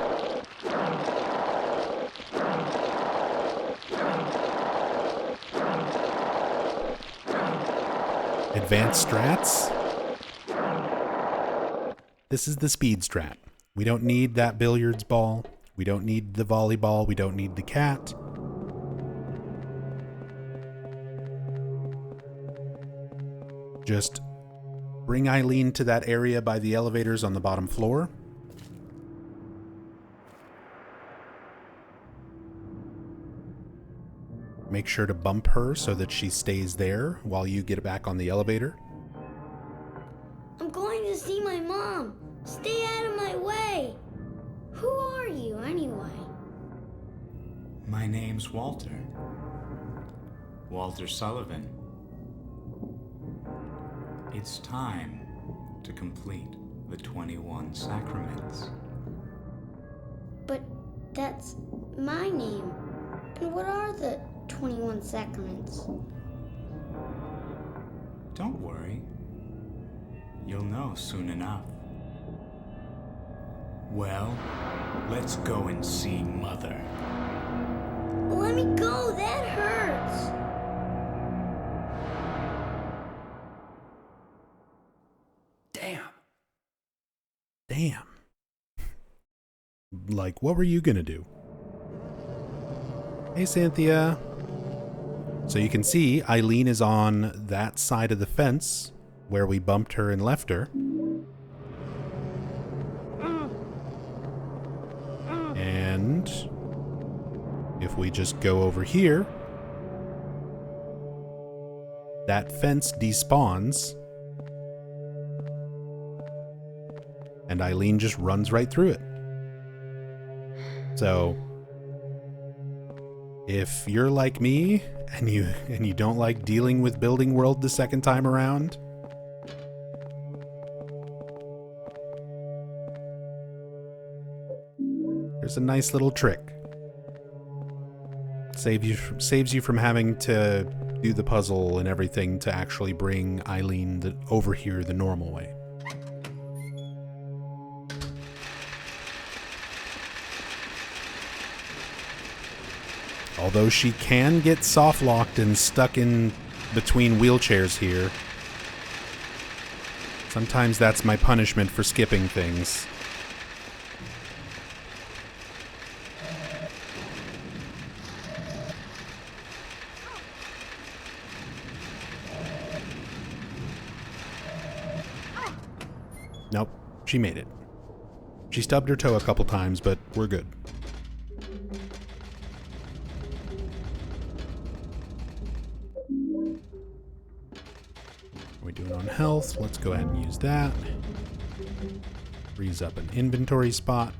Advanced strats. This is the speed strat. We don't need that billiards ball. We don't need the volleyball. We don't need the cat. Just bring Eileen to that area by the elevators on the bottom floor. Make sure to bump her so that she stays there while you get back on the elevator. I'm going to see my mom. Stay out of my way. Who are you, anyway? My name's Walter. Walter Sullivan. It's time to complete the 21 sacraments. But that's my name. And what are the 21 sacraments? Don't worry. You'll know soon enough. Well, let's go and see Mother. Let me go, that hurts. Damn. Like, what were you gonna do? Hey, Cynthia. So you can see Eileen is on that side of the fence where we bumped her and left her. And if we just go over here, that fence despawns, and Eileen just runs right through it. So, if you're like me and you don't like dealing with Building World the second time around, there's a nice little trick. Saves you from having to do the puzzle and everything to actually bring Eileen over here the normal way. Although she can get soft-locked and stuck in between wheelchairs here. Sometimes that's my punishment for skipping things. Nope, she made it. She stubbed her toe a couple times, but we're good. We're doing on health. Let's go ahead and use that. Frees up an inventory spot.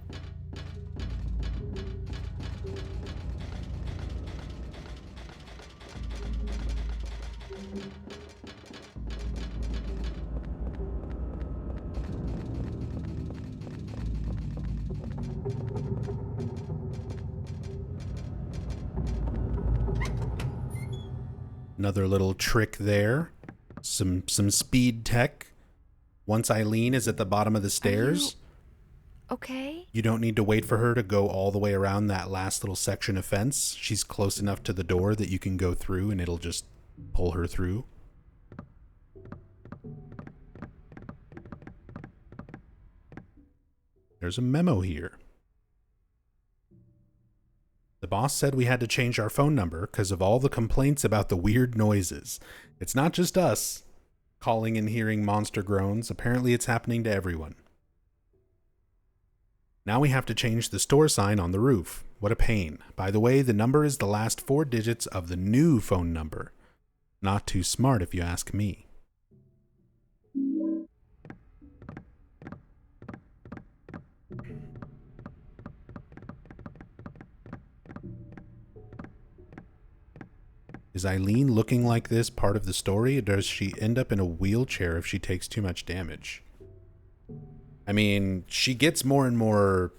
Another little trick there. Some speed tech. Once Eileen is at the bottom of the stairs, Okay? you don't need to wait for her to go all the way around that last little section of fence. She's close enough to the door that you can go through and it'll just pull her through. There's a memo here. The boss said we had to change our phone number because of all the complaints about the weird noises. It's not just us calling and hearing monster groans. Apparently it's happening to everyone. Now we have to change the store sign on the roof. What a pain. By the way, the number is the last 4 digits of the new phone number. Not too smart if you ask me. Is Eileen looking like this part of the story, or does she end up in a wheelchair if she takes too much damage? I mean, she gets more and more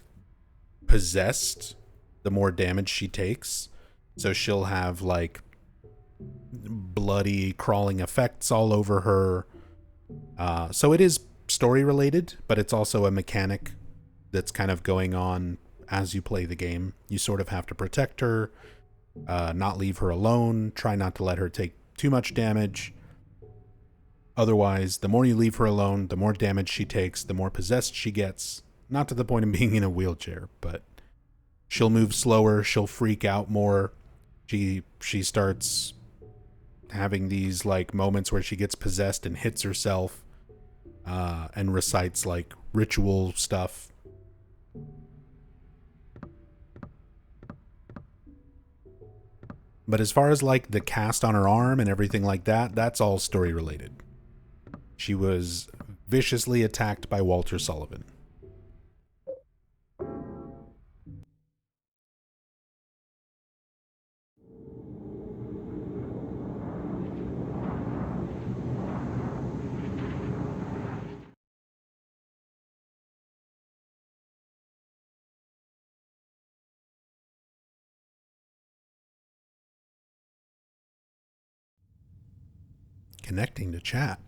possessed the more damage she takes. So she'll have, like, bloody, crawling effects all over her. So it is story related, but it's also a mechanic that's kind of going on as you play the game. You sort of have to protect her. Not leave her alone, try not to let her take too much damage. Otherwise, the more you leave her alone, the more damage she takes, the more possessed she gets. Not to the point of being in a wheelchair, but she'll move slower, she'll freak out more. She starts having these like moments where she gets possessed and hits herself and recites like ritual stuff. But as far as like the cast on her arm and everything like that, that's all story related. She was viciously attacked by Walter Sullivan. Connecting to chat.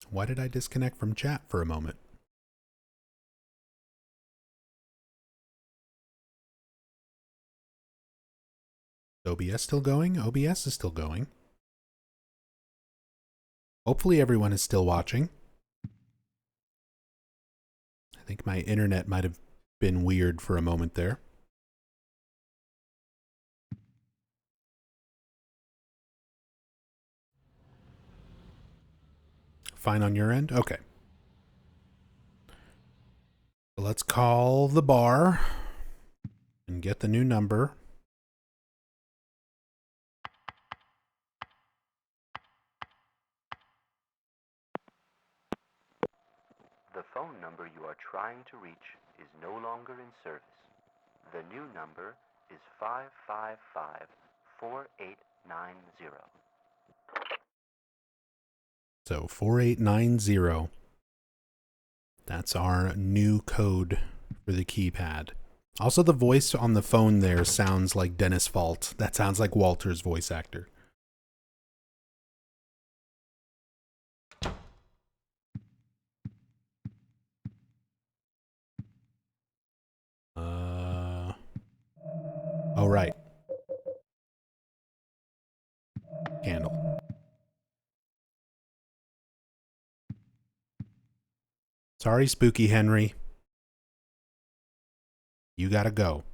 Why did I disconnect from chat for a moment? OBS still going? OBS is still going. Hopefully everyone is still watching. I think my internet might have been weird for a moment there. Fine on your end? Okay. Let's call the bar and get the new number. phone number you are trying to reach is no longer in service. The new number is 555-4890. So 4890. That's our new code for the keypad. Also, the voice on the phone there sounds like Dennis Fault. That sounds like Walter's voice actor. Oh, right. Candle. Sorry, Spooky Henry. You gotta go.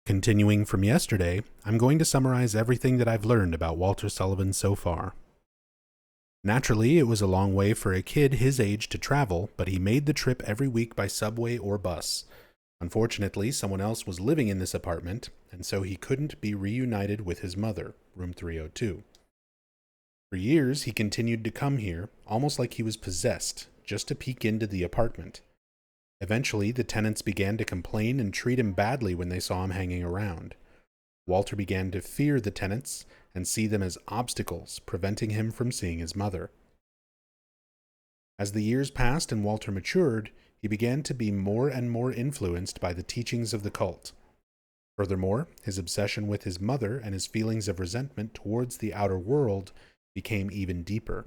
Continuing from yesterday, I'm going to summarize everything that I've learned about Walter Sullivan so far. Naturally, it was a long way for a kid his age to travel, but he made the trip every week by subway or bus. Unfortunately, someone else was living in this apartment, and so he couldn't be reunited with his mother, room 302. For years, he continued to come here, almost like he was possessed, just to peek into the apartment. Eventually, the tenants began to complain and treat him badly when they saw him hanging around. Walter began to fear the tenants and see them as obstacles, preventing him from seeing his mother. As the years passed and Walter matured, he began to be more and more influenced by the teachings of the cult. Furthermore, his obsession with his mother and his feelings of resentment towards the outer world became even deeper.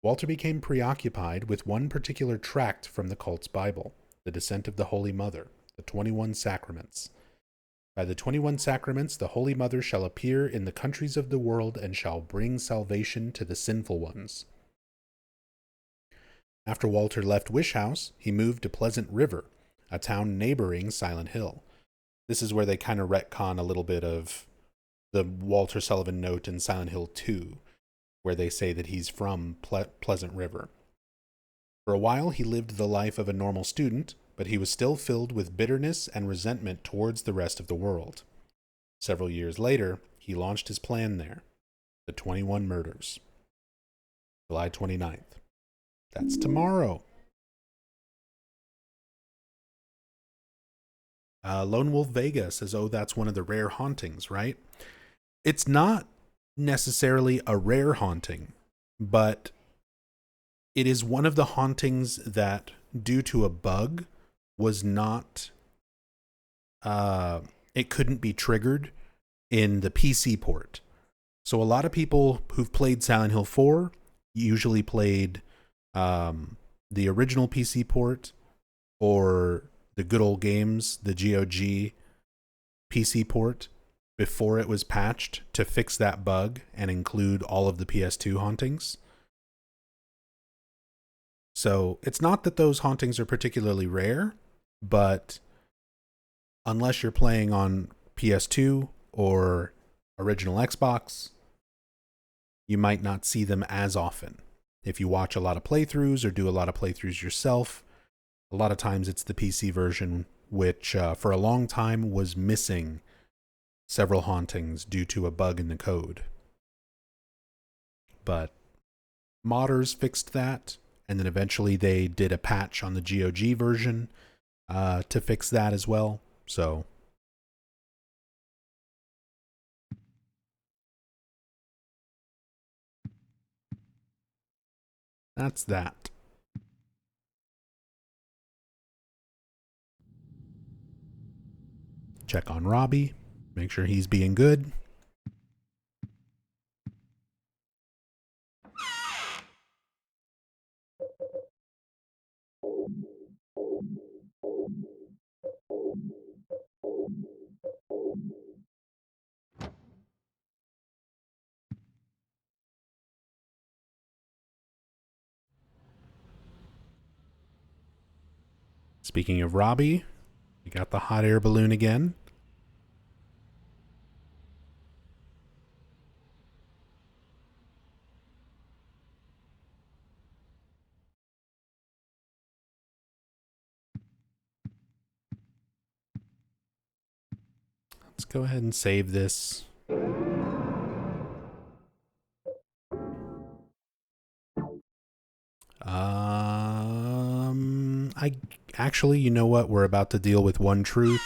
Walter became preoccupied with one particular tract from the cult's Bible, the Descent of the Holy Mother, the 21 Sacraments. By the 21 Sacraments the Holy Mother shall appear in the countries of the world and shall bring salvation to the sinful ones. After Walter left Wish House, he moved to Pleasant River, a town neighboring Silent Hill. This is where they kind of retcon a little bit of the Walter Sullivan note in Silent Hill 2, where they say that he's from Pleasant River. For a while, he lived the life of a normal student, but he was still filled with bitterness and resentment towards the rest of the world. Several years later, he launched his plan there, the 21 Murders. July 29th. That's tomorrow. Lone Wolf Vega says, oh, that's one of the rare hauntings, right? It's not necessarily a rare haunting, but it is one of the hauntings that, due to a bug, was not, it couldn't be triggered in the PC port. So a lot of people who've played Silent Hill 4 usually played the original PC port or the good old games, the GOG PC port, before it was patched to fix that bug and include all of the PS2 hauntings. So it's not that those hauntings are particularly rare, but unless you're playing on PS2 or original Xbox, you might not see them as often. If you watch a lot of playthroughs or do a lot of playthroughs yourself, a lot of times it's the PC version, which for a long time was missing several hauntings due to a bug in the code. But modders fixed that, and then eventually they did a patch on the GOG version to fix that as well. So that's that. Check on Robbie, make sure he's being good. Speaking of Robbie, we got the hot air balloon again. Let's go ahead and save this. Actually, you know what? We're about to deal with one truth.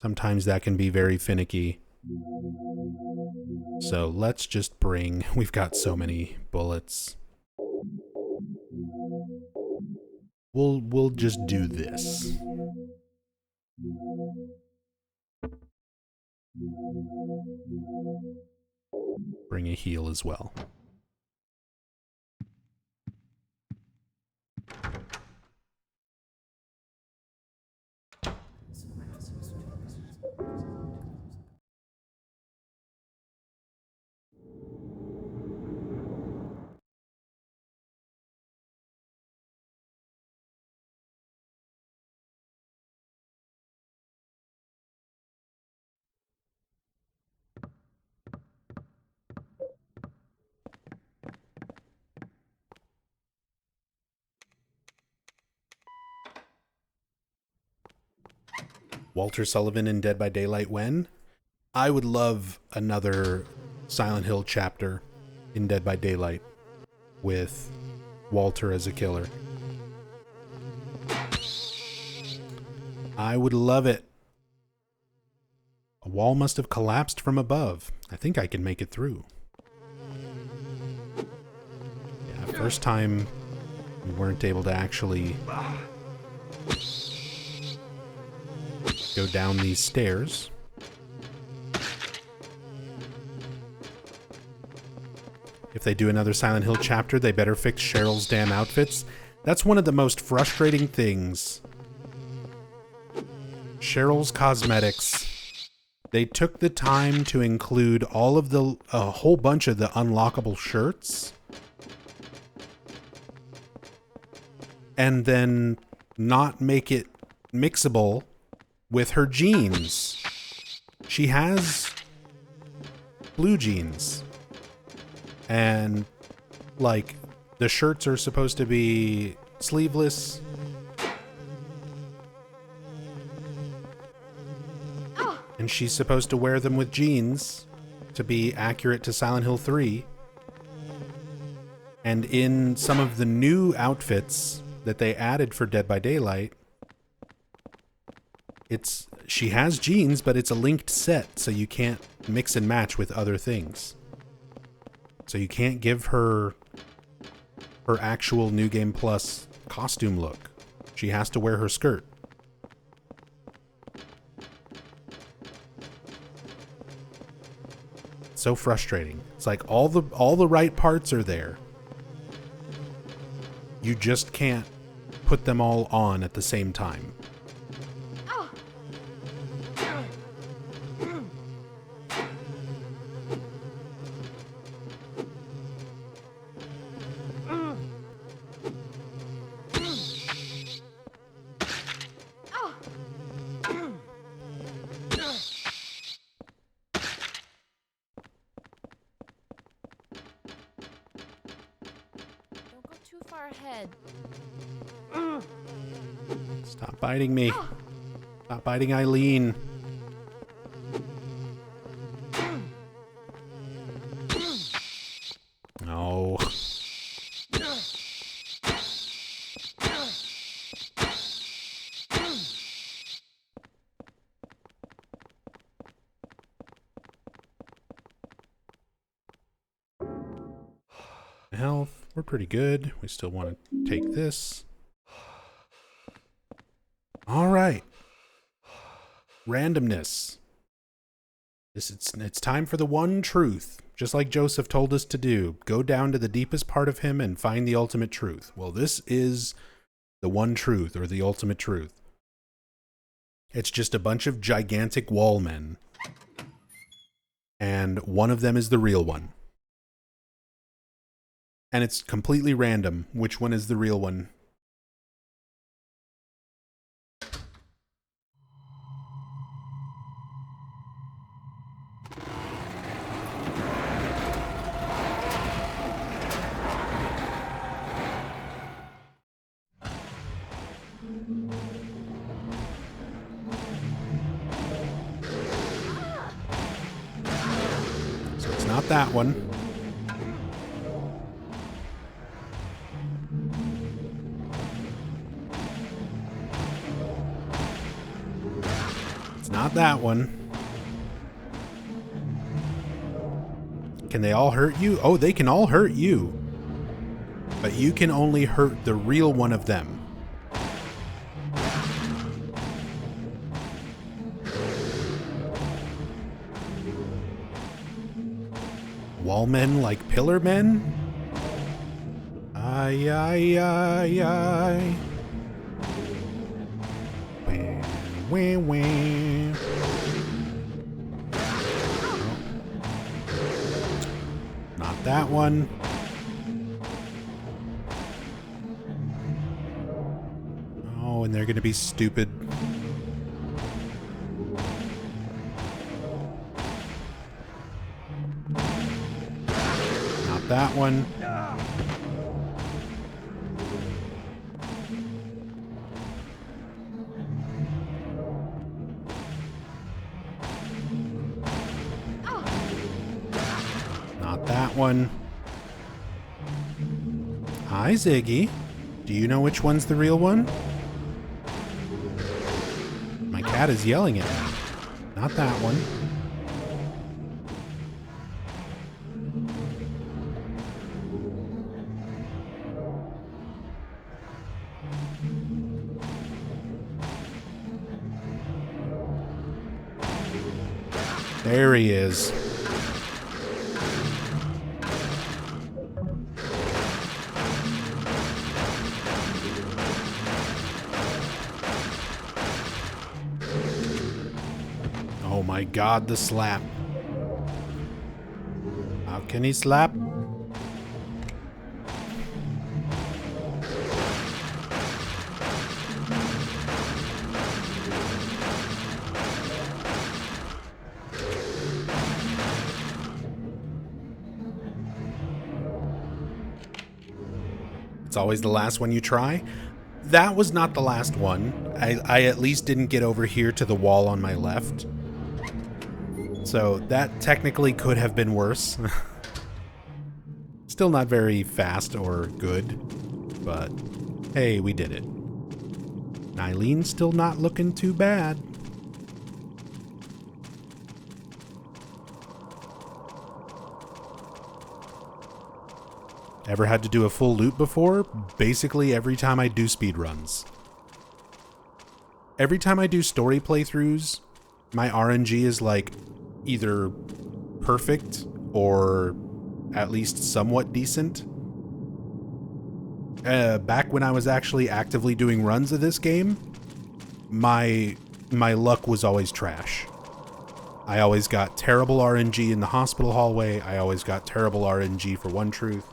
Sometimes that can be very finicky. So let's just bring... We've got so many bullets. We'll just do this. Bring a heal as well. Walter Sullivan in Dead by Daylight when? I would love another Silent Hill chapter in Dead by Daylight with Walter as a killer. I would love it. A wall must have collapsed from above. I think I can make it through. Yeah, first time we weren't able to actually go down these stairs. If they do another Silent Hill chapter, they better fix Cheryl's damn outfits. That's one of the most frustrating things. Cheryl's cosmetics. They took the time to include all of a whole bunch of the unlockable shirts. And then not make it mixable with her jeans. She has blue jeans. And, like, the shirts are supposed to be sleeveless. And she's supposed to wear them with jeans to be accurate to Silent Hill 3. And in some of the new outfits that they added for Dead by Daylight, she has jeans, but it's a linked set, so you can't mix and match with other things. So you can't give her her actual New Game Plus costume look. She has to wear her skirt. So frustrating. It's like all the right parts are there. You just can't put them all on at the same time. Stop biting me. Stop biting Eileen. No. Health, we're pretty good. We still want to take this. All right. Randomness. It's time for the one truth. Just like Joseph told us to do. Go down to the deepest part of him and find the ultimate truth. Well, this is the one truth, or the ultimate truth. It's just a bunch of gigantic wall men. And one of them is the real one. And it's completely random which one is the real one. that one. It's not that one. Can they all hurt you? Oh, they can all hurt you. But you can only hurt the real one of them. Wallmen like pillar men? Ay, ay, ay, ay. Wah, wah, wah. Not that one. Oh, and they're gonna be stupid. Not that one. Not that one. Hi, Ziggy. Do you know which one's the real one? My cat is yelling at me. Not that one. There he is. Oh my god, the slap. How can he slap? It's always the last one you try. That was not the last one. I at least didn't get over here to the wall on my left. So that technically could have been worse. Still not very fast or good, but hey, we did it. Eileen's still not looking too bad. Ever had to do a full loop before? Basically every time I do speedruns. Every time I do story playthroughs, my RNG is like either perfect or at least somewhat decent. Back when I was actually actively doing runs of this game, my luck was always trash. I always got terrible RNG in the hospital hallway. I always got terrible RNG for One Truth.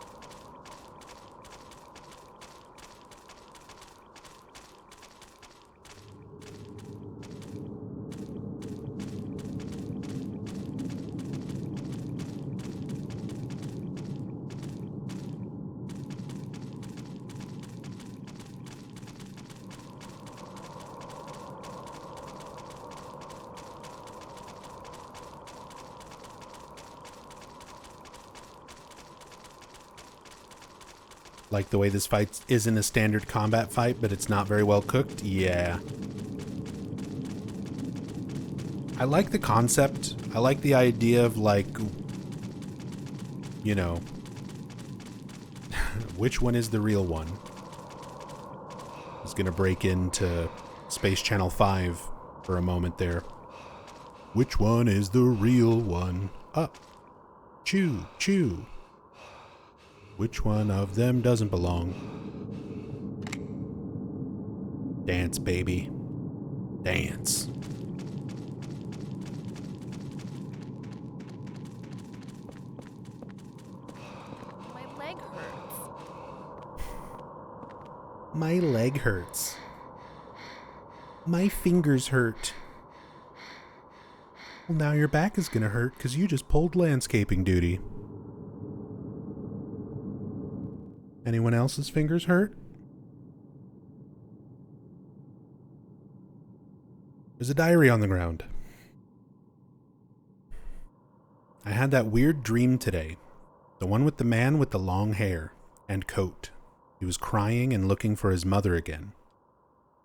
Like the way this fight isn't a standard combat fight, but it's not very well cooked? Yeah. I like the concept. I like the idea of, like, you know, which one is the real one? I was gonna break into Space Channel 5 for a moment there. Which one is the real one? Up. Chew, chew. Which one of them doesn't belong? Dance, baby. Dance. My leg hurts. My leg hurts. My fingers hurt. Well, now your back is gonna hurt because you just pulled landscaping duty. Anyone else's fingers hurt? There's a diary on the ground. I had that weird dream today. The one with the man with the long hair and coat. He was crying and looking for his mother again.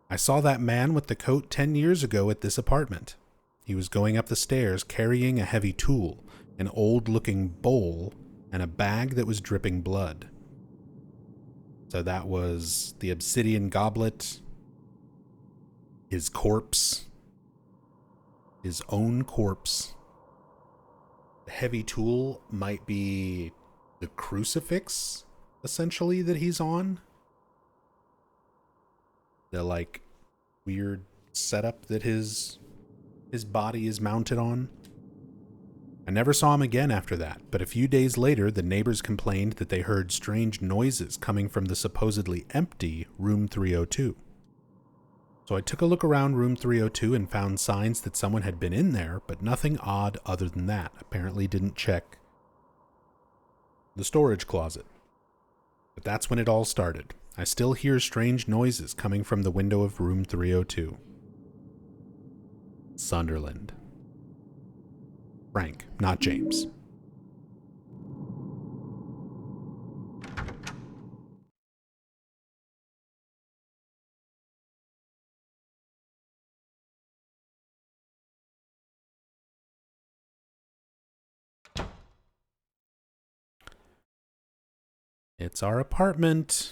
I saw that man with the coat 10 years ago at this apartment. He was going up the stairs carrying a heavy tool, an old-looking bowl, and a bag that was dripping blood. So that was the obsidian goblet, his corpse, his own corpse. The heavy tool might be the crucifix, essentially, that he's on. The, like, weird setup that his body is mounted on. I never saw him again after that, but a few days later, the neighbors complained that they heard strange noises coming from the supposedly empty room 302. So I took a look around room 302 and found signs that someone had been in there, but nothing odd other than that. Apparently didn't check the storage closet. But that's when it all started. I still hear strange noises coming from the window of room 302. Sunderland. Frank, not James. It's our apartment.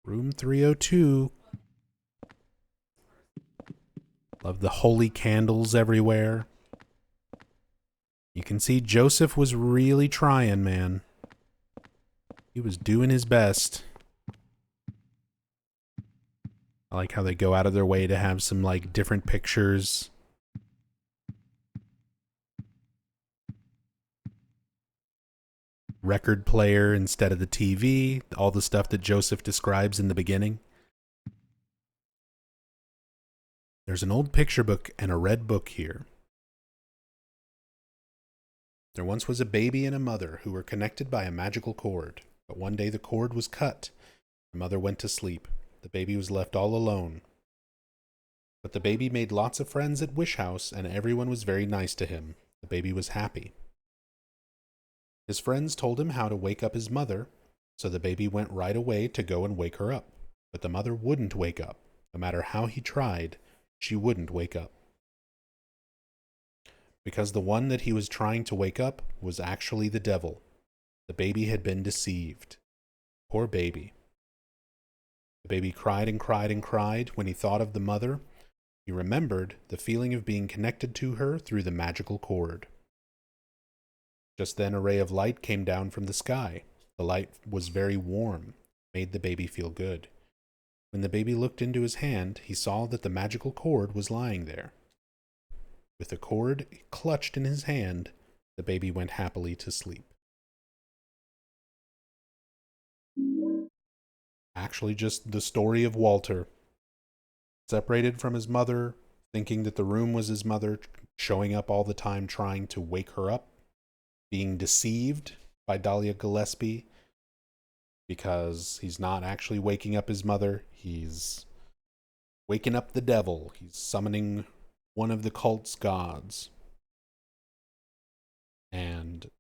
Room 302. Love the holy candles everywhere. You can see Joseph was really trying, man. He was doing his best. I like how they go out of their way to have some, like, different pictures. Record player instead of the TV. All the stuff that Joseph describes in the beginning. There's an old picture book and a red book here. There once was a baby and a mother who were connected by a magical cord, but one day the cord was cut. The mother went to sleep. The baby was left all alone. But the baby made lots of friends at Wish House, and everyone was very nice to him. The baby was happy. His friends told him how to wake up his mother, so the baby went right away to go and wake her up. But the mother wouldn't wake up. No matter how he tried, she wouldn't wake up. Because the one that he was trying to wake up was actually the devil. The baby had been deceived. Poor baby. The baby cried and cried and cried when he thought of the mother. He remembered the feeling of being connected to her through the magical cord. Just then a ray of light came down from the sky. The light was very warm, made the baby feel good. When the baby looked into his hand, he saw that the magical cord was lying there. With the cord clutched in his hand, the baby went happily to sleep. Actually, just the story of Walter. Separated from his mother, thinking that the room was his mother, showing up all the time trying to wake her up, being deceived by Dahlia Gillespie because he's not actually waking up his mother. He's waking up the devil. He's summoning one of the cult's gods. And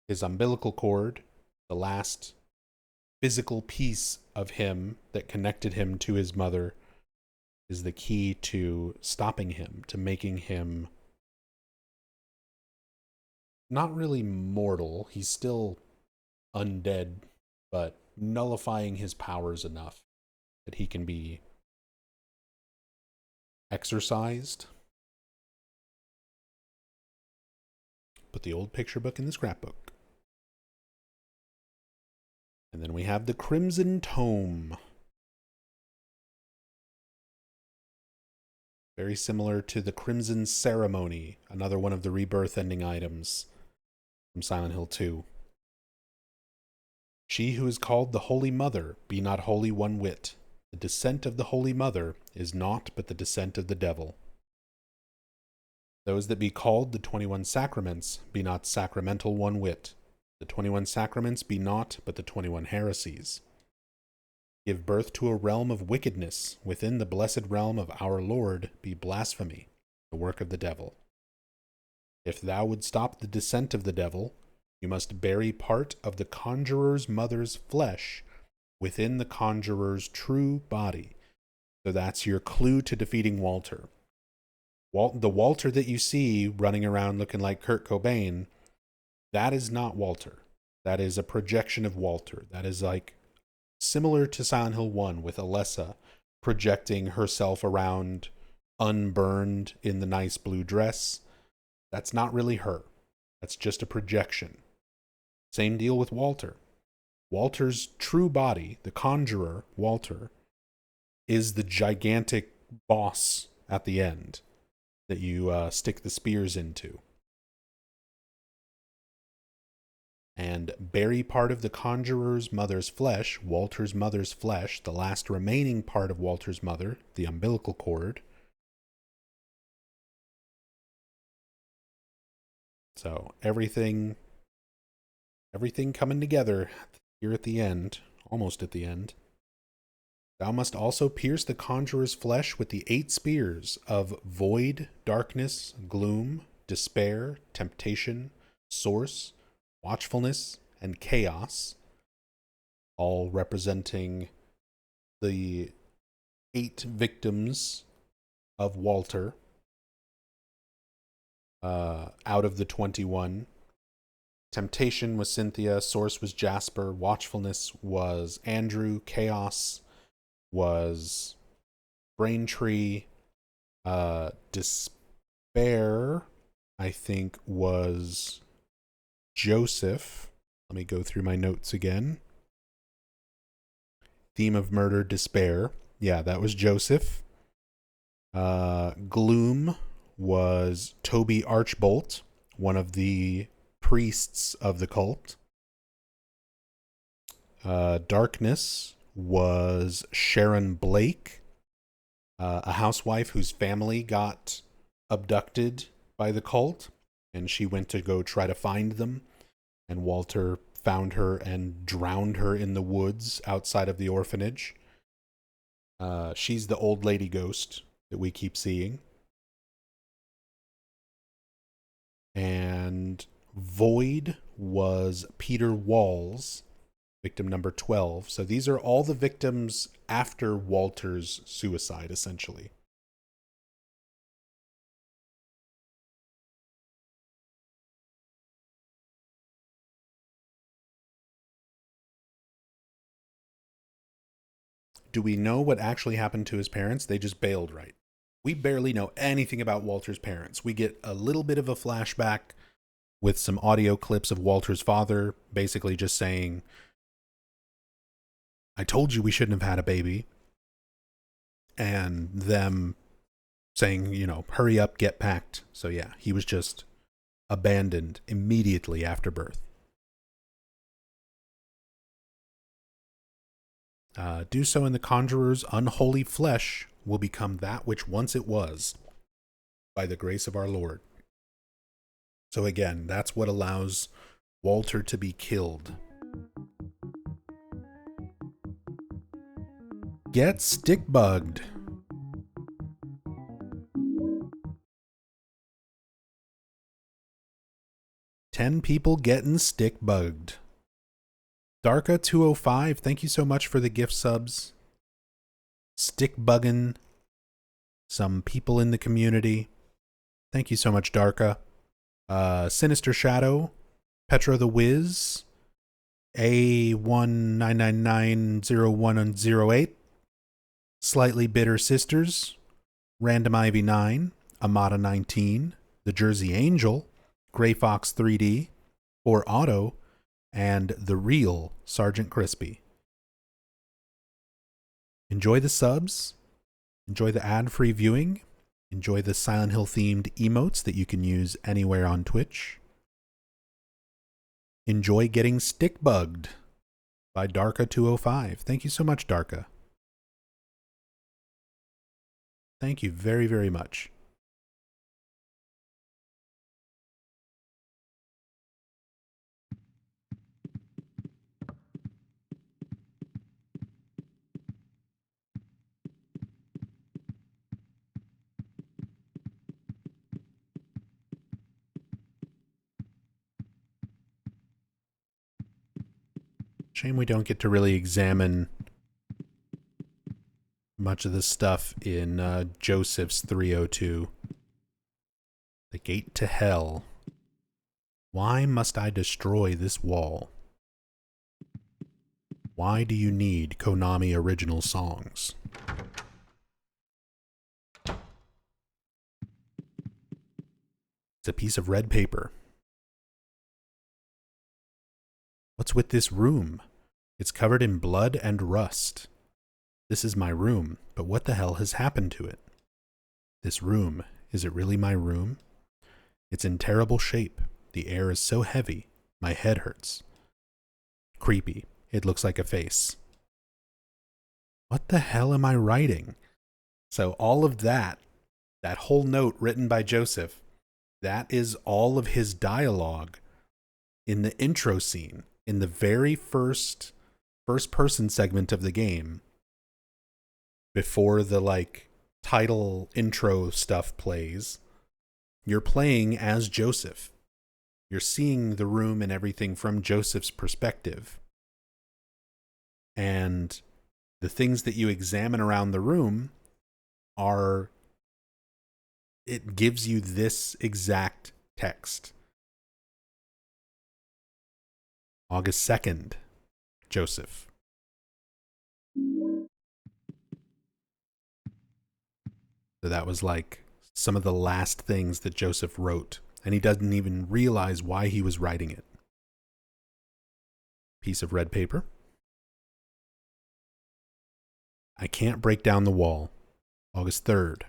his umbilical cord, the last physical piece of him that connected him to his mother, is the key to stopping him, to making him not really mortal. He's still undead, but nullifying his powers enough that he can be exorcised. Put the old picture book in the scrapbook. And then we have the Crimson Tome. Very similar to the Crimson Ceremony, another one of the rebirth ending items from Silent Hill 2. She who is called the Holy Mother, be not holy one whit. The descent of the Holy Mother is naught but the descent of the devil. Those that be called the 21 Sacraments be not sacramental one whit. The 21 Sacraments be naught but the 21 heresies. Give birth to a realm of wickedness within the blessed realm of our Lord be blasphemy, the work of the devil. If thou would stop the descent of the devil, you must bury part of the conjurer's mother's flesh within the conjurer's true body. So that's your clue to defeating Walter. The Walter that you see running around looking like Kurt Cobain, that is not Walter. That is a projection of Walter. That is like similar to Silent Hill 1 with Alessa projecting herself around unburned in the nice blue dress. That's not really her. That's just a projection. Same deal with Walter. Walter's true body, the conjurer, Walter, is the gigantic boss at the end that you stick the spears into. And bury part of the conjurer's mother's flesh, Walter's mother's flesh, the last remaining part of Walter's mother, the umbilical cord. So everything coming together here at the end, almost at the end. Thou must also pierce the conjurer's flesh with the 8 spears of void, darkness, gloom, despair, temptation, source, watchfulness, and chaos, all representing the 8 victims of Walter out of the 21. Temptation was Cynthia, source was Jasper, watchfulness was Andrew, chaos was Braintree, despair, I think, was Joseph. Let me go through my notes again. Theme of murder, despair. Yeah, that was Joseph. Gloom was Toby Archbolt, one of the priests of the cult. Darkness was Sharon Blake, a housewife whose family got abducted by the cult, and she went to go try to find them, and Walter found her and drowned her in the woods outside of the orphanage. She's the old lady ghost that we keep seeing. And Void was Peter Walls, victim number 12. So these are all the victims after Walter's suicide, essentially. Do we know what actually happened to his parents? They just bailed, right? We barely know anything about Walter's parents. We get a little bit of a flashback with some audio clips of Walter's father, basically just saying, I told you we shouldn't have had a baby. And them saying, hurry up, get packed. So yeah, he was just abandoned immediately after birth. Do so, and the conjurer's unholy flesh will become that which once it was, by the grace of our Lord. So again, that's what allows Walter to be killed. Get stick bugged. Ten people getting stick bugged. Darka205, thank you so much for the gift subs. Stick bugging some people in the community. Thank you so much, Darka. Sinister Shadow, Petra the Wiz, A19990108, Slightly Bitter Sisters, Random Ivy 9, Amada 19, The Jersey Angel, Gray Fox 3D, or Otto, and the real Sergeant Crispy. Enjoy the subs, enjoy the ad-free viewing, enjoy the Silent Hill themed emotes that you can use anywhere on Twitch. Enjoy getting stick bugged by Darka205. Thank you so much, Darka. Thank you very, very much. Shame we don't get to really examine much of this stuff in Joseph's 302. The gate to hell. Why must I destroy this wall? Why do you need Konami original songs? It's a piece of red paper. What's with this room? It's covered in blood and rust. This is my room, but what the hell has happened to it? This room, is it really my room? It's in terrible shape. The air is so heavy. My head hurts. Creepy. It looks like a face. What the hell am I writing? So all of that whole note written by Joseph, that is all of his dialogue in the intro scene, in the very first person segment of the game, before the title intro stuff plays. You're playing as Joseph. You're seeing the room and everything from Joseph's perspective. And the things that you examine around the room it gives you this exact text. August 2nd, Joseph. So that was some of the last things that Joseph wrote, and he doesn't even realize why he was writing it. Piece of red paper. I can't break down the wall. August 3rd.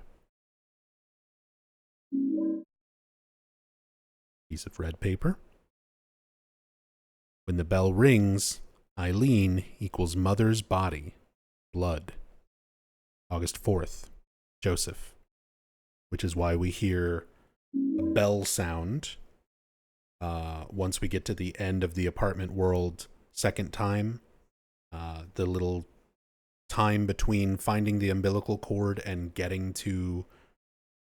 Piece of red paper. When the bell rings, Eileen equals mother's body. Blood. August 4th. Joseph. Which is why we hear a bell sound once we get to the end of the apartment world second time. The little time between finding the umbilical cord and getting to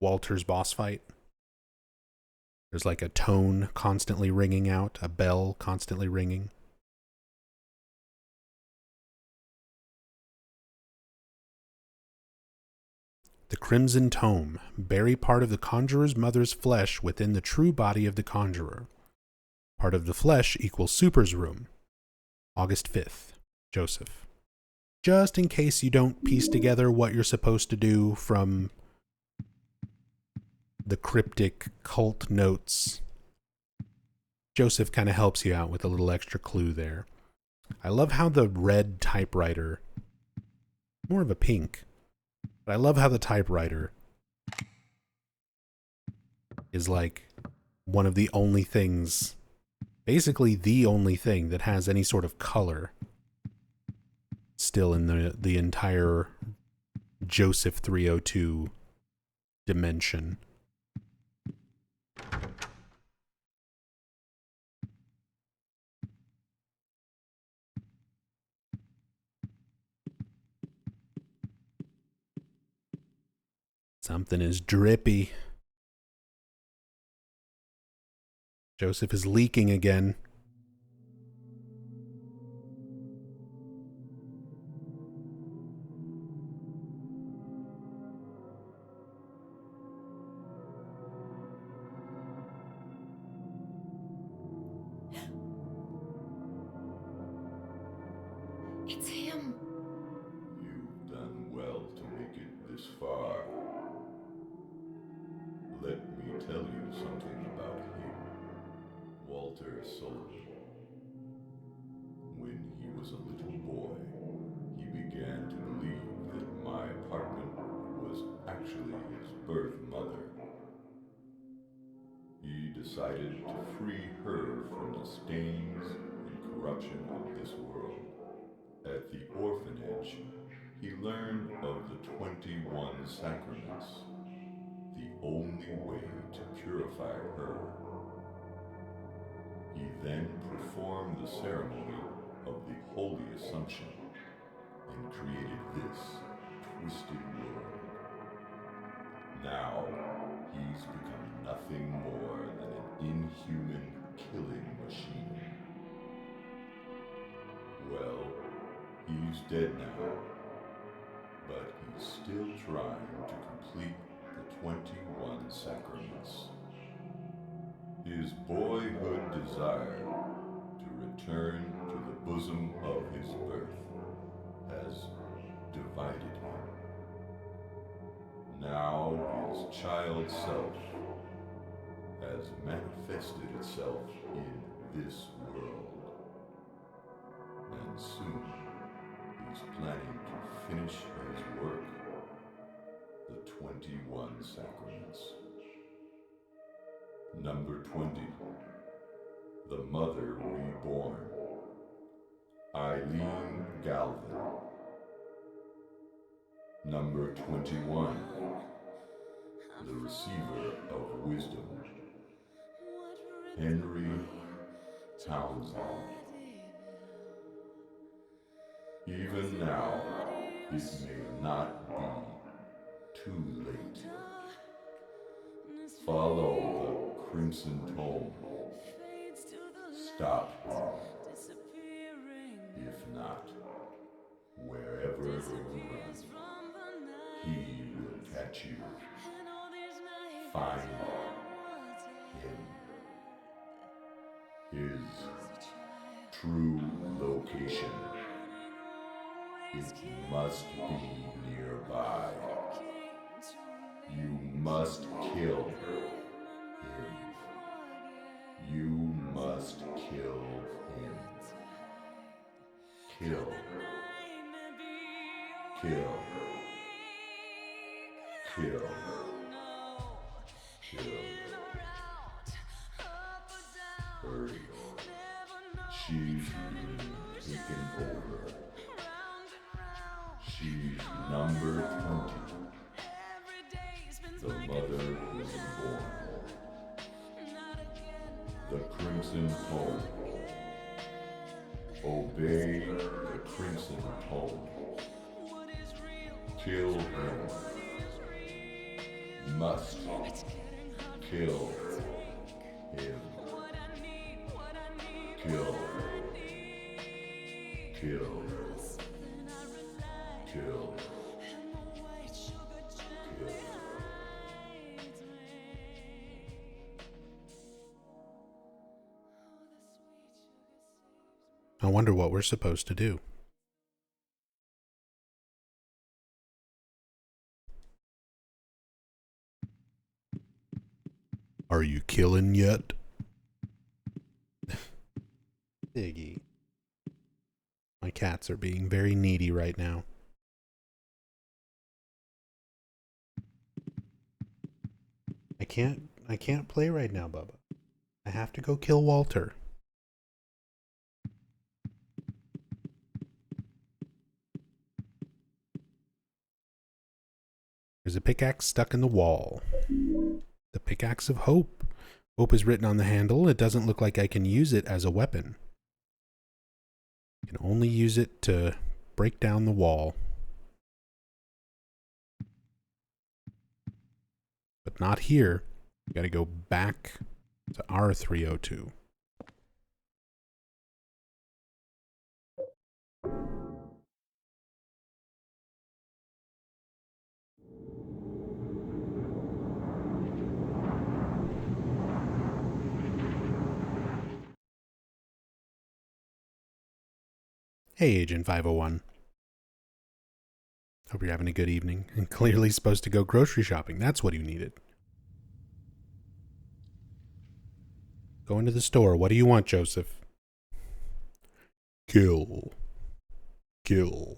Walter's boss fight. There's a tone constantly ringing out, a bell constantly ringing. The Crimson Tome. Bury part of the conjurer's mother's flesh within the true body of the conjurer. Part of the flesh equals Super's room. August 5th. Joseph. Just in case you don't piece together what you're supposed to do from the cryptic cult notes, Joseph kind of helps you out with a little extra clue there. I love how the red typewriter, more of a pink, but I love how the typewriter is one of the only things, basically the only thing that has any sort of color still in the entire Joseph 302 dimension. Something is drippy. Joseph is leaking again. It's him. You've done well to make it this far. Let me tell you something about him, Walter Sullivan. When he was a little boy, he began to believe that my apartment was actually his birth mother. He decided to free her from the stains and corruption of this world. At the orphanage, he learned of the 21 sacraments, the only way to purify her. He then performed the ceremony of the Holy Assumption and created this twisted world. Now, he's become nothing more than an inhuman killing machine. he's dead now, but he's still trying to complete the 21 sacraments. His boyhood desire to return to the bosom of his birth has divided him. Now his child self has manifested itself in this world, and soon he's planning to finish his work, the 21 sacraments. Number 20, the Mother Reborn, Eileen Galvin. Number 21, the Receiver of Wisdom, Henry Townsend. Even now, it may not be too late. Follow the crimson tome. Stop him. If not, wherever you run, he will catch you. Find him. His true location. It must be nearby. You must kill him. You must kill him. Kill. Kill. Kill. Kill. Hurry. She's been taken over. She's number 20. The mother was born. The crimson tome. Obey the crimson tome. Kill him. Must kill him. Kill. Kill. Kill. Kill. I wonder what we're supposed to do. Are you killing yet? Iggy. My cats are being very needy right now. I can't play right now, Bubba. I have to go kill Walter. There's a pickaxe stuck in the wall. The pickaxe of hope. Hope is written on the handle. It doesn't look like I can use it as a weapon. I can only use it to break down the wall. But not here. We gotta go back to R302. Hey, Agent 501. Hope you're having a good evening and clearly supposed to go grocery shopping. That's what you needed. Go into the store. What do you want, Joseph? Kill. Kill.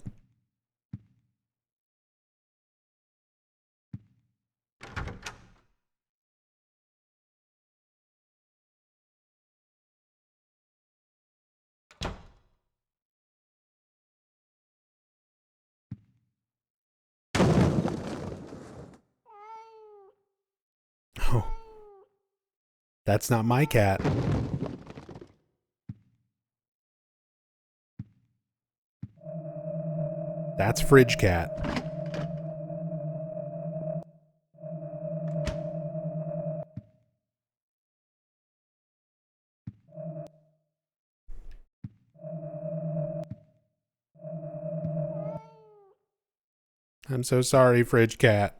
Oh. That's not my cat. That's Fridge Cat. I'm so sorry, Fridge Cat.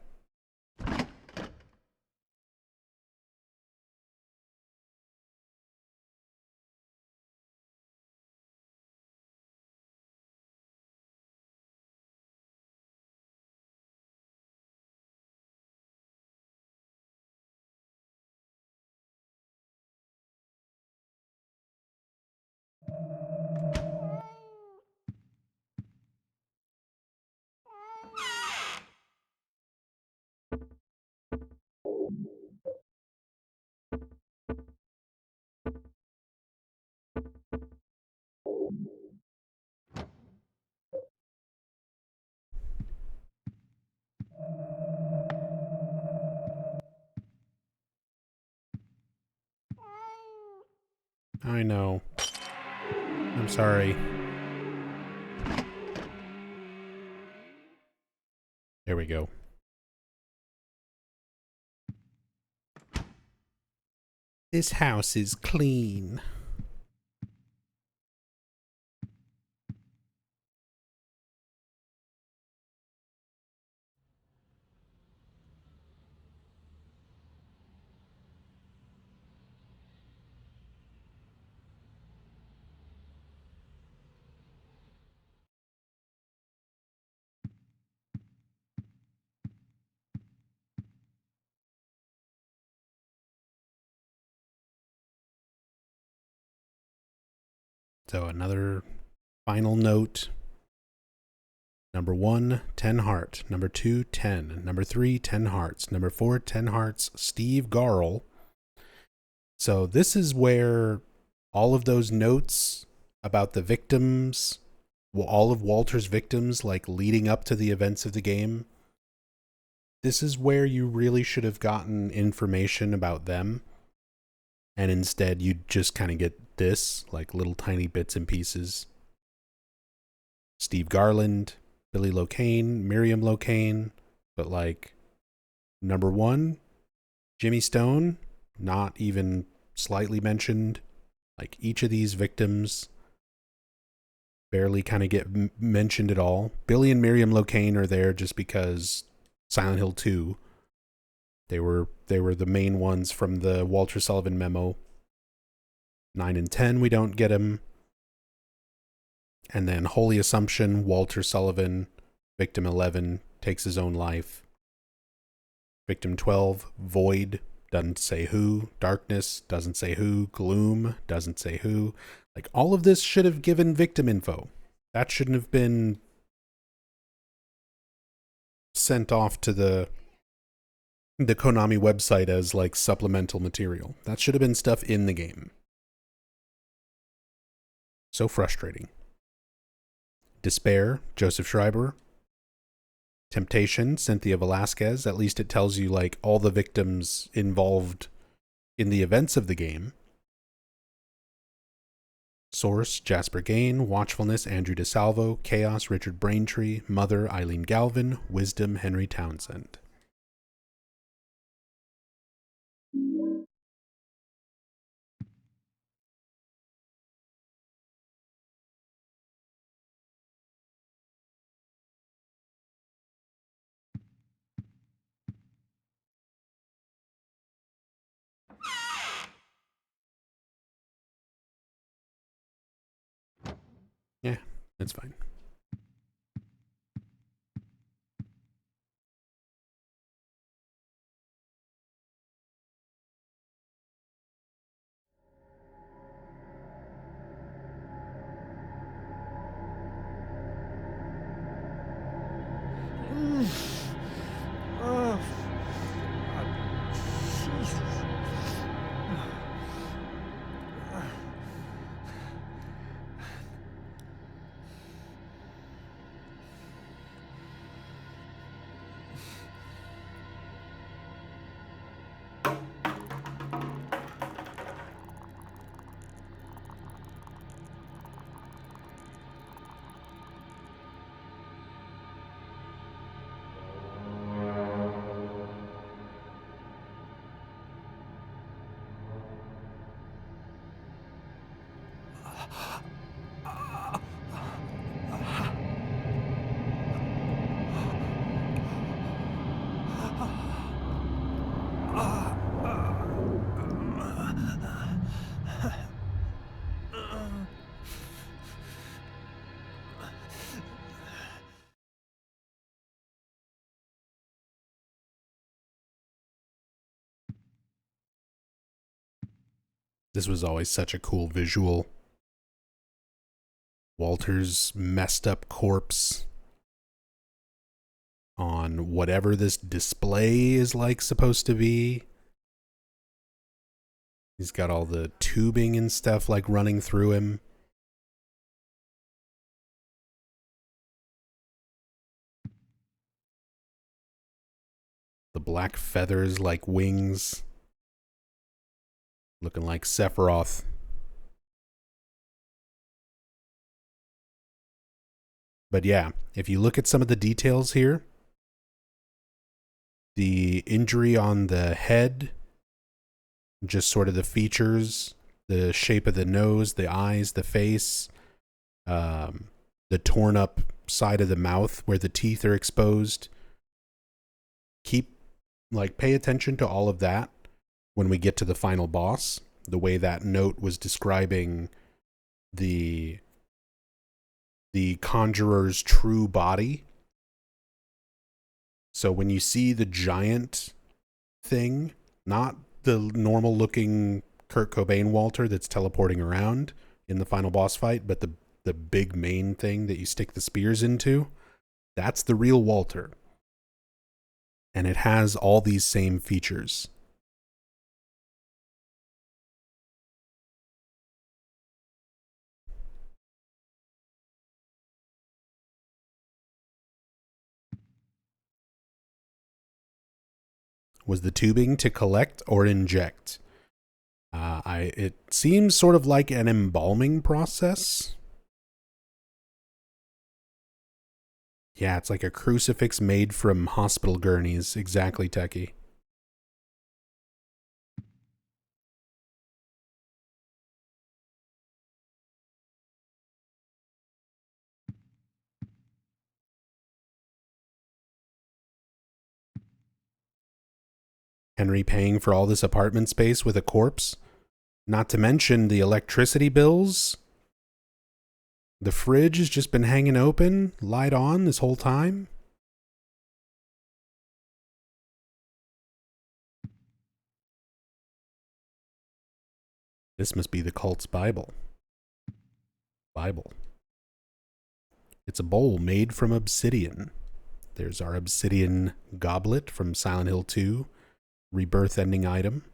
I know. I'm sorry. There we go. This house is clean. So another final note. Number 1, 10 heart. Number 2, 10. Number 3, 10 hearts. Number 4, 10 hearts. Steve Garl. So this is where all of those notes about the victims, all of Walter's victims, like leading up to the events of the game, this is where you really should have gotten information about them. And instead you just kind of get this, like little tiny bits and pieces. Steve Garland, Billy Locane, Miriam Locane, but like number 1, Jimmy Stone, not even slightly mentioned. Like each of these victims barely kind of get mentioned at all. Billy and Miriam Locane are there just because Silent Hill 2. They were the main ones from the Walter Sullivan memo. 9 and 10, we don't get him. And then Holy Assumption, Walter Sullivan, victim 11, takes his own life. Victim 12, Void, doesn't say who. Darkness, doesn't say who. Gloom, doesn't say who. Like, all of this should have given victim info. That shouldn't have been sent off to the Konami website as, like, supplemental material. That should have been stuff in the game. So frustrating. Despair, Joseph Schreiber. Temptation, Cynthia Velasquez. At least it tells you, like, all the victims involved in the events of the game. Source, Jasper Gain. Watchfulness, Andrew DeSalvo. Chaos, Richard Braintree. Mother, Eileen Galvin. Wisdom, Henry Townsend. Yeah, that's fine. Oh, Jesus. This was always such a cool visual. Walter's messed up corpse on whatever this display is like supposed to be. He's got all the tubing and stuff like running through him. The black feathers like wings. Looking like Sephiroth. But yeah, if you look at some of the details here, the injury on the head, just sort of the features, the shape of the nose, the eyes, the face, the torn up side of the mouth where the teeth are exposed. Pay attention to all of that when we get to the final boss. The way that note was describing the conjurer's true body. So when you see the giant thing, not the normal looking Kurt Cobain Walter that's teleporting around in the final boss fight, but the big main thing that you stick the spears into, that's the real Walter. And it has all these same features. Was the tubing to collect or inject? It seems sort of like an embalming process. Yeah, it's like a crucifix made from hospital gurneys. Exactly, Techie. Henry paying for all this apartment space with a corpse? Not to mention the electricity bills. The fridge has just been hanging open, light on this whole time. This must be the cult's Bible. It's a bowl made from obsidian. There's our obsidian goblet from Silent Hill 2, rebirth ending item.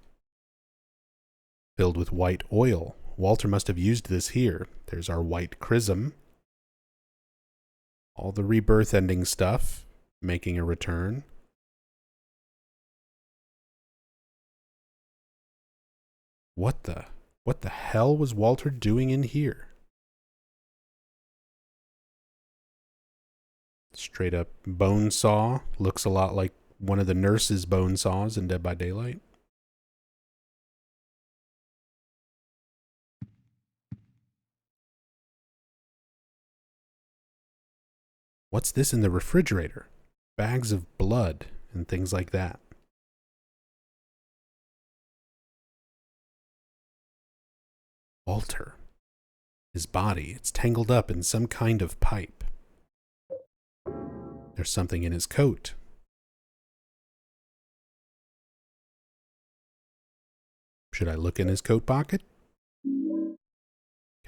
Filled with white oil. Walter must have used this here. There's our white chrism. All the rebirth ending stuff making a return. What the hell was Walter doing in here? Straight up bone saw. Looks a lot like one of the nurse's bone saws in Dead by Daylight. What's this in the refrigerator? Bags of blood and things like that. Walter. His body, it's tangled up in some kind of pipe. There's something in his coat. Should I look in his coat pocket?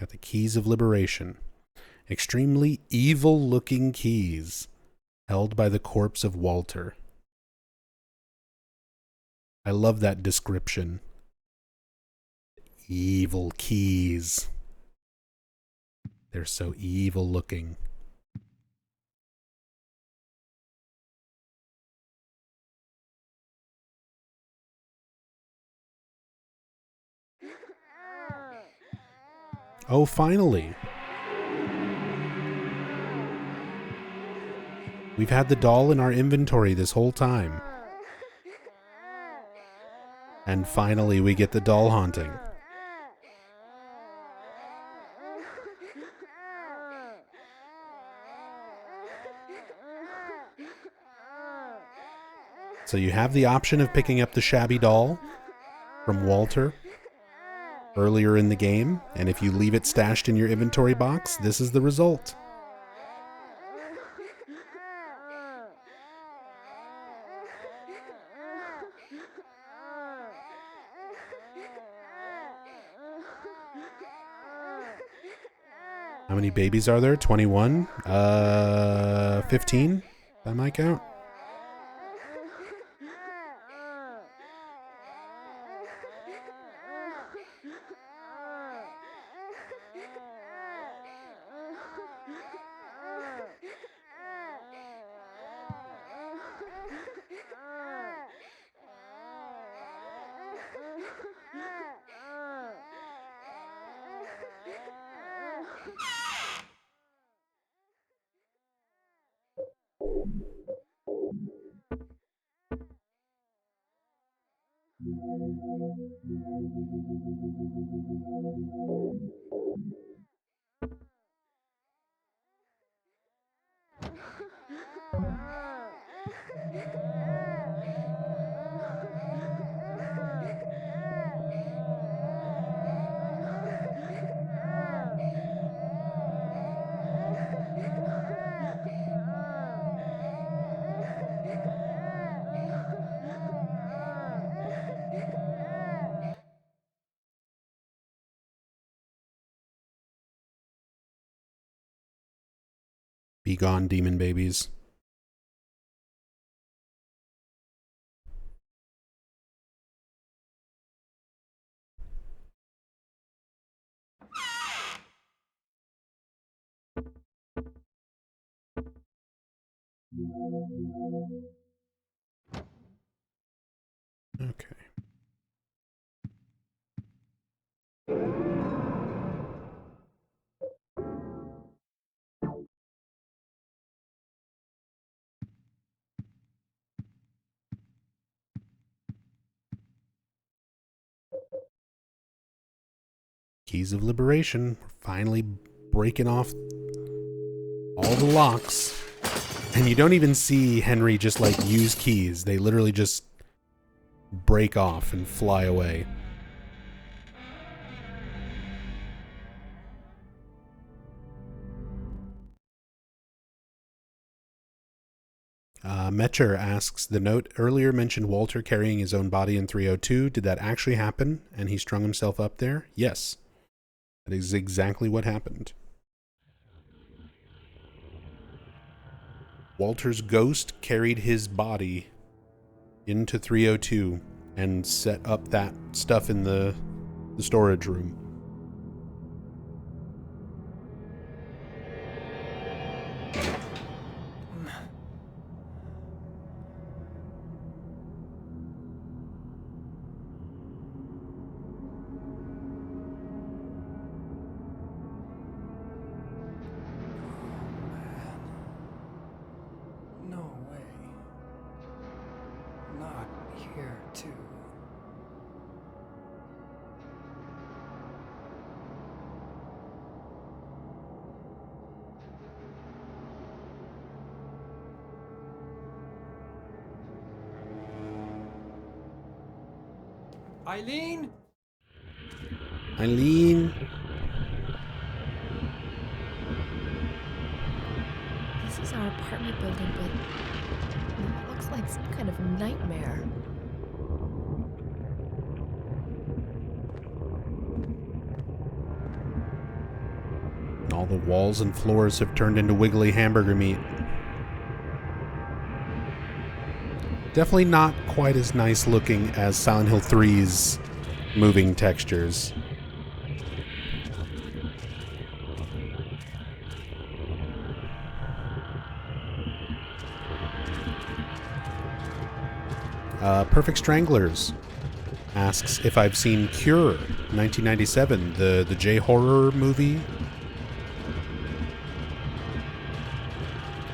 Got the keys of liberation. Extremely evil-looking keys held by the corpse of Walter. I love that description. Evil keys. They're so evil-looking. Oh, finally. We've had the doll in our inventory this whole time. And finally we get the doll haunting. So you have the option of picking up the shabby doll from Walter earlier in the game, and if you leave it stashed in your inventory box, this is the result. How many babies are there? 21? 15 by my count. Be gone, demon babies. Okay. Keys of Liberation. We're finally breaking off all the locks. And you don't even see Henry just like use keys. They literally just break off and fly away. Metcher asks, the note earlier mentioned Walter carrying his own body in 302. Did that actually happen? And he strung himself up there? Yes. That is exactly what happened. Walter's ghost carried his body into 302 and set up that stuff in the storage room. Eileen? Eileen? This is our apartment building, but it looks like some kind of nightmare. All the walls and floors have turned into wiggly hamburger meat. Definitely not quite as nice looking as Silent Hill 3's moving textures. Perfect Stranglers asks if I've seen Cure, 1997, the J-horror movie.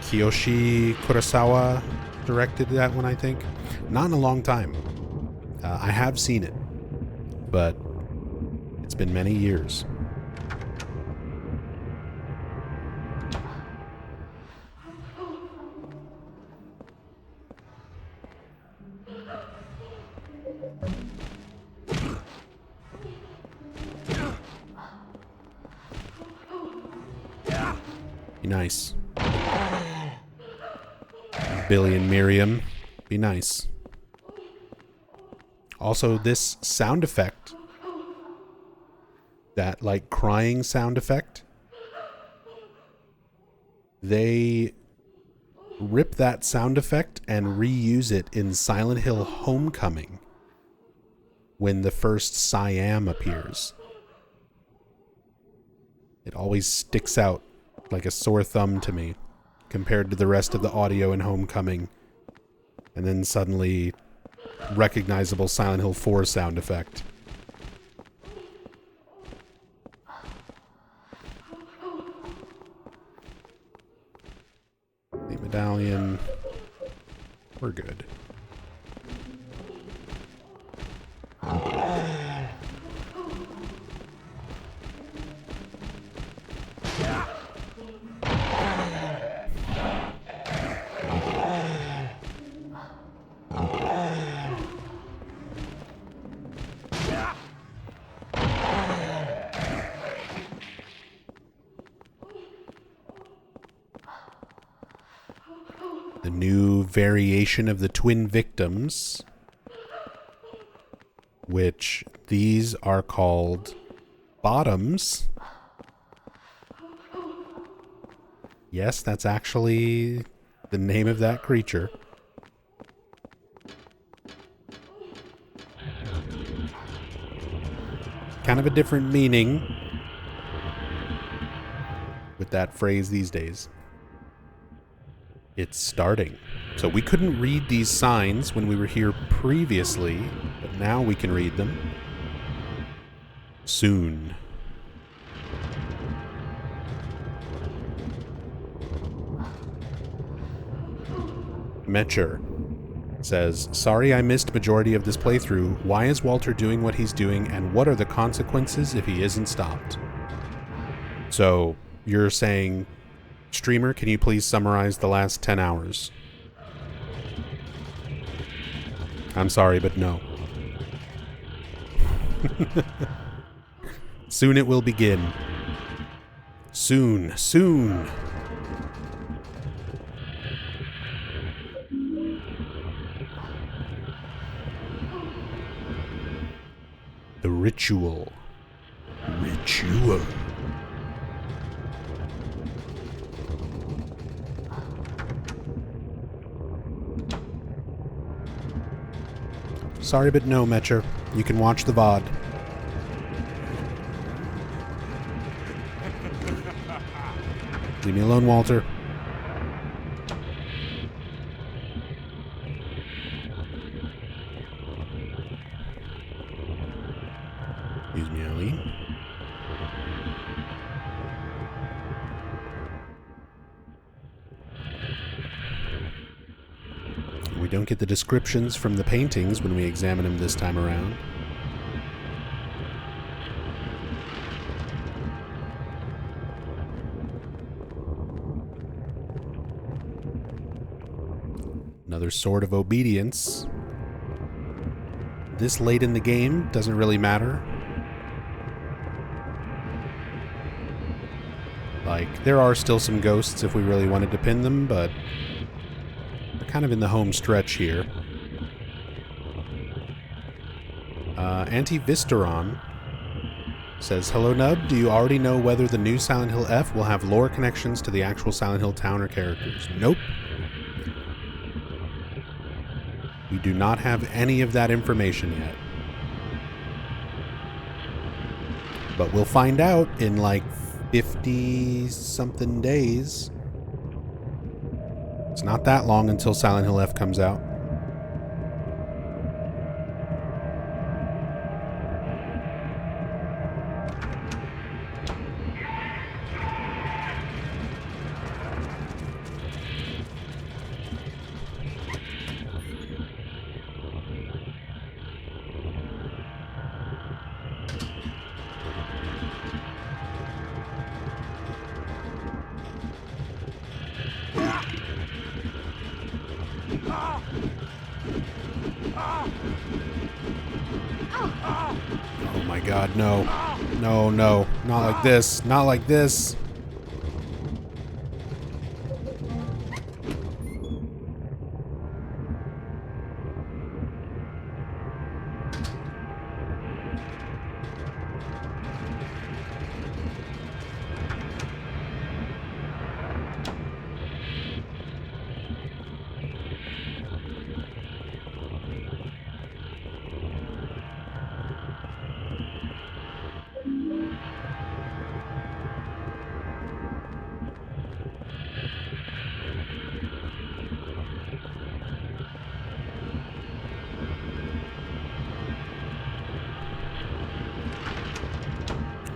Kiyoshi Kurosawa directed that one, I think. Not in a long time. I have seen it, but it's been many years. Be nice. Billy and Miriam. Be nice. Also, this sound effect, that like crying sound effect, They rip that sound effect and reuse it in Silent Hill Homecoming when the first Siam appears. It always sticks out like a sore thumb to me compared to the rest of the audio in Homecoming, and then suddenly recognizable Silent Hill 4 sound effect. The medallion. We're good. The new variation of the twin victims, which these are called bottoms. Yes, that's actually the name of that creature. Kind of a different meaning with that phrase these days. It's starting. So we couldn't read these signs when we were here previously, but now we can read them. Soon. Metcher says, sorry I missed majority of this playthrough. Why is Walter doing what he's doing, and what are the consequences if he isn't stopped? So, you're saying, streamer, can you please summarize the last 10 hours? I'm sorry, but no. Soon it will begin. Soon, soon. The ritual. Ritual. Sorry, but no, Metcher. You can watch the VOD. Leave me alone, Walter. Excuse me, Eileen. We don't get the descriptions from the paintings when we examine them this time around. Another sword of obedience. This late in the game doesn't really matter. Like, there are still some ghosts if we really wanted to pin them, but we're kind of in the home stretch here. Anti-Visteron says, hello Nub, do you already know whether the new Silent Hill F will have lore connections to the actual Silent Hill town or characters? Nope. We do not have any of that information yet. But we'll find out in like 50-something days. It's not that long until Silent Hill F comes out. Oh my god, no. No, no. Not like this. Not like this.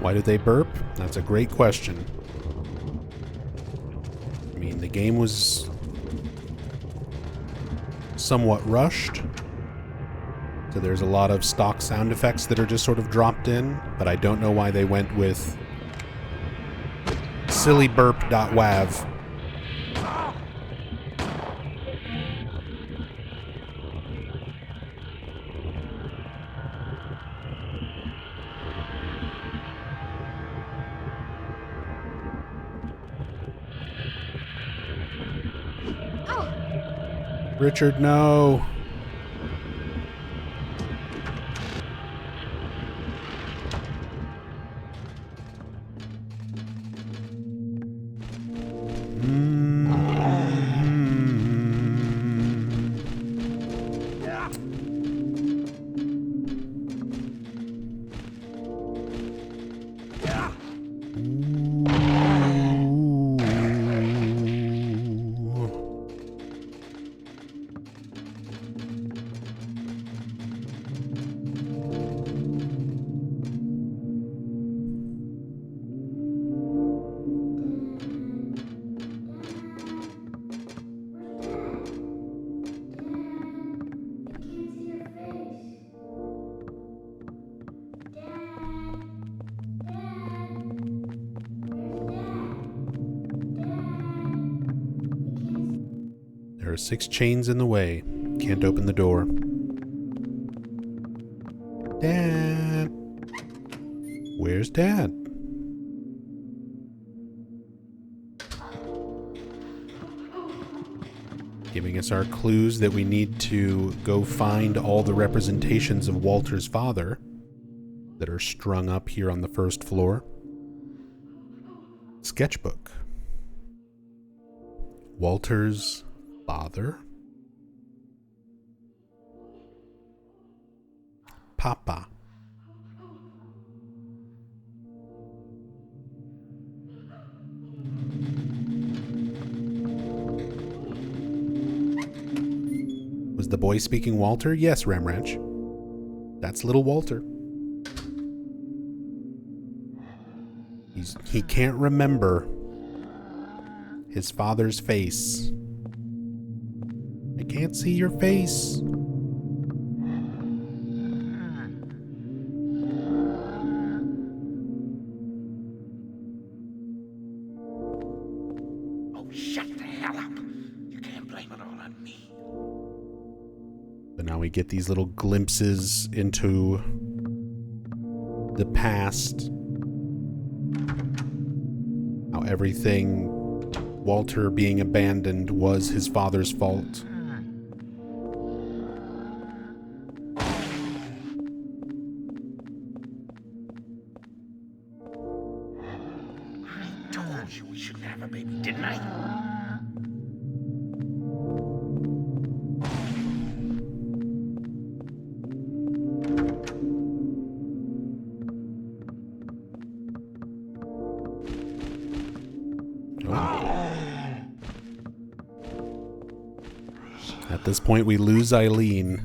Why did they burp? That's a great question. I mean, the game was somewhat rushed, so there's a lot of stock sound effects that are just sort of dropped in, but I don't know why they went with sillyburp.wav. Richard, no. There are 6 chains in the way. Can't open the door. Dad. Where's Dad? Giving us our clues that we need to go find all the representations of Walter's father that are strung up here on the first floor. Sketchbook. Walter's father? Papa. Was the boy speaking Walter? Yes, Ram Ranch. That's little Walter. He can't remember his father's face. I can't see your face. Oh, shut the hell up. You can't blame it all on me. But now we get these little glimpses into the past. How everything, Walter being abandoned, was his father's fault. I told you we shouldn't have a baby, didn't I? At this point, we lose Eileen.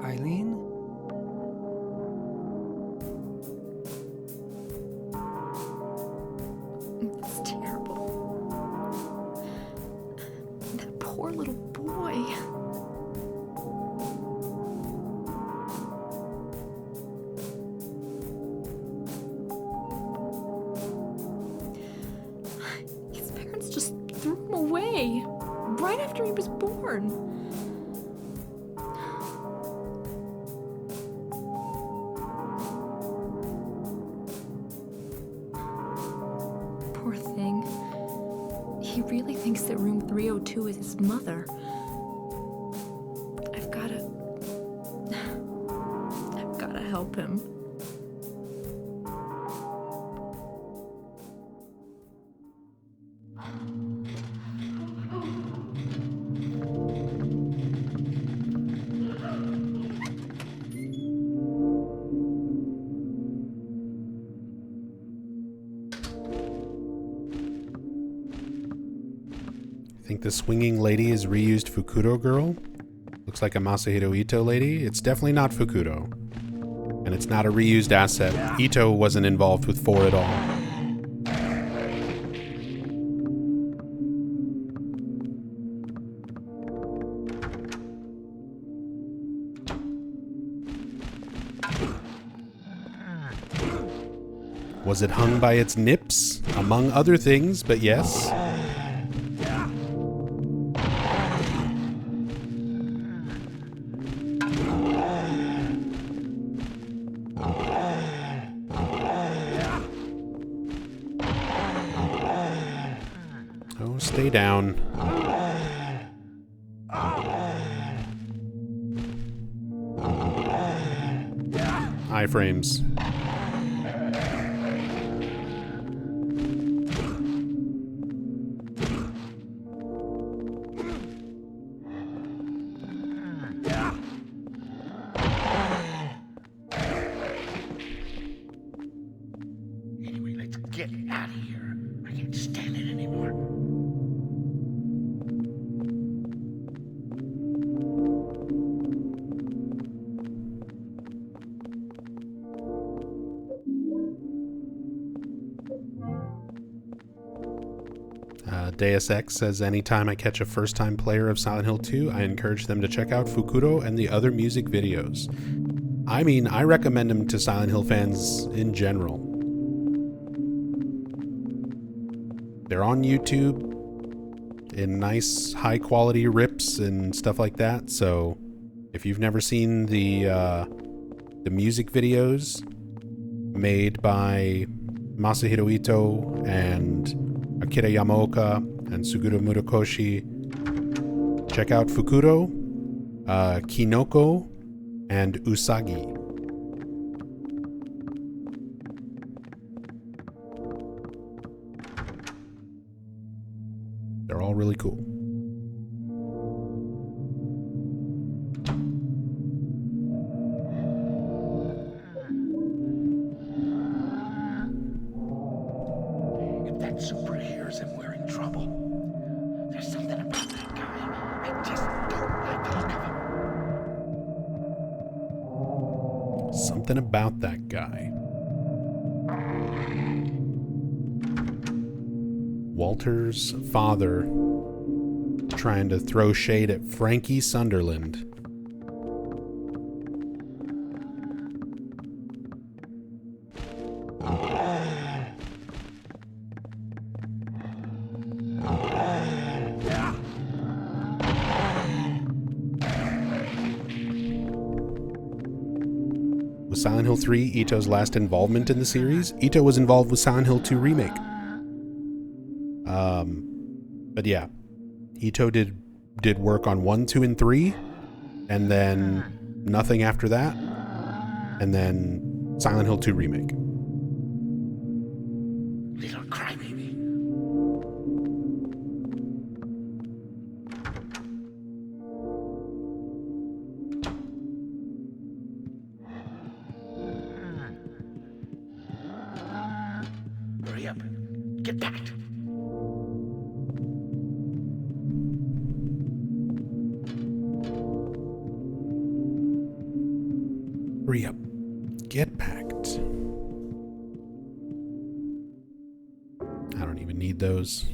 Eileen? It's terrible. That poor little boy. His parents just threw him away right after he was born. Poor thing. He really thinks that room 302 is his mother. I've gotta help him. think the swinging lady is reused Fukudo girl. Looks like a Masahiro Ito lady. It's definitely not Fukudo. And it's not a reused asset. Ito wasn't involved with 4 at all. Was it hung by its nips? Among other things, but yes. Oh, stay down. Iframes. Anyway, let's get out of here. I can't stand it anymore. Deus Ex says, anytime I catch a first-time player of Silent Hill 2, I encourage them to check out Fukudo and the other music videos. I mean, I recommend them to Silent Hill fans in general. They're on YouTube in nice, high-quality rips and stuff like that, so if you've never seen the music videos made by Masahiro Ito and Akira Yamaoka and Suguro Murakoshi, check out Fukudo, Kinoko, and Usagi. They're all really cool. If that super hears him, we're in trouble. There's something about that guy. I just don't like the look of him. Something about that guy. Walter's father trying to throw shade at Frankie Sunderland. Was Silent Hill 3 Ito's last involvement in the series? Ito was involved with Silent Hill 2 Remake. But yeah, Ito did work on 1, 2, and 3, and then nothing after that, and then Silent Hill 2 Remake. Little crybaby. Hurry up. Get that. Hurry up. Get packed. I don't even need those.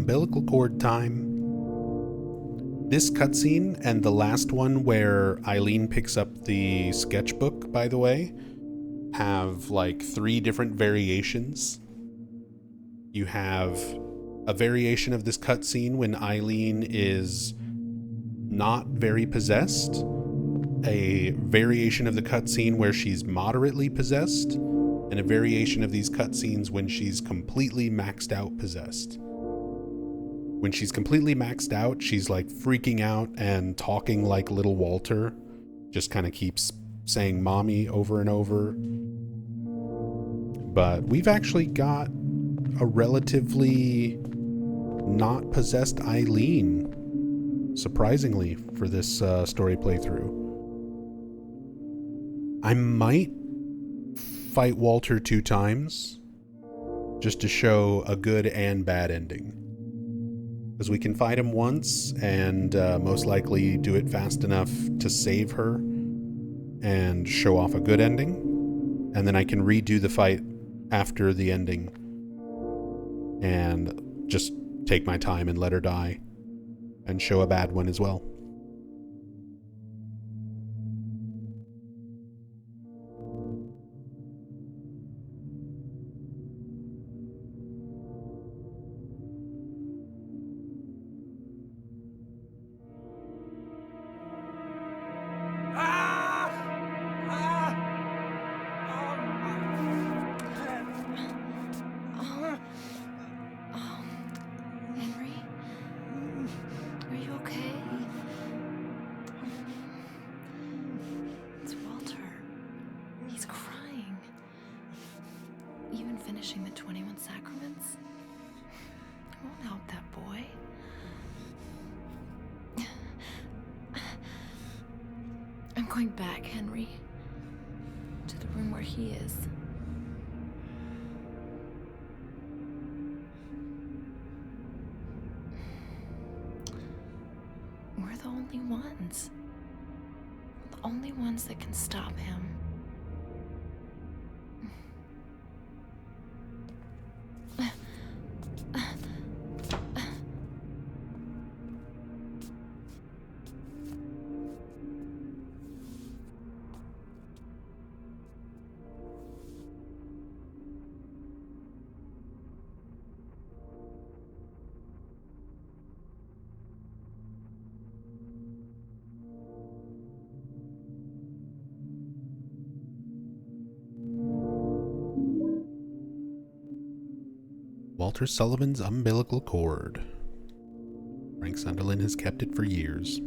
umbilical cord time. This cutscene and the last one where Eileen picks up the sketchbook, by the way, have like 3 different variations. You have a variation of this cutscene when Eileen is not very possessed, a variation of the cutscene where she's moderately possessed, and a variation of these cutscenes when she's completely maxed out possessed. When she's completely maxed out, she's like freaking out and talking like little Walter, just kind of keeps saying mommy over and over. But we've actually got a relatively not possessed Eileen, surprisingly, for this story playthrough. I might fight Walter 2 times just to show a good and bad ending. Because we can fight him once and most likely do it fast enough to save her and show off a good ending. And then I can redo the fight after the ending and just take my time and let her die and show a bad one as well. Finishing the 21 sacraments won't help that boy. I'm going back, Henry, to the room where he is. We're the only ones. The only ones that can stop him. Walter Sullivan's umbilical cord. Frank Sunderland has kept it for years.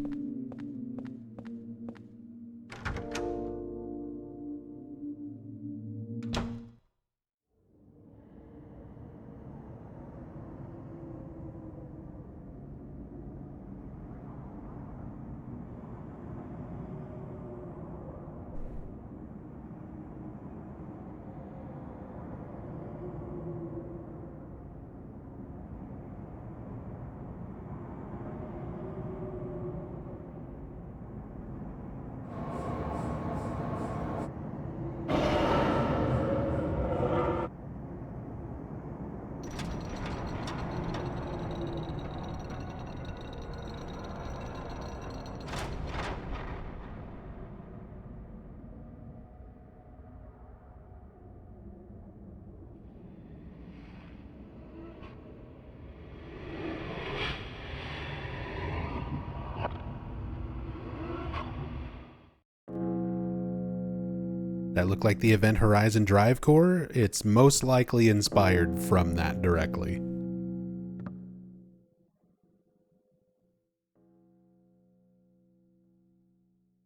That look like the Event Horizon Drive core? It's most likely inspired from that directly.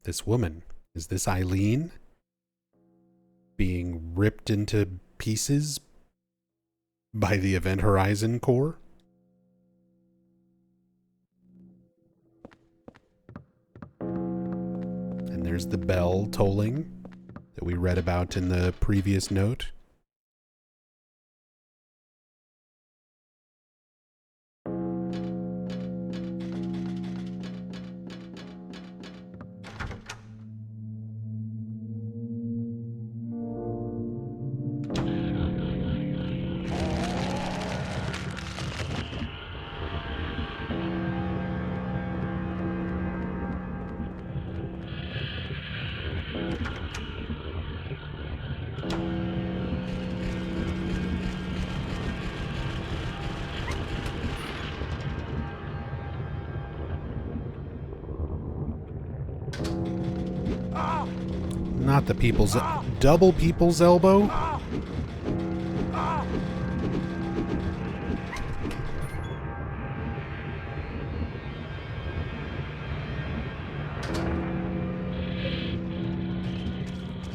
This woman, is this Eileen? Being ripped into pieces by the Event Horizon core? And there's the bell tolling that we read about in the previous note. Not the people's... Double people's elbow?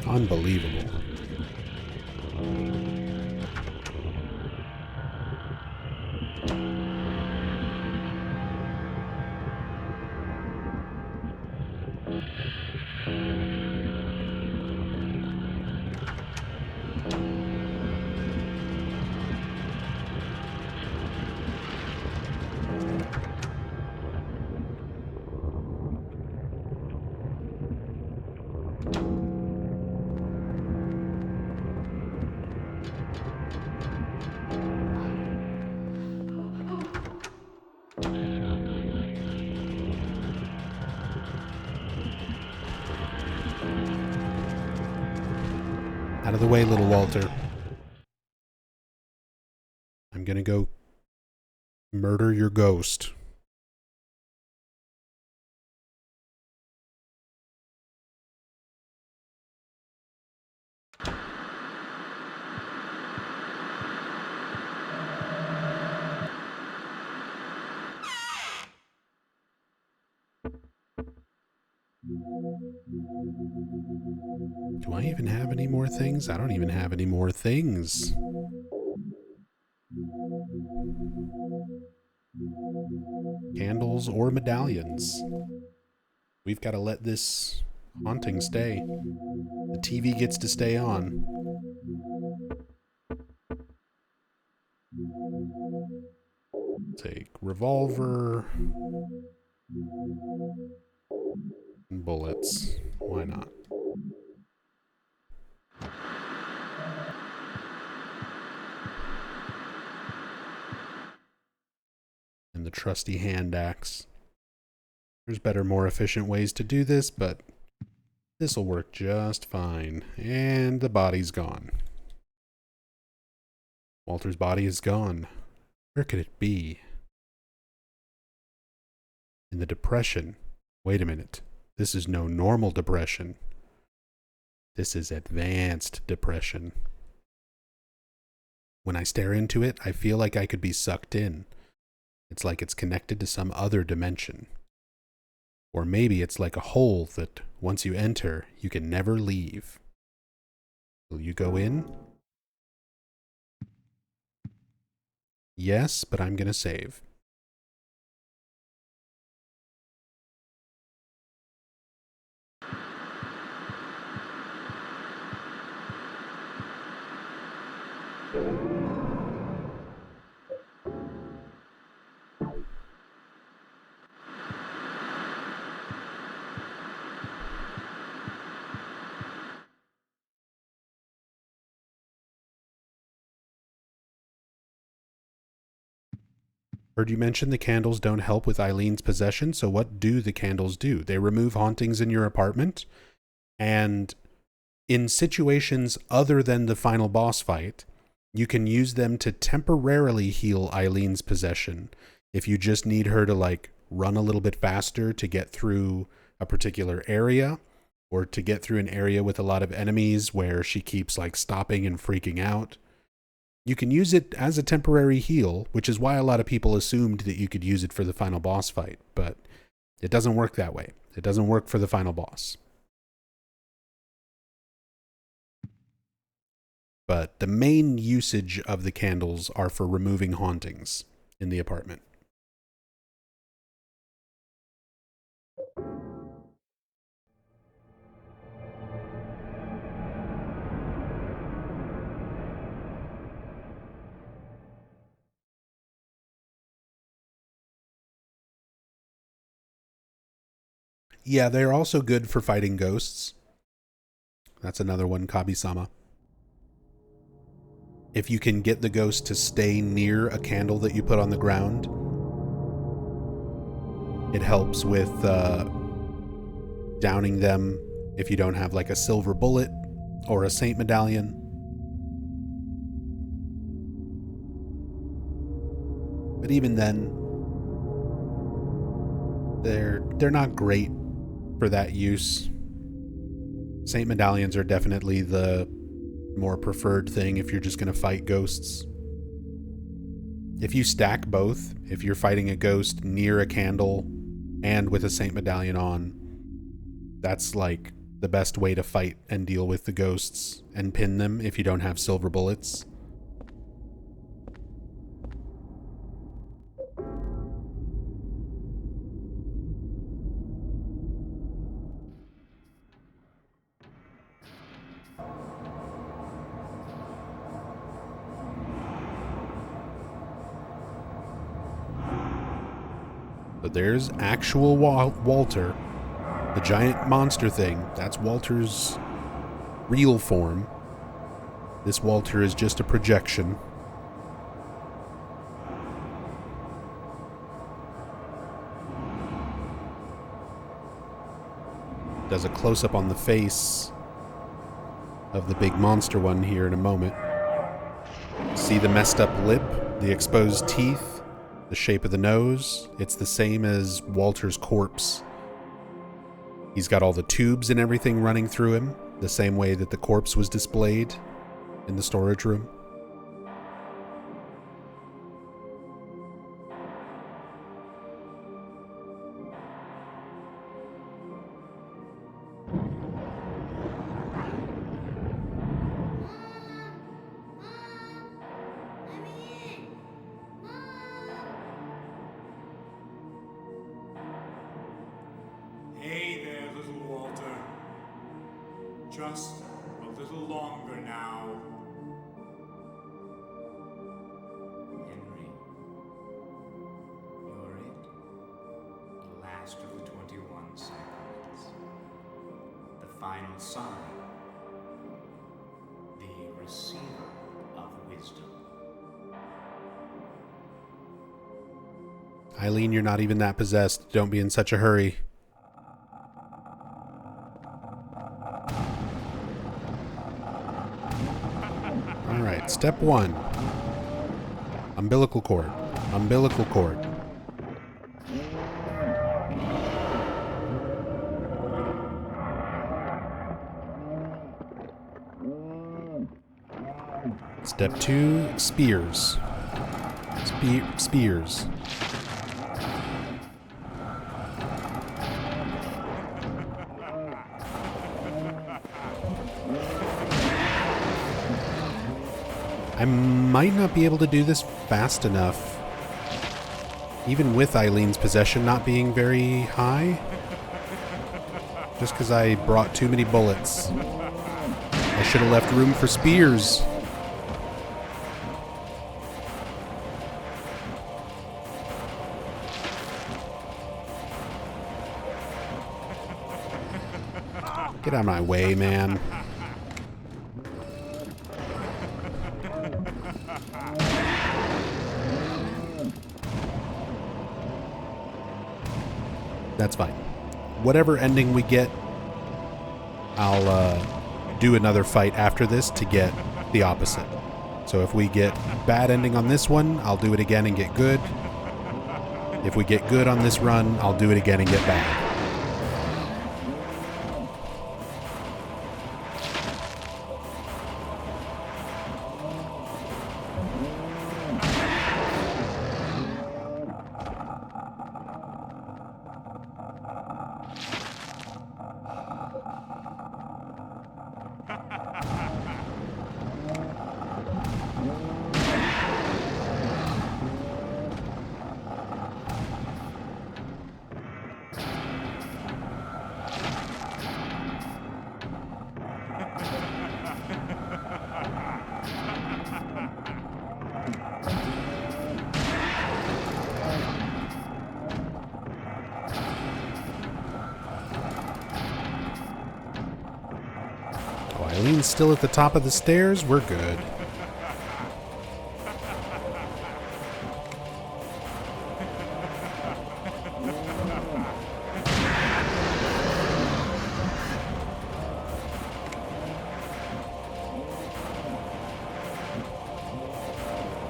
Unbelievable. Out of the way, little Walter. I'm gonna go murder your ghost. Do I even have any more things? I don't even have any more things. Candles or medallions. We've got to let this haunting stay. The TV gets to stay on. Take revolver. And bullets. Why not? And the trusty hand axe. There's better, more efficient ways to do this, but this will work just fine. And the body's gone. Walter's body is gone. Where could it be? In the depression. Wait a minute. This is no normal depression. This is advanced depression. When I stare into it, I feel like I could be sucked in. It's like it's connected to some other dimension. Or maybe it's like a hole that once you enter, you can never leave. Will you go in? Yes, but I'm gonna save. Heard you mention the candles don't help with Eileen's possession, so what do the candles do? They remove hauntings in your apartment, and in situations other than the final boss fight, you can use them to temporarily heal Eileen's possession. If you just need her to like run a little bit faster to get through a particular area, or to get through an area with a lot of enemies where she keeps like stopping and freaking out. You can use it as a temporary heal, which is why a lot of people assumed that you could use it for the final boss fight, but it doesn't work that way. It doesn't work for the final boss. But the main usage of the candles are for removing hauntings in the apartment. Yeah, they're also good for fighting ghosts. That's another one, Kabi-sama. If you can get the ghost to stay near a candle that you put on the ground, it helps with downing them if you don't have like a silver bullet or a saint medallion. But even then, they're not great for that use. Saint medallions are definitely the more preferred thing if you're just going to fight ghosts. If you stack both, if you're fighting a ghost near a candle and with a saint medallion on, that's like the best way to fight and deal with the ghosts and pin them if you don't have silver bullets. But there's actual Walter, the giant monster thing. That's Walter's real form. This Walter is just a projection. Does a close-up on the face of the big monster one here in a moment. See the messed up lip, the exposed teeth, the shape of the nose. It's the same as Walter's corpse. He's got all the tubes and everything running through him, the same way that the corpse was displayed in the storage room. Hey there, little Walter. Just a little longer now. Henry, you're it. The last of the 21 sacraments. The final sign. The receiver of wisdom. Eileen, you're not even that possessed. Don't be in such a hurry. Alright, step 1. Umbilical cord. Umbilical cord. Step 2, spears. Spears. I might not be able to do this fast enough, even with Eileen's possession not being very high, just because I brought too many bullets. I should have left room for spears. Get out of my way, man. That's fine. Whatever ending we get, I'll do another fight after this to get the opposite. So if we get bad ending on this one, I'll do it again and get good. If we get good on this run, I'll do it again and get bad. Eileen's still at the top of the stairs. We're good.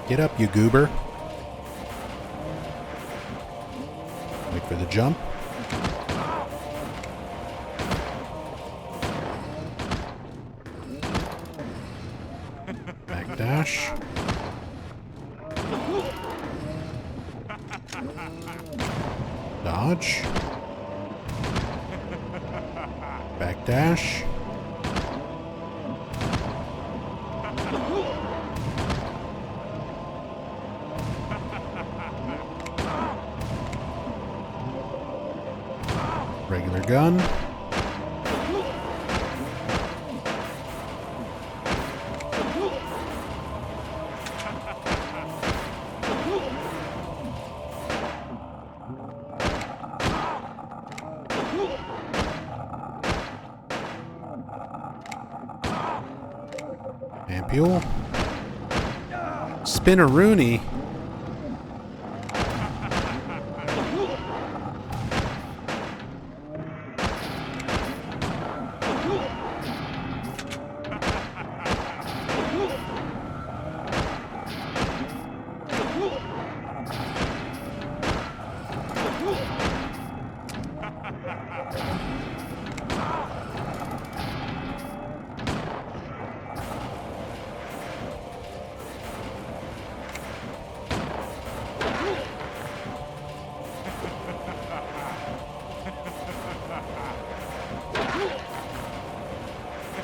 Get up, you goober. Wait for the jump. Dash. Dodge. Backdash. Regular gun. Ampule. Spinneroonie.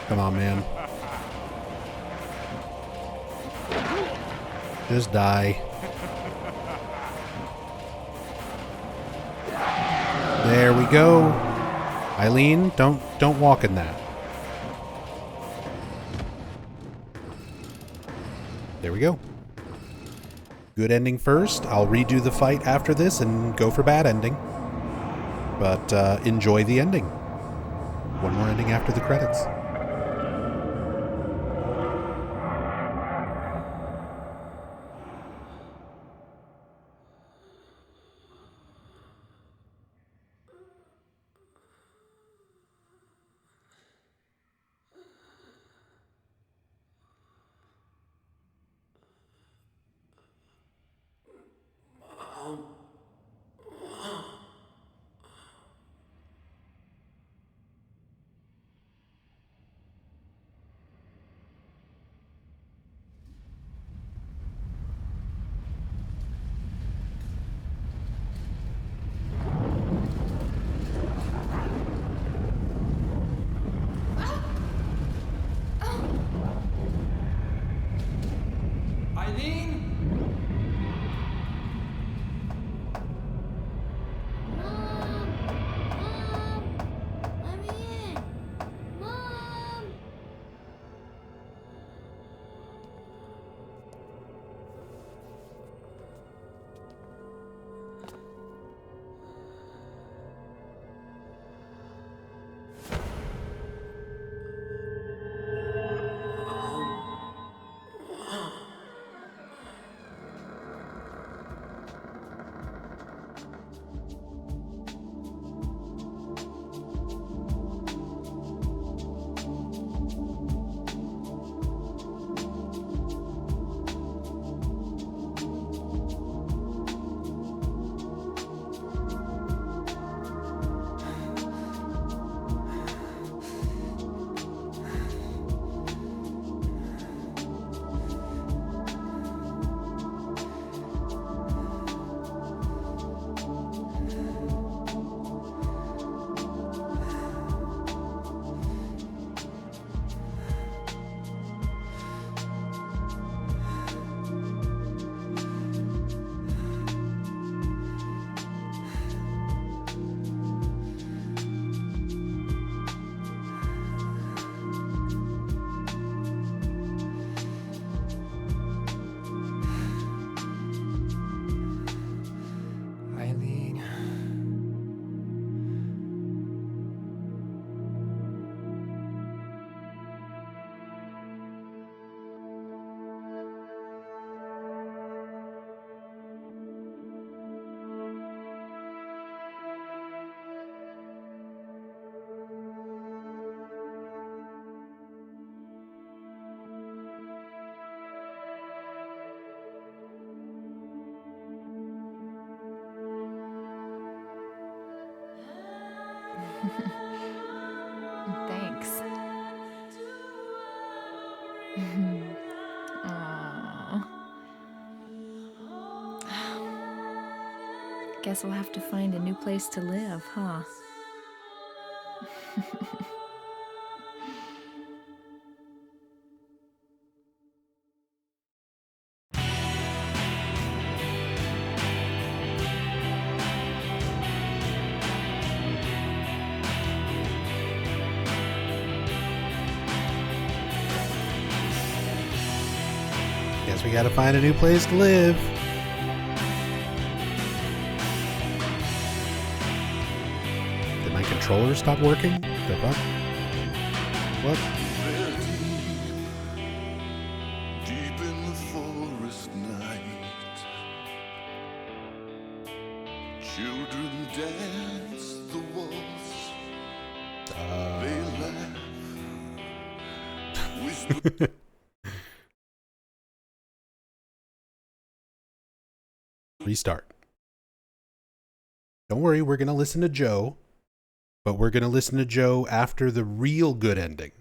Come on, man. Just die. There we go. Eileen, don't walk in that. There we go. Good ending first. I'll redo the fight after this and go for bad ending. But enjoy the ending. One more ending after the credits. Eileen? Let me in! Mom! Eileen. Thanks. Aw. Guess we'll have to find a new place to live, huh? Guess we gotta find a new place to live. Did my controller stop working? The fuck? What? Deep in the forest night, children dance the waltz. They laugh, whisper. Restart. Don't worry, we're going to listen to Joe, but we're going to listen to Joe after the real good ending.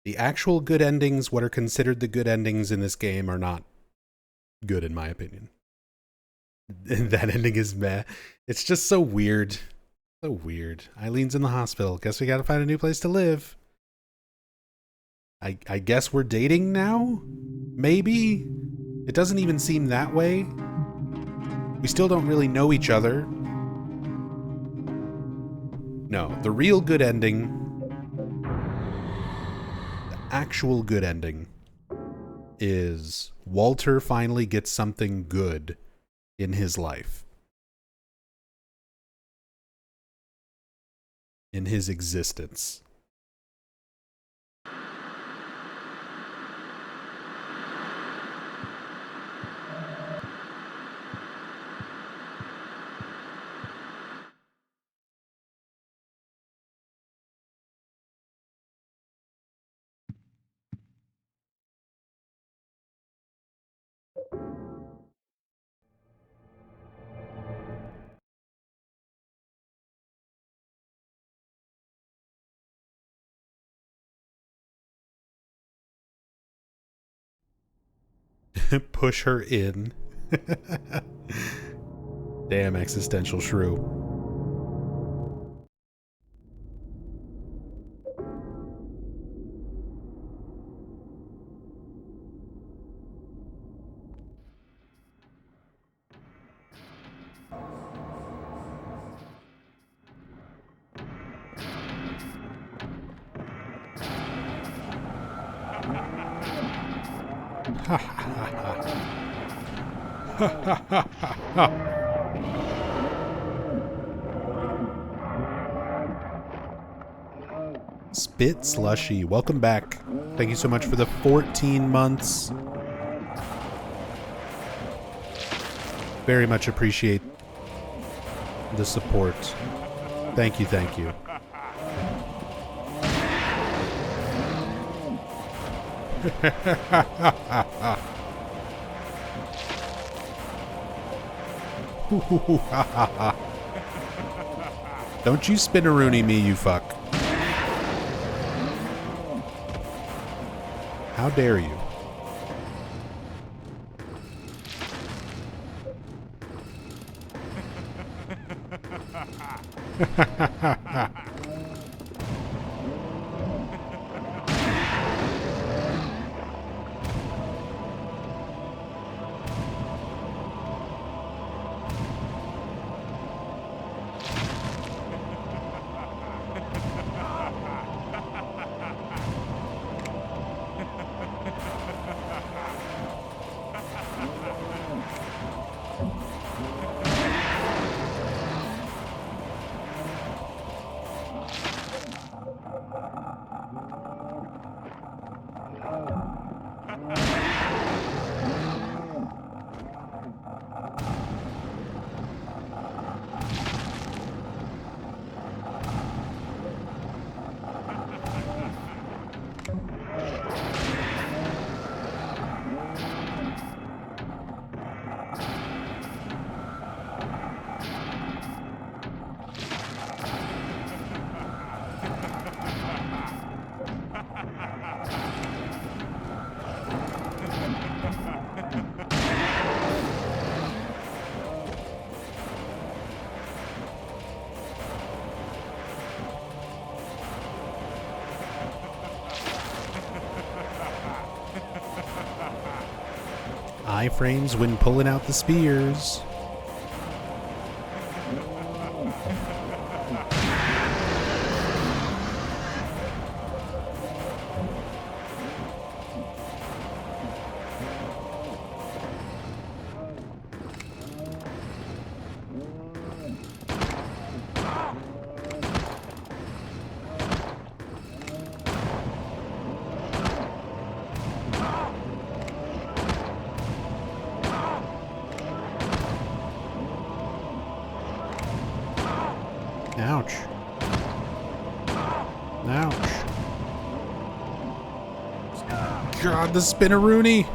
The actual good endings, what are considered the good endings in this game, are not good in my opinion. That ending is meh. It's just so weird. So weird. Eileen's in the hospital. Guess we got to find a new place to live. I guess we're dating now? Maybe? It doesn't even seem that way. We still don't really know each other. No, the real good ending, the actual good ending, is Walter finally gets something good in his life. In his existence. Push her in. Damn, existential shrew. Spit Slushy, welcome back. Thank you so much for the 14 months. Very much appreciate the support. Thank you, thank you. Don't you spin-a-rooney me, you fuck. How dare you? iframes when pulling out the spears. Ouch. Ouch. God, the spinneroonie!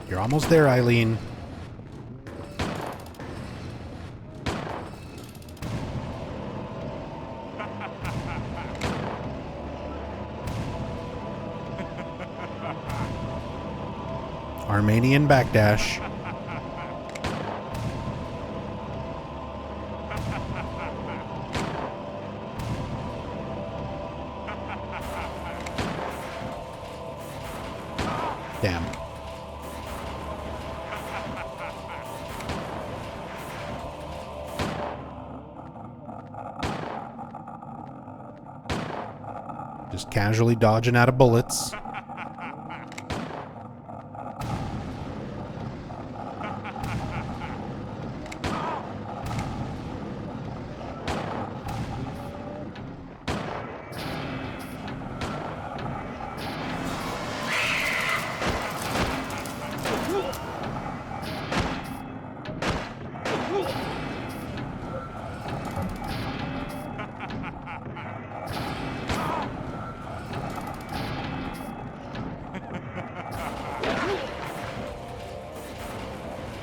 You're almost there, Eileen. Armenian backdash. Damn. Just casually dodging out of bullets.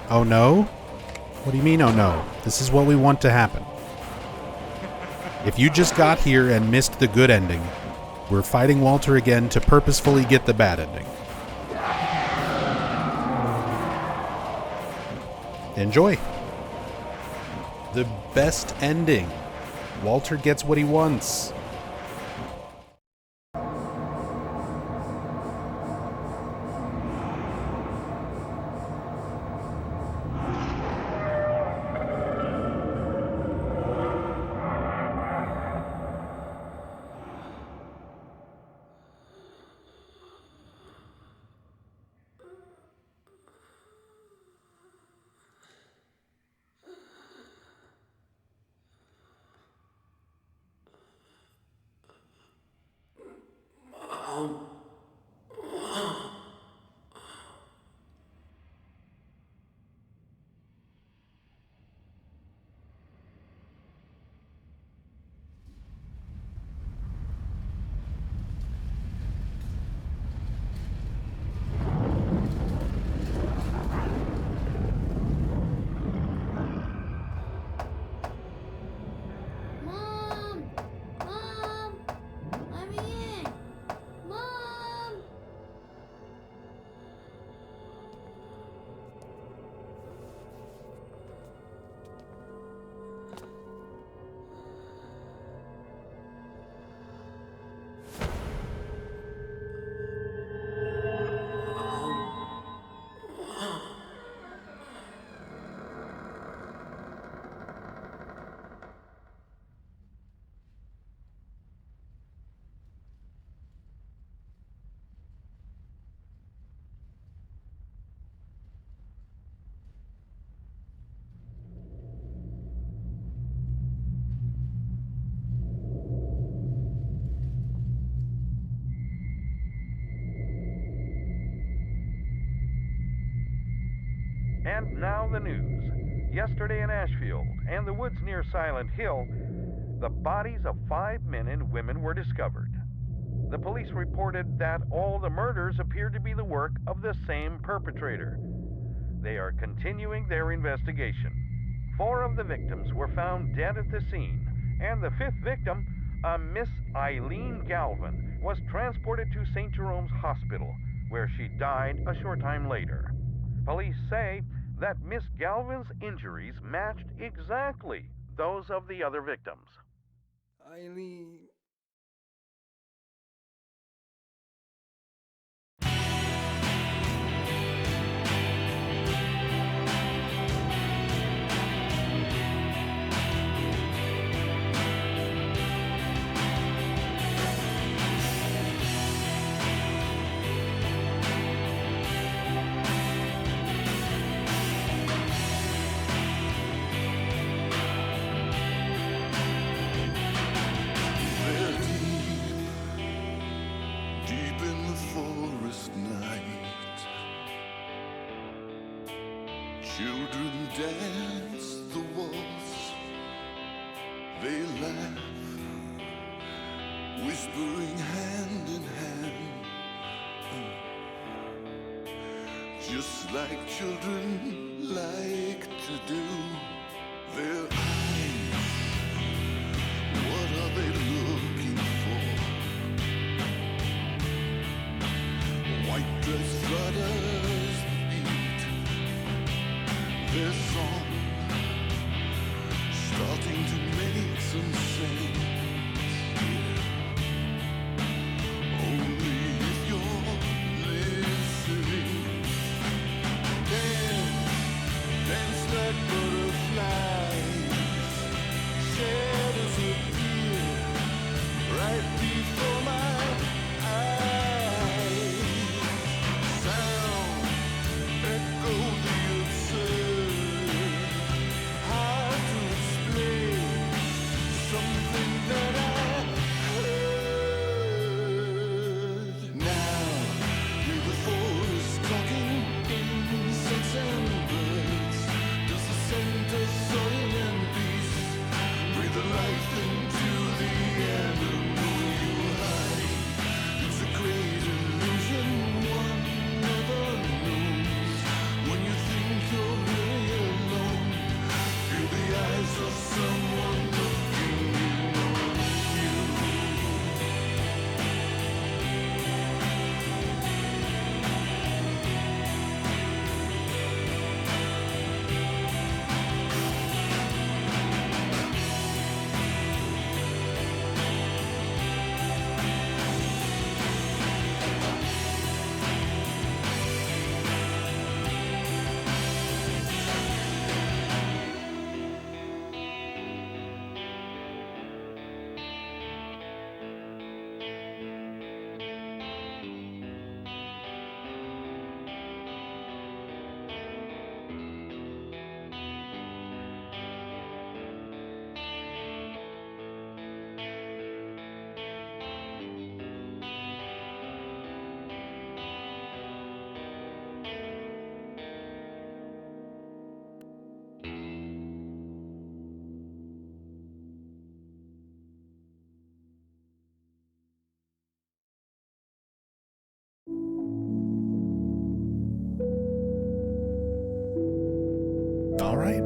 Oh no? What do you mean, oh no? This is what we want to happen. If you just got here and missed the good ending, we're fighting Walter again to purposefully get the bad ending. Enjoy. The best ending. Walter gets what he wants. And now the news. Yesterday in Ashfield and the woods near Silent Hill, the bodies of 5 men and women were discovered. The police reported that all the murders appeared to be the work of the same perpetrator. They are continuing their investigation. 4 of the victims were found dead at the scene, and the 5th victim, a Miss Eileen Galvin, was transported to St. Jerome's Hospital, where she died a short time later. Police say that Miss Galvin's injuries matched exactly those of the other victims. Eileen. There deep in the forest night, children dance the waltz, they laugh, whispering hand in hand, just like children like to do. Their eyes, what are they looking for? White dress flutters the beat, their song starting to make some sense. Only if you're listening. Dance, dance like butterflies. Shadows appear right before my eyes. Sound echo the absurd. Hard to explain something that I heard. Now, hear the forest talking insects and birds. Does the scent of soil and peace breathe a life into the animal you hide? It's a great illusion one never knows. When you think you're really alone, feel the eyes of someone looking in on you. All right.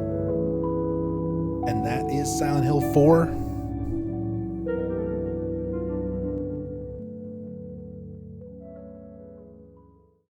And that is Silent Hill 4.